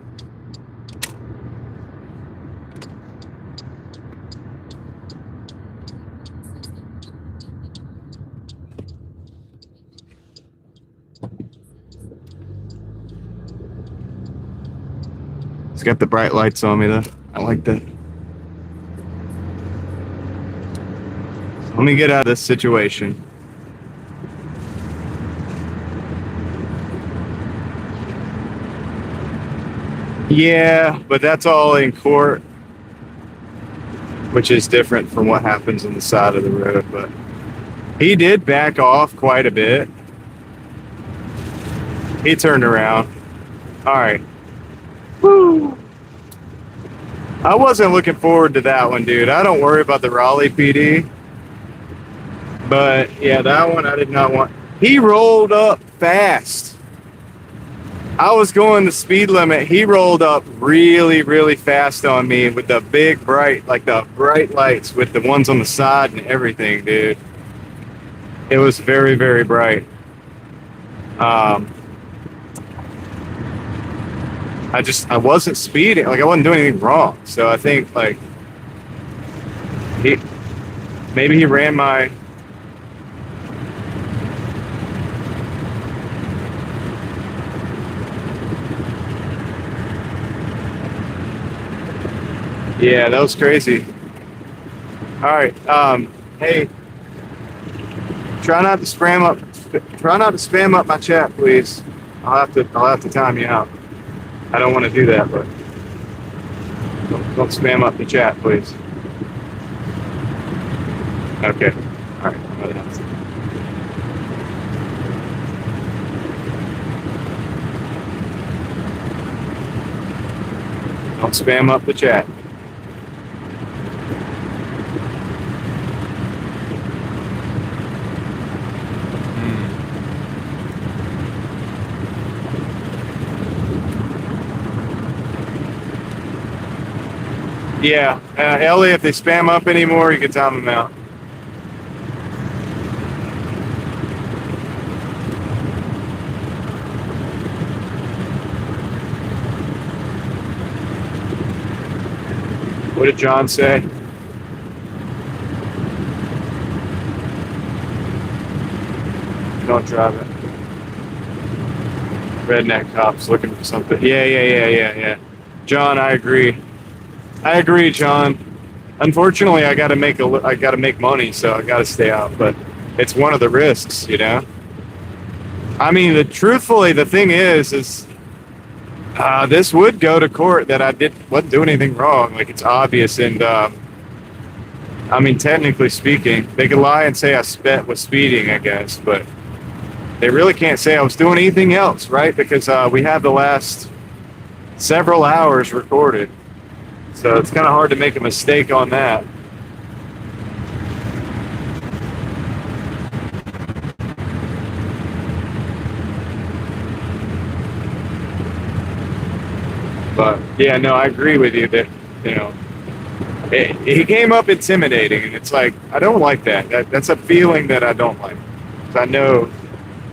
It's got the bright lights on me, though. I like that. So let me get out of this situation. Yeah, but that's all in court, which is different from what happens on the side of the road. But he did back off quite a bit. He turned around. All right. Woo. I wasn't looking forward to that one, dude. I don't worry about the Raleigh PD. But yeah, that one I did not want. He rolled up fast. I was going the speed limit. He rolled up really, really fast on me with the big bright, like the bright lights with the ones on the side and everything, dude. It was very, very bright. I wasn't speeding. Like, I wasn't doing anything wrong. So I think, like, maybe he ran my... Yeah, that was crazy. All right. Hey, try not to spam up my chat, please. I'll have to time you out. I don't want to do that, but don't spam up the chat, please. Okay. All right. Don't spam up the chat. Yeah, Ellie, if they spam up anymore, you can time them out. What did John say? Don't drive it. Redneck cops looking for something. Yeah. John, I agree. John. Unfortunately, I gotta make money, so I gotta stay out. But it's one of the risks, you know. I mean, truthfully, the thing is this would go to court that I wasn't doing anything wrong. Like, it's obvious, and I mean, technically speaking, they could lie and say I was speeding, I guess, but they really can't say I was doing anything else, right? Because we have the last several hours recorded. So it's kind of hard to make a mistake on that. But yeah, no, I agree with you that, you know, he came up intimidating, and it's like, I don't like that. That's a feeling that I don't like. 'Cause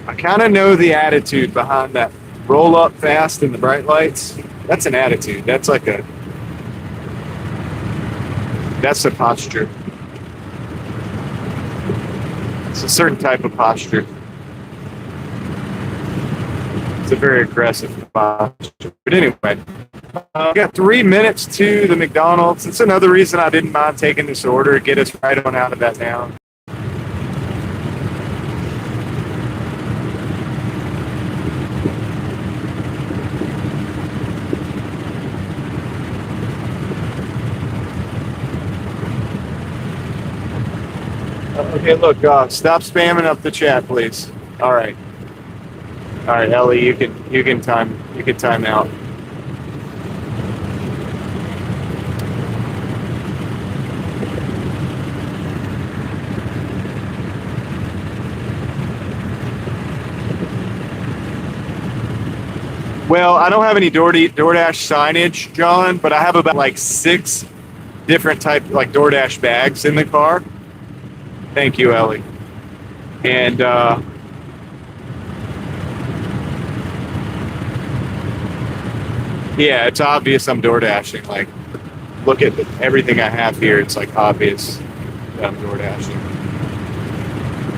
I kind of know the attitude behind that roll up fast in the bright lights. That's an attitude. That's a posture. It's a certain type of posture. It's a very aggressive posture. But anyway, we got 3 minutes to the McDonald's. It's another reason I didn't mind taking this order to get us right on out of that town. Okay, look, stop spamming up the chat, please. All right, Ellie, you can time out. Well, I don't have any Doordash signage, John, but I have about like 6 different type like Doordash bags in the car. Thank you, Ellie. And yeah, it's obvious I'm Doordashing. Like, look at everything I have here. It's like obvious that I'm Doordashing.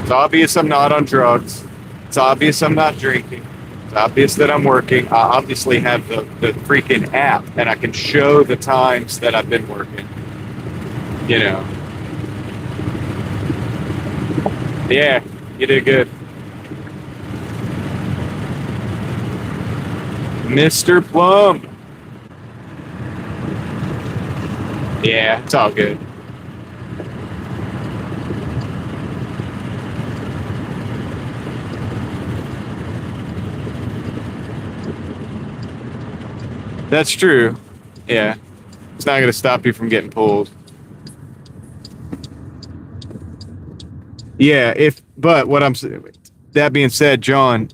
It's obvious I'm not on drugs. It's obvious I'm not drinking. It's obvious that I'm working. I obviously have the freaking app, and I can show the times that I've been working. You know. Yeah, you did good. Mr. Plum. Yeah, it's all good. That's true. Yeah. It's not going to stop you from getting pulled. Yeah, but what I'm saying, that being said, John,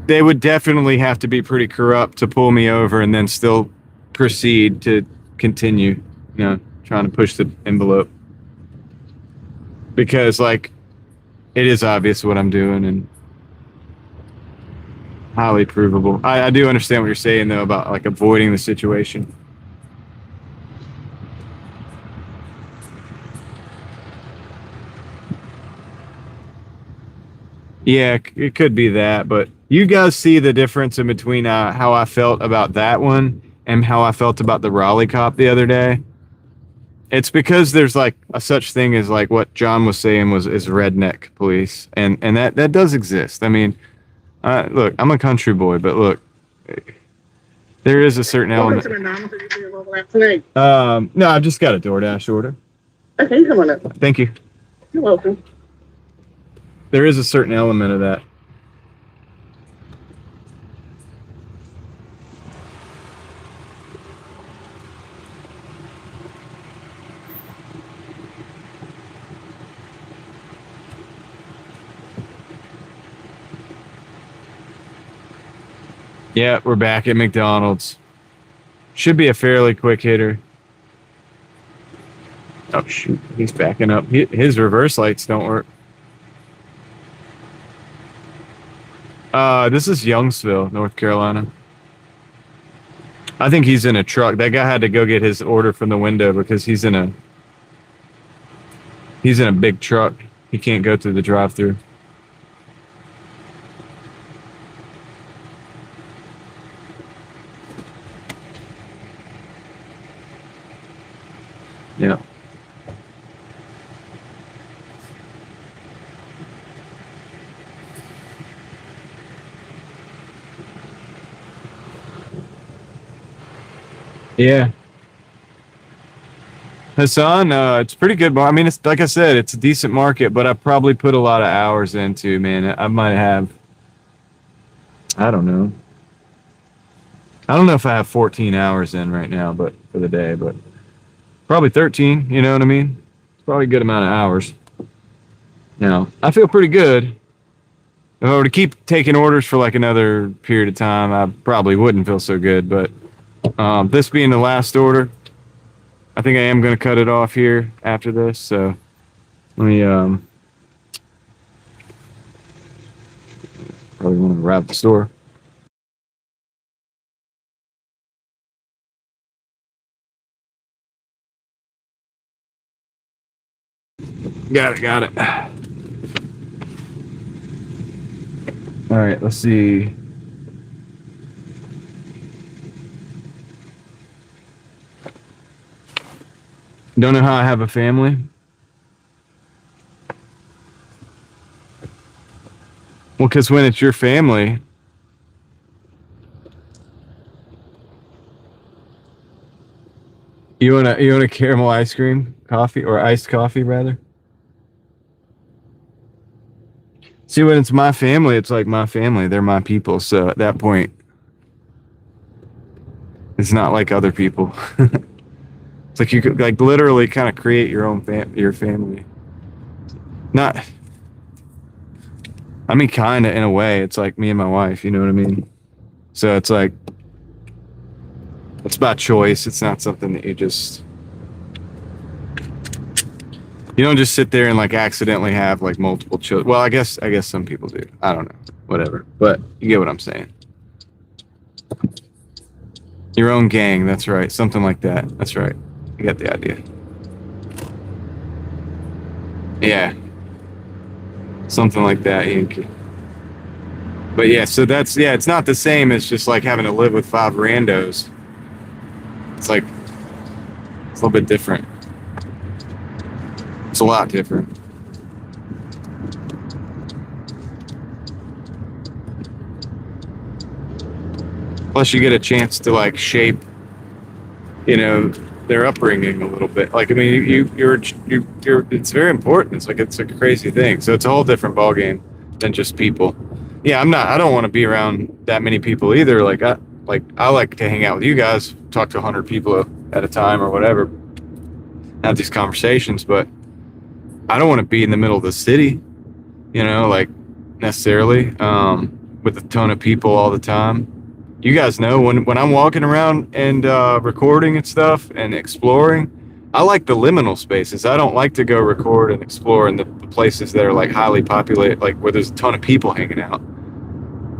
they would definitely have to be pretty corrupt to pull me over and then still proceed to continue, trying to push the envelope. Because, like, it is obvious what I'm doing and highly provable. I do understand what you're saying, though, about, like, avoiding the situation. Yeah, it could be that, but you guys see the difference in between how I felt about that one and how I felt about the Raleigh cop the other day. It's because there's like a such thing as like what John was saying is redneck police, and that does exist. I mean, look, I'm a country boy, but look, there is a certain element. No, I've just got a Doordash order. Okay, come on up. Thank you. You're welcome. There is a certain element of that. Yeah, we're back at McDonald's. Should be a fairly quick hitter. Oh, shoot. He's backing up. His reverse lights don't work. This is Youngsville, North Carolina. I think he's in a truck. That guy had to go get his order from the window because he's in a big truck. He can't go through the drive-thru. Yeah. Yeah. Hassan, it's pretty good. I mean, it's like I said, it's a decent market, but I probably put a lot of hours into, man. I might have, I don't know. I don't know if I have 14 hours in right now, but for the day, but probably 13, you know what I mean? It's probably a good amount of hours. Now, I feel pretty good. If I were to keep taking orders for like another period of time, I probably wouldn't feel so good, but this being the last order, I think I am going to cut it off here after this. So let me probably want to wrap the store. Got it. All right, let's see. Don't know how I have a family. Well, because when it's your family, you want a caramel ice cream coffee or iced coffee rather. See, when it's my family, it's like my family. They're my people. So at that point, it's not like other people. It's like you could like literally kind of create your own your family. Not, I mean, kind of in a way. It's like me and my wife. You know what I mean? So it's like it's by choice. It's not something that you don't just sit there and like accidentally have like multiple children. Well, I guess some people do. I don't know. Whatever. But you get what I'm saying. Your own gang. That's right. Something like that. That's right. You get the idea. Yeah. Something like that. But yeah, so it's not the same as just like having to live with 5 randos. It's like, it's a little bit different. It's a lot different. Plus you get a chance to like shape, their upbringing a little bit. Like, I mean, you're it's very important. It's like, it's a crazy thing. So it's a whole different ballgame than just people. Yeah, I don't want to be around that many people either. Like I like to hang out with you guys, talk to 100 people at a time or whatever, have these conversations, but I don't want to be in the middle of the city. like necessarily, with a ton of people all the time. You guys know when I'm walking around and recording and stuff and exploring, I like the liminal spaces. I don't like to go record and explore in the places that are like highly populated, like where there's a ton of people hanging out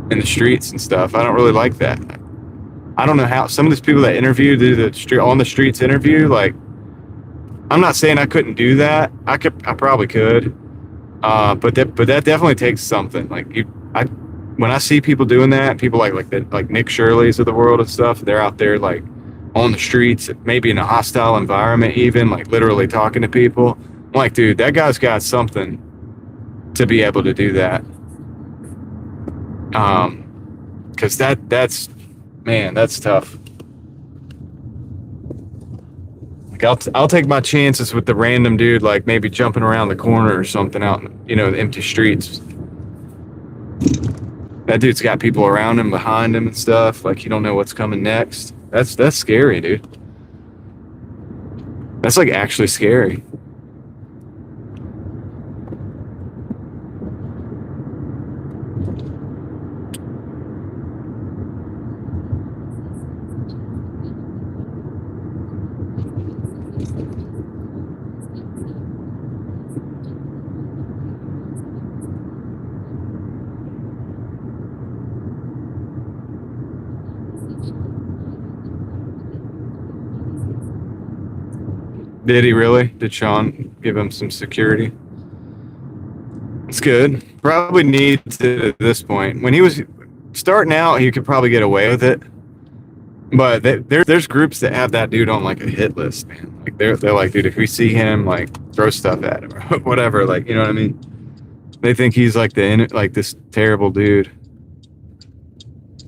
in the streets and stuff. I don't really like that. I don't know how some of these people that interview do the street on the streets interview. Like, I'm not saying I couldn't do that. I probably could. But that definitely takes something. Like when I see people doing that, people like Nick Shirley's of the world and stuff, they're out there like on the streets, maybe in a hostile environment, even like literally talking to people. I'm like, dude, that guy's got something to be able to do that. Because that's tough. Like I'll take my chances with the random dude, like maybe jumping around the corner or something out in, the empty streets. That dude's got people around him, behind him and stuff. Like you don't know what's coming next. That's scary, dude. That's like actually scary. Did he really? Did Sean give him some security? It's good. Probably needs it at this point. When he was starting out, he could probably get away with it. But there's groups that have that dude on like a hit list, man. Like they're like, dude, if we see him, like throw stuff at him or whatever. Like, you know what I mean? They think he's like this terrible dude.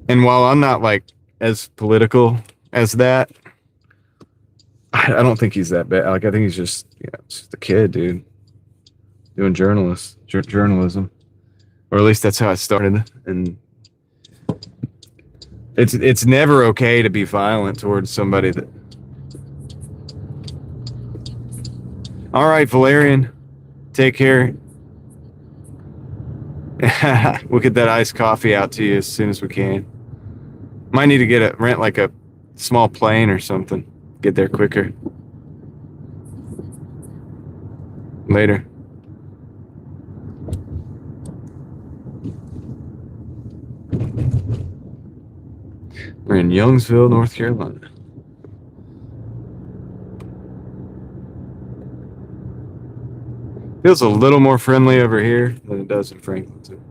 And while I'm not like as political as that, I don't think he's that bad. Like, I think he's just a kid, dude, doing journalism, or at least that's how it started. And it's never okay to be violent towards somebody that. All right, Valerian, take care. We'll get that iced coffee out to you as soon as we can. Might need to rent like a small plane or something. Get there quicker. Later. We're in Youngsville, North Carolina. Feels a little more friendly over here than it does in Franklin, too.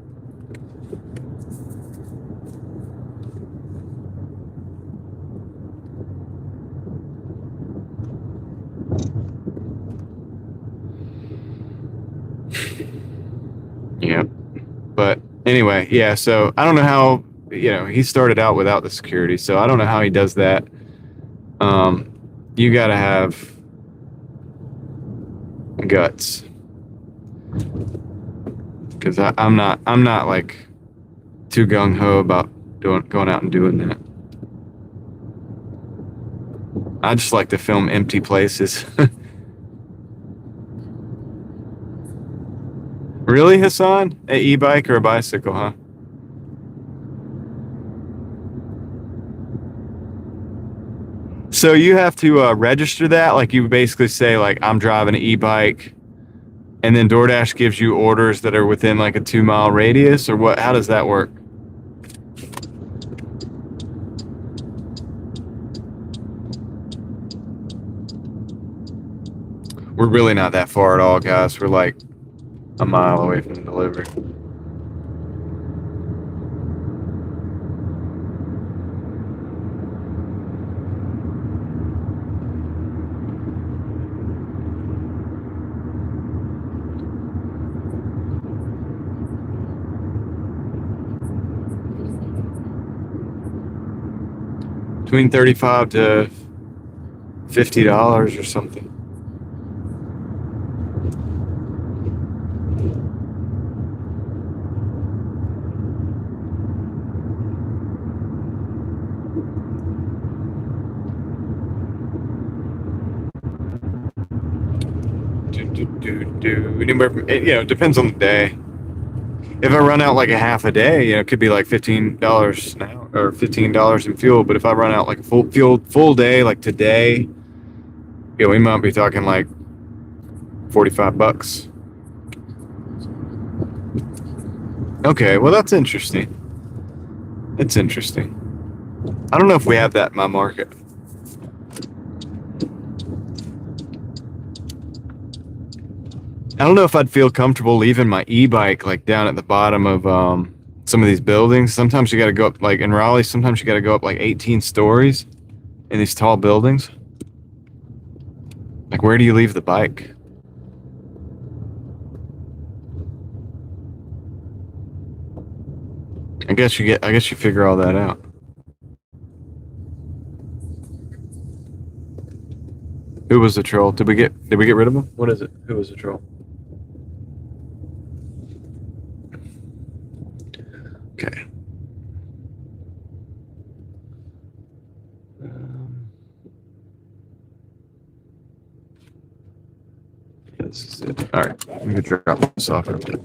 Yeah. But anyway, yeah, so I don't know how, he started out without the security, so I don't know how he does that. You got to have guts. Cuz I'm not like too gung ho about going out and doing that. I just like to film empty places. Really, Hassan? An e-bike or a bicycle, huh? So you have to register that? Like you basically say, like, I'm driving an e-bike, and then DoorDash gives you orders that are within like a 2-mile radius, or what? How does that work? We're really not that far at all, guys. We're like a mile away from the delivery. Between $35 to $50 or something. Anywhere from, it depends on the day. if I run out like a half a day, it could be like $15 an hour or $15 in fuel. But if I run out like a full day, like today, we might be talking like $45. Okay, well that's interesting. It's interesting. I don't know if we have that in my market. I don't know if I'd feel comfortable leaving my e-bike like down at the bottom of some of these buildings. Sometimes you got to go up, like in Raleigh, sometimes you got to go up like 18 stories in these tall buildings. Like, where do you leave the bike? I guess you figure all that out. Who was the troll? Did we get rid of him? What is it? Who was the troll? Okay. This is it. All right. I'm going to drop this off real quick.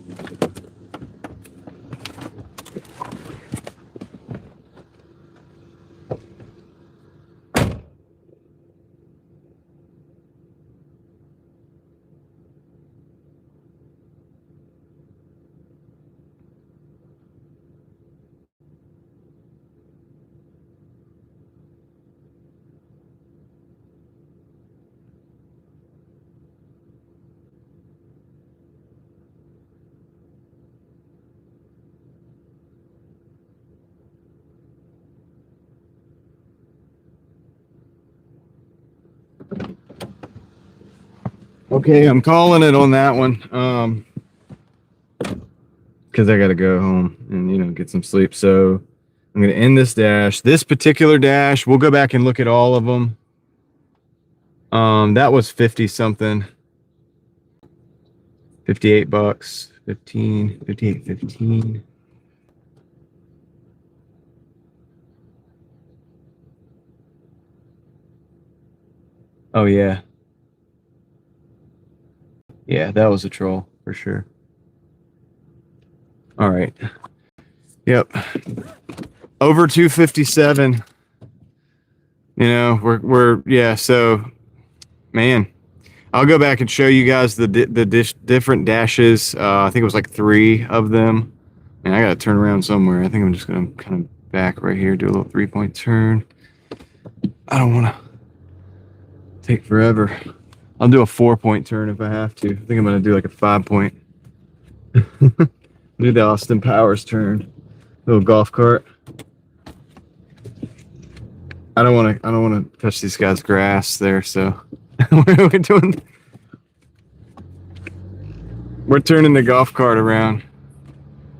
Okay, I'm calling it on that one. Because I got to go home and, get some sleep. So I'm going to end this dash. This particular dash, we'll go back and look at all of them. That was 50 something. $58. 15. Oh, yeah. Yeah, that was a troll for sure. All right. Yep. Over 257. So man, I'll go back and show you guys the different dashes. I think it was like 3 of them. And I got to turn around somewhere. I think I'm just going to kind of back right here, do a little 3-point turn. I don't want to take forever. I'll do a 4-point turn if I have to. I think I'm going to do like a 5-point. Do the Austin Powers turn. Little golf cart. I don't want to touch these guys' grass there, so we're turning the golf cart around.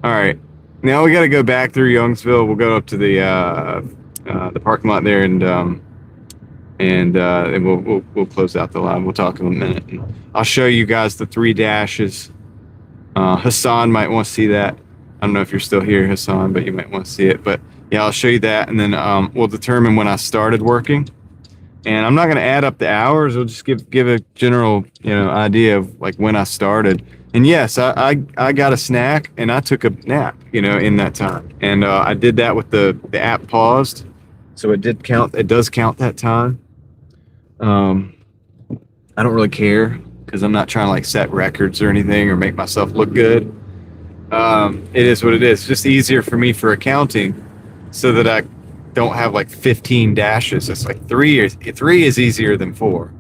All right. Now we got to go back through Youngsville. We'll go up to the parking lot there and we'll close out the live. We'll talk in a minute. I'll show you guys the 3 dashes. Hassan might want to see that. I don't know if you're still here, Hassan, but you might want to see it. But yeah, I'll show you that, and then we'll determine when I started working. And I'm not going to add up the hours. We'll just give a general idea of like when I started. And yes, I got a snack and I took a nap in that time. And I did that with the app paused, so it did count. It does count that time. I don't really care because I'm not trying to like set records or anything or make myself look good. It is what it is. It's just easier for me for accounting, so that I don't have like 15 dashes. It's like 3 is easier than 4.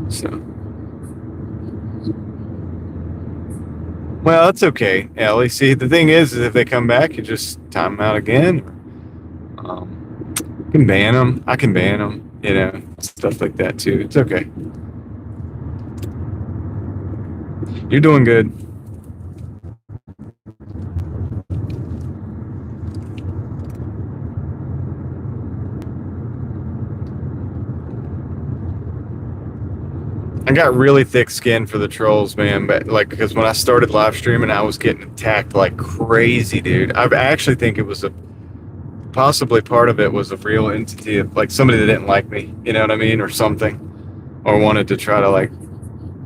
So, well, that's okay, Ellie. See, the thing is if they come back, you just time them out again. You can ban them. I can ban them. Stuff like that too. It's okay. You're doing good. I got really thick skin for the trolls, man, but because when I started live streaming, I was getting attacked like crazy, dude. I actually think it was possibly part of it was a real entity of like somebody that didn't like me, you know what I mean, or something, or wanted to try to like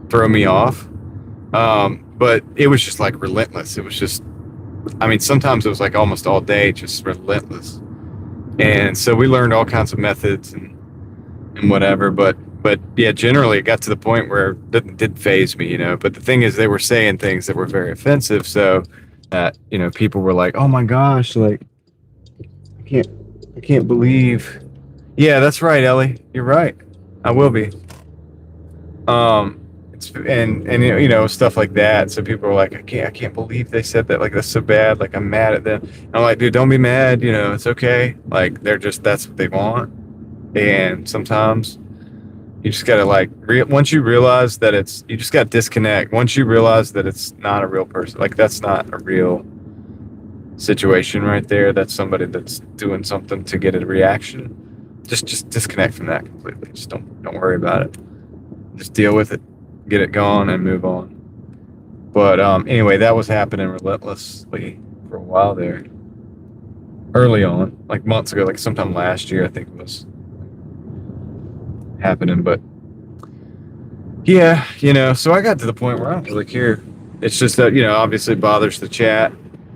throw me off. but it was just like relentless. It was just, I mean, sometimes it was like almost all day, just relentless. And so we learned all kinds of methods and whatever, but yeah, generally it got to the point where it didn't phase me, you know. But the thing is, they were saying things that were very offensive, so that, you know, people were like, "Oh my gosh, like I can't believe." Yeah, that's right, Ellie. You're right. I will be. It's and you know, stuff like that. So people were like, I can't believe they said that. Like, that's so bad. Like, I'm mad at them. And I'm like, dude, don't be mad. You know, it's okay. Like, they're just, that's what they want. And sometimes you just gotta like once you realize that it's, you just gotta disconnect. Once you realize that it's not a real person, like that's not a real situation right there. That's somebody that's doing something to get a reaction. Just disconnect from that completely. Just don't worry about it. Just deal with it, get it gone, and move on. But anyway, that was happening relentlessly for a while there. Early on, like months ago, like sometime last year, I think it was happening. But yeah, you know, so I got to the point where I don't really care. It's just that, you know, obviously it bothers the chat,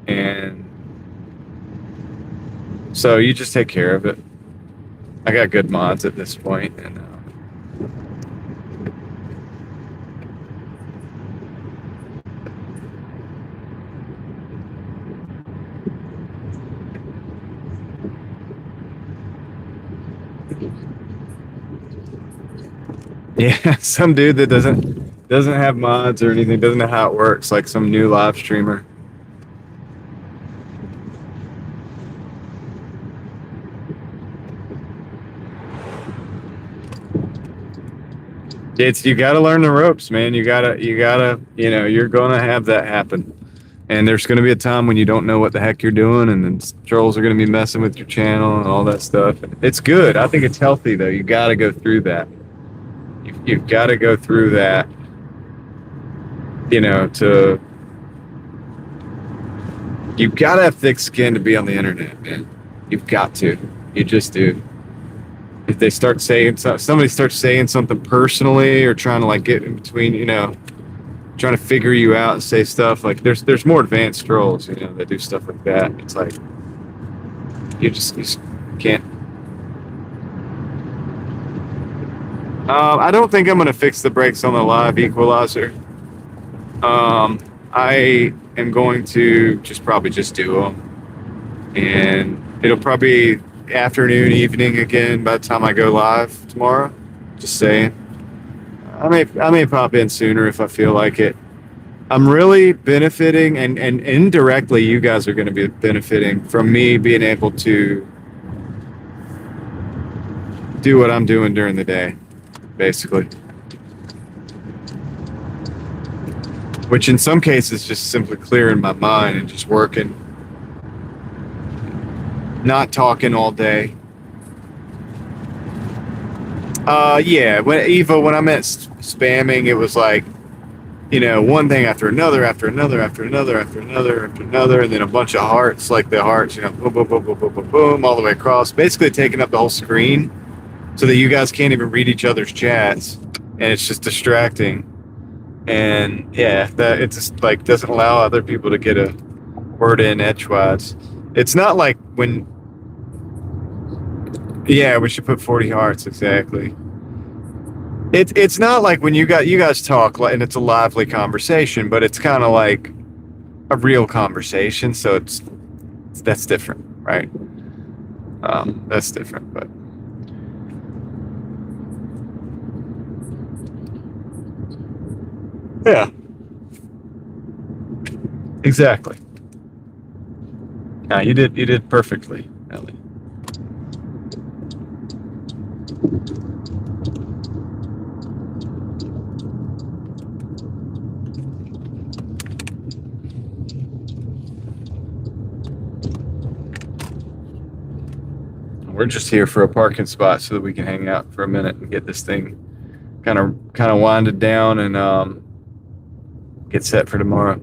and so you just take care of it. I got good mods at this point, and yeah, some dude that doesn't have mods or anything, doesn't know how it works, like some new live streamer. It's, you got to learn the ropes, man. You gotta, you know, you're gonna have that happen, and there's gonna be a time when you don't know what the heck you're doing, and then trolls are gonna be messing with your channel and all that stuff. It's good. I think it's healthy though. You got to go through that. You've got to go through that. You know, you've got to have thick skin to be on the internet, man. You've got to. You just do. If they start saying, somebody starts saying something personally or trying to like get in between, you know, trying to figure you out and say stuff like, there's more advanced trolls, you know, that do stuff like that. It's like you just can't. I don't think I'm gonna fix the brakes on the live equalizer. I am going to probably just do them, and it'll probably be afternoon, evening again by the time I go live tomorrow. Just saying. I may pop in sooner if I feel like it. I'm really benefiting, and indirectly you guys are going to be benefiting from me being able to do what I'm doing during the day, basically. Which in some cases just simply clearing my mind and just working. Not talking all day. Yeah, when I meant spamming, it was like, you know, one thing after another, after another, after another, after another, after another, and then a bunch of hearts, like the hearts, you know, boom, boom, boom, boom, boom, boom, boom, all the way across, basically taking up the whole screen so that you guys can't even read each other's chats, and it's just distracting. And yeah, that it just like doesn't allow other people to get a word in edgewise. It's not like when, yeah, we should put 40 hearts, exactly. It's not like when you guys talk and it's a lively conversation, but it's kind of like a real conversation, so that's different, right? That's different, but yeah, exactly. Yeah, you did perfectly, Ellie. We're just here for a parking spot so that we can hang out for a minute and get this thing kind of winded down and get set for tomorrow.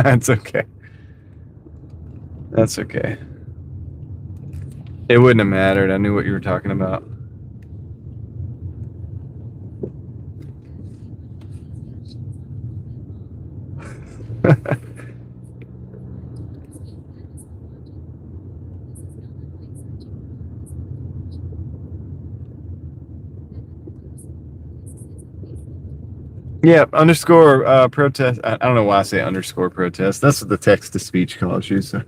It's okay. That's okay. It wouldn't have mattered. I knew what you were talking about. Yeah, underscore protest. I don't know why I say underscore protest. That's what the text to speech calls you. So,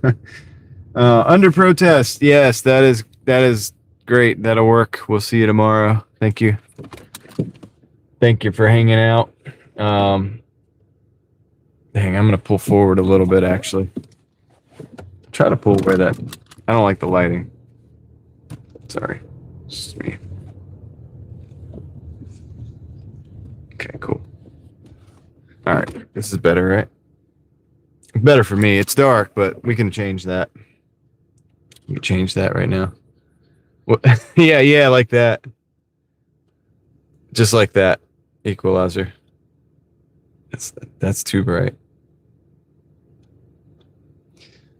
under protest. Yes, that is great. That'll work. We'll see you tomorrow. Thank you. Thank you for hanging out. Dang, I'm gonna pull forward a little bit actually. Try to pull where that. I don't like the lighting. Sorry. It's just me. Okay, cool. All right, this is better, right? Better for me. It's dark, but we can change that. We can change that right now. Well, yeah, like that. Just like that. Equalizer. That's too bright.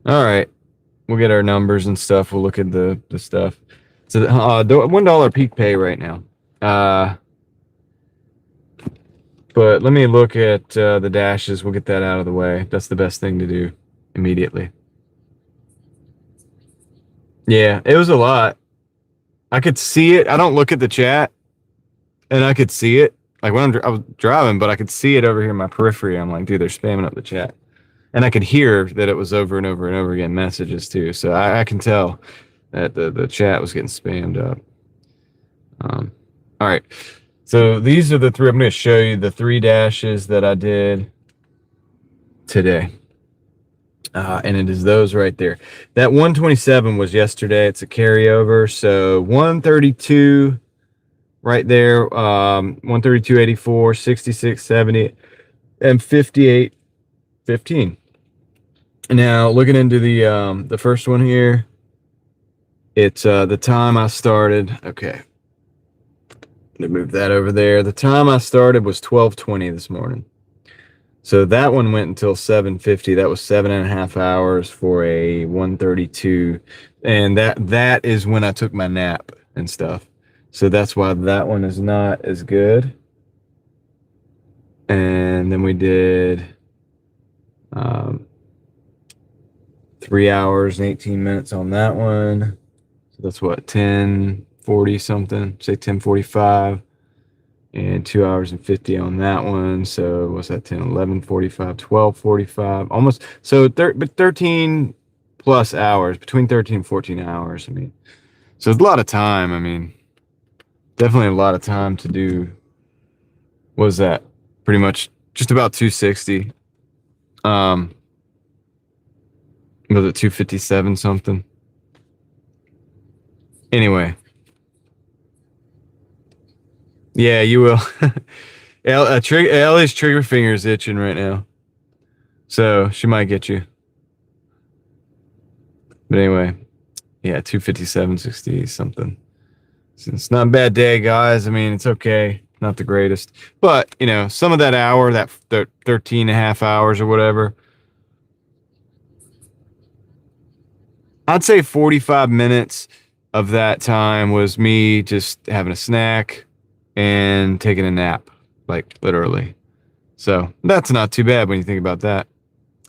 All right, we'll get our numbers and stuff. We'll look at the stuff. So $1 peak pay right now. But let me look at the dashes. We'll get that out of the way. That's the best thing to do immediately. Yeah, it was a lot. I could see it. I don't look at the chat, and I could see it. Like when I was driving, but I could see it over here in my periphery. I'm like, dude, they're spamming up the chat. And I could hear that it was over and over and over again messages too. So I can tell that the chat was getting spammed up. All right. So these are the three. I'm going to show you the 3 dashes that I did today. And it is those right there. That 127 was yesterday. It's a carryover. So 132 right there. 132.84, 66.70, and 58.15. Now looking into the first one here, it's the time I started. Okay. To move that over there. The time I started was 12:20 this morning. So that one went until 7:50. That was 7.5 hours for a 132. And that is when I took my nap and stuff. So that's why that one is not as good. And then we did 3 hours and 18 minutes on that one. So that's what, 10:40 something, say 10:45, and 2 hours and 50 on that one. So what's that, 10, 11:45, 12:45, almost. So but 13 plus hours, between 13 and 14 hours. I mean, so it's a lot of time. I mean, definitely a lot of time to do. What was that? Pretty much just about 260. Was it 257 something? Anyway. Yeah, you will. Ellie's trigger finger is itching right now. So she might get you. But anyway, yeah, 257.60 something. So it's not a bad day, guys. I mean, it's okay. Not the greatest. But, you know, some of that hour, that 13 and a half hours or whatever, I'd say 45 minutes of that time was me just having a snack and taking a nap, like literally. So that's not too bad when you think about that.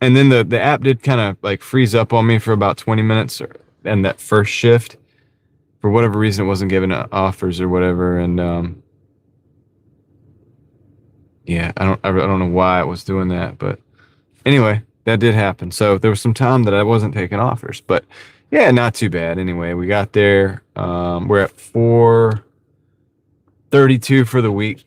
And then the app did kind of like freeze up on me for about 20 minutes and that first shift. For whatever reason, it wasn't giving offers or whatever. And yeah, I don't know why it was doing that. But anyway, that did happen. So there was some time that I wasn't taking offers. But yeah, not too bad. Anyway, we got there. We're at 432 for the week.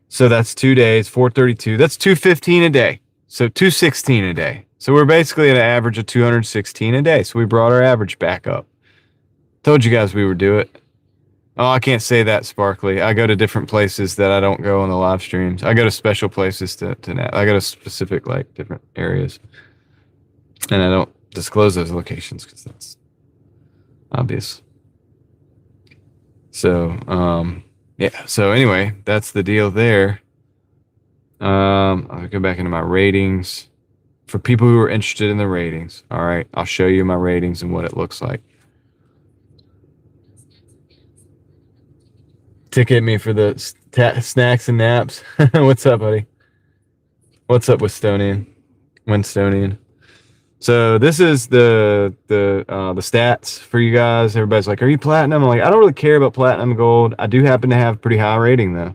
So that's 2 days, 432. That's 215 a day. So 216 a day. So we're basically at an average of 216 a day. So we brought our average back up. Told you guys we would do it. Oh, I can't say that, Sparkly. I go to different places that I don't go on the live streams. I go to special places to nap. I go to specific, like, different areas. And I don't disclose those locations because that's obvious. So, yeah. So anyway, that's the deal there. I'll go back into my ratings. for people who are interested in the ratings, all right, I'll show you my ratings and what it looks like. Ticket me for the snacks and naps. What's up, buddy? What's up with Stonian? Winstonian. So this is the stats for you guys. Everybody's like, "Are you platinum?" I'm like, I don't really care about platinum gold. I do happen to have pretty high rating though,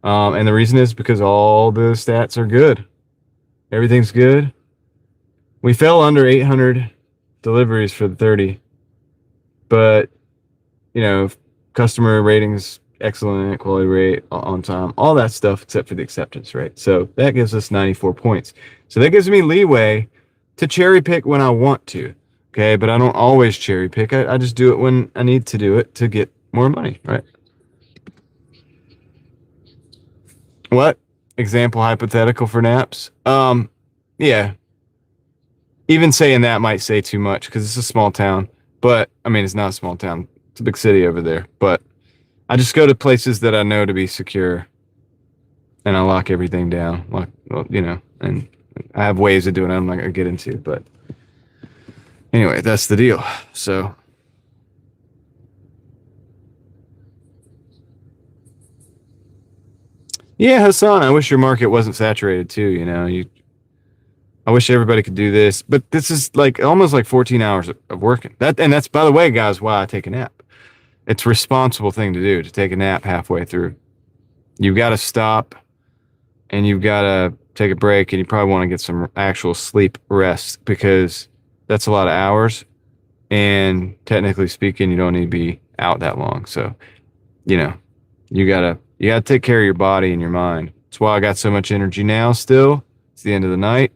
and the reason is because all the stats are good. Everything's good. We fell under 800 deliveries for the 30, but you know, customer ratings excellent, quality rate, on time, all that stuff except for the acceptance rate. So that gives us 94 points. So that gives me leeway to cherry pick when I want to. Okay, but I don't always cherry pick. I just do it when I need to do it to get more money, right? What? Example hypothetical for naps? Yeah. Even saying that might say too much because it's a small town. But I mean, it's not a small town. It's a big city over there. But I just go to places that I know to be secure, and I lock everything down. Like, you know, and I have ways of doing it I'm not gonna get into, but anyway, that's the deal. So yeah, Hassan, I wish your market wasn't saturated too. You know, I wish everybody could do this, but this is like almost like 14 hours of working. And that's, by the way, guys, why I take a nap. It's a responsible thing to do, to take a nap halfway through. You've got to stop and you've got to take a break, and you probably want to get some actual sleep rest because that's a lot of hours. And technically speaking, you don't need to be out that long. So, you know, you gotta take care of your body and your mind. That's why I got so much energy now still. It's the end of the night.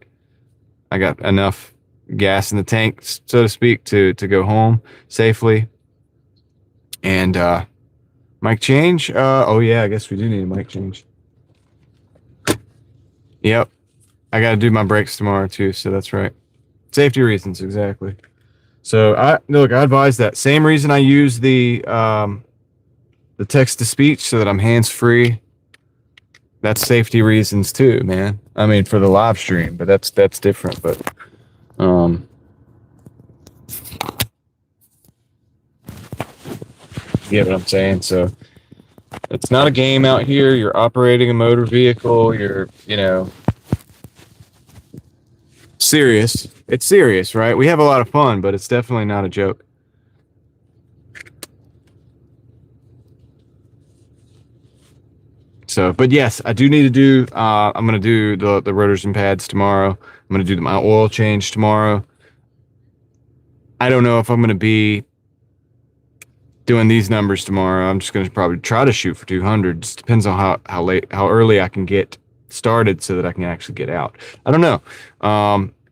I got enough gas in the tank, so to speak, to go home safely. And mic change. Oh yeah, I guess we do need a mic change. Yep. I got to do my brakes tomorrow too, so that's right. Safety reasons, exactly. So I advise that. Same reason I use the text to speech so that I'm hands free. That's safety reasons too, man. I mean, for the live stream, but that's different. But you get what I'm saying? So it's not a game out here. You're operating a motor vehicle. You're, you know, serious. It's serious, right? We have a lot of fun, but it's definitely not a joke. So, but yes, I do need to do, I'm going to do the rotors and pads tomorrow. I'm going to do my oil change tomorrow. I don't know if I'm going to be doing these numbers tomorrow. I'm just going to probably try to shoot for 200. Just depends on how early I can get started so that I can actually get out. I don't know.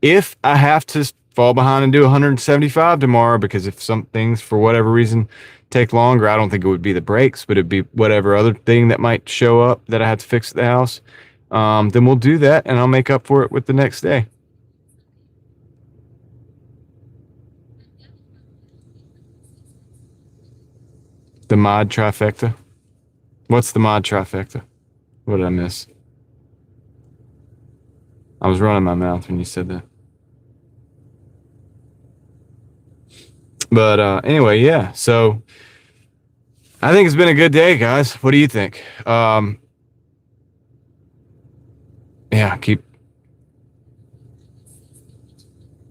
If I have to fall behind and do 175 tomorrow, because if some things for whatever reason take longer, I don't think it would be the brakes, but it'd be whatever other thing that might show up that I have to fix at the house. Then we'll do that, and I'll make up for it with the next day. The mod trifecta? What's the mod trifecta? What did I miss? I was running my mouth when you said that. But anyway, yeah. So I think it's been a good day, guys. What do you think? Yeah, give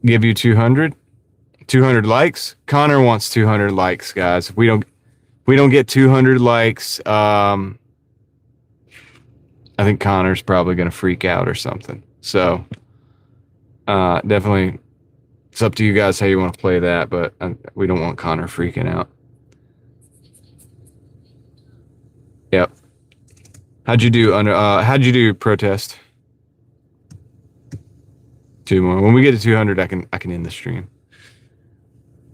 you 200 likes. Connor wants 200 likes, guys. If we don't get 200 likes, I think Connor's probably going to freak out or something. So definitely, it's up to you guys how you want to play that, but we don't want Connor freaking out. Yep. How'd you do protest? 2 more. When we get to 200, I can end the stream.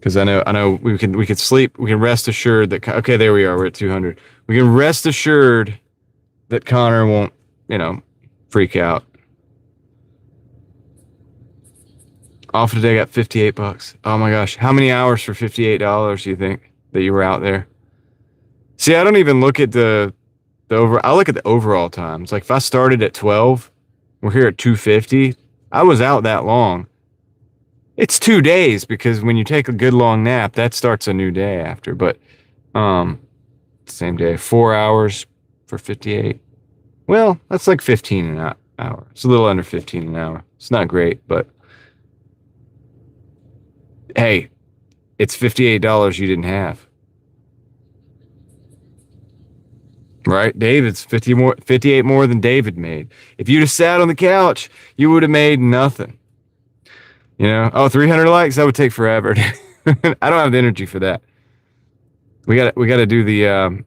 Because I know we could sleep. We can rest assured that, okay, there we are. We're at 200. We can rest assured that Connor won't, freak out. Offer today got $58. Oh my gosh. How many hours for $58 do you think that you were out there? See, I don't even look at I look at the overall times. Like if I started at 12, we're here at 250. I was out that long. It's 2 days because when you take a good long nap, that starts a new day after. But um, same day, 4 hours for 58. Well, that's like 15 an hour. It's a little under 15 an hour. It's not great, but hey, it's $58 you didn't have. Right? David's 58 more than David made. If you'd have sat on the couch, you would have made nothing. You know? Oh, 300 likes? That would take forever. I don't have the energy for that. We got to do the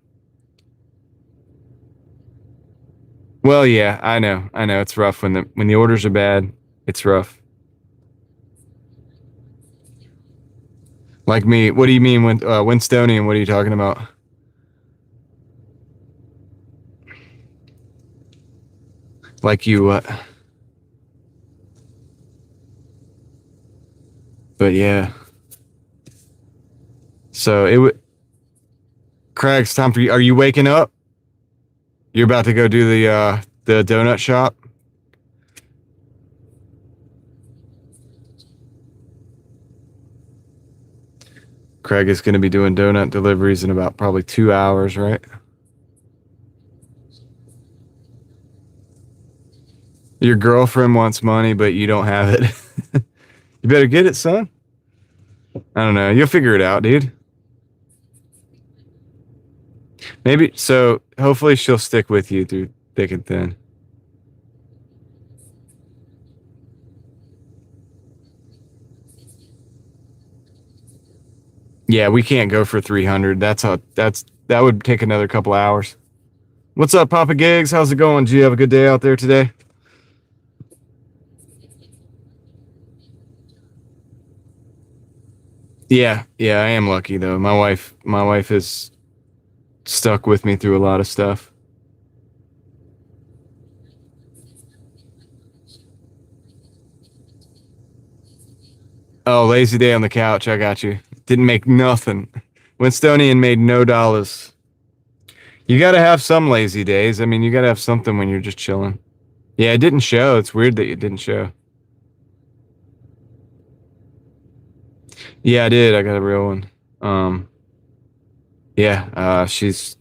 well, yeah, I know. It's rough when the orders are bad. It's rough. Like me. What do you mean when Winstonian? What are you talking about? Like you what? But yeah. So it would. Craig, it's time for you. Are you waking up? You're about to go do the donut shop. Craig is going to be doing donut deliveries in about probably 2 hours, right? Your girlfriend wants money, but you don't have it. You better get it, son. I don't know. You'll figure it out, dude. Maybe so. Hopefully, she'll stick with you through thick and thin. Yeah, we can't go for 300. That would take another couple hours. What's up, Papa Gigs? How's it going? Did you have a good day out there today? Yeah, I am lucky though. My wife has stuck with me through a lot of stuff. Oh, lazy day on the couch. I got you. Didn't make nothing. Winstonian made no dollars. You got to have some lazy days. I mean, you got to have something when you're just chilling. Yeah, it didn't show. It's weird that it didn't show. Yeah, I did. I got a real one. Um, yeah, she's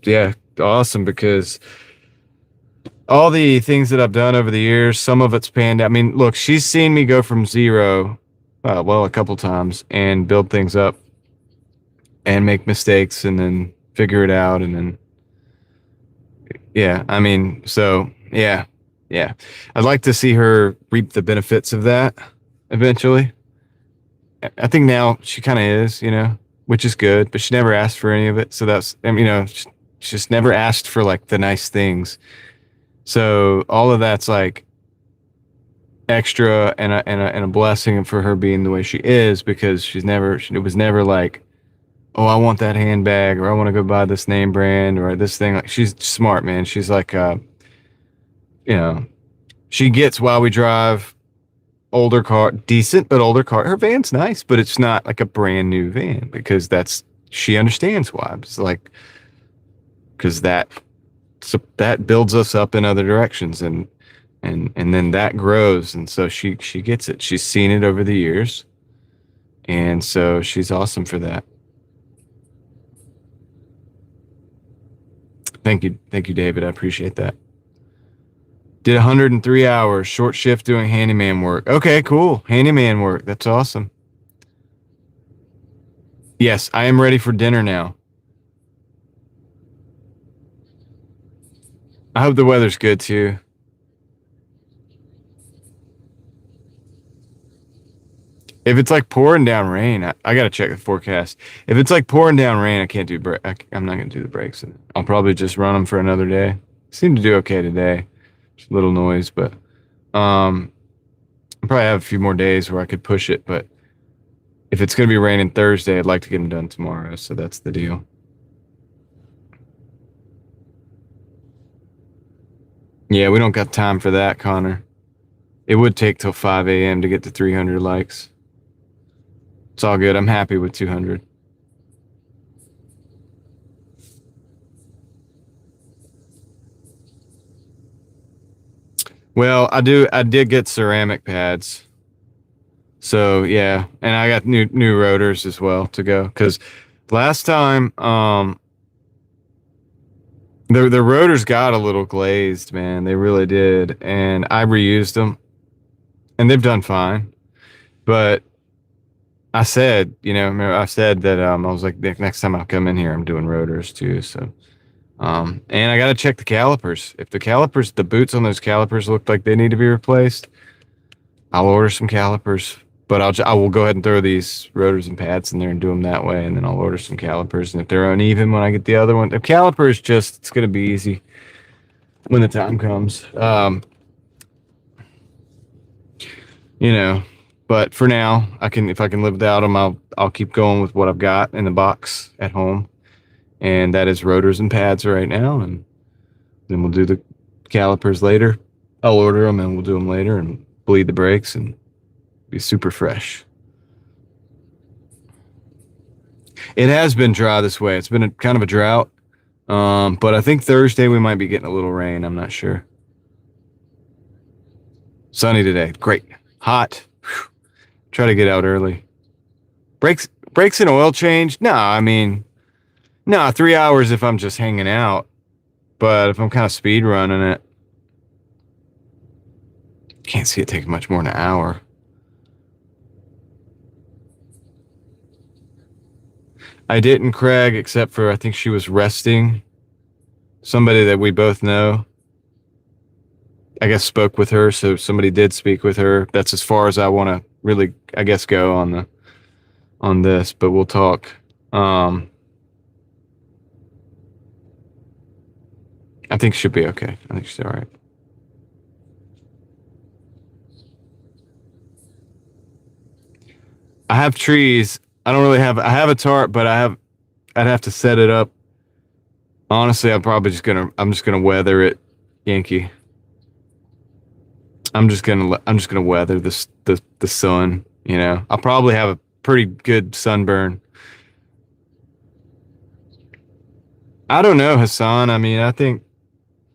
awesome because all the things that I've done over the years, some of it's panned out. I mean, look, she's seen me go from zero, well, a couple times and build things up and make mistakes and then figure it out and then yeah, I mean, so yeah. I'd like to see her reap the benefits of that eventually. I think now she kind of is, which is good, but she never asked for any of it. So that's, she just never asked for like the nice things. So all of that's like extra and a blessing for her being the way she is because it was never like, oh, I want that handbag or I want to go buy this name brand or this thing. Like she's smart, man. She's like, she gets while we drive older car, decent, but older car. Her van's nice, but it's not like a brand new van because she understands why. It's like, because that builds us up in other directions and then that grows. And so she gets it. She's seen it over the years. And so she's awesome for that. Thank you, David. I appreciate that. Did 103 hours, short shift doing handyman work. Okay, cool. Handyman work. That's awesome. Yes, I am ready for dinner now. I hope the weather's good too. If it's like pouring down rain, I gotta check the forecast. If it's like pouring down rain, I can't do I'm not gonna do the brakes. I'll probably just run them for another day. Seem to do okay today. Just a little noise, but I'll probably have a few more days where I could push it. But if it's gonna be raining Thursday, I'd like to get them done tomorrow. So that's the deal. Yeah, we don't got time for that, Connor. It would take till 5 a.m. to get to 300 likes. It's all good. I'm happy with 200. Well, I did get ceramic pads. So yeah, and I got new rotors as well to go because last time the rotors got a little glazed, man. They really did, and I reused them, and they've done fine. But I said, remember I said that I was like, next time I come in here, I'm doing rotors too. So and I got to check the calipers. If the boots on those calipers look like they need to be replaced, I'll order some calipers. But I will go ahead and throw these rotors and pads in there and do them that way, and then I'll order some calipers. And if they're uneven when I get the other one, the calipers it's gonna be easy when the time comes. You know, but for now, if I can live without them, I'll keep going with what I've got in the box at home, and that is rotors and pads right now, and then we'll do the calipers later. I'll order them and we'll do them later and bleed the brakes and be super fresh. It has been dry this way. It's been kind of a drought, but I think Thursday we might be getting a little rain. I'm not sure. Sunny today. Great. Hot. Whew. Try to get out early. Brakes and oil change? No, I mean, no, 3 hours if I'm just hanging out. But if I'm kind of speed running it, can't see it taking much more than an hour. I didn't, Craig, except for I think she was resting. Somebody that we both know, I guess, spoke with her. So somebody did speak with her. That's as far as I want to really, I guess, go on this. But we'll talk. I think she'll be okay. I think she's all right. I have trees. I have a tarp, but I'd have to set it up. Honestly, I'm just gonna weather it, Yankee. I'm just gonna weather the sun, I'll probably have a pretty good sunburn. I don't know, Hassan. I mean, I think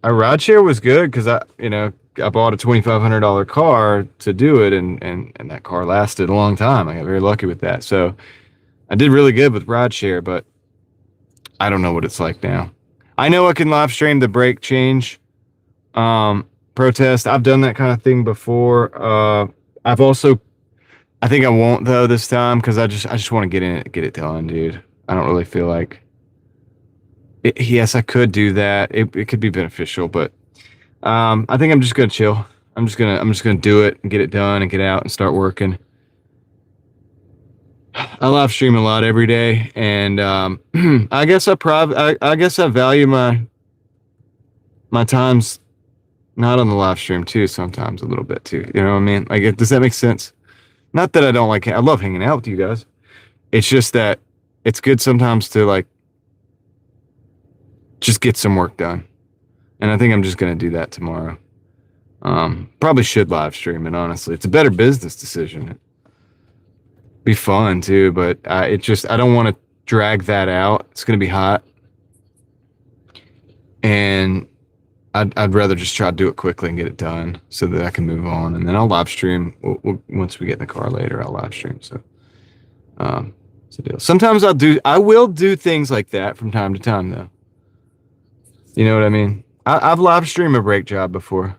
a ride share was good because I bought a $2,500 car to do it, and that car lasted a long time. I got very lucky with that. So I did really good with ride share, but I don't know what it's like now. I know I can live stream the brake change protest. I've done that kind of thing before. I think I won't though this time because I just want to get in it, get it done, dude. I don't really feel like yes, I could do that. It could be beneficial, but I think I'm just gonna chill. I'm just gonna do it and get it done and get out and start working. I live stream a lot every day, and I guess I value my times not on the live stream too. Sometimes a little bit too. You know what I mean? Like, does that make sense? Not that I don't like. I love hanging out with you guys. It's just that it's good sometimes to like just get some work done. And I think I'm just going to do that tomorrow. Probably should live stream it, honestly. It's a better business decision. Be fun too, but I don't want to drag that out. It's going to be hot. And I'd rather just try to do it quickly and get it done so that I can move on. And then I'll live stream once we get in the car later. I'll live stream. So, it's a deal. Sometimes I will do things like that from time to time though. You know what I mean? I've live streamed a brake job before.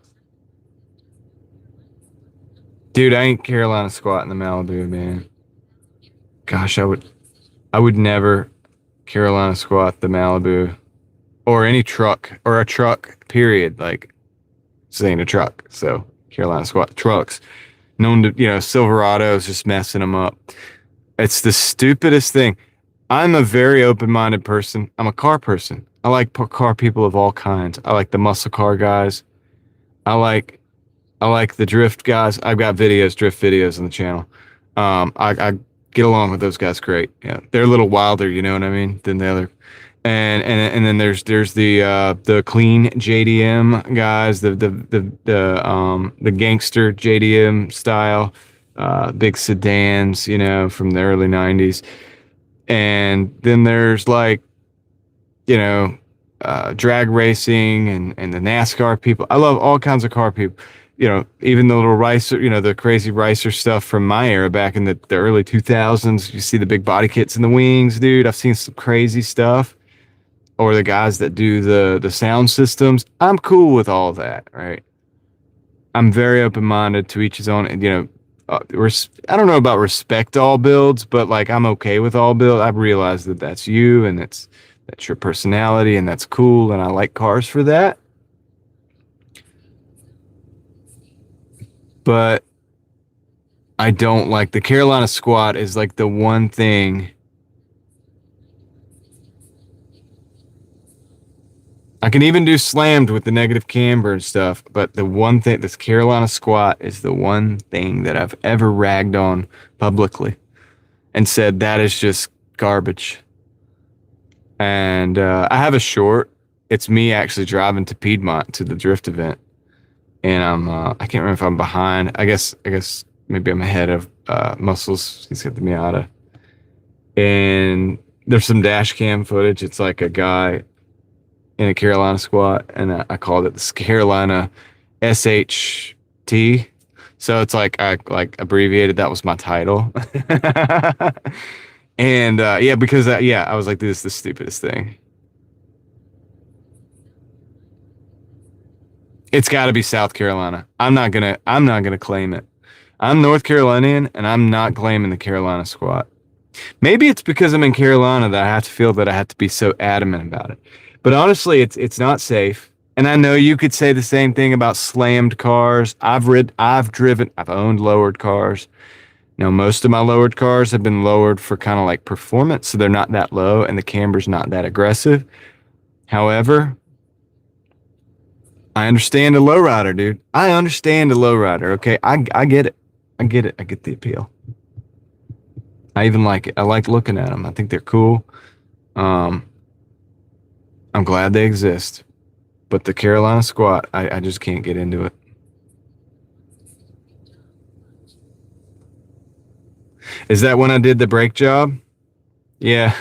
Dude, I ain't Carolina squat in the Malibu, man. Gosh, I would never Carolina squat the Malibu or any truck or a truck, period. Like, this ain't a truck. So Carolina squat trucks. Known to, Silverados, just messing them up. It's the stupidest thing. I'm a very open-minded person. I'm a car person. I like car people of all kinds. I like the muscle car guys. I like the drift guys. I've got drift videos on the channel. I get along with those guys great. Yeah, they're a little wilder, you know what I mean, than the other. And then there's the clean JDM guys, the gangster JDM style, big sedans, from the early '90s. And then there's like, drag racing and the NASCAR people. I love all kinds of car people. even the little Ricer, the crazy Ricer stuff from my era back in the early 2000s. You see the big body kits in the wings, dude. I've seen some crazy stuff. Or the guys that do the sound systems. I'm cool with all that, right? I'm very open-minded, to each his own. And I don't know about respect all builds, but like I'm okay with all builds. I've realized that that's you, and that's your personality, and that's cool, and I like cars for that. But I don't like the Carolina Squat is like the one thing I can even do slammed with the negative camber and stuff, but the one thing, this Carolina Squat is the one thing that I've ever ragged on publicly and said that is just garbage. And I have a short. It's me actually driving to Piedmont to the drift event, and I can't remember if I'm behind. I guess maybe I'm ahead of Muscles. He's got the Miata, and there's some dash cam footage. It's like a guy in a Carolina Squat, and I called it the Carolina SHT. So it's like I abbreviated. That was my title. And because I was like, this is the stupidest thing. It's got to be South Carolina. I'm not gonna claim it. I'm North Carolinian, and I'm not claiming the Carolina Squat. Maybe it's because I'm in Carolina that I have to feel that I have to be so adamant about it. But honestly, it's not safe. And I know you could say the same thing about slammed cars. I've owned lowered cars. Now, most of my lowered cars have been lowered for kind of like performance, so they're not that low and the camber's not that aggressive. However, I understand a lowrider, dude. I understand a lowrider, okay? I get it. I get it. I get the appeal. I even like it. I like looking at them. I think they're cool. I'm glad they exist. But the Carolina Squat, I just can't get into it. Is that when I did the brake job? Yeah.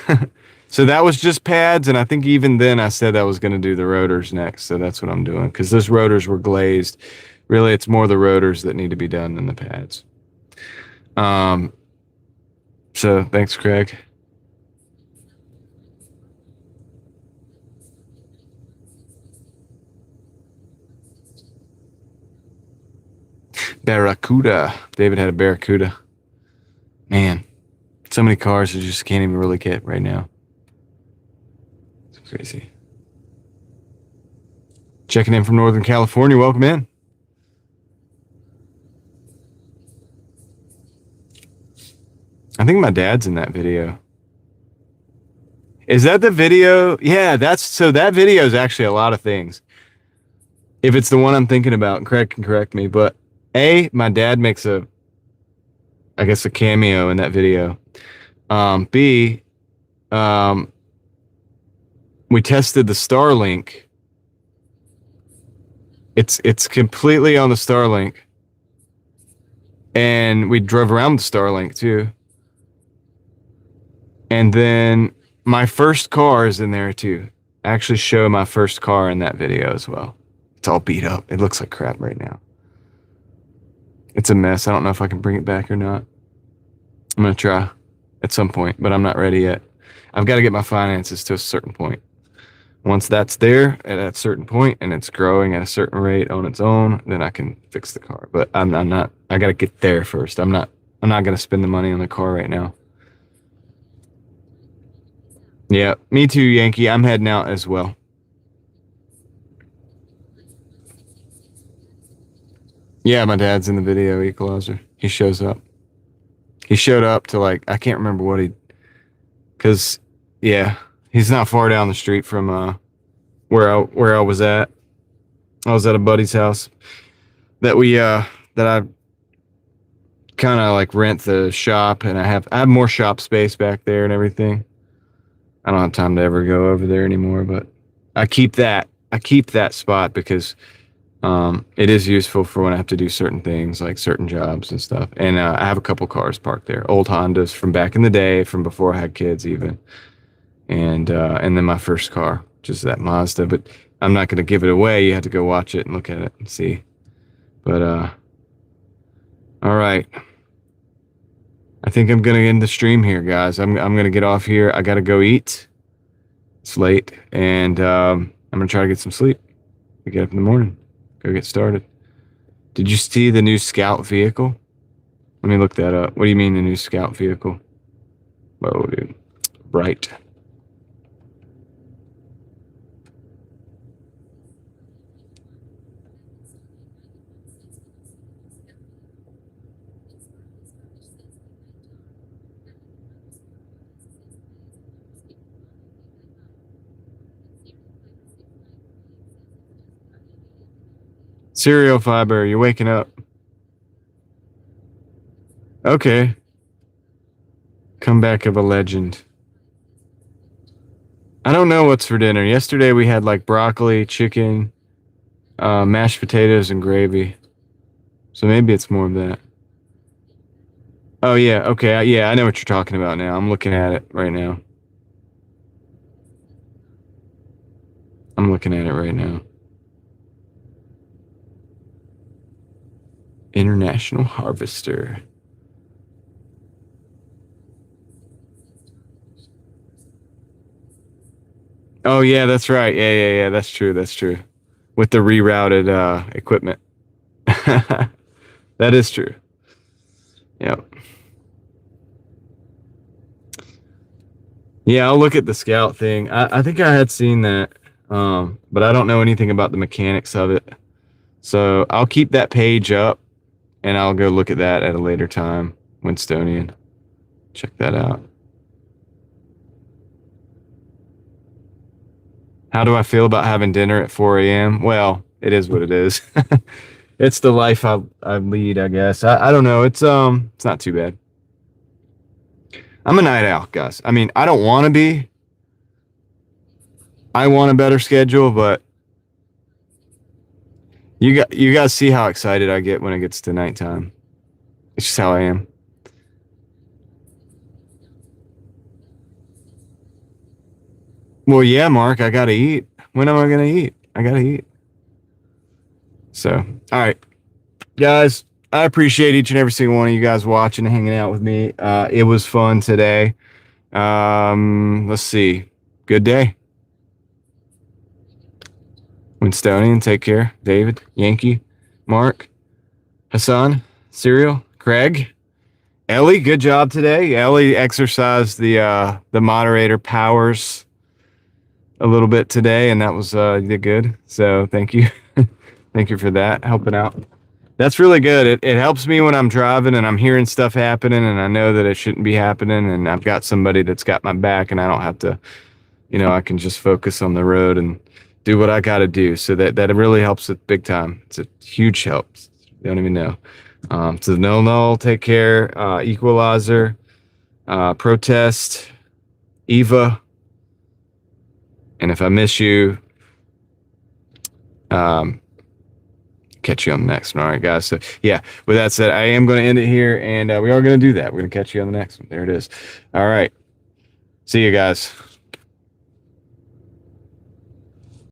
So that was just pads, and I think even then I said I was going to do the rotors next, so that's what I'm doing, because those rotors were glazed. Really, it's more the rotors that need to be done than the pads. So thanks, Craig. Barracuda. David had a Barracuda. Man, so many cars you just can't even really get right now. It's crazy. Checking in from Northern California. Welcome in. I think my dad's in that video. Is that the video? Yeah, that video is actually a lot of things. If it's the one I'm thinking about, Craig can correct me, but my dad makes a cameo in that video. B, we tested the Starlink. It's completely on the Starlink. And we drove around the Starlink too. And then my first car is in there too. I actually show my first car in that video as well. It's all beat up. It looks like crap right now. It's a mess. I don't know if I can bring it back or not. I'm going to try at some point, but I'm not ready yet. I've got to get my finances to a certain point. Once that's there at a certain point and it's growing at a certain rate on its own, then I can fix the car. But I'm not, I got to get there first. I'm not going to spend the money on the car right now. Yeah, me too, Yankee. I'm heading out as well. Yeah, my dad's in the video, Equalizer. He shows up. He showed up to I can't remember what because he's not far down the street from where I was at. I was at a buddy's house that I kind of rent the shop, and I have more shop space back there and everything. I don't have time to ever go over there anymore, but I keep that spot because it is useful for when I have to do certain things, like certain jobs and stuff. And I have a couple cars parked there, old Hondas from back in the day, from before I had kids even. And then my first car, just that Mazda. But I'm not going to give it away. You have to go watch it and look at it and see. But all right. I think I'm gonna end the stream here, guys. I'm gonna get off here. I gotta go eat. It's late, and I'm gonna try to get some sleep. We get up in the morning. Go get started. Did you see the new Scout vehicle? Let me look that up. What do you mean the new Scout vehicle? Whoa, dude. Bright. Cereal fiber, you're waking up. Okay. Comeback of a legend. I don't know what's for dinner. Yesterday we had like broccoli, chicken, mashed potatoes, and gravy. So maybe it's more of that. Oh, yeah. Okay. Yeah, I know what you're talking about now. I'm looking at it right now. International Harvester. Oh, yeah, that's right. Yeah. That's true. With the rerouted equipment. That is true. Yep. Yeah, I'll look at the Scout thing. I think I had seen that, but I don't know anything about the mechanics of it. So I'll keep that page up, and I'll go look at that at a later time. Winstonian. Check that out. How do I feel about having dinner at 4 a.m.? Well, it is what it is. It's the life I lead, I guess. I don't know. It's not too bad. I'm a night owl, guys. I mean, I don't want to be. I want a better schedule, but you guys see how excited I get when it gets to nighttime. It's just how I am. Well, yeah, Mark, I gotta eat. When am I gonna eat? I gotta eat. So, all right, guys, I appreciate each and every single one of you guys watching and hanging out with me. It was fun today. Let's see. Good day. Winstonian, take care. David, Yankee, Mark, Hassan, Serial, Craig, Ellie, good job today. Ellie exercised the moderator powers a little bit today, and that was you did good. So thank you. Thank you for that, helping out. That's really good. It helps me when I'm driving and I'm hearing stuff happening and I know that it shouldn't be happening, and I've got somebody that's got my back and I don't have to, I can just focus on the road and do what I got to do. So that really helps it big time. It's a huge help. You don't even know. So Null, take care. Equalizer, Protest, Eva. And if I miss you, catch you on the next one. All right, guys. So yeah, with that said, I am going to end it here, and we are going to do that. We're going to catch you on the next one. There it is. All right. See you guys.